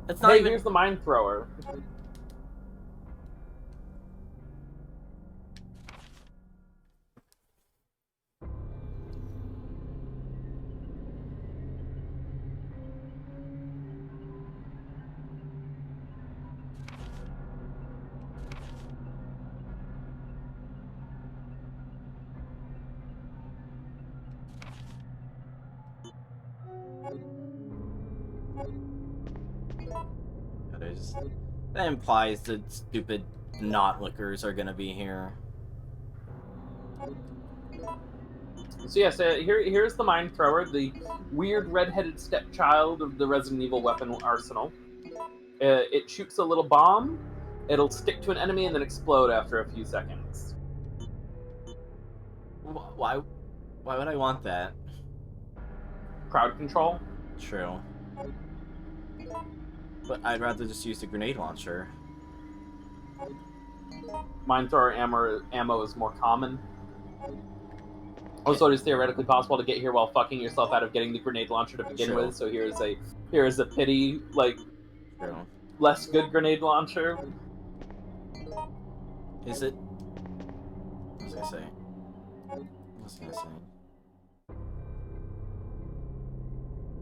That's not Hey, even... here's the mine thrower. That implies that stupid not-lickers are gonna be here. So yes, here's the mine thrower, the weird red-headed stepchild of the Resident Evil weapon arsenal. It shoots a little bomb, it'll stick to an enemy and then explode after a few seconds. Why would I want that? Crowd control? True. But I'd rather just use the grenade launcher. Mine thrower ammo is more common. Also, it is theoretically possible to get here while fucking yourself out of getting the grenade launcher to begin True. with. So here is a pity, like, True. less good grenade launcher. Is it? What was I gonna say? What was I gonna say?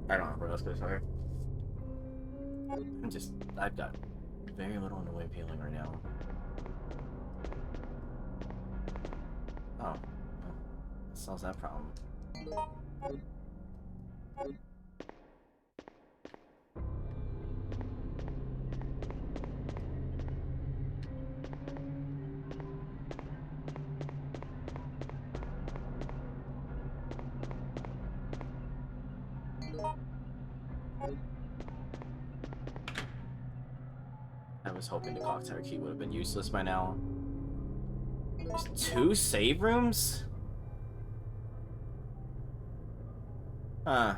I don't remember what I was gonna say. I've got very little in the way of healing right now. Oh, well, that solves that problem. I was hoping the clock tower key would have been useless by now. There's 2 save rooms? Huh.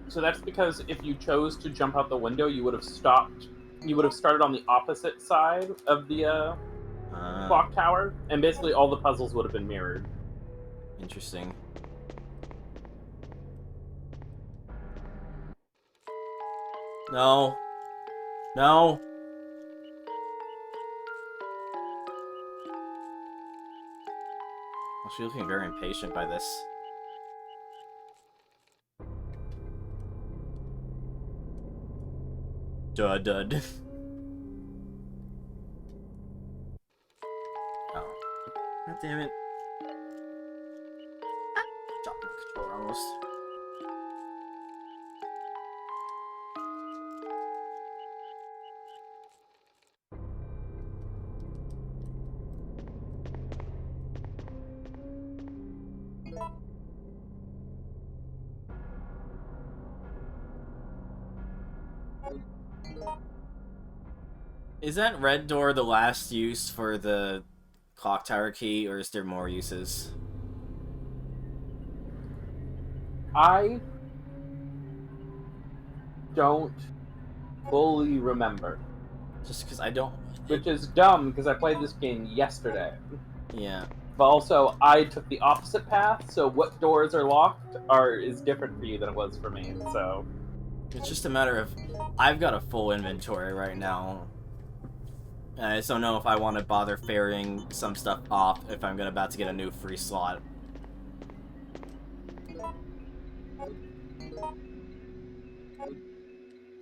So that's because if you chose to jump out the window, you would have stopped. You would have started on the opposite side of the clock tower, and basically all the puzzles would have been mirrored. Interesting. No. No. Well, she's looking very impatient by this. Dud. Oh. God damn it. Dropped the controller almost. Is that red door the last use for the clock tower key, or is there more uses? I don't fully remember. Just because I don't... Which is dumb, because I played this game yesterday. Yeah. But also, I took the opposite path, so what doors are locked is different for you than it was for me, so... It's just a matter of... I've got a full inventory right now. I just don't know if I want to bother ferrying some stuff off if I'm about to get a new free slot.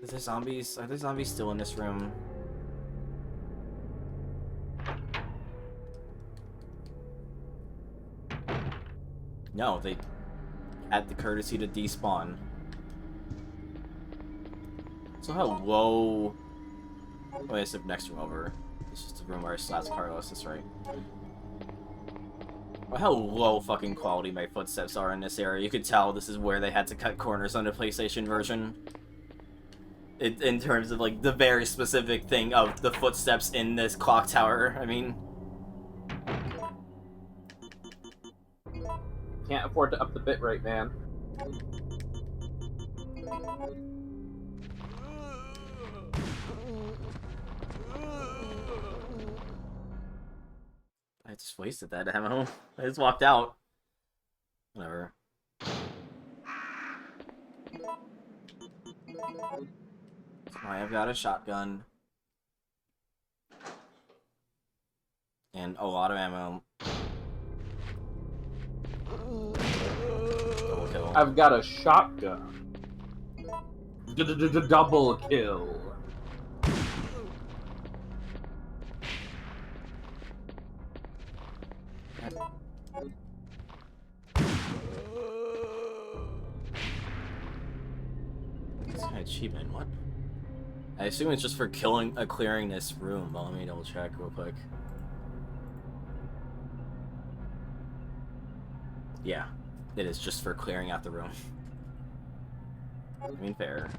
Is there zombies? Are there zombies still in this room? No, they had the courtesy to despawn. So how low... Oh, it's the next room over. This is the room where I slapped Carlos, that's right. Well, how low fucking quality my footsteps are in this area. You could tell this is where they had to cut corners on the PlayStation version. In terms of, like, the very specific thing of the footsteps in this clock tower, I mean... Can't afford to up the bitrate, man. I just wasted that ammo. I just walked out. Whatever. I've got a shotgun. And a lot of ammo. Double kill. I've got a shotgun. Double kill. It's an achievement, what? I assume it's just for clearing this room. Well, let me double check real quick. Yeah, it is just for clearing out the room. I mean, fair.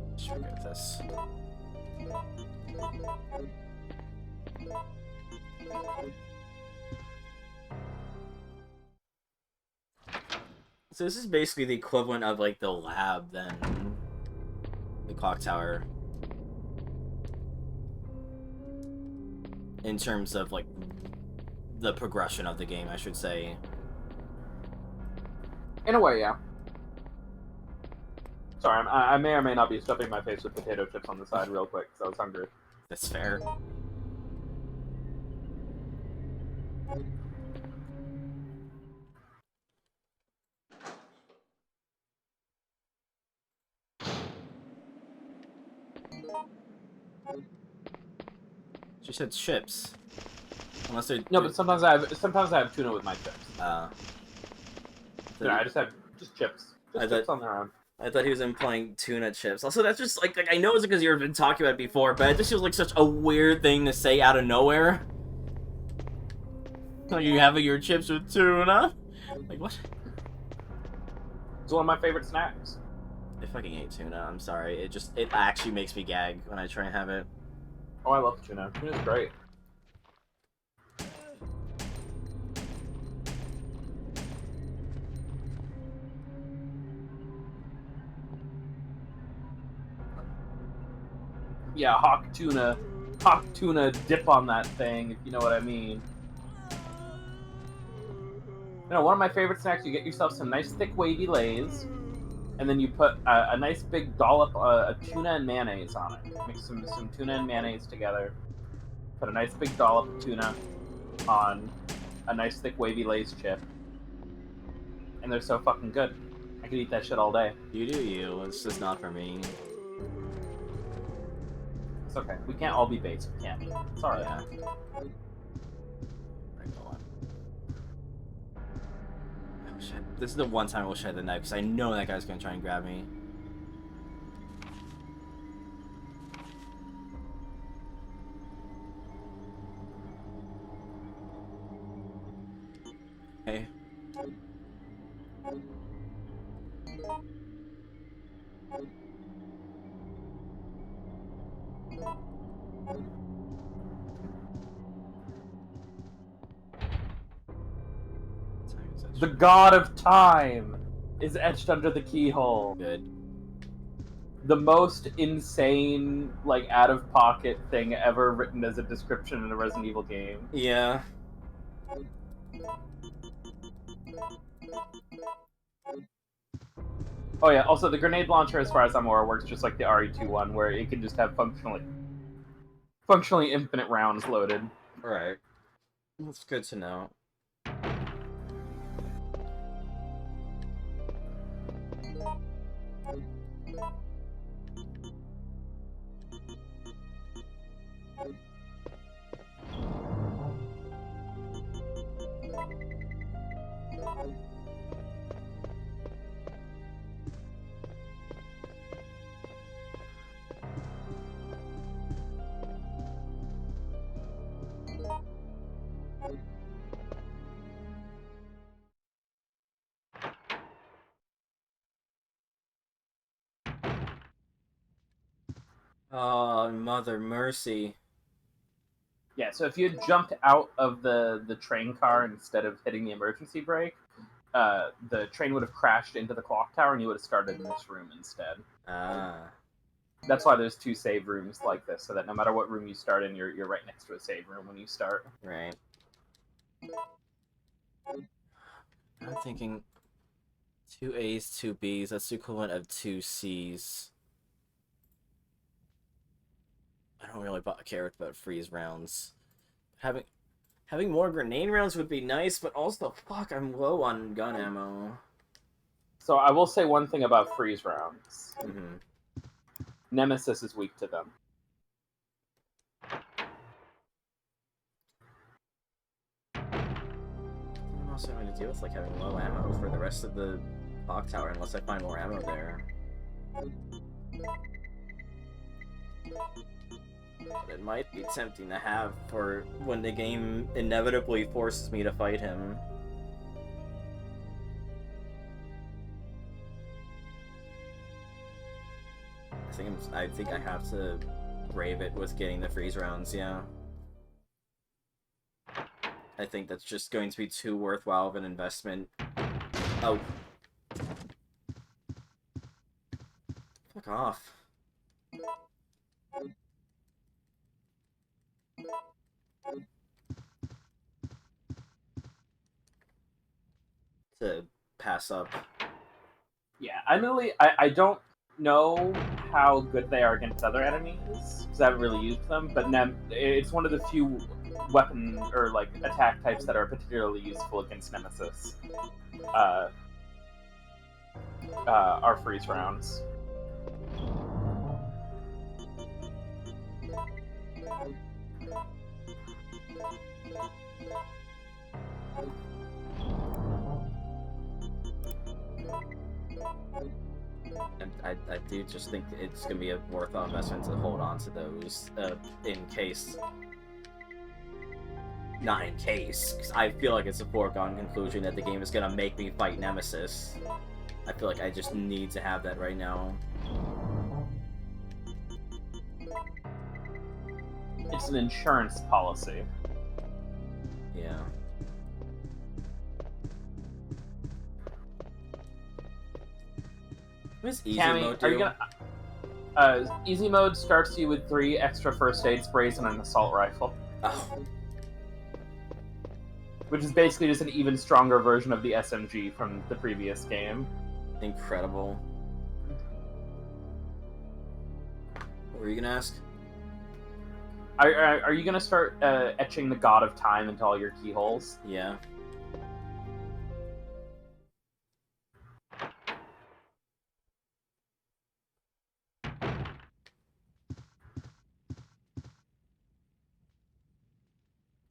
Let's forget this. So this is basically the equivalent of like the lab, then the clock tower, in terms of like the progression of the game, I should say. In a way, yeah. Sorry, I may or may not be stuffing my face with potato chips on the side real quick, because I was hungry. That's fair. She said chips. Unless they're... No, but sometimes I have tuna with my chips. No, I just have chips. Just chips on their own. I thought he was implying tuna chips. Also, that's just like I know it's because you've been talking about it before, but it just feels like such a weird thing to say out of nowhere. Like, you having your chips with tuna? Like, what? It's one of my favorite snacks. I fucking hate tuna. I'm sorry. It actually makes me gag when I try and have it. Oh, I love tuna. Tuna's great. Yeah, hawk tuna dip on that thing, if you know what I mean. You know, one of my favorite snacks, you get yourself some nice thick wavy Lays, and then you put a nice big dollop of tuna and mayonnaise on it. Mix some tuna and mayonnaise together. Put a nice big dollop of tuna on a nice thick wavy Lays chip. And they're so fucking good. I could eat that shit all day. You do you. It's just not for me. It's okay. We can't all be basic, can we? It's alright. Yeah. Right, go on. This is the one time I wish I had the knife, because I know that guy's gonna try and grab me. Hey. The god of time is etched under the keyhole. Good. The most insane, like, out-of-pocket thing ever written as a description in a Resident Evil game. Yeah. Oh yeah, also the grenade launcher, as far as I'm aware, works just like the RE2 one, where it can just have functionally infinite rounds loaded. Alright. That's good to know. Oh, Mother Mercy. Yeah, so if you had jumped out of the train car instead of hitting the emergency brake, the train would have crashed into the clock tower and you would have started in this room instead. Ah. That's why there's two save rooms like this, so that no matter what room you start in, you're right next to a save room when you start. Right. I'm thinking 2 A's, 2 B's, that's the equivalent of 2 C's. I don't really care about freeze rounds. Having more grenade rounds would be nice, but also, fuck, I'm low on gun ammo. So I will say one thing about freeze rounds. Mm-hmm. Nemesis is weak to them. I'm also having to deal with like having low ammo for the rest of the clock tower unless I find more ammo there. But it might be tempting to have for when the game inevitably forces me to fight him. I think I have to brave it with getting the freeze rounds, yeah. I think that's just going to be too worthwhile of an investment. Oh. Fuck off. To pass up. Yeah, I don't know how good they are against other enemies because I haven't really used them. But it's one of the few weapon or like attack types that are particularly useful against Nemesis. Our freeze rounds. And I do just think it's going to be a worthwhile investment to hold on to those in case. Not in case, because I feel like it's a foregone conclusion that the game is going to make me fight Nemesis. I feel like I just need to have that right now. It's an insurance policy. Yeah. What does easy Cammy, mode do? are you gonna? Easy mode starts you with 3 extra first aid sprays and an assault rifle. Oh. Which is basically just an even stronger version of the SMG from the previous game. Incredible. What were you gonna ask? Are you gonna start etching the God of Time into all your keyholes? Yeah.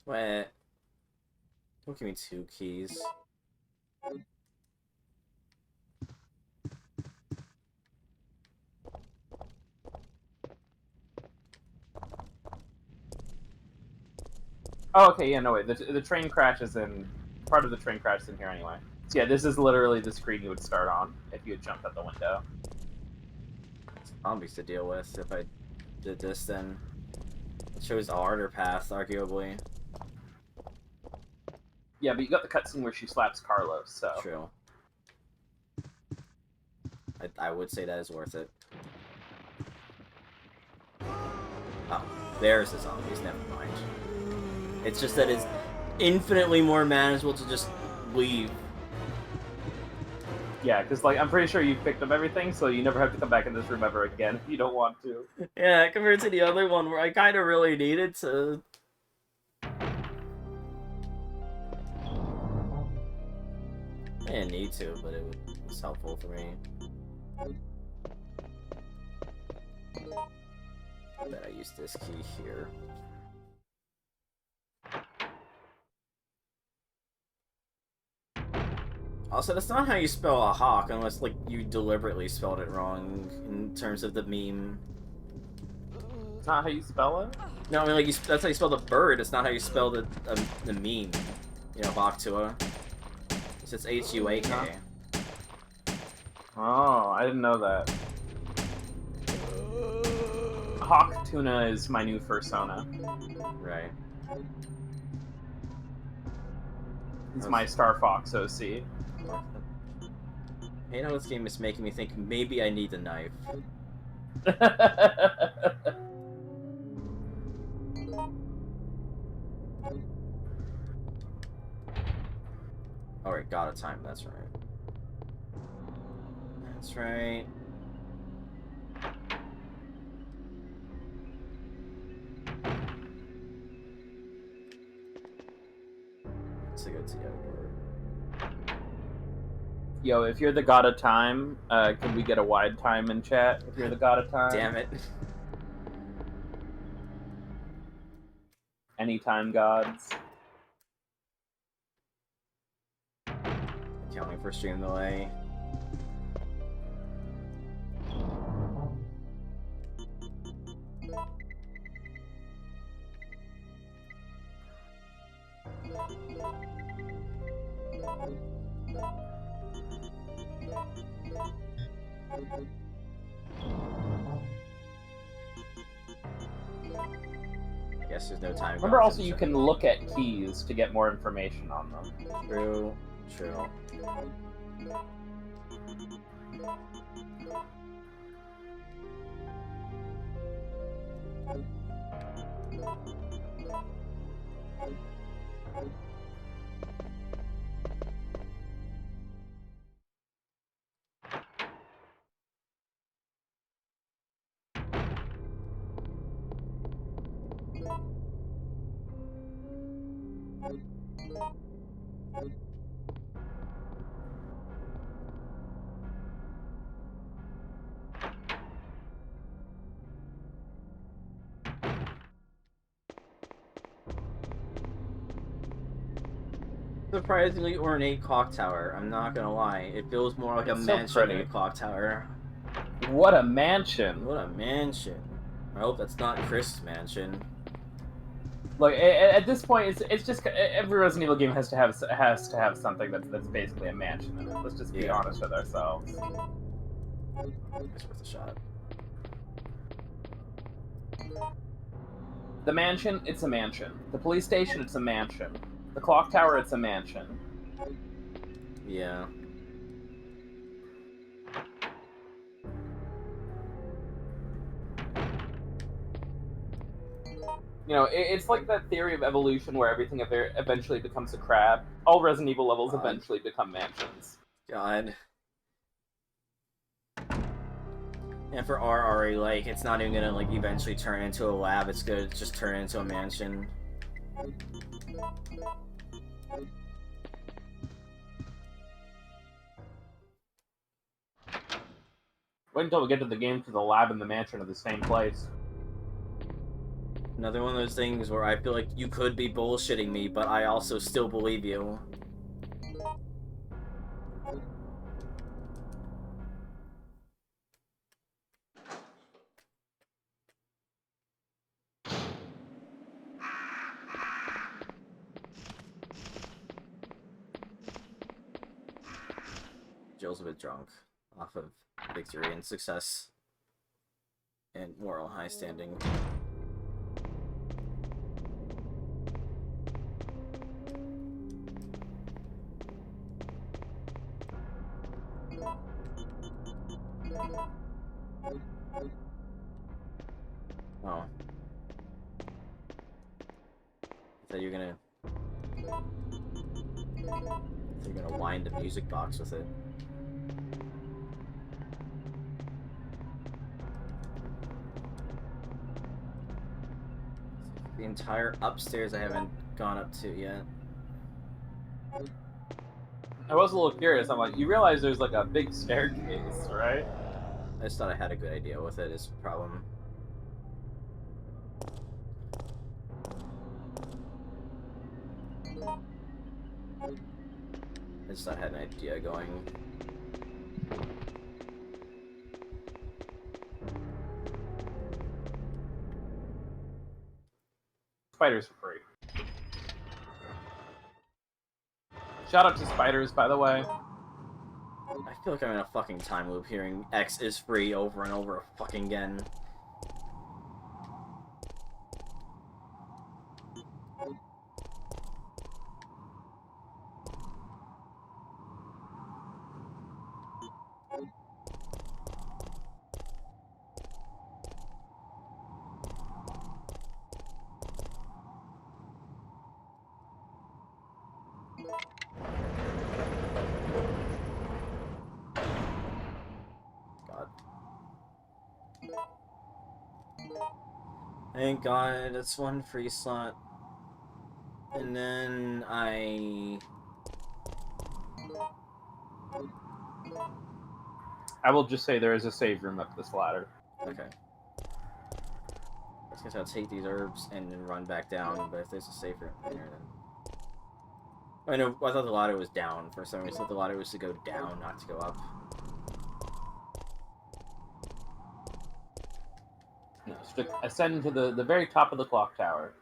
Wait. Don't give me 2 keys. Oh, okay, yeah, no, wait. The train crash is in... Part of the train crash is in here anyway. So yeah, this is literally the screen you would start on if you had jumped out the window. Zombies to deal with. If I did this, then it shows a harder path, arguably. Yeah, but you got the cutscene where she slaps Carlos, so... True. I would say that is worth it. Oh, there's the zombies, never mind. It's just that it's infinitely more manageable to just leave. Yeah, because like I'm pretty sure you've picked up everything, so you never have to come back in this room ever again if you don't want to. Yeah, compared to the other one where I kind of really needed to... I didn't need to, but it was helpful for me. I bet I used this key here. Also, that's not how you spell a hawk, unless, like, you deliberately spelled it wrong in terms of the meme. It's not how you spell it? No, I mean, like, that's how you spell the bird, it's not how you spell the meme. You know, Hawktua. It's H-U-A-K. Oh, I didn't know that. Hawk Tuna is my new fursona. Right. He's my Star Fox OC. Hey, now this game is making me think maybe I need a knife. Alright, God of Time, that's right. That's right. Let's go to the other door. Yo, if you're the God of Time, can we get a wide time in chat? If you're the God of Time. Damn it. Anytime gods. Accounting for stream delay. guess there's no time. Remember, also you can look at keys to get more information on them. True. True. Surprisingly ornate clock tower. I'm not gonna lie. It feels more like a It's so mansion pretty. than a clock tower. What a mansion! What a mansion. I hope that's not Chris' mansion. Look, at this point, it's just every Resident Evil game has to have something that's basically a mansion in it. Let's just be honest with ourselves. It's worth a shot. The mansion, it's a mansion. The police station, it's a mansion. The clock tower, it's a mansion. Yeah. You know, it's like that theory of evolution where everything eventually becomes a crab. All Resident Evil levels eventually become mansions. God. And for RRA, like, it's not even gonna, like, eventually turn into a lab, it's gonna just turn into a mansion. Wait until we get to the game for the lab and the mansion are the same place. Another one of those things where I feel like you could be bullshitting me, but I also still believe you. Jill's a bit drunk off of victory and success and moral high standing. Oh. I thought you were gonna... You're gonna wind the music box with it. The entire upstairs I haven't gone up to yet. I was a little curious. I'm like, you realize there's like a big staircase, right? I just thought I had a good idea with it, is the problem. I just thought I had an idea going. Spiders are free. Shout out to spiders, by the way. I feel like I'm in a fucking time loop hearing X is free over and over fucking again. God. Thank God, it's one free slot. And then I will just say there is a save room up this ladder. Okay. I guess I'll take these herbs and then run back down, but if there's a safe room there, then... I know, I thought the ladder was down for some reason. I thought the ladder was to go down, not to go up. No, ascend to the very top of the clock tower.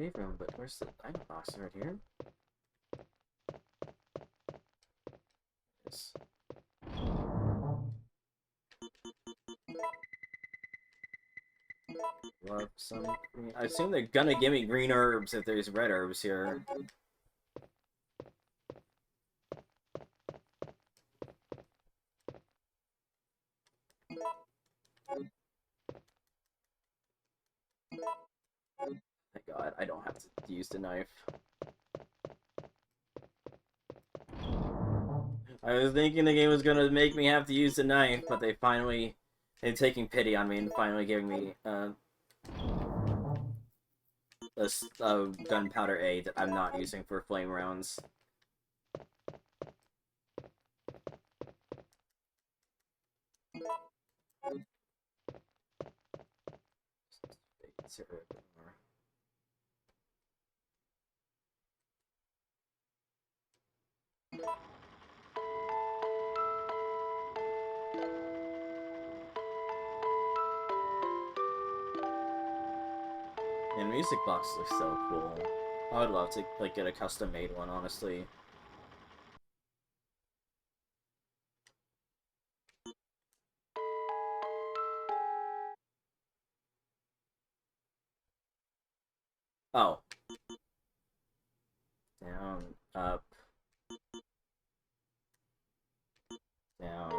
save room, but where's the item box? Right here? Yes. Love some green. I assume they're gonna give me green herbs if there's red herbs here. Thank God, I don't have to use the knife. I was thinking the game was gonna make me have to use the knife, but they're taking pity on me and finally giving me, this, gunpowder A that I'm not using for flame rounds. And music boxes are so cool. I would love to like get a custom made one, honestly. Oh. Down, up, down.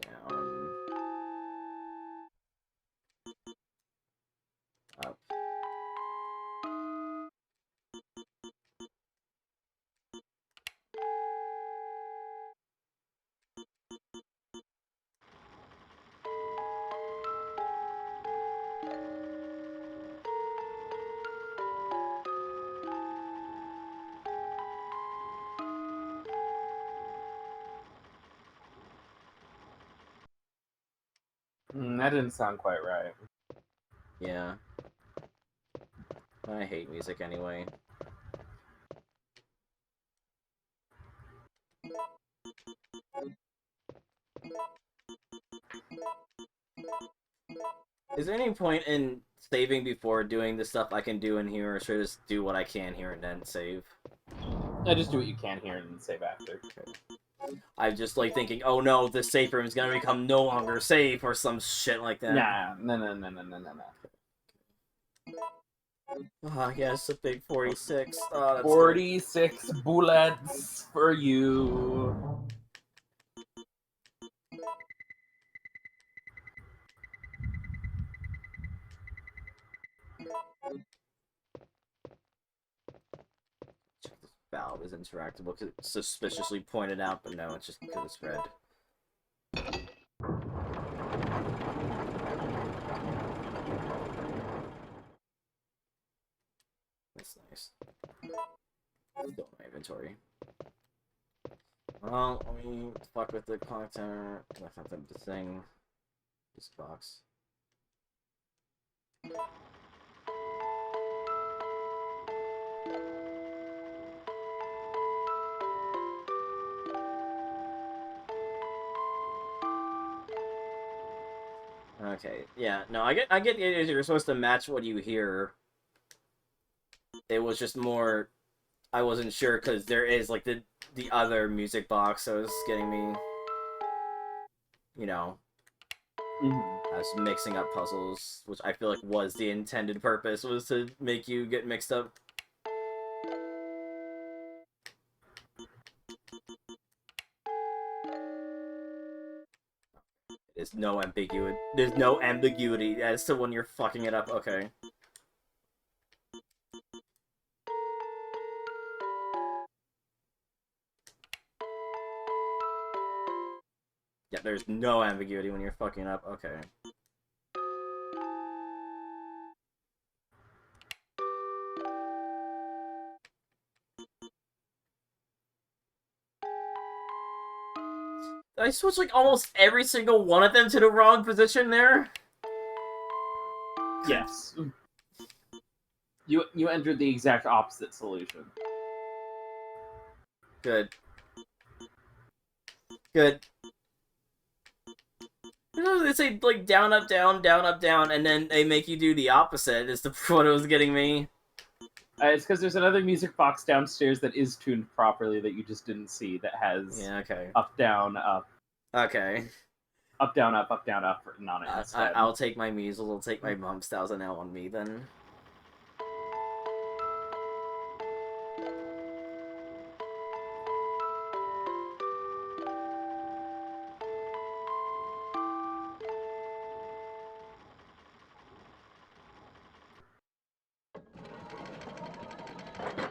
Down. Up. That didn't sound quite right. Yeah. I hate music anyway. Is there any point in saving before doing the stuff I can do in here, or should I just do what I can here and then save? I just do what you can here and save after. Okay. I'm just like thinking, oh no, this safe room is gonna become no longer safe or some shit like that. Nah, no. Ah, yes, a big 46. Oh, that's 46 bullets for you. Check this valve is interactable because it's suspiciously pointed out, but no, it's just because it's red. That's nice. Still my inventory. Well, let me fuck with the container. That's not the thing. This box. Okay, yeah, no, I get you're supposed to match what you hear. It was just more, I wasn't sure because there is like the other music box that was getting me, you know, I was mixing up puzzles, which I feel like was the intended purpose, was to make you get mixed up. There's no ambiguity. There's no ambiguity as to when you're fucking it up. Okay. Yeah, there's no ambiguity when you're fucking up. Okay. I switched like almost every single one of them to the wrong position there. Yes. You entered the exact opposite solution. Good. Good. They say like down, up, down, down, up, down, and then they make you do the opposite. Is the what it was getting me. It's because there's another music box downstairs that is tuned properly that you just didn't see that has Yeah. Okay. up, down, up, Okay. up, down, up written on it instead. I'll take my measles. I'll take my bumps. That was an L on me then.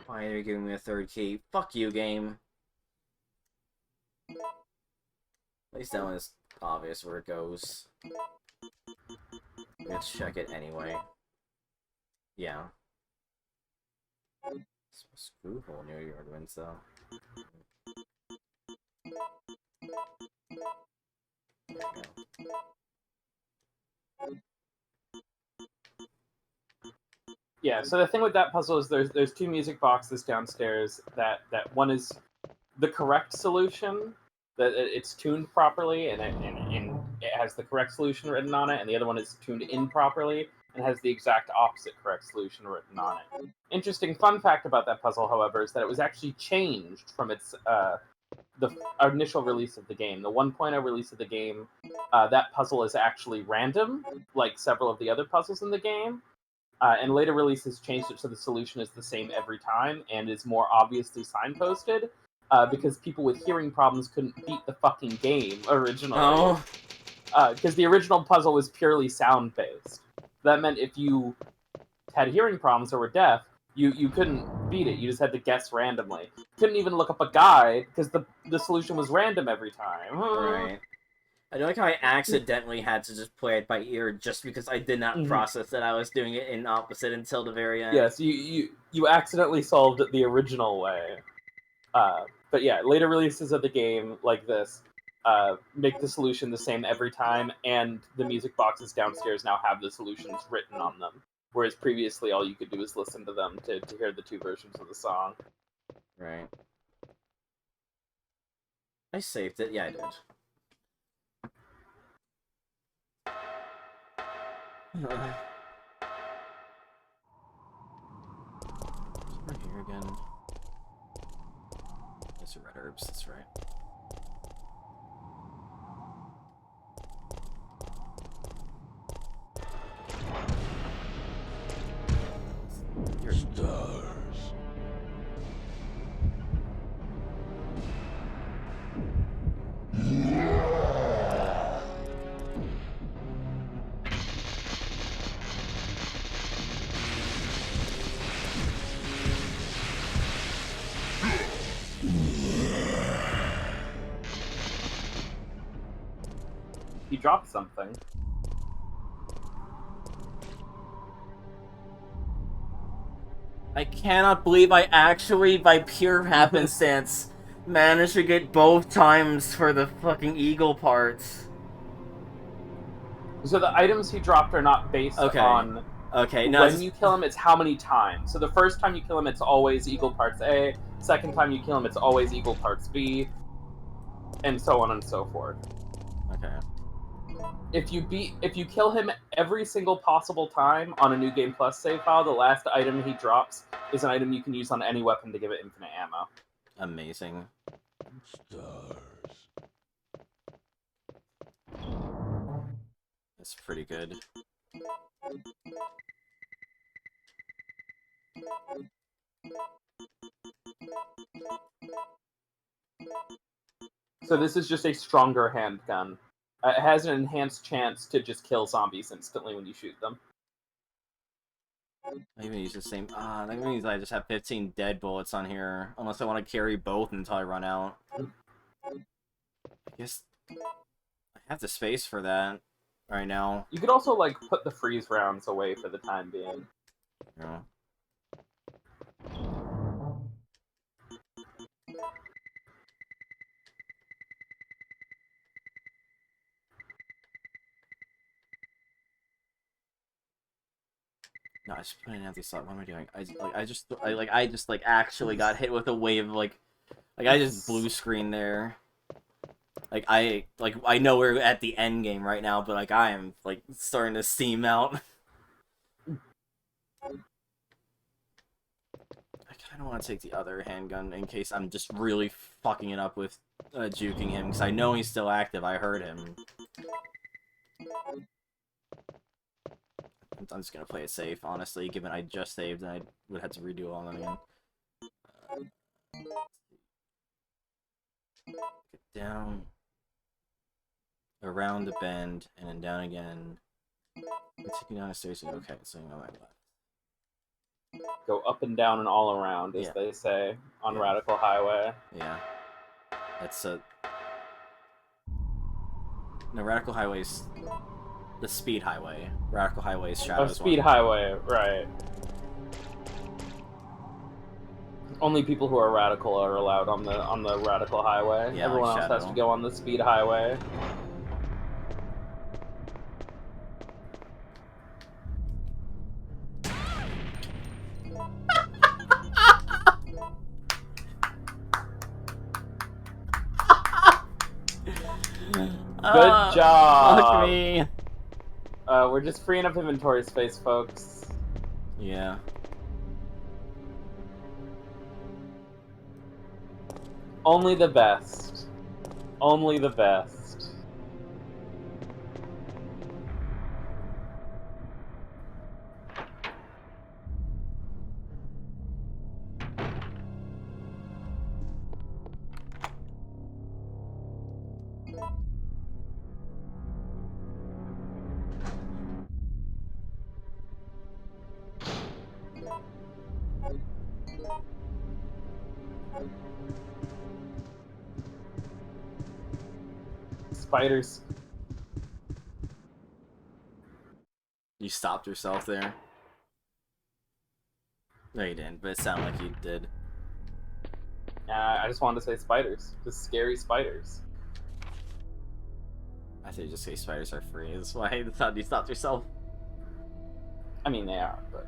Why are you giving me a third key? Fuck you, game. At least that one is obvious where it goes. Let's check it anyway. Yeah. Screw hole near your arguments, though. There we go. Yeah, so the thing with that puzzle is there's two music boxes downstairs that one is the correct solution, that it's tuned properly and it has the correct solution written on it, and the other one is tuned improperly and has the exact opposite correct solution written on it. Interesting fun fact about that puzzle, however, is that it was actually changed from its the initial release of the game. The 1.0 release of the game, that puzzle is actually random, like several of the other puzzles in the game. And later releases changed it so the solution is the same every time and is more obviously signposted, because people with hearing problems couldn't beat the fucking game originally. Oh. Because the original puzzle was purely sound-based. That meant if you had hearing problems or were deaf, you couldn't beat it. You just had to guess randomly. Couldn't even look up a guide because the solution was random every time. Right. I like how I accidentally had to just play it by ear just because I did not process that I was doing it in opposite until the very end. Yes, you accidentally solved it the original way. But yeah, later releases of the game like this make the solution the same every time, and the music boxes downstairs now have the solutions written on them. Whereas previously, all you could do was listen to them to hear the two versions of the song. Right. I saved it. Yeah, I did. Right here again. These are red herbs, that's right. Stars. He dropped something. I cannot believe I actually, by pure happenstance, managed to get both times for the fucking eagle parts. So the items he dropped are not based on when you kill him, it's how many times. So the first time you kill him, it's always eagle parts A. Second time you kill him, it's always eagle parts B. And so on and so forth. Okay. If you kill him every single possible time on a New Game Plus save file, the last item he drops is an item you can use on any weapon to give it infinite ammo. Amazing. Stars. That's pretty good. So this is just a stronger handgun. It has an enhanced chance to just kill zombies instantly when you shoot them. I even use the same. That means I just have 15 dead bullets on here. Unless I want to carry both until I run out. I guess I have the space for that right now. You could also, like, put the freeze rounds away for the time being. Yeah. No, I just put an empty slot. What am I doing? I just actually got hit with a wave of, like I just blue screen there. I know we're at the end game right now, but like I am like starting to steam out. I kind of want to take the other handgun in case I'm just really fucking it up with juking him, because I know he's still active. I heard him. I'm just gonna play it safe, honestly, given I just saved and I would have to redo all of them again. Get down, around the bend, and then down again. Taking down the stairs. Okay, so you know my left. Go up and down and all around, as they say on Radical Highway. Yeah. That's a... No, Radical Highway's the speed highway. Radical Highway's Shadows. Oh, speed highway, right. Only people who are radical are allowed on the Radical Highway. Yeah, everyone like else has to go on the speed highway. Good job. Fuck me. We're just freeing up inventory space, folks. Yeah. Only the best. Only the best. Spiders. You stopped yourself there? No, you didn't, but it sounded like you did. I just wanted to say spiders. Just scary spiders. I think you just say spiders are free. That's why you stopped yourself. I mean, they are, but...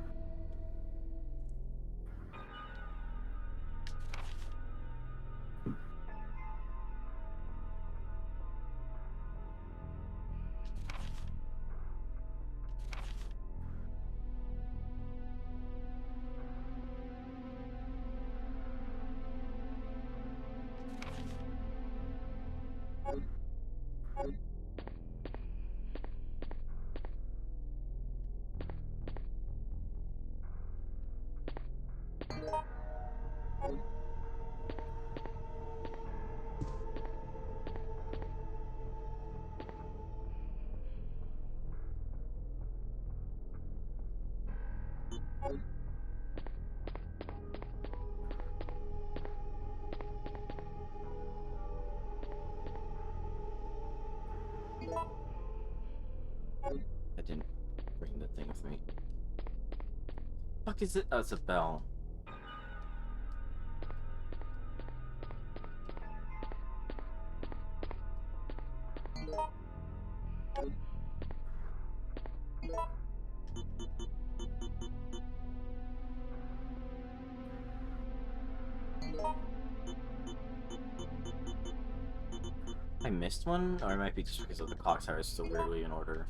I didn't bring the thing with me. Fuck is it? Oh, it's a bell. I missed one, or it might be just because of the clock tower is so weirdly in order.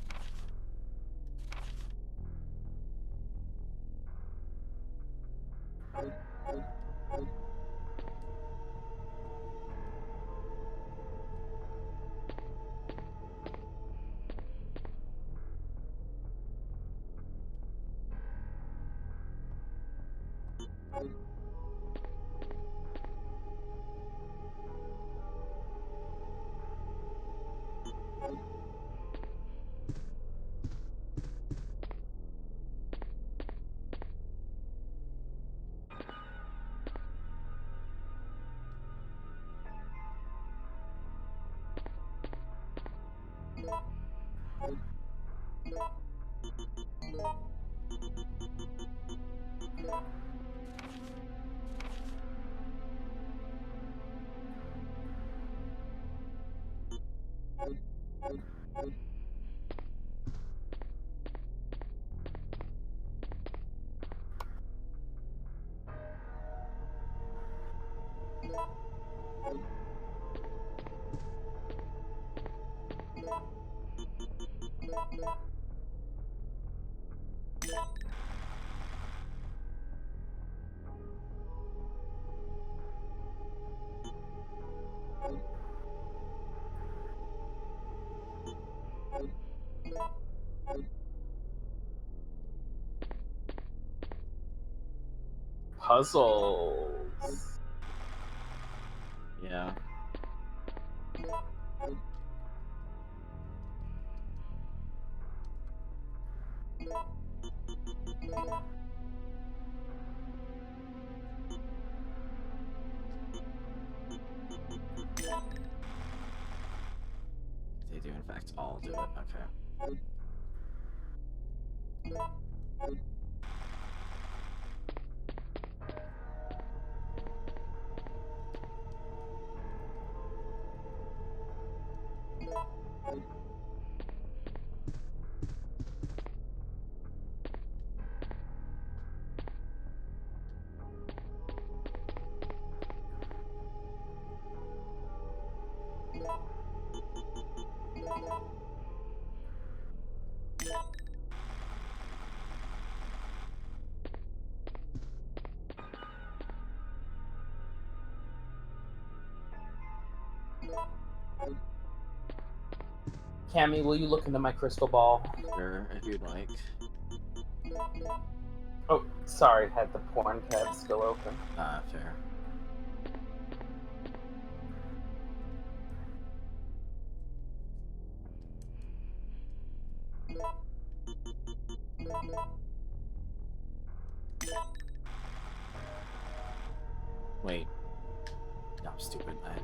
Puzzles. Yeah. They do, in fact, all do it. Okay. Cammy, will you look into my crystal ball? Sure, if you'd like. Oh, sorry, had the porn tab still open. Ah, fair. Wait. No, I'm stupid. I had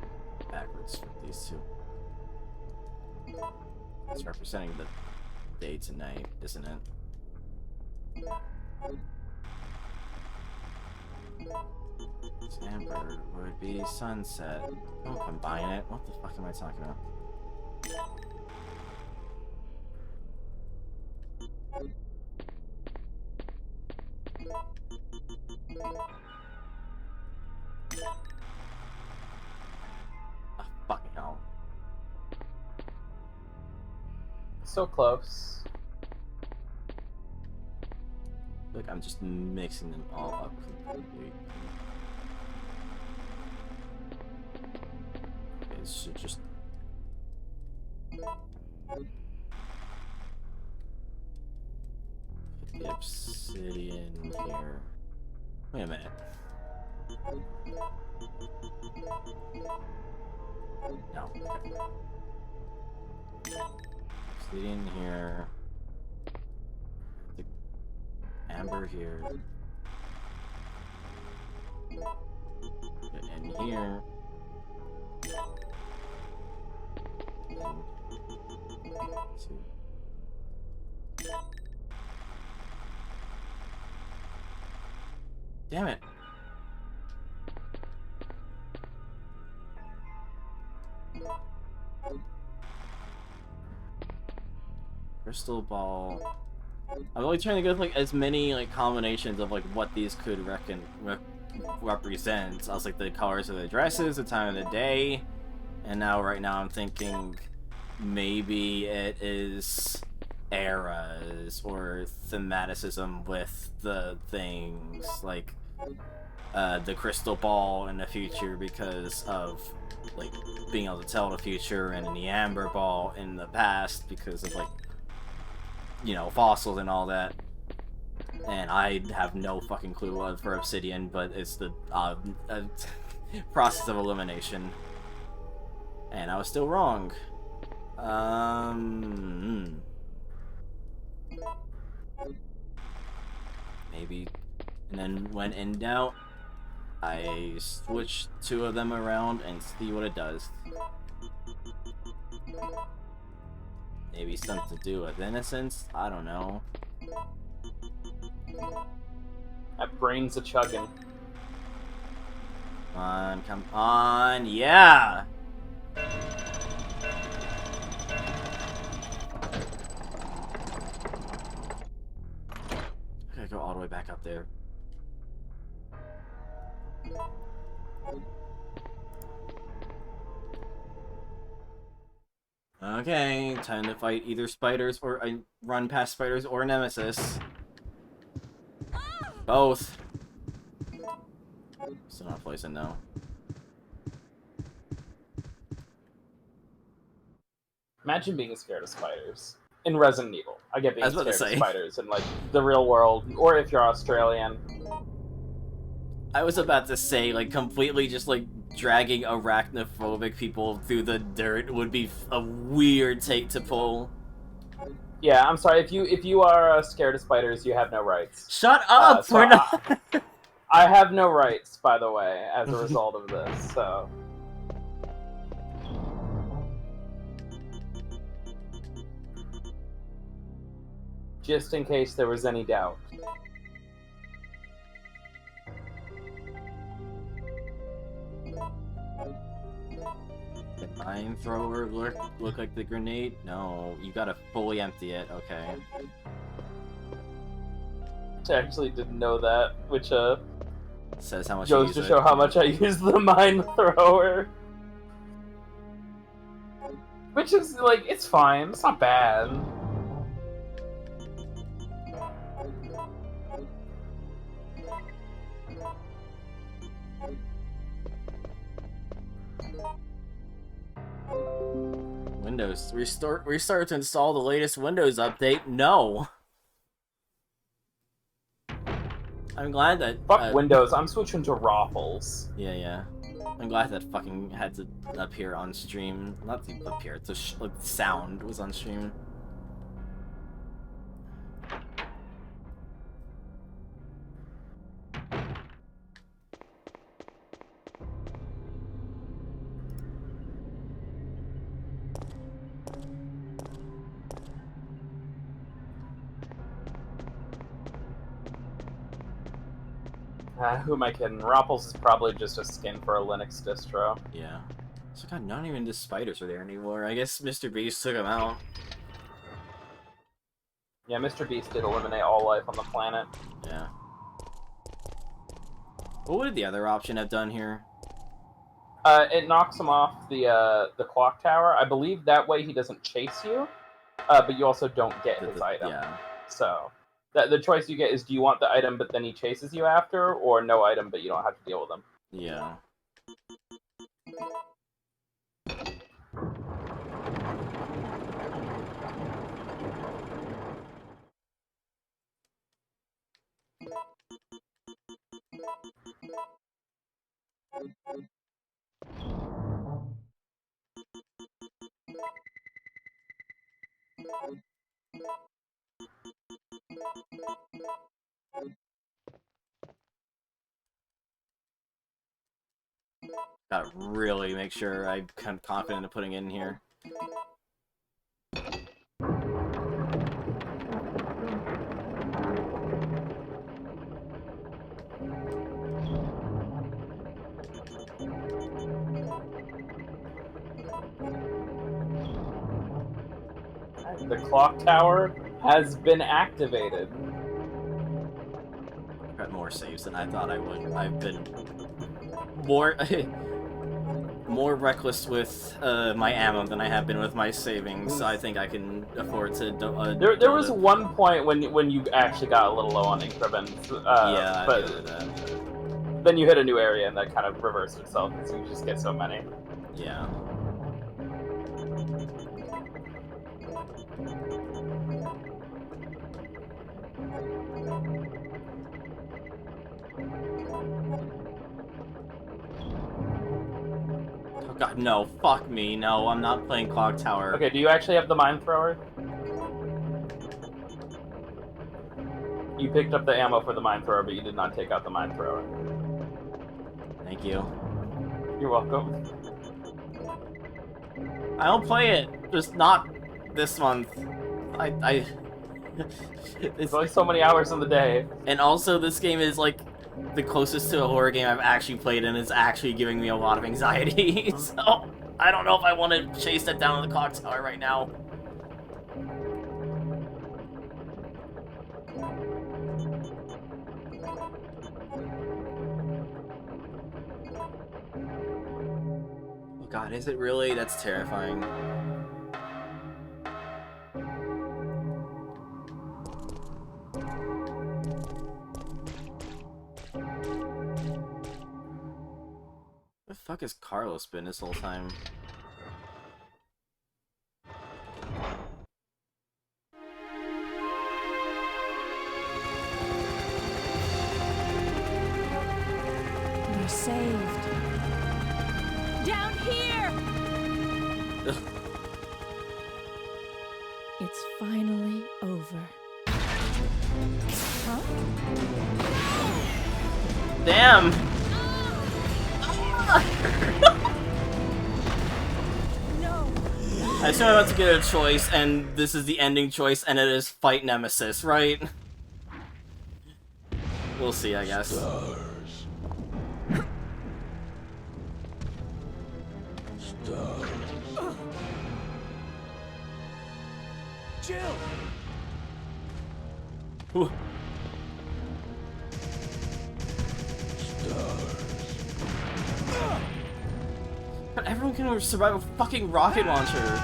backwards for these two. It's representing the day to night, isn't it? Amber would be sunset. Don't combine it. What the fuck am I talking about? Oh, fucking hell. So close. Look, I'm just mixing them all up completely. Okay, this should just... Put the obsidian here. Wait a minute. No. Okay. Obsidian here. The amber here. Put it in here. Two. Damn it. Crystal ball. I'm really trying to go with like as many like combinations of like what these could represent. I was like the colors of the dresses, the time of the day, and now right now I'm thinking maybe it is eras or thematicism with the things like the crystal ball in the future because of like being able to tell the future, and the amber ball in the past because of like, you know, fossils and all that. And I have no fucking clue for obsidian, but it's the process of elimination. And I was still wrong. Maybe. And then when in doubt, I switch two of them around and see what it does. Maybe something to do with innocence? I don't know. That brain's a chugging. Come on, come on, yeah! I gotta go all the way back up there. Okay, time to fight either spiders or run past spiders or nemesis. Both. Still not poison though. Imagine being scared of spiders. In Resident Evil. I get being I was about scared to say. of spiders in like the real world, or if you're Australian. I was about to say, like, completely just, like, dragging arachnophobic people through the dirt would be a weird take to pull. Yeah, I'm sorry. If you are scared of spiders, you have no rights. Shut up! So We're not... I have no rights, by the way, as a result of this, so... Just in case there was any doubt. The mine thrower look like the grenade? No, you gotta fully empty it, okay. I actually didn't know that, which Says how much goes to show how much I use the mine thrower. Which is, like, it's fine. It's not bad. Windows. Restart to install the latest Windows update? No! I'm glad that... Fuck Windows, I'm switching to Raffles. Yeah. I'm glad that fucking had to appear on stream. Not to appear, to like, sound was on stream. Who am I kidding? Raffles is probably just a skin for a Linux distro. Yeah. So god, not even the spiders are there anymore. I guess Mr. Beast took them out. Yeah, Mr. Beast did eliminate all life on the planet. Yeah. What would the other option have done here? It knocks him off the clock tower. I believe that way he doesn't chase you, but you also don't get his item. Yeah. So, the choice you get is, do you want the item but then he chases you after, or no item but you don't have to deal with him? Yeah. Gotta really make sure I'm kind of confident in putting it in here. The clock tower has been activated. Got more saves than I thought I would. I've been more more reckless with my ammo than I have been with my savings. So I think I can afford to. There was one point when you actually got a little low on increments. Yeah, but I feel that. Then you hit a new area and that kind of reversed itself because you just get so many. Yeah. Oh god, no, fuck me, no, I'm not playing Clock Tower. Okay, do you actually have the mine thrower? You picked up the ammo for the mine thrower, but you did not take out the mine thrower. Thank you. You're welcome. I don't play it, just not this month. It's only so many hours in the day. And also, this game is like the closest to a horror game I've actually played, and it's actually giving me a lot of anxiety. So I don't know if I want to chase that down to the clock tower right now. Oh god, is it really? That's terrifying. Where the fuck has Carlos been this whole time? saved. Down here! Ugh. It's finally over. Huh? Damn! No! I assume I'm about to get a choice, and this is the ending choice, and it is fight Nemesis, right? We'll see, I guess. Stars. Jill! Whew. But everyone can survive a fucking rocket launcher.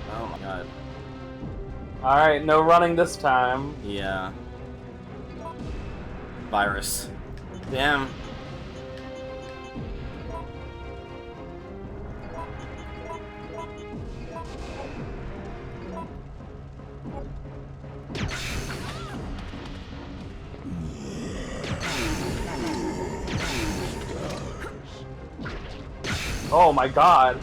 Oh my god. Alright, no running this time. Yeah. Virus. Damn. Oh my god.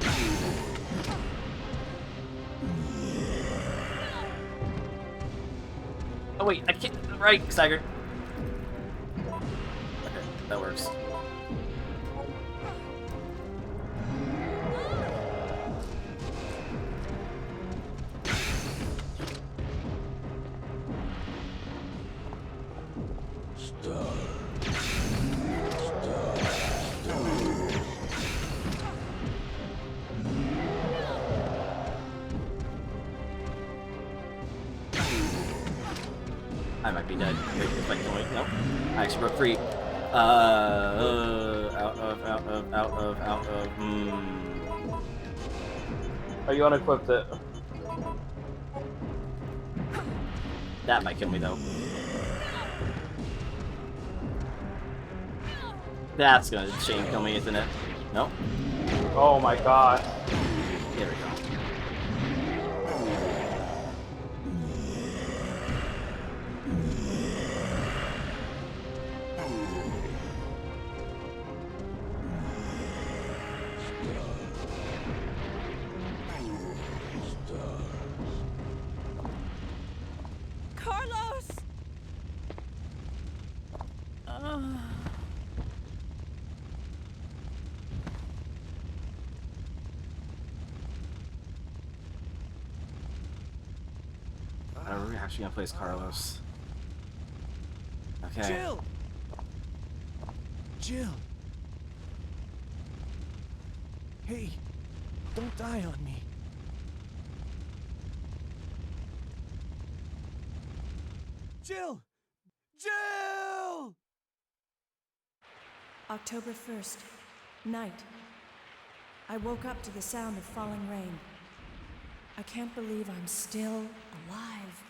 Oh wait, I can't. Right, staggered. Okay, that works. I might be dead. Wait, if I can wait. Nope. I actually broke free. Out of. Oh, you unequipped it. That might kill me though. That's gonna chain kill me, isn't it? Nope. Oh my god. There we go. Carlos! Are we actually gonna place Carlos? Okay. Jill! Jill! Hey, don't die on me. Jill! Jill! October 1st, night. I woke up to the sound of falling rain. I can't believe I'm still alive.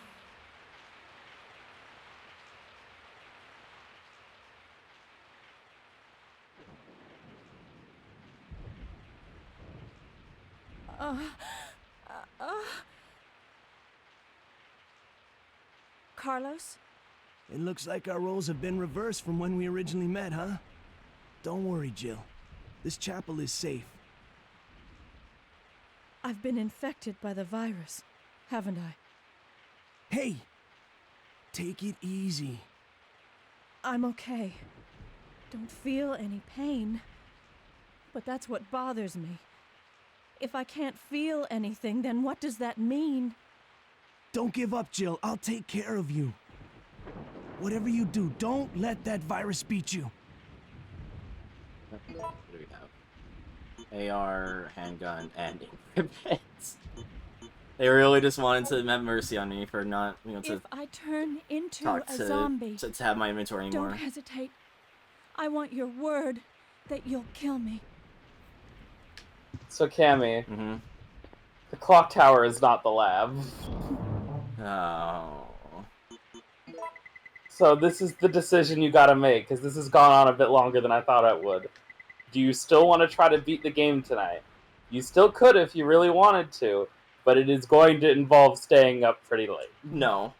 Carlos? It looks like our roles have been reversed from when we originally met, huh? Don't worry, Jill. This chapel is safe. I've been infected by the virus, haven't I? Hey! Take it easy. I'm okay. Don't feel any pain. But that's what bothers me. If I can't feel anything, then what does that mean? Don't give up, Jill. I'll take care of you. Whatever you do, don't let that virus beat you. What do we have? AR, handgun, and equipment. They really just wanted to have mercy on me for not, you know, to If I turn into talk a to, zombie, to have my inventory anymore. don't hesitate. I want your word that you'll kill me. So, Cammy, Mm-hmm. The clock tower is not the lab. Oh. So this is the decision you gotta make, because this has gone on a bit longer than I thought it would. Do you still want to try to beat the game tonight? You still could if you really wanted to, but it is going to involve staying up pretty late. No.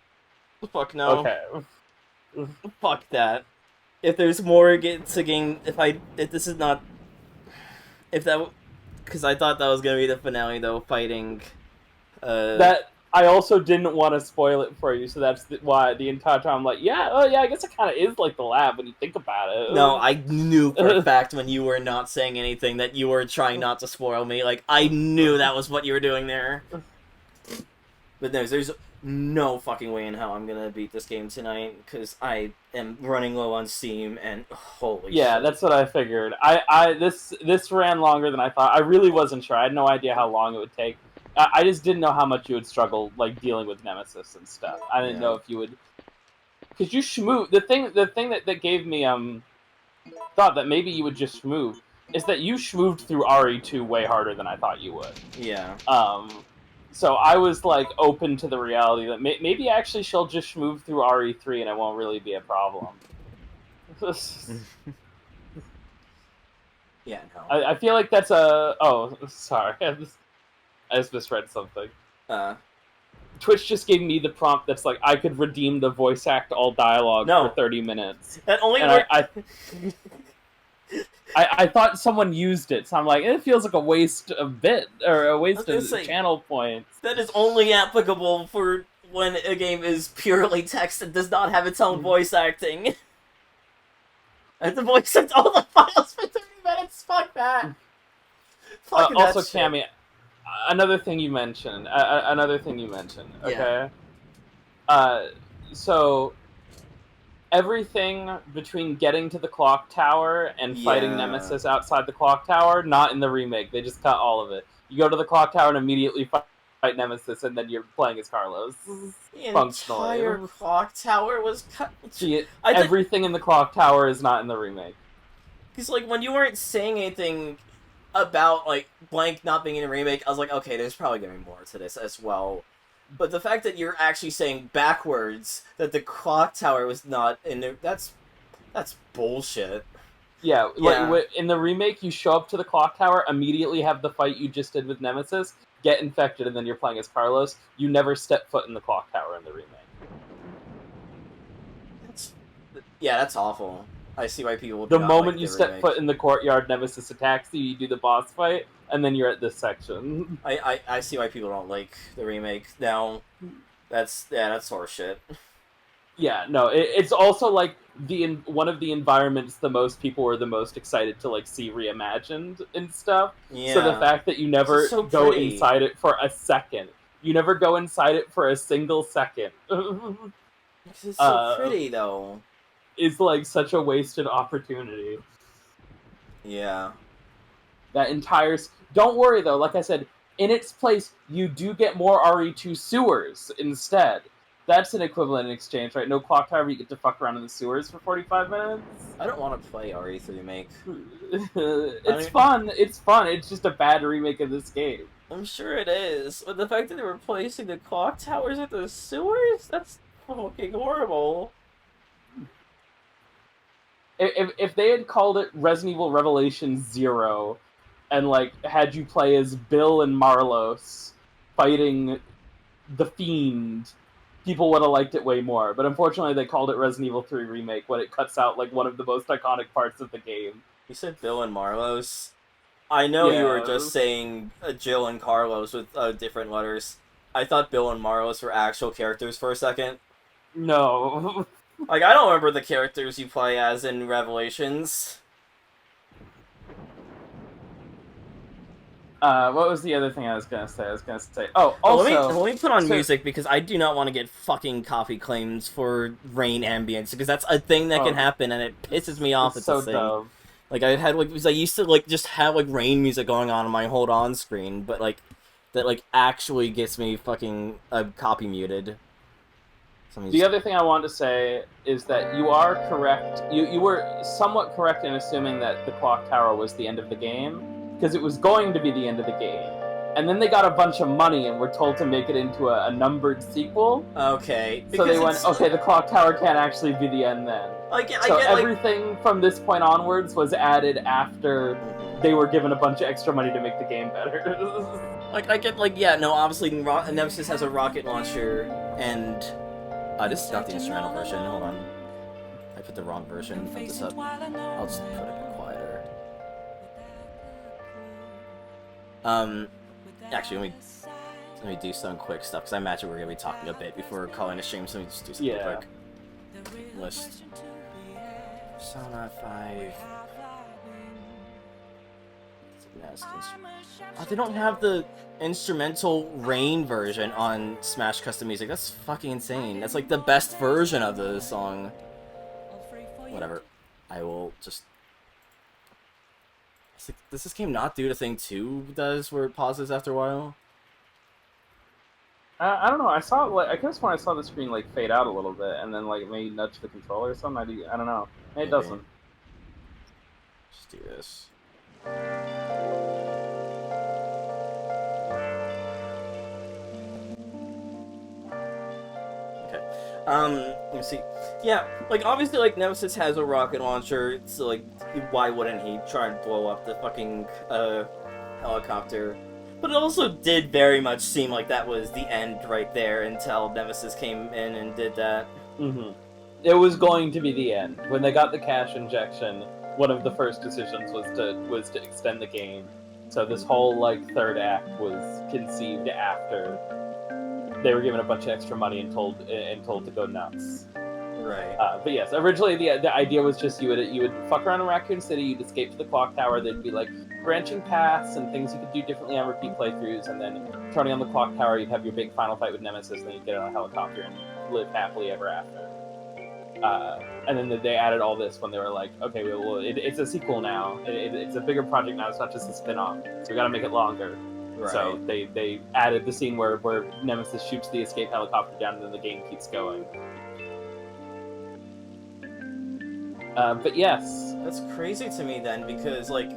Fuck no. Okay. Fuck that. If there's more to game, if this is not, if that, because I thought that was gonna be the finale though, fighting. That I also didn't want to spoil it for you, so that's why the entire time I'm like, yeah, oh yeah, I guess it kind of is like the lab when you think about it. No, I knew for a fact when you were not saying anything that you were trying not to spoil me. Like, I knew that was what you were doing there. But no, there's no fucking way in hell I'm gonna beat this game tonight, because I am running low on Steam, and holy yeah, shit. that's what I figured. This ran longer than I thought. I really wasn't sure. I had no idea how long it would take. I just didn't know how much you would struggle, like, dealing with Nemesis and stuff. I didn't know if you would... Because you shmoo... The thing that gave me, thought that maybe you would just shmoo is that you shmooved through RE2 way harder than I thought you would. Yeah. So I was, like, open to the reality that maybe actually she'll just move through RE3 and it won't really be a problem. Yeah, no. I feel like that's a... Oh, sorry. I just misread something. Twitch just gave me the prompt that's like, I could redeem the voice act all dialogue for 30 minutes. That only I thought someone used it, so I'm like, it feels like a waste of bit, or a waste of channel points. That is only applicable for when a game is purely text and does not have its own voice acting. I have to voice act all the files for 30 minutes, fuck that! Fuck also, that Cammy, another thing you mentioned, okay? Yeah. So... Everything between getting to the clock tower and fighting Nemesis outside the clock tower, not in the remake. They just cut all of it. You go to the clock tower and immediately fight Nemesis, and then you're playing as Carlos. The entire clock tower was cut. Everything in the clock tower is not in the remake. Because, like, when you weren't saying anything about, like, Blank not being in the remake, I was like, okay, there's probably going to be more to this as well. But the fact that you're actually saying backwards that the clock tower was not in there, that's bullshit. Yeah, like, in the remake, you show up to the clock tower, immediately have the fight you just did with Nemesis, get infected, and then you're playing as Carlos. You never step foot in the clock tower in the remake. That's awful. I see why people would The moment you step foot in the courtyard, Nemesis attacks you, you do the boss fight, and then you're at this section. I see why people don't like the remake. Now, that's horseshit. Yeah, no, it's also, like, one of the environments the most people were the most excited to, like, see reimagined and stuff. Yeah. So the fact that you never go inside it for a second. You never go inside it for a single second. It's so pretty, though. Is, like, such a wasted opportunity. Yeah. That entire... Don't worry, though. Like I said, in its place, you do get more RE2 sewers instead. That's an equivalent in exchange, right? No clock tower, you get to fuck around in the sewers for 45 minutes? I don't want to play RE3 remake. It's fun. It's fun. It's just a bad remake of this game. I'm sure it is. But the fact that they're replacing the clock towers with the sewers? That's fucking horrible. If they had called it Resident Evil Revelation 0 and, like, had you play as Bill and Marlos fighting the Fiend, people would have liked it way more. But unfortunately, they called it Resident Evil 3 Remake when it cuts out, like, one of the most iconic parts of the game. You said Bill and Marlos? I know you were just saying Jill and Carlos with different letters. I thought Bill and Marlos were actual characters for a second. No. Like, I don't remember the characters you play as in Revelations. What was the other thing I was gonna say? Oh, also... Let me put on music, because I do not want to get fucking copy claims for rain ambience, because that's a thing that can happen, and it pisses me off. It's so a thing. dumb. Like, I had, like, because I used to, like, just have, like, rain music going on my whole on-screen, but, like, that, like, actually gets me fucking copy muted. The other thing I wanted to say is that you are correct. You were somewhat correct in assuming that the clock tower was the end of the game, because it was going to be the end of the game. And then they got a bunch of money and were told to make it into a numbered sequel. Okay. So they went, okay, the clock tower can't actually be the end then. So everything from this point onwards was added after they were given a bunch of extra money to make the game better. Obviously Nemesis has a rocket launcher, and this is not the instrumental version. Hold on, I put the wrong version of this up. I'll just put it a bit quieter. Actually, let me do some quick stuff, because I imagine we're gonna be talking a bit before calling the stream. So let me just do something quick. List. Persona 5. Oh, they don't have the instrumental Rain version on Smash Custom Music. That's fucking insane. That's like the best version of the song. Whatever. I will just... Does this game not do the thing 2 does, where it pauses after a while? I don't know. I saw it, I guess when I saw the screen like fade out a little bit, and then like maybe nudge the controller or something. I don't know. It doesn't. Just do this. Let me see. Yeah, like, obviously, like, Nemesis has a rocket launcher, so, like, why wouldn't he try and blow up the fucking, helicopter? But it also did very much seem like that was the end right there until Nemesis came in and did that. Mm-hmm. It was going to be the end. When they got the cash injection, one of the first decisions was to extend the game. So this whole, like, third act was conceived after they were given a bunch of extra money and told to go nuts. Right. But yes, originally the idea was just you would fuck around in Raccoon City, you'd escape to the clock tower, there'd be like branching paths and things you could do differently on repeat playthroughs, and then turning on the clock tower, you'd have your big final fight with Nemesis, and then you'd get on a helicopter and live happily ever after. And then they added all this when they were like, okay, well, it's a sequel now. It's a bigger project now. It's not just a spin-off, so we got to make it longer. Right. So they added the scene where Nemesis shoots the escape helicopter down, and then the game keeps going. But yes, that's crazy to me then, because like,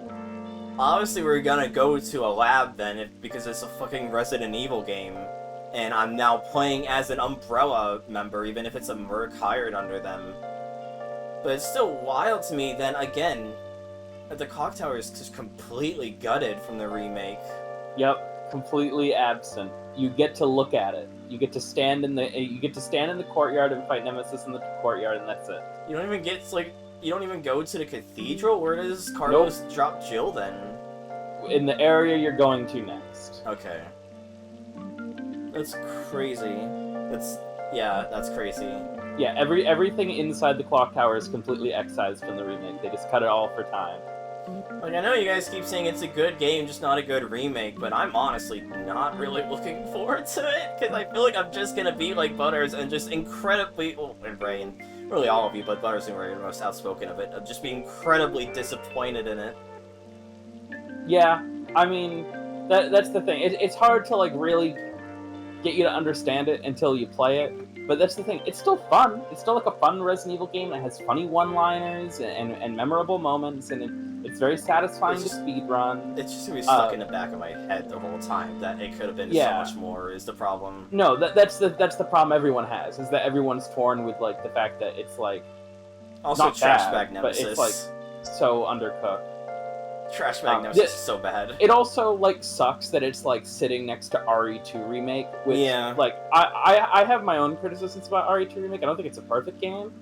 obviously we're gonna go to a lab then, because it's a fucking Resident Evil game, and I'm now playing as an Umbrella member, even if it's a merc hired under them. But it's still wild to me then, again, that the clock tower is just completely gutted from the remake. Yep, completely absent. You get to look at it. You get to stand in the courtyard and fight Nemesis in the courtyard, and that's it. You don't even get you don't even go to the cathedral. Where does Carlos drop Jill then? In the area you're going to next. Okay. That's crazy. That's crazy. Yeah, everything inside the clock tower is completely excised from the remake. They just cut it all for time. Like, I know you guys keep saying it's a good game, just not a good remake, but I'm honestly not really looking forward to it, because I feel like I'm just gonna be like Butters and just incredibly, and Ray, and really all of you, but Butters and Ray are the most outspoken of it, of just being incredibly disappointed in it. Yeah, I mean, that's the thing. It's hard to, like, really get you to understand it until you play it. But that's the thing, it's still fun. It's still like a fun Resident Evil game that has funny one-liners and memorable moments, and it's very satisfying to speedrun. It's just gonna be stuck in the back of my head the whole time that it could have been so much more is the problem. No, that's the problem everyone has, is that everyone's torn with like the fact that it's like also not trash bad, bag Nemesis. but it's like so undercooked. Trash bag Nemesis is so bad. It also like sucks that it's like sitting next to RE2 Remake, which like I have my own criticisms about RE2 Remake. I don't think it's a perfect game,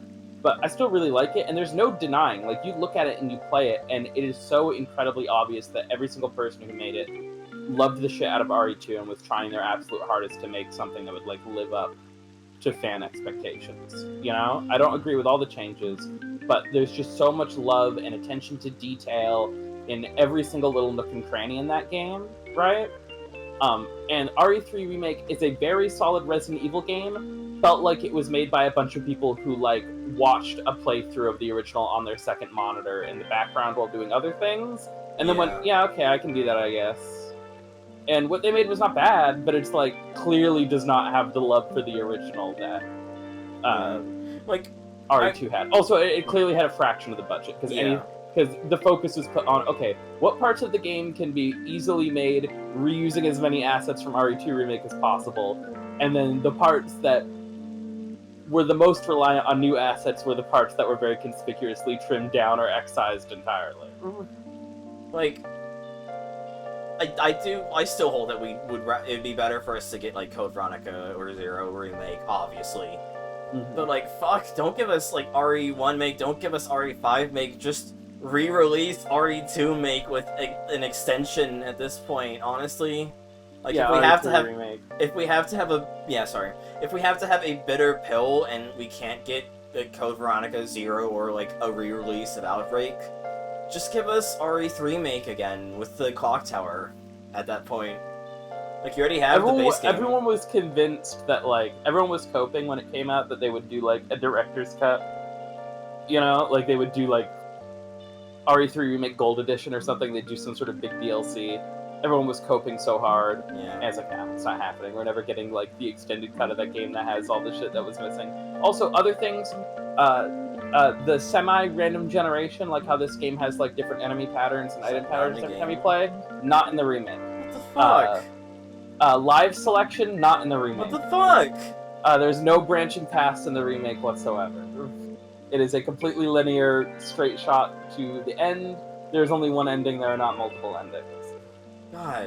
but I still really like it, and there's no denying, like, you look at it and you play it, and it is so incredibly obvious that every single person who made it loved the shit out of RE2 and was trying their absolute hardest to make something that would like live up to fan expectations. You know, I don't agree with all the changes, but there's just so much love and attention to detail in every single little nook and cranny in that game, right? And RE3 Remake is a very solid Resident Evil game. Felt like it was made by a bunch of people who, like, watched a playthrough of the original on their second monitor in the background while doing other things, and then went, yeah, okay, I can do that, I guess. And what they made was not bad, but it's, like, clearly does not have the love for the original that, like, RE2 had. Also, it clearly had a fraction of the budget, because because the focus was put on, okay, what parts of the game can be easily made reusing as many assets from RE2 Remake as possible, and then the parts that were the most reliant on new assets were the parts that were very conspicuously trimmed down or excised entirely. Like, I still hold that it'd be better for us to get, like, Code Veronica or Zero Remake, obviously. Mm-hmm. But, like, fuck, don't give us, like, RE1 make, don't give us RE5 make, just re-release RE2 make with an extension at this point, honestly. Like, yeah, if we have to have, remake. if we have to have a bitter pill and we can't get Code Veronica 0 or, like, a re-release of Outbreak, just give us RE3 make again with the clock tower at that point. Like, you already have the base game. Everyone was convinced that, like, everyone was coping when it came out that they would do, like, a director's cut. You know? Like, they would do, like, RE3 Remake Gold Edition or something. They'd do some sort of big DLC. Everyone was coping so hard. Yeah. And it's like, nah, it's not happening. We're never getting, like, the extended cut of that game that has all the shit that was missing. Also, other things, the semi-random generation, like how this game has, like, different enemy patterns and item patterns every time you play, not in the remake. What the fuck? Live selection, not in the remake. What the fuck? There's no branching paths in the remake whatsoever. It is a completely linear, straight shot to the end. There's only one ending, there are not multiple endings. God.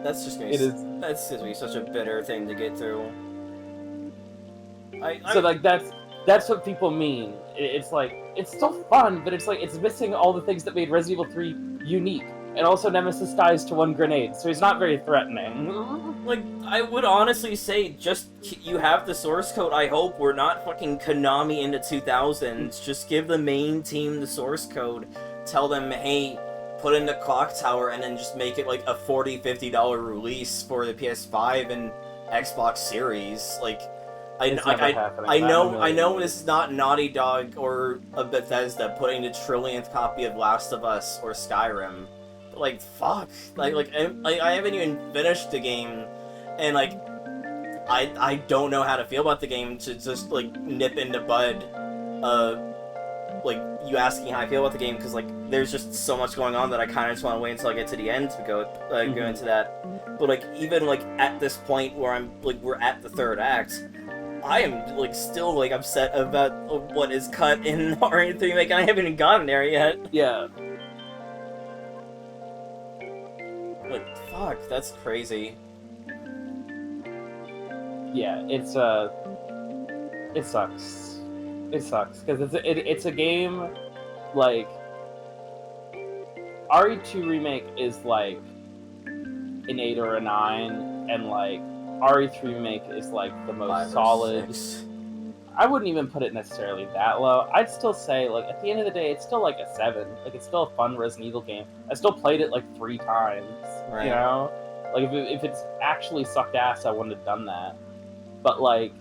That's just gonna that's gonna be such a bitter thing to get through. So, like, that's what people mean. It's like, it's still fun, but it's like, it's missing all the things that made Resident Evil 3 unique. And also Nemesis dies to one grenade, so he's not very threatening. Like, I would honestly say, just, you have the source code, I hope we're not fucking Konami in the 2000s. Just give the main team the source code, tell them, hey, put in the clock tower, and then just make it like a $40, $50 release for the PS5 and Xbox Series. Like, I know this is not Naughty Dog or a Bethesda putting the trillionth copy of Last of Us or Skyrim. But, like, fuck. Like I haven't even finished the game, and, like, I don't know how to feel about the game to just, like, nip in the bud. Like, you asking how I feel about the game, because, like, there's just so much going on that I kind of just want to wait until I get to the end to go into that. But, like, even, like, at this point where we're at the third act, I am, like, still, like, upset about what is cut in RE3 Remake, and I haven't even gotten there yet. Yeah. Like, fuck, that's crazy. Yeah, it sucks. It sucks, because it's a game, like, RE2 Remake is, like, an 8 or a 9, and, like, RE3 Remake is, like, the most solid. I wouldn't even put it necessarily that low. I'd still say, like, at the end of the day, it's still, like, a 7. Like, it's still a fun Resident Evil game. I still played it, like, 3 times, right. You know? Like, if it's actually sucked ass, I wouldn't have done that. But, like,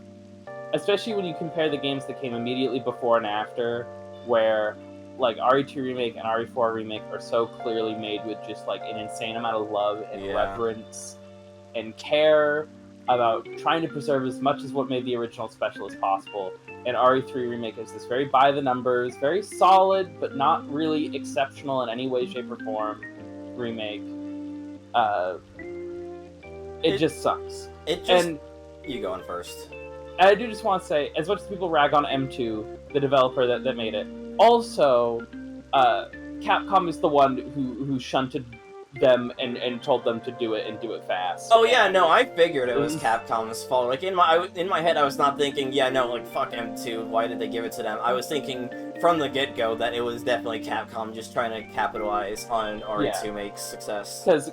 especially when you compare the games that came immediately before and after, where, like, RE2 Remake and RE4 Remake are so clearly made with just, like, an insane amount of love and reverence and care about trying to preserve as much as what made the original special as possible. And RE3 Remake is this very by-the-numbers, very solid, but not really exceptional in any way, shape, or form remake. It just sucks. And you going first. I do just want to say, as much as people rag on M2, the developer that made it, also, Capcom is the one who shunted them and told them to do it and do it fast. Oh yeah, no, I figured it was Capcom's fault. Like, in my head, I was not thinking, yeah, no, like, fuck M2, why did they give it to them? I was thinking from the get-go that it was definitely Capcom just trying to capitalize on RE2 Make's success. Because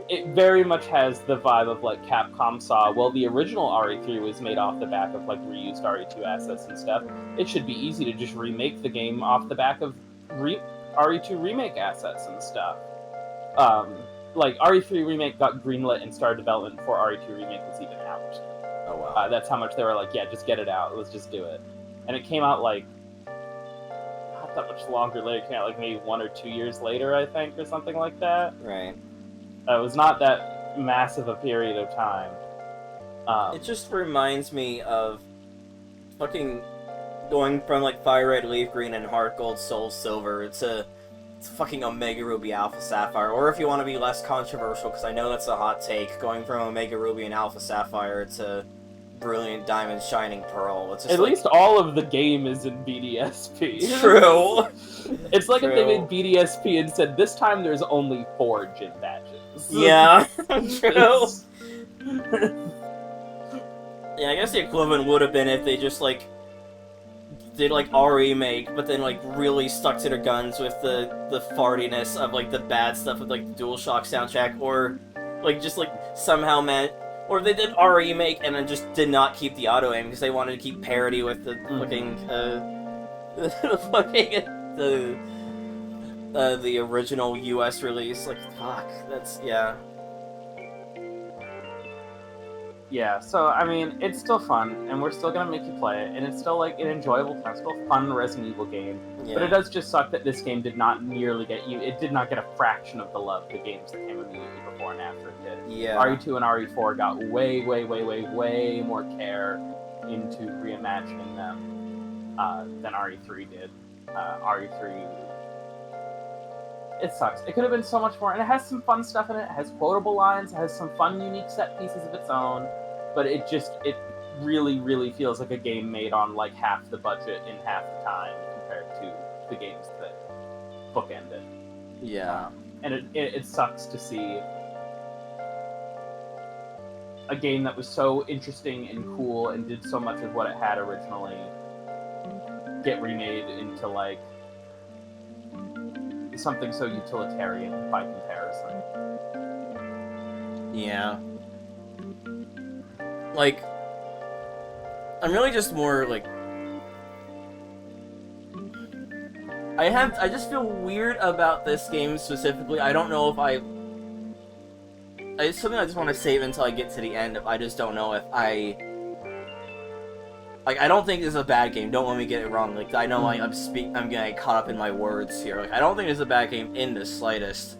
it very much has the vibe of, like, Capcom saw, well, the original RE3 was made off the back of, like, reused RE2 assets and stuff. It should be easy to just remake the game off the back of RE2 Remake assets and stuff. Like, RE3 Remake got greenlit and started development before RE2 Remake was even out. Oh, wow. That's how much they were like, yeah, just get it out, let's just do it. And it came out, like, not that much longer later, it came out, like, maybe 1 or 2 years later, I think, or something like that. Right. It was not that massive a period of time. It just reminds me of fucking going from like Fire Red, Leaf Green, and Heart Gold, Soul Silver to fucking Omega Ruby, Alpha Sapphire, or if you want to be less controversial, because I know that's a hot take, going from Omega Ruby and Alpha Sapphire to Brilliant Diamond, Shining Pearl. It's just At least all of the game is in BDSP. True. It's like True. if they made BDSP and said, this time there's only 4 gym badges. Yeah, true. Yeah, I guess the equivalent would have been if they just, like, did, like, a remake, but then, like, really stuck to their guns with the fartiness of, like, the bad stuff with, like, the DualShock soundtrack, or, like, just, like, somehow or they did a remake and then just did not keep the auto-aim because they wanted to keep parity with the fucking, the original US release. Like, fuck, that's, yeah. Yeah, so, I mean, it's still fun, and we're still gonna make you play it, and it's still, like, an enjoyable time, still a fun Resident Evil game. Yeah. But it does just suck that this game did not nearly it did not get a fraction of the love the games that came immediately before and after it did. Yeah. RE2 and RE4 got way more care into reimagining them than RE3 did. RE3... It sucks. It could have been so much more, and it has some fun stuff in it. It has quotable lines, it has some fun, unique set pieces of its own, but it really feels like a game made on, like, half the budget in half the time compared to the games that bookend it. Yeah. And it sucks to see a game that was so interesting and cool and did so much with what it had originally get remade into, like, something so utilitarian by comparison. Yeah. Like, I'm really just more, like... I just feel weird about this game specifically. I don't know if it's something I just want to save until I get to the end. I just don't know if like, I don't think this is a bad game. Don't let me get it wrong. Like, I know I'm getting caught up in my words here. Like, I don't think it's a bad game in the slightest.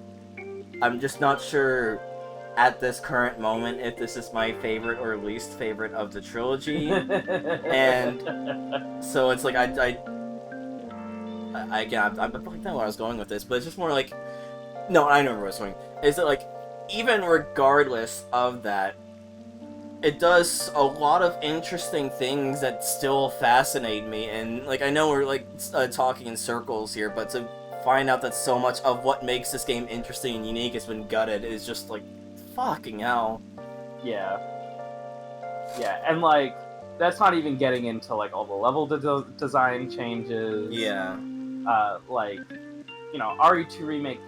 I'm just not sure at this current moment if this is my favorite or least favorite of the trilogy. And so it's like, I'm fucking where I was going with this, but it's just more like, no, I know where I was going. Is that, like, even regardless of that, it does a lot of interesting things that still fascinate me, and, like, I know we're, like, talking in circles here, but to find out that so much of what makes this game interesting and unique has been gutted is just, like, fucking hell. Yeah. Yeah, and, like, that's not even getting into, like, all the level design changes. Yeah. Like, you know, RE2 Remake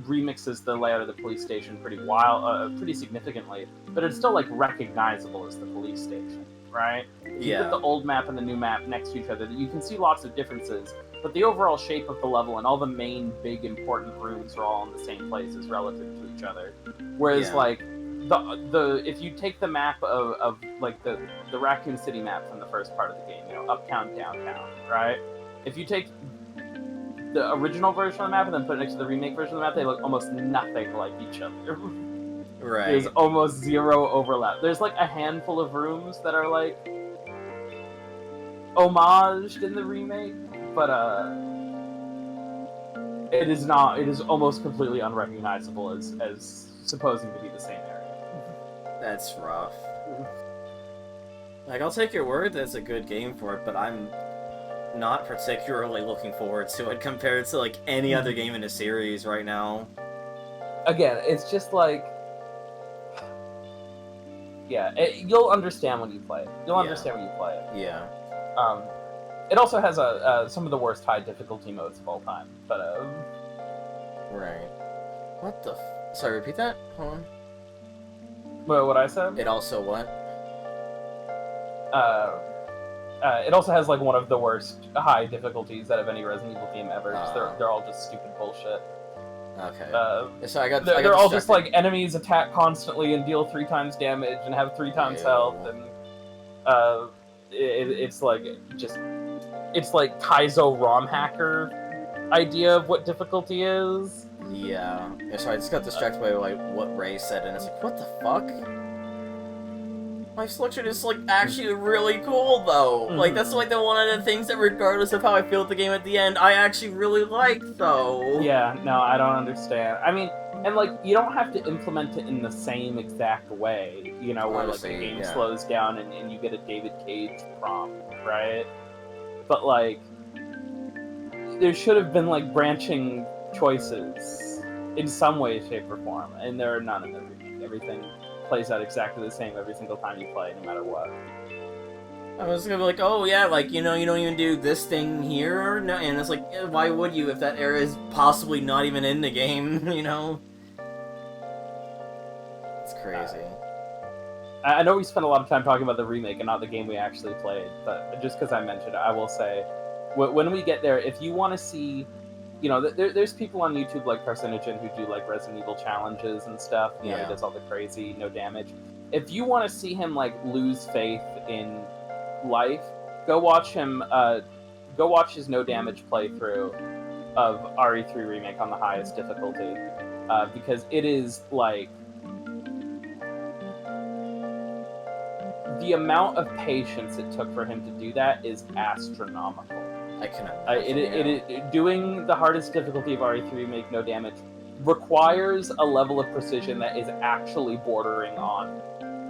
remixes the layout of the police station pretty significantly, but it's still, like, recognizable as the police station, right? You put the old map and the new map next to each other, you can see lots of differences, but the overall shape of the level and all the main big important rooms are all in the same places relative to each other. Whereas, like, the if you take the map of like the Raccoon City map from the first part of the game, you know, uptown, downtown, right? If you take the original version of the map and then put it next to the remake version of the map, they look almost nothing like each other. Right. There's almost zero overlap. There's, like, a handful of rooms that are, like, homaged in the remake, but it is almost completely unrecognizable as supposing to be the same area. That's rough. Like, I'll take your word that it's a good game for it, but I'm not particularly looking forward to it compared to, like, any other game in the series right now. Again, it's just like... Yeah, you'll understand when you play it. You'll understand when you play it. Yeah. It also has some of the worst high difficulty modes of all time, but Right. What the Sorry, repeat that? Hold on. What I said? It also what? It also has, like, one of the worst high difficulties out of any Resident Evil game ever. They're all just stupid bullshit. Okay. So they're all just, like, enemies attack constantly and deal 3 times damage and have 3 times health, and it's like it's like Kaizo ROM hacker idea of what difficulty is. Yeah. So I just got distracted by, like, what Ray said, and it's like, what the fuck? My selection is like actually really cool though. Like that's like the one of the things that, regardless of how I feel at the game at the end, I actually really like though. Yeah, no, I don't understand. I mean, and like you don't have to implement it in the same exact way, you know, where Honestly, like the game yeah. slows down and you get a David Cage prompt, right? But like there should have been like branching choices in some way, shape, or form, and there are none in the remake. Everything plays out exactly the same every single time you play, no matter what. I was gonna be like, oh yeah, like, you know, you don't even do this thing here, no, and it's like, why would you if that area is possibly not even in the game, you know? It's crazy. I know we spent a lot of time talking about the remake and not the game we actually played, but just because I mentioned it, I will say, when we get there, if you want to see, you know, there's people on YouTube like Carcinogen who do like Resident Evil challenges and stuff. You know, he does all the crazy no damage. If you want to see him like lose faith in life, go watch him. Go watch his no damage playthrough of RE3 Remake on the highest difficulty, because it is like the amount of patience it took for him to do that is astronomical. I cannot. Doing the hardest difficulty of RE3 Remake no damage requires a level of precision that is actually bordering on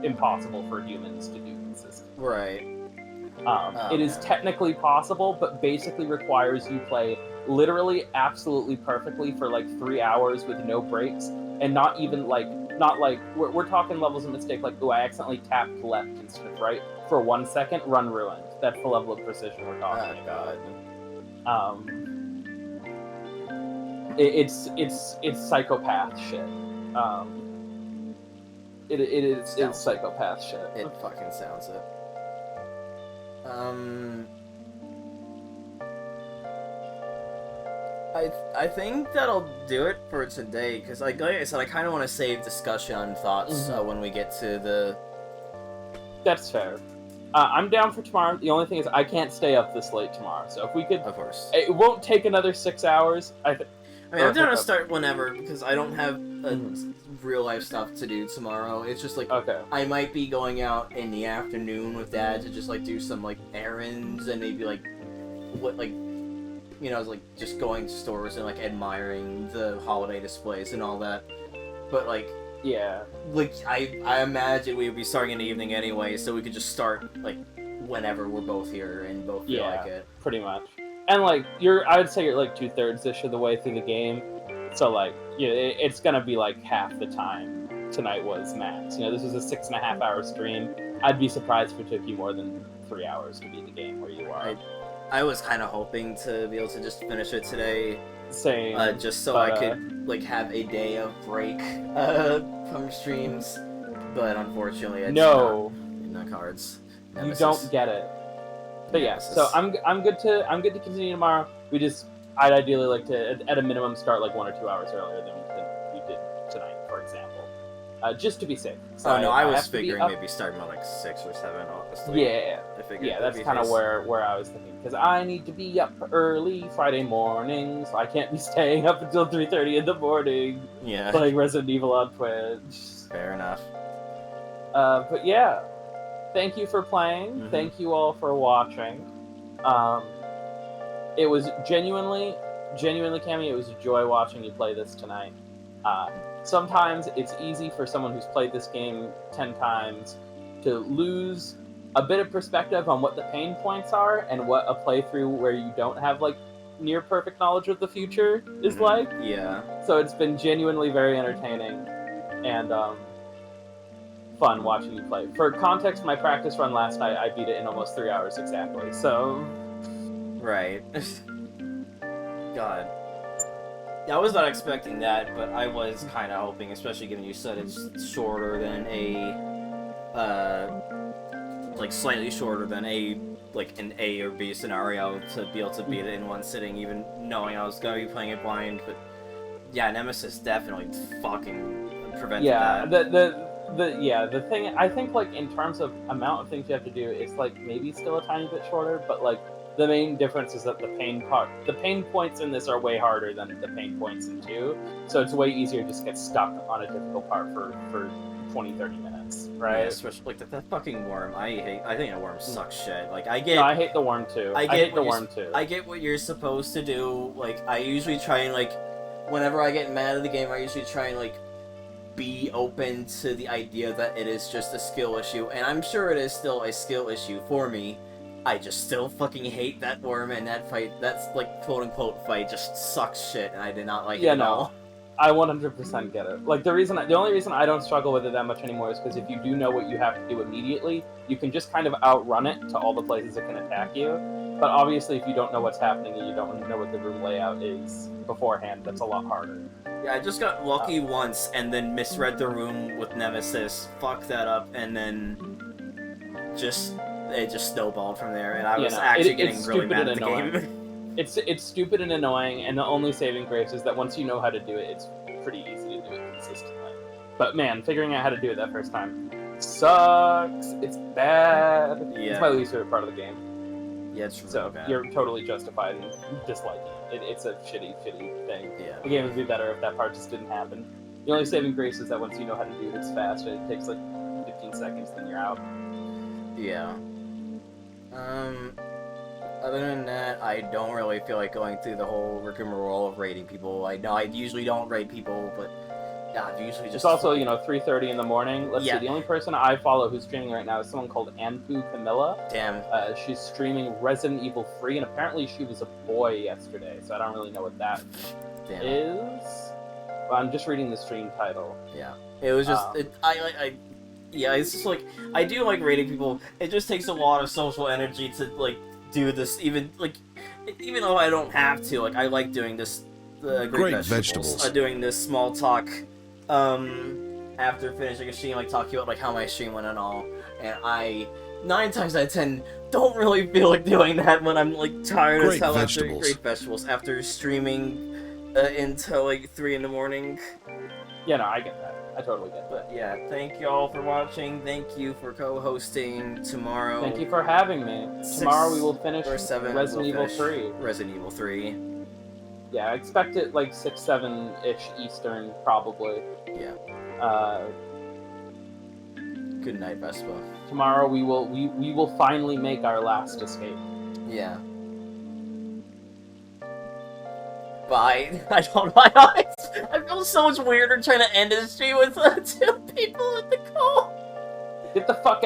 impossible for humans to do consistently. Right. It is technically possible, but basically requires you play literally absolutely perfectly for like 3 hours with no breaks, and not like we're talking levels of mistake like, oh, I accidentally tapped left instead of right for 1 second, run ruined. That's the level of precision we're talking about. It's psychopath shit. It is psychopath shit. It fucking sounds it. I think that'll do it for today, because like I said, I kind of want to save discussion thoughts when we get to the... That's fair. I'm down for tomorrow. The only thing is I can't stay up this late tomorrow, so if we could... Of course. It won't take another 6 hours. I mean, I'm down to start whenever, because I don't have real-life stuff to do tomorrow. It's just, like, I might be going out in the afternoon with Dad to just, like, do some, like, errands, and maybe, like, you know, like, just going to stores and, like, admiring the holiday displays and all that. But, like... Yeah. Like, I imagine we would be starting in the evening anyway, so we could just start, like, whenever we're both here and both feel like it. Pretty much. And, like, I would say you're, like, 2/3-ish of the way through the game. So, like, yeah, it's gonna be, like, half the time tonight was max. You know, this was a 6.5-hour stream. I'd be surprised if it took you more than 3 hours to beat the game where you are. I was kind of hoping to be able to just finish it today. Same. Just so I could, like, have a day of break from streams. But unfortunately, it's not in the cards. Nemesis. You don't get it. But yeah, so I'm good to continue tomorrow. I'd ideally like to, at a minimum, start like 1 or 2 hours earlier than we did tonight, for example. Just to be safe. So I was figuring maybe starting at like 6 or 7, honestly. Yeah, that's kind of where I was thinking. Because I need to be up early Friday morning, so I can't be staying up until 3:30 in the morning playing Resident Evil on Twitch. Fair enough. But yeah, thank you for playing. Thank you all for watching. It was genuinely, Cammy, it was a joy watching you play this tonight. Sometimes it's easy for someone who's played this game 10 times to lose a bit of perspective on what the pain points are and what a playthrough where you don't have like near perfect knowledge of the future is like. Yeah. So it's been genuinely very entertaining and fun watching you play. For context, my practice run last night, I beat it in almost 3 hours exactly. So. Right. God. I was not expecting that, but I was kind of hoping, especially given you said it's shorter than like slightly shorter than like an A or B scenario to be able to beat it in one sitting, even knowing I was going to be playing it blind. But yeah, Nemesis definitely fucking prevented that. The thing, I think, like, in terms of amount of things you have to do, it's like maybe still a tiny bit shorter, but like the main difference is that the pain points in this are way harder than the pain points in 2, so it's way easier to just get stuck on a difficult part for 20, 30 minutes, Yeah, right? especially like that fucking worm. I think that worm sucks shit. Like I No, I hate the worm too. I hate the worm too. I get what you're supposed to do. Like I usually try and like, whenever I get mad at the game, I usually try and like be open to the idea that it is just a skill issue, and I'm sure it is still a skill issue for me. I just still fucking hate that worm, and that fight, that's like quote unquote fight, just sucks shit, and I did not like it at all. I 100% get it. Like the only reason I don't struggle with it that much anymore is because if you do know what you have to do immediately, you can just kind of outrun it to all the places it can attack you. But obviously, if you don't know what's happening and you don't know what the room layout is beforehand, that's a lot harder. Yeah, I just got lucky once and then misread the room with Nemesis, fucked that up, and then it just snowballed from there, and I was actually getting really mad at the game. It's stupid and annoying, and the only saving grace is that once you know how to do it, it's pretty easy to do it consistently. But man, figuring out how to do it that first time sucks. It's bad. Yeah. It's my least favorite part of the game. Yeah, it's really So bad. you're totally justified in disliking it. It's a shitty thing. Yeah. The game would be better if that part just didn't happen. The only saving grace is that once you know how to do it, it's fast. It takes like 15 seconds, then you're out. Yeah. Other than that, I don't really feel like going through the whole rigmarole of rating people. I know I usually don't rate people, but yeah, I usually just... It's also, 3:30 in the morning. Let's see, the only person I follow who's streaming right now is someone called Anpu Camilla. Damn. She's streaming Resident Evil 3, and apparently she was a boy yesterday, so I don't really know what that is. But I'm just reading the stream title. Yeah. It was just... yeah, it's just like... I do like rating people. It just takes a lot of social energy to, like, do this, even though I don't have to. Like, I like doing this... Great vegetables. Doing this small talk after finishing a stream, like talking about like how my stream went and all, and I 9 times out of 10 don't really feel like doing that when I'm like tired as hell after Great Vegetables after streaming until like 3 in the morning. Yeah, no, I get that. I totally get that. But yeah, thank you all for watching. Thank you for co-hosting tomorrow. Thank you for having me. Tomorrow we will finish Resident Evil 3. Resident Evil 3. Yeah, I expect it like 6, 7-ish Eastern, probably. Yeah. Good night, Vespa. Tomorrow we will finally make our last escape. Yeah. Bye. I don't know. I feel so much weirder trying to end this stream with 2 people at the call. Get the fuck out.